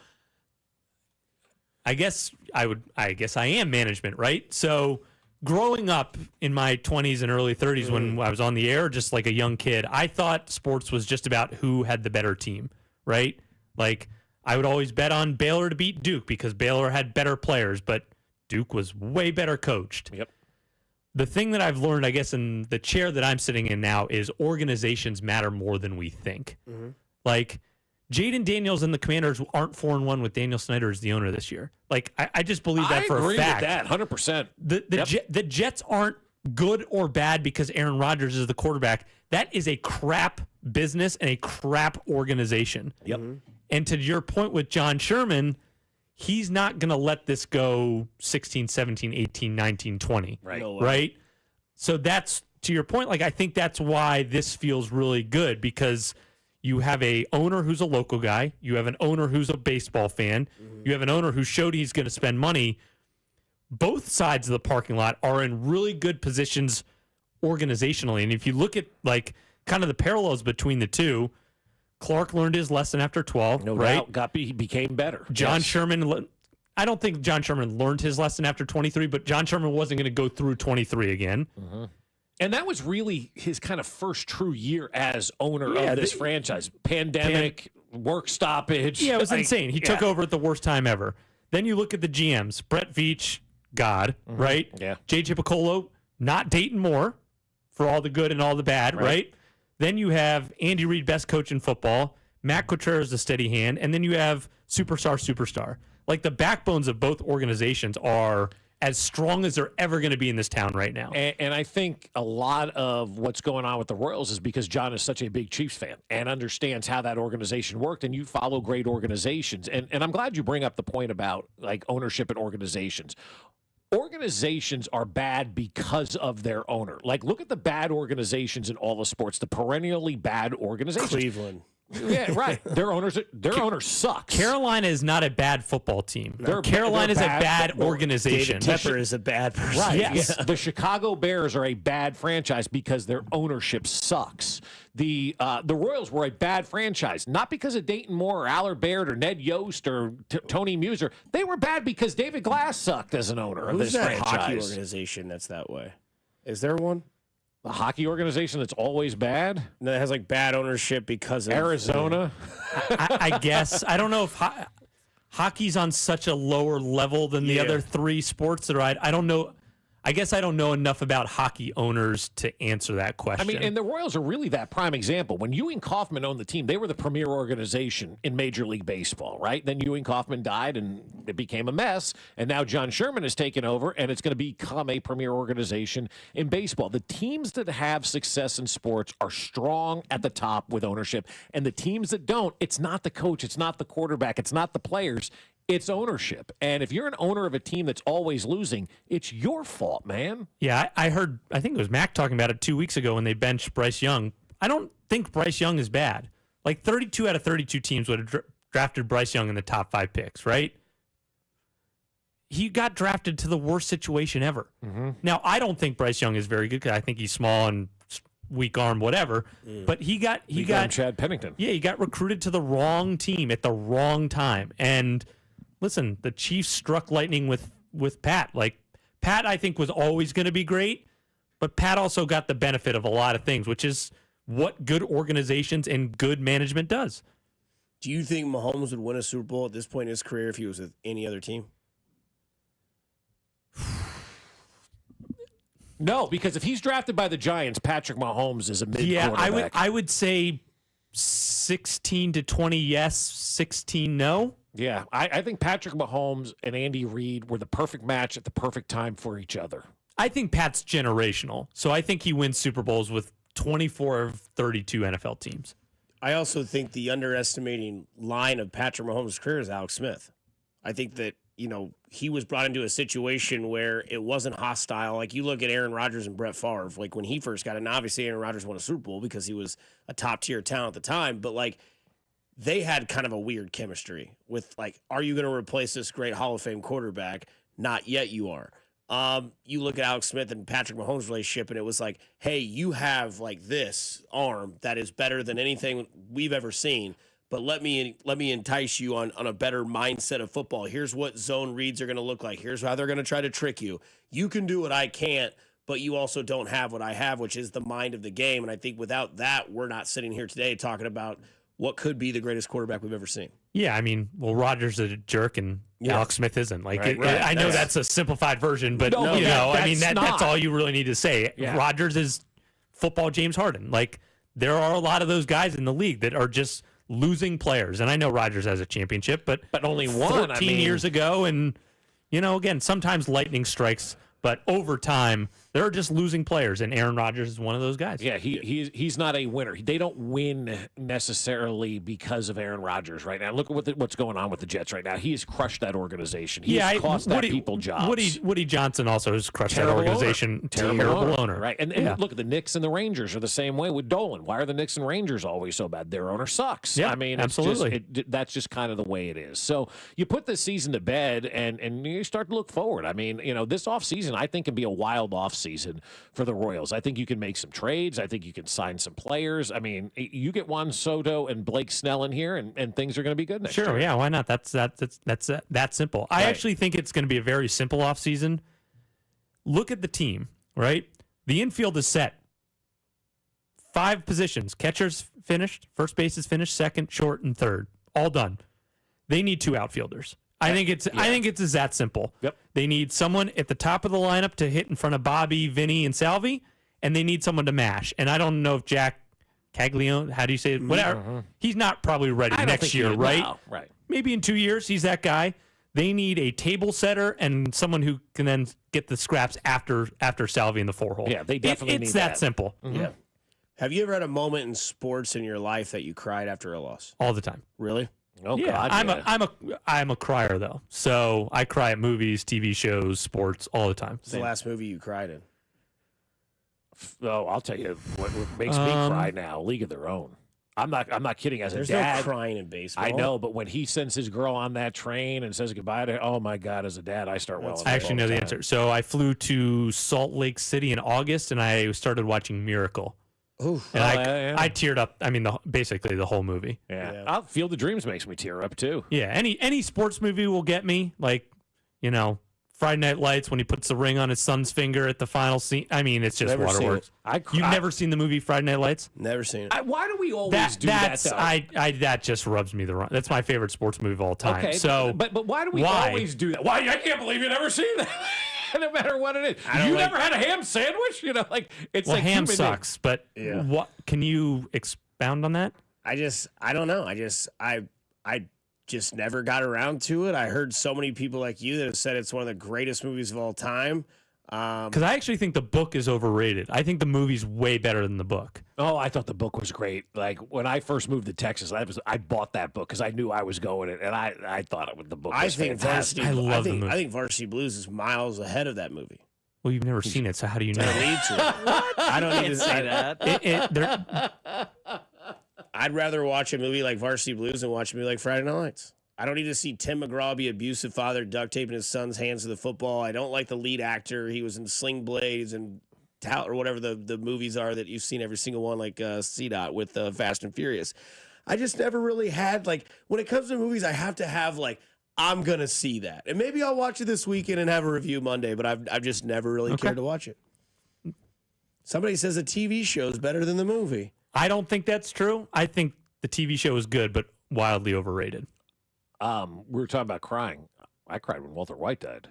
I guess I am management, right? So growing up in my 20s and early 30s when I was on the air, just like a young kid, I thought sports was just about who had the better team, right? Like, I would always bet on Baylor to beat Duke because Baylor had better players, but Duke was way better coached. Yep. The thing that I've learned, I guess, in the chair that I'm sitting in now is organizations matter more than we think. Like, Jaden Daniels and the Commanders aren't 4-1 with Daniel Snyder as the owner this year. Like, I just believe that for a fact. I agree with that, 100%. The Jets aren't good or bad because Aaron Rodgers is the quarterback. That is a crap business and a crap organization. Yep. And to your point with John Sherman, he's not going to let this go 16, 17, 18, 19, 20. Right. No way. Right? So that's, to your point, like, I think that's why this feels really good because you have a owner who's a local guy. You have an owner who's a baseball fan. You have an owner who showed he's going to spend money. Both sides of the parking lot are in really good positions organizationally. And if you look at, like, kind of the parallels between the two, Clark learned his lesson after 12, No right? doubt. He became better. John Sherman, I don't think John Sherman learned his lesson after 23, but John Sherman wasn't going to go through 23 again. And that was really his kind of first true year as owner of this franchise. Pandemic, work stoppage. Yeah, it was insane. He took over at the worst time ever. Then you look at the GMs. Brett Veach, God, right? Yeah. J.J. Piccolo, not Dayton Moore for all the good and all the bad, right? Then you have Andy Reid, best coach in football. Matt Couturier, a steady hand. And then you have superstar. Like, the backbones of both organizations are as strong as they're ever going to be in this town right now. And I think a lot of what's going on with the Royals is because John is such a big Chiefs fan and understands how that organization worked, and you follow great organizations. And I'm glad you bring up the point about, like, ownership and organizations. Organizations are bad because of their owner. Like, look at the bad organizations in all the sports, the perennially bad organizations. Cleveland. Yeah, right. Their owner sucks. Carolina is not a bad football team. Carolina is a bad organization. David Tepper is a bad person. Right. Yes. Yeah. The Chicago Bears are a bad franchise because their ownership sucks. The Royals were a bad franchise, not because of Dayton Moore or Allard Baird or Ned Yost or Tony Muser. They were bad because David Glass sucked as an owner of this franchise. Hockey organization that's that way? Is there one? A hockey organization that's always bad? No, that has like bad ownership because of Arizona. I guess. I don't know if hockey's on such a lower level than the other three sports that are. I don't know. I guess I don't know enough about hockey owners to answer that question. I mean, and the Royals are really that prime example. When Ewing Kauffman owned the team, they were the premier organization in Major League Baseball, right? Then Ewing Kauffman died, and it became a mess. And now John Sherman has taken over, and it's going to become a premier organization in baseball. The teams that have success in sports are strong at the top with ownership. And the teams that don't, it's not the coach, it's not the quarterback, it's not the players. It's ownership. And if you're an owner of a team that's always losing, it's your fault, man. Yeah, I heard, I think it was Mac talking about it 2 weeks ago when they benched Bryce Young. I don't think Bryce Young is bad. Like, 32 out of 32 teams would have drafted Bryce Young in the top 5 picks, right? He got drafted to the worst situation ever. Now, I don't think Bryce Young is very good because I think he's small and weak arm, whatever. But he got Chad Pennington. Yeah, he got recruited to the wrong team at the wrong time. And listen, the Chiefs struck lightning with Pat. Like, Pat, I think, was always going to be great, but Pat also got the benefit of a lot of things, which is what good organizations and good management does. Do you think Mahomes would win a Super Bowl at this point in his career if he was with any other team? No, because if he's drafted by the Giants, Patrick Mahomes is a mid-quarterback. Yeah, I would say 16 to 20 yes, 16 no. Yeah, I think Patrick Mahomes and Andy Reid were the perfect match at the perfect time for each other. I think Pat's generational. So I think he wins Super Bowls with 24 of 32 NFL teams. I also think the underestimating line of Patrick Mahomes' career is Alex Smith. I think that, he was brought into a situation where it wasn't hostile. Like you look at Aaron Rodgers and Brett Favre, like when he first got in, obviously Aaron Rodgers won a Super Bowl because he was a top tier talent at the time, but like they had kind of a weird chemistry with like, are you going to replace this great Hall of Fame quarterback? Not yet you are. You look at Alex Smith and Patrick Mahomes' relationship, and it was like, hey, you have like this arm that is better than anything we've ever seen. But let me entice you on a better mindset of football. Here's what zone reads are going to look like. Here's how they're going to try to trick you. You can do what I can't, but you also don't have what I have, which is the mind of the game. And I think without that, we're not sitting here today talking about what could be the greatest quarterback we've ever seen. Yeah, I mean, well, Rodgers is a jerk and Alex Smith isn't. Like, Right. I know that's a simplified version, but that's all you really need to say. Yeah. Rodgers is football James Harden. Like, there are a lot of those guys in the league that are just losing players. And I know Rodgers has a championship, but only one. 14 years ago. And, again, sometimes lightning strikes, but over time, they're just losing players. And Aaron Rodgers is one of those guys. Yeah, he's not a winner. They don't win necessarily because of Aaron Rodgers right now. Look at what's going on with the Jets right now. He has crushed that organization. He has cost people jobs. Woody Johnson also has crushed Terrible that organization. Terrible owner. Right. And look, the Knicks and the Rangers are the same way with Dolan. Why are the Knicks and Rangers always so bad? Their owner sucks. Yeah, I mean, absolutely. That's just kind of the way it is. So you put this season to bed and you start to look forward. I mean, this offseason I think can be a wild offseason for the Royals. I think you can make some trades. I think you can sign some players. I mean, you get Juan Soto and Blake Snell in here, and things are going to be good next year. Sure, yeah, why not? That's that simple. I actually think it's going to be a very simple offseason. Look at the team, right? The infield is set. 5 positions. Catcher's finished. First base is finished. Second, short, and third. All done. They need 2 outfielders. I think it's as that simple. Yep. They need someone at the top of the lineup to hit in front of Bobby, Vinny, and Salvi, and they need someone to mash. And I don't know if Jack Caglione, how do you say it? Whatever. He's not probably ready next year, right? No, right. Maybe in 2 years he's that guy. They need a table setter and someone who can then get the scraps after Salvi in the 4-hole. Yeah, they definitely need It's that simple. Mm-hmm. Yeah. Have you ever had a moment in sports in your life that you cried after a loss? All the time. Really? Oh, yeah, God, I'm a crier though. So I cry at movies, TV shows, sports all the time. What's the last movie you cried in? Oh, I'll tell you what makes me cry now. League of Their Own. I'm not kidding. As There's a dad, no crying in baseball. I know, but when he sends his girl on that train and says goodbye to her, oh my God, as a dad, I start welling. I actually know the answer. So I flew to Salt Lake City in August, and I started watching Miracle. Ooh, and I teared up. I mean, basically the whole movie. Yeah. Field of Dreams makes me tear up too. Yeah, any sports movie will get me. Like, Friday Night Lights when he puts the ring on his son's finger at the final scene. I mean, it's just waterworks. You've never seen the movie Friday Night Lights? Never seen it. Why do we always do that? Though? That just rubs me the wrong. That's my favorite sports movie of all time. Okay, so, but why do we always do that? Why? I can't believe you never seen that. No matter what it is, you never had a ham sandwich. It's like ham human sucks. But what can you expound on that? I don't know. I just never got around to it. I heard so many people like you that have said it's one of the greatest movies of all time. Because I actually think the book is overrated. I think the movie's way better than the book. Oh, I thought the book was great. Like when I first moved to Texas, I bought that book because I knew I was going it, and I thought the book was fantastic. I love the movie. I think Varsity Blues is miles ahead of that movie. Well, you've never seen it, so how do you know? I don't need to. I don't need to say that. I'd rather watch a movie like Varsity Blues than watch a movie like Friday Night Lights. I don't need to see Tim McGraw be abusive father, duct taping his son's hands to the football. I don't like the lead actor. He was in Sling Blades and or whatever the movies are that you've seen every single one, like C-Dot with Fast and Furious. I just never really had, when it comes to movies, I have to have, I'm going to see that. And maybe I'll watch it this weekend and have a review Monday, but I've just never really cared to watch it. Somebody says a TV show is better than the movie. I don't think that's true. I think the TV show is good, but wildly overrated. We were talking about crying. I cried when Walter White died.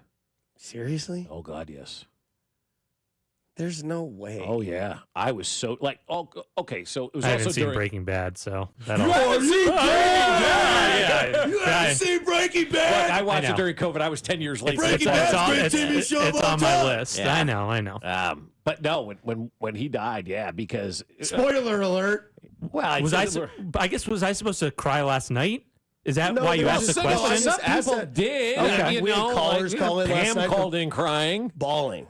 Seriously? Oh God, yes. There's no way. Oh yeah, I was so like. Oh, okay. So it was I also haven't seen during Breaking Bad, so You haven't seen Breaking Bad. You Yeah. haven't seen Breaking Look, Bad. I watched I know. it during COVID. I was 10 years late. Breaking That's all. Bad's great TV show of It's all on my time. list. Yeah. I know. But no, when he died, yeah, because Spoiler alert. well, Was I supposed to cry last night? Is that No, why you there asked was the a second question? one. some people Asset. did. Okay. You We had know, callers call in last Pam night. called in crying. Bawling.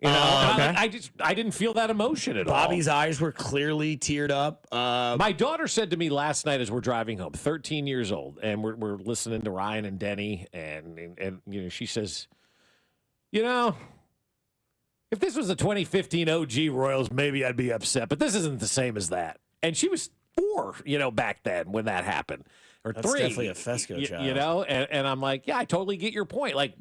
You know, okay. I didn't feel that emotion at all. Bobby's eyes were clearly teared up. My daughter said to me last night as we're driving home, 13 years old, and we're listening to Ryan and Denny, and you know, she says, you know, if this was the 2015 OG Royals, maybe I'd be upset, but this isn't the same as that. And she was 4, you know, back then when that happened. Or That's 3. definitely a Fescoe child. You know, and I'm like, yeah, I totally get your point. Like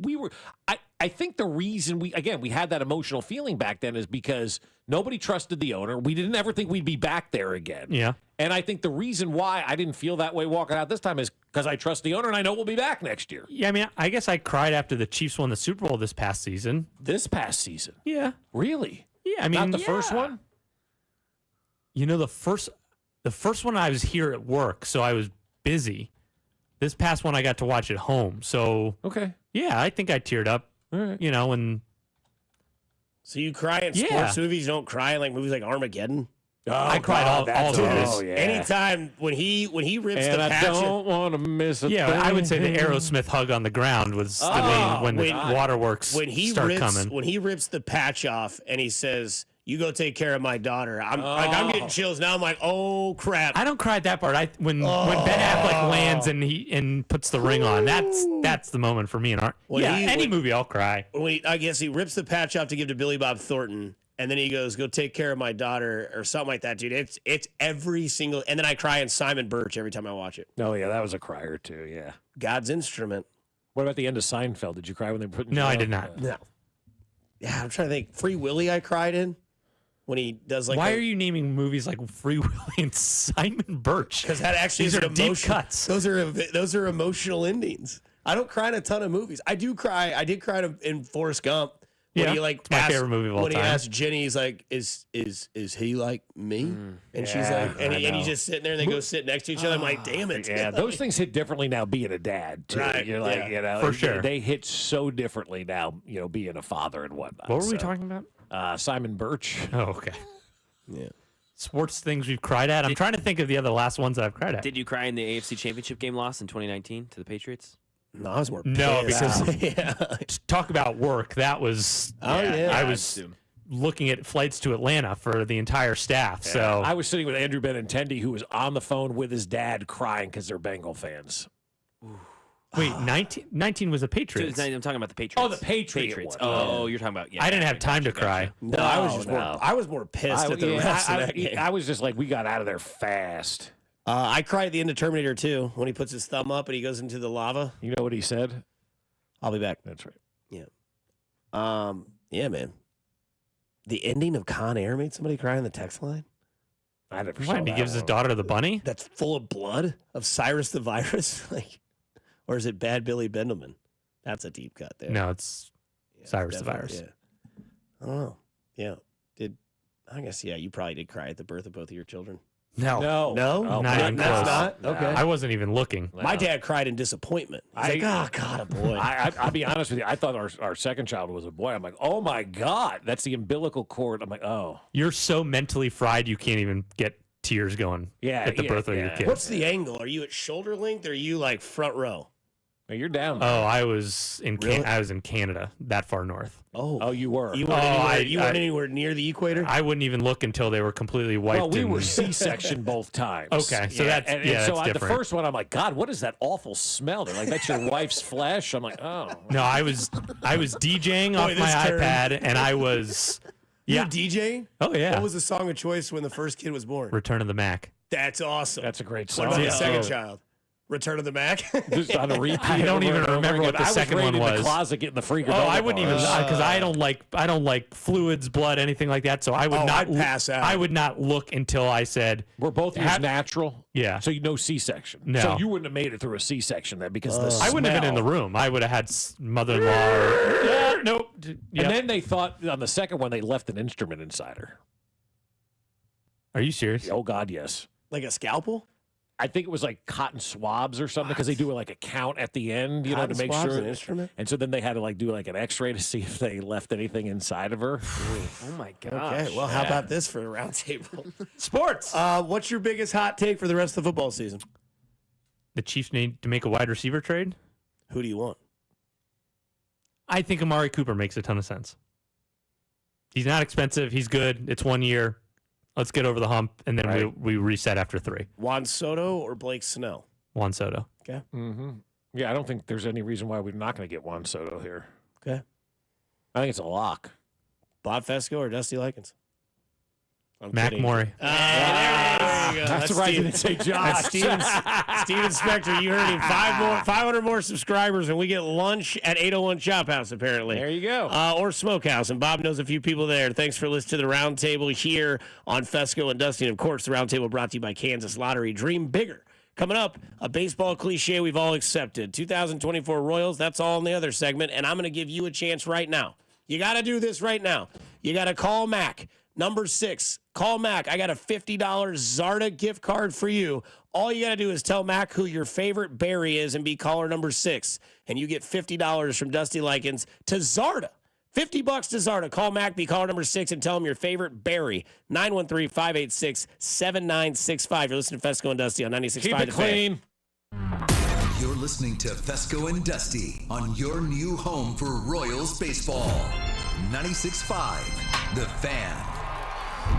I think the reason we had that emotional feeling back then is because nobody trusted the owner. We didn't ever think we'd be back there again. Yeah. And I think the reason why I didn't feel that way walking out this time is because I trust the owner and I know we'll be back next year. Yeah, I mean, I guess I cried after the Chiefs won the Super Bowl this past season. This past season. Yeah. Really? Yeah, I mean, not the first one? You know, the first one I was here at work, so I was busy. This past one I got to watch at home. So okay. Yeah, I think I teared up. All right. You know, and So you cry in sports movies, you don't cry in like movies like Armageddon? Oh, I cried all those. Oh, yeah. Anytime when he rips And the I patch. don't want to miss a Yeah, thing. I would say the Aerosmith hug on the ground was the main when the waterworks when he start rips, coming. When he rips the patch off and he says, "You go take care of my daughter." I'm getting chills now. I'm like, oh crap! I don't cry at that part. When Ben Affleck lands and puts the ring on, that's the moment for me. And any movie I'll cry. I guess he rips the patch off to give to Billy Bob Thornton, and then he goes, "Go take care of my daughter," or something like that, dude. It's every single. And then I cry in Simon Birch every time I watch it. Oh yeah, that was a crier too. Yeah. God's Instrument. What about the end of Seinfeld? Did you cry when they put? No, I did not. No. Yeah, I'm trying to think. Free Willy, I cried in. When he does like, why are you naming movies like Free Willy and Simon Birch? Because that actually These is are an deep emotion- cuts. Those are emotional endings. I don't cry in a ton of movies. I do cry. I did cry in Forrest Gump. When he it's my favorite movie of all when time. he asked Jenny, he's like, "Is he like me?" And she's like, and he's just sitting there, and they go sit next to each other. I'm like, "Damn it!" Yeah, those things hit differently now. Being a dad, too. Right, You're like, yeah. you know, For sure. they hit so differently now. You know, being a father and whatnot. What were we talking about? Simon Birch. Oh, okay. Yeah. Sports things we've cried at. I'm trying to think of the other last ones that I've cried at. Did you cry in the AFC Championship game loss in 2019 to the Patriots? No, I was more No, pissed. because talk about work. That was I was looking at flights to Atlanta for the entire staff. Yeah. So I was sitting with Andrew Benintendi, who was on the phone with his dad crying because they're Bengal fans. wait, 19 was the Patriots. I'm talking about the Patriots. Oh, the Patriots. Oh, you're talking about. Yeah, I didn't have time to cry. No, I was just more. I was more pissed at the rest of that game. I was just like, we got out of there fast. I cried at the end of Terminator 2 when he puts his thumb up and he goes into the lava. You know what he said? I'll be back. That's right. Yeah. Yeah, man. The ending of Con Air made somebody cry on the text line. I never What? And he gives his daughter the bunny. That's full of blood of Cyrus the Virus, like, or is it Bad Billy Bendelman? That's a deep cut there. No, it's Cyrus the definitely, Virus. Yeah. I don't know. Yeah. I guess you probably did cry at the birth of both of your children. No. No. No, Not even close. not okay. I wasn't even looking. My dad cried in disappointment. He's like, "Oh God, a boy." I'll be honest with you. I thought our second child was a boy. I'm like, oh my God, that's the umbilical cord. I'm like, oh. You're so mentally fried you can't even get tears going at the birth of your kid. What's the angle? Are you at shoulder length or are you like front row? No, you're down. Oh, I was in Really? I was in Canada, that far north. Oh, you were. You weren't anywhere near the equator? I wouldn't even look until they were completely wiped. Well, we were and- C-section both times. Okay, so that's and yeah, so that's the different. first one, I'm like, God, what is that awful smell? They're like, that's your wife's flesh. I'm like, oh. No, I was DJing off Boy, my this turned- iPad, and I was You were DJing? Oh yeah. What was the song of choice when the first kid was born? Return of the Mac. That's awesome. That's a great What song. about the Yeah. second child? Return of the Mac? Just on a repeat. I don't over even and over remember again. what the I second was one in was. the closet getting the freaker. Oh, I wouldn't even because I don't like fluids, blood, anything like that. So I would not I'd pass out. I would not look until I said We're both yours natural. Yeah. So you know C-section. No. So you wouldn't have made it through a C-section then because the I wouldn't have been in the smell. room. I would have had mother-in-law. Or, Nope. And then they thought on the second one they left an instrument inside her. Are you serious? Oh, God, yes. Like a scalpel? I think it was like cotton swabs or something because they do like a count at the end, to make swabs sure. An instrument? And so then they had to do like an X-ray to see if they left anything inside of her. Oh my gosh. Okay, well, how about this for a round table? Sports. What's your biggest hot take for the rest of the football season? The Chiefs need to make a wide receiver trade. Who do you want? I think Amari Cooper makes a ton of sense. He's not expensive. He's good. It's 1 year. Let's get over the hump, and then we reset after 3. Juan Soto or Blake Snell? Juan Soto. Okay. Mm-hmm. Yeah, I don't think there's any reason why we're not going to get Juan Soto here. Okay. I think it's a lock. Bob Fescoe or Dusty Likens? Mac Morey. There you go. That's right. You didn't say Josh. Steven Spector, you heard him. 500 more subscribers, and we get lunch at 801 Chop House, apparently. There you go. Or Smokehouse, and Bob knows a few people there. Thanks for listening to the Roundtable here on Fescoe and Dusty. And, of course, the Roundtable brought to you by Kansas Lottery. Dream bigger. Coming up, a baseball cliche we've all accepted. 2024 Royals, that's all in the other segment, and I'm going to give you a chance right now. You got to do this right now. You got to call Mac. Number 6, call Mac. I got a $50 Zarda gift card for you. All you got to do is tell Mac who your favorite berry is and be caller number 6. And you get $50 from Dusty Likens to Zarda. $50 to Zarda. Call Mac, be caller number 6, and tell him your favorite berry. 913-586-7965. You're listening to Fescoe and Dusty on 96.5. Keep it clean. You're listening to Fescoe and Dusty on your new home for Royals baseball. 96.5, The Fan.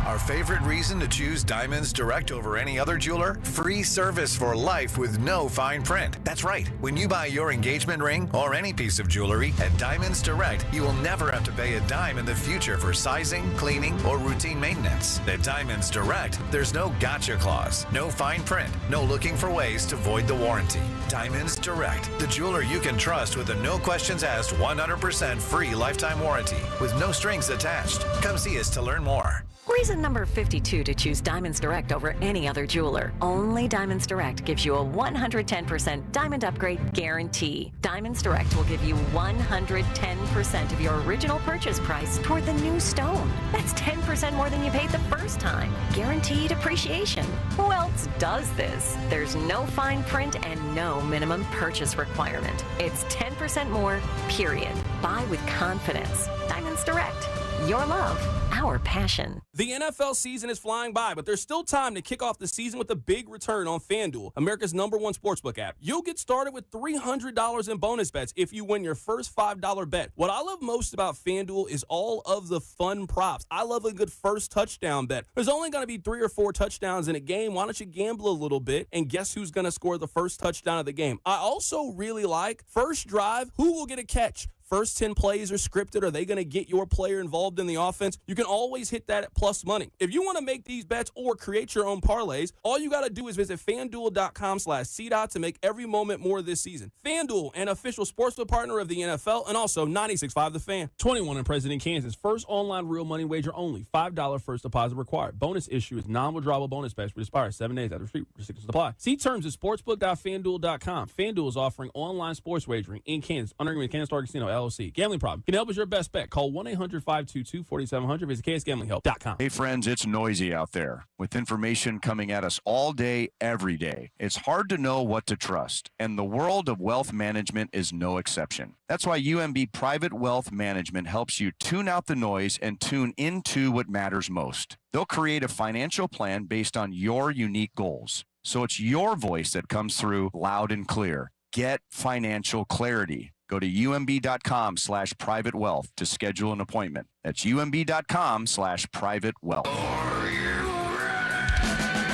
Our favorite reason to choose Diamonds Direct over any other jeweler? Free service for life with no fine print. That's right. When you buy your engagement ring or any piece of jewelry at Diamonds Direct, you will never have to pay a dime in the future for sizing, cleaning, or routine maintenance. At Diamonds Direct, there's no gotcha clause, no fine print, no looking for ways to void the warranty. Diamonds Direct, the jeweler you can trust with a no questions asked 100% free lifetime warranty with no strings attached. Come see us to learn more. Reason number 52 to choose Diamonds Direct over any other jeweler. Only Diamonds Direct gives you a 110% diamond upgrade guarantee. Diamonds Direct will give you 110% of your original purchase price toward the new stone. That's 10% more than you paid the first time. Guaranteed appreciation. Who else does this? There's no fine print and no minimum purchase requirement. It's 10% more, period. Buy with confidence. Diamonds Direct. Your love, our passion. The NFL season is flying by, but there's still time to kick off the season with a big return on FanDuel, America's #1 sportsbook app. You'll get started with $300 in bonus bets if you win your first $5 bet. What I love most about FanDuel is all of the fun props. I love a good first touchdown bet. There's only going to be 3 or 4 touchdowns in a game. Why don't you gamble a little bit and guess who's going to score the first touchdown of the game? I also really like first drive, who will get a catch? First 10 plays are scripted. Are they going to get your player involved in the offense? You can always hit that at plus money. If you want to make these bets or create your own parlays, all you got to do is visit FanDuel.com/CDOT to make every moment more this season. FanDuel, an official sportsbook partner of the NFL, and also 96.5 The Fan. 21 and present in Kansas. First online real money wager only. $5 first deposit required. Bonus issue is non-withdrawable bonus bets which expires 7 days after receipt. Restrictions apply. See terms at sportsbook.fanduel.com. FanDuel is offering online sports wagering in Kansas under agreement with Kansas Star Casino LLC. Gambling problem? Can help is your best bet. Call 1-800-522-4700. Visit ksgamblinghelp.com. Hey friends, it's noisy out there with information coming at us all day, every day. It's hard to know what to trust, and the world of wealth management is no exception. That's why UMB Private Wealth Management helps you tune out the noise and tune into what matters most. They'll create a financial plan based on your unique goals, so it's your voice that comes through loud and clear. Get financial clarity. Go to umb.com/private wealth to schedule an appointment. That's umb.com/private wealth.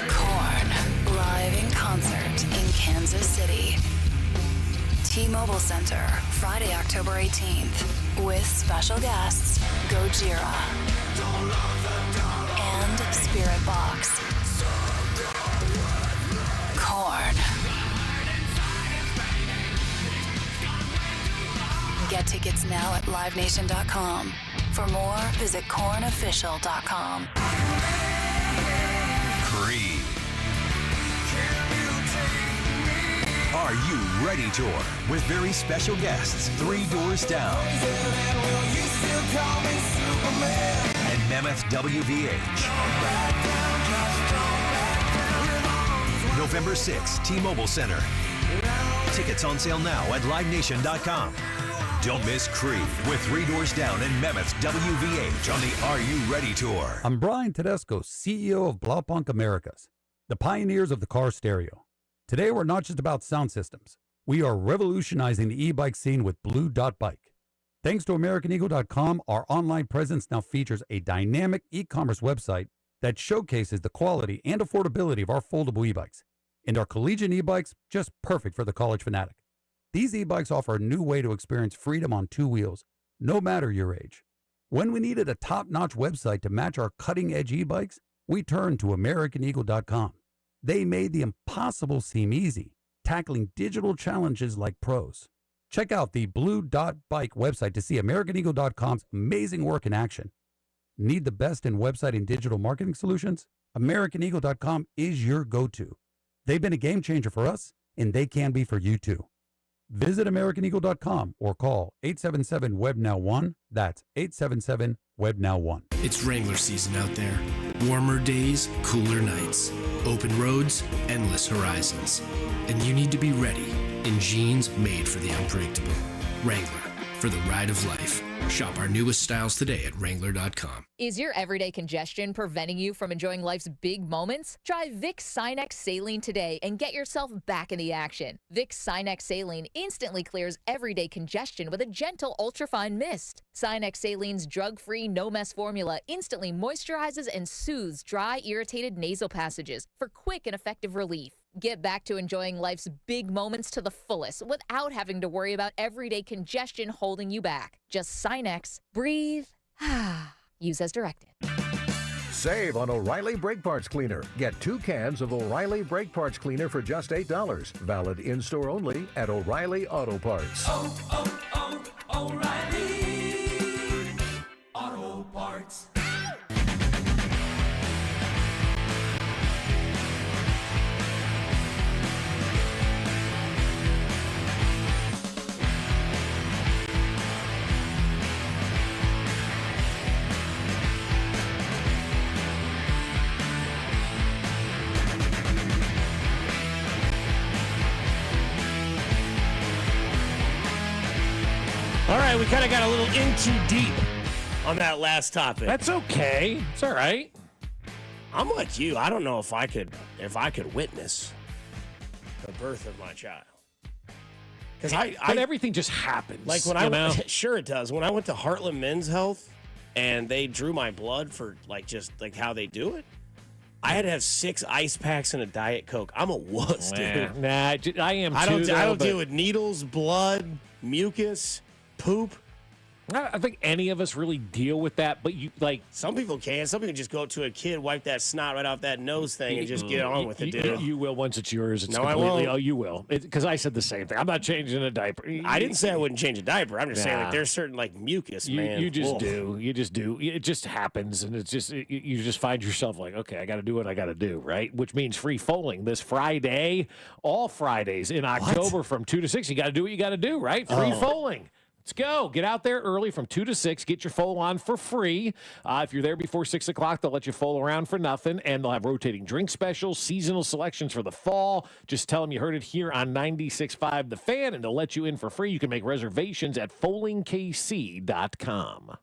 Korn, live in concert in Kansas City. T-Mobile Center, Friday, October 18th, with special guests Gojira and Spirit Box. Korn. Get tickets now at livenation.com. For more, visit kornofficial.com. Creed. Are You Ready Tour with very special guests, 3 Doors Down and Mammoth WVH. November 6th, T-Mobile Center. Tickets on sale now at livenation.com. Don't miss Creed with 3 Doors Down and Mammoth WVH on the Are You Ready Tour. I'm Brian Tedesco, CEO of Blaupunkt Americas, the pioneers of the car stereo. Today, we're not just about sound systems. We are revolutionizing the e-bike scene with Blue Dot Bike. Thanks to AmericanEagle.com, our online presence now features a dynamic e-commerce website that showcases the quality and affordability of our foldable e-bikes. And our collegiate e-bikes, just perfect for the college fanatic. These e-bikes offer a new way to experience freedom on 2 wheels, no matter your age. When we needed a top-notch website to match our cutting-edge e-bikes, we turned to AmericanEagle.com. They made the impossible seem easy, tackling digital challenges like pros. Check out the Blue Dot Bike website to see AmericanEagle.com's amazing work in action. Need the best in website and digital marketing solutions? AmericanEagle.com is your go-to. They've been a game changer for us, and they can be for you too. Visit AmericanEagle.com or call 877-WEB-NOW-1. That's 877-WEB-NOW-1. It's Wrangler season out there. Warmer days, cooler nights. Open roads, endless horizons. And you need to be ready in jeans made for the unpredictable. Wrangler, for the ride of life. Shop our newest styles today at Wrangler.com. Is your everyday congestion preventing you from enjoying life's big moments? Try Vicks Sinex Saline today and get yourself back in the action. Vicks Sinex Saline instantly clears everyday congestion with a gentle ultrafine mist. Sinex Saline's drug-free, no-mess formula instantly moisturizes and soothes dry, irritated nasal passages for quick and effective relief. Get back to enjoying life's big moments to the fullest without having to worry about everyday congestion holding you back. Just Sinex, breathe, use as directed. Save on O'Reilly Brake Parts Cleaner. Get 2 cans of O'Reilly Brake Parts Cleaner for just $8. Valid in-store only at O'Reilly Auto Parts. O'Reilly Auto Parts. All right, we kind of got a little in too deep on that last topic. That's okay. It's all right. I'm like you. I don't know if I could witness the birth of my child. Because But everything just happens. like when sure it does. When I went to Heartland Men's Health and they drew my blood for just how they do it, I had to have 6 ice packs and a Diet Coke. I'm a wuss, dude. Nah, I am too. I don't deal with needles, blood, mucus, poop. I don't think any of us really deal with that, but some people can. Some people just go up to a kid, wipe that snot right off that nose thing, and just get on with it, dude. You will once it's yours. It's No, I won't. Oh, you will. Because I said the same thing. I'm not changing a diaper. I didn't say I wouldn't change a diaper. I'm just saying there's certain mucus, man. You just do. You just do. It just happens, and it's just you just find yourself like, okay, I got to do what I got to do, right? Which means free foaling this Friday, all Fridays in October from 2 to 6. You got to do what you got to do, right? Free foaling. Let's go. Get out there early from 2 to 6. Get your foal on for free. If you're there before 6 o'clock, they'll let you foal around for nothing, and they'll have rotating drink specials, seasonal selections for the fall. Just tell them you heard it here on 96.5 The Fan, and they'll let you in for free. You can make reservations at foalingkc.com.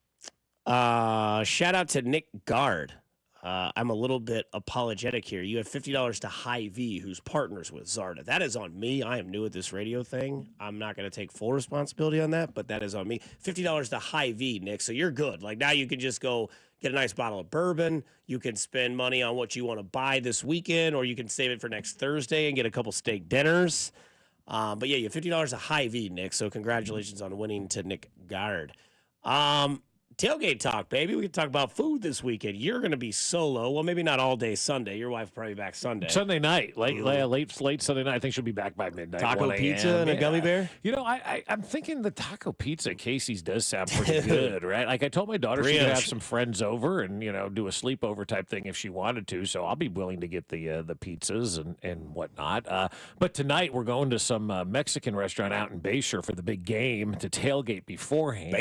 Shout out to Nick Gard. I'm a little bit apologetic here. You have $50 to Hy-Vee, who's partners with Zarda. That is on me. I am new at this radio thing. I'm not going to take full responsibility on that, but that is on me. $50 to Hy-Vee, Nick, so you're good. Now you can just go get a nice bottle of bourbon. You can spend money on what you want to buy this weekend, or you can save it for next Thursday and get a couple steak dinners. But yeah, you have $50 to Hy-Vee, Nick, so congratulations on winning to Nick Gard. Tailgate talk, baby. We can talk about food this weekend. You're going to be solo. Well, maybe not all day Sunday. Your wife will probably be back Sunday. Sunday night, late Sunday night. I think she'll be back by midnight. Taco 1 a.m. pizza and a gummy bear? You know, I'm thinking the taco pizza at Casey's does sound pretty good, right? Like I told my daughter she could have some friends over and, do a sleepover type thing if she wanted to. So I'll be willing to get the pizzas and whatnot. But tonight we're going to some Mexican restaurant out in Bayshore for the big game to tailgate beforehand.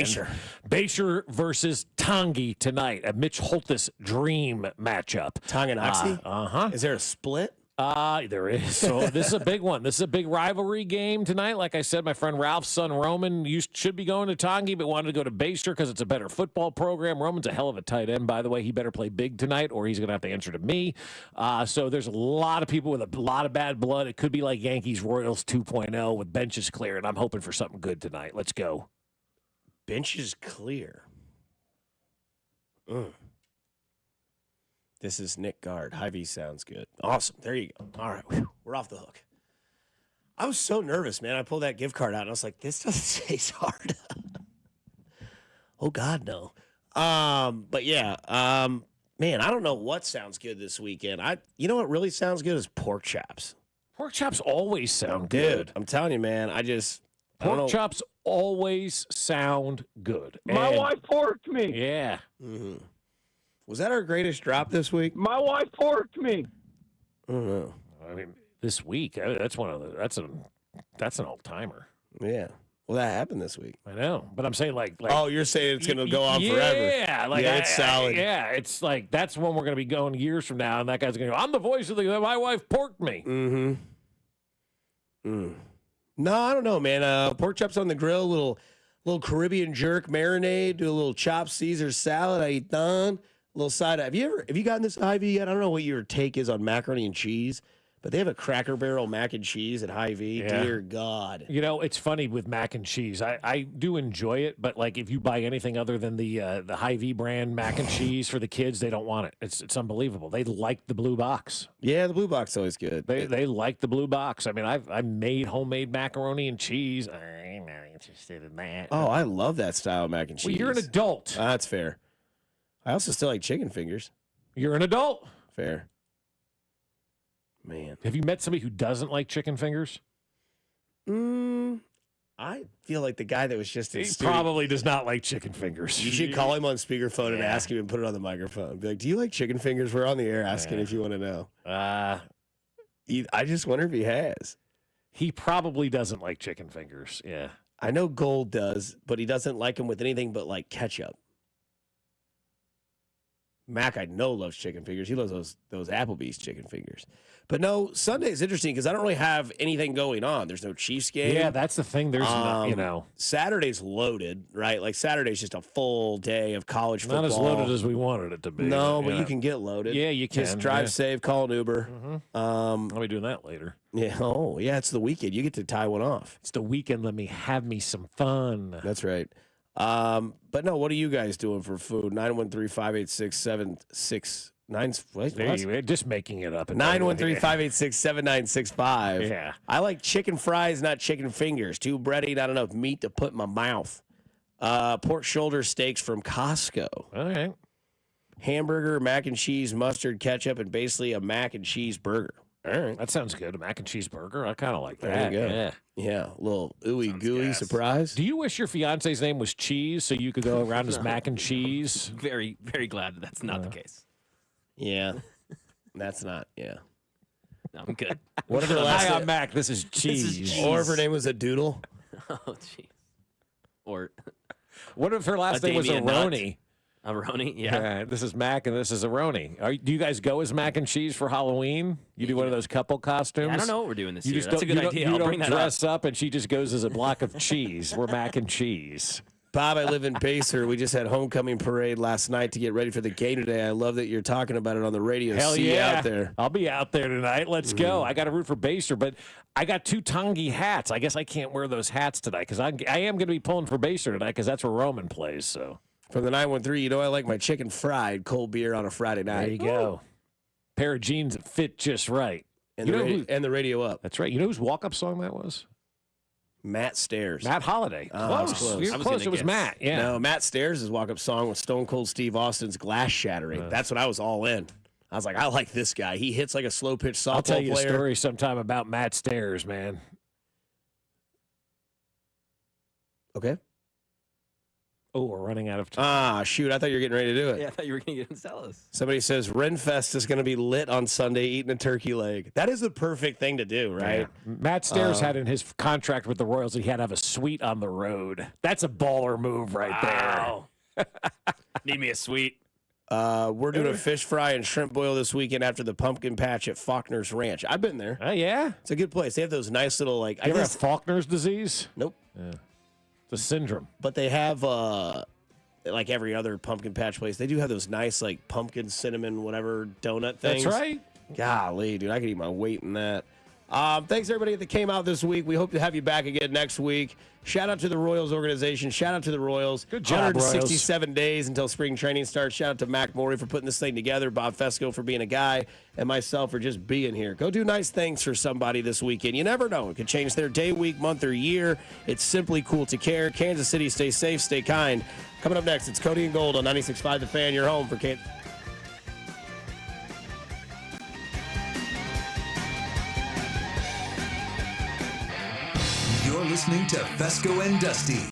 Bayshore versus Tangi tonight, a Mitch Holthus dream matchup. Tong and Oxy? Uh-huh. Is there a split? There is. So this is a big one. This is a big rivalry game tonight. Like I said, my friend Ralph's son Roman should be going to Tangi, but wanted to go to Bayshore because it's a better football program. Roman's a hell of a tight end, by the way. He better play big tonight, or he's going to have to answer to me. So there's a lot of people with a lot of bad blood. It could be like Yankees Royals 2.0 with benches clear, and I'm hoping for something good tonight. Let's go. Benches clear. This is Nick Guard. Hy-Vee sounds good. Awesome. There you go. All right. Whew. We're off the hook. I was so nervous, man. I pulled that gift card out, and I was like, this doesn't taste hard. Oh, God, no. But, yeah. Man, I don't know what sounds good this weekend. You know what really sounds good is pork chops. Pork chops always sound good. Dude, I'm telling you, man. Pork chops always sound good. My wife porked me. Yeah. Mm-hmm. Was that our greatest drop this week? My wife porked me. I don't know. I mean, this week, that's an old timer. Yeah. Well, that happened this week. I know, but I'm saying like oh, you're saying it's going to go on forever? Yeah, it's solid. It's like that's when we're going to be going years from now, and that guy's going to go, I'm the voice of my wife porked me. Mm-hmm. No, I don't know, man. Pork chops on the grill, little Caribbean jerk marinade, do a little chopped Caesar salad. I eat done. A little side. Have you gotten this Hy-Vee yet? I don't know what your take is on macaroni and cheese, but they have a Cracker Barrel mac and cheese at Hy-Vee. Yeah. Dear God. You know, it's funny with mac and cheese. I do enjoy it, but like if you buy anything other than the Hy-Vee brand mac and cheese for the kids, they don't want it. It's unbelievable. They like the blue box. Yeah, the blue box is always good. They like the blue box. I mean, I made homemade macaroni and cheese. I'm not interested in that. Oh, I love that style of mac and cheese. Well, you're an adult. That's fair. I also still like chicken fingers. You're an adult. Fair. Man. Have you met somebody who doesn't like chicken fingers? I feel like the guy that was just in studio probably does not like chicken fingers. You should call him on speakerphone and ask him and put it on the microphone. Be like, do you like chicken fingers? We're on the air asking if you want to know. I just wonder if he has. He probably doesn't like chicken fingers. Yeah. I know Gold does, but he doesn't like them with anything but like ketchup. Mac, I know, loves chicken fingers. He loves those Applebee's chicken fingers. But no, Sunday is interesting because I don't really have anything going on. There's no Chiefs game. Yeah, that's the thing. There's Saturday's loaded, right? Like Saturday's just a full day of college football. Not as loaded as we wanted it to be. No, but you can get loaded. Yeah, you can. Just drive safe, call an Uber. I'll be doing that later. Yeah. Oh, yeah. It's the weekend. You get to tie one off. It's the weekend. Let me have me some fun. That's right. But no, what are you guys doing for food? 913-586-7696. Just making it up. 913-586-7965. Yeah. I like chicken fries, not chicken fingers. Too bready, not enough meat to put in my mouth. Pork shoulder steaks from Costco. All right. Hamburger, mac and cheese, mustard, ketchup, and basically a mac and cheese burger. All right. That sounds good. A mac and cheese burger. I kind of like There that. you go. Yeah. Yeah. A little ooey gooey surprise. Do you wish your fiance's name was Cheese so you could go around as mac and cheese? Very, very glad that that's not the case. Yeah. That's not. Yeah. No, I'm good. What if her last Hi, name? I'm Mac. This is Cheese. Or if her name was a doodle? Oh, jeez. Or what if her last name was Aroni? Aroni, yeah. This is Mac and this is Aroni. Do you guys go as mac and cheese for Halloween? You do one of those couple costumes? Yeah, I don't know what we're doing this year. Just That's a good idea. You I'll don't bring that dress up, and she just goes as a block of cheese. We're mac and cheese. Bob, I live in Pacer. We just had homecoming parade last night to get ready for the game today. I love that you're talking about it on the radio. Hell See yeah. you out there. I'll be out there tonight. Let's go. I got to root for Baser, but I got 2 Tangi hats. I guess I can't wear those hats tonight because I am going to be pulling for Baser tonight because that's where Roman plays. So from the 913, you know I like my chicken fried, cold beer on a Friday night. There you go. Pair of jeans that fit just right. And, and the radio up. That's right. You know whose walk-up song that was? Matt Stairs. Matt Holiday. Close. You were close. It was Matt. Yeah. No, Matt Stairs' walk-up song was Stone Cold Steve Austin's Glass Shattering. That's what I was all in. I was like, I like this guy. He hits like a slow-pitch softball player. I'll tell you a story sometime about Matt Stairs, man. Okay. Oh, we're running out of time. Shoot. I thought you were getting ready to do it. Yeah, I thought you were going to get and tell us. Somebody says Renfest is going to be lit on Sunday eating a turkey leg. That is the perfect thing to do, right? Yeah. Matt Stairs had in his contract with the Royals that he had to have a suite on the road. That's a baller move right there. Need me a suite. We're doing a fish fry and shrimp boil this weekend after the pumpkin patch at Faulkner's Ranch. I've been there. Oh, yeah? It's a good place. They have those nice little, like... You ever have Faulkner's disease? Nope. Yeah. The syndrome. But they have, like every other pumpkin patch place, they do have those nice, like, pumpkin, cinnamon, whatever donut things. That's right. Golly, dude, I could eat my weight in that. Thanks, everybody that came out this week. We hope to have you back again next week. Shout out to the Royals organization. Shout out to the Royals. Good job, 167 days until spring training starts. Shout out to Mac Morey for putting this thing together, Bob Fescoe for being a guy, and myself for just being here. Go do nice things for somebody this weekend. You never know. It could change their day, week, month, or year. It's simply cool to care. Kansas City, stay safe, stay kind. Coming up next, it's Cody and Gold on 96.5 The Fan. You're home for Kansas. You're listening to Fescoe and Dusty.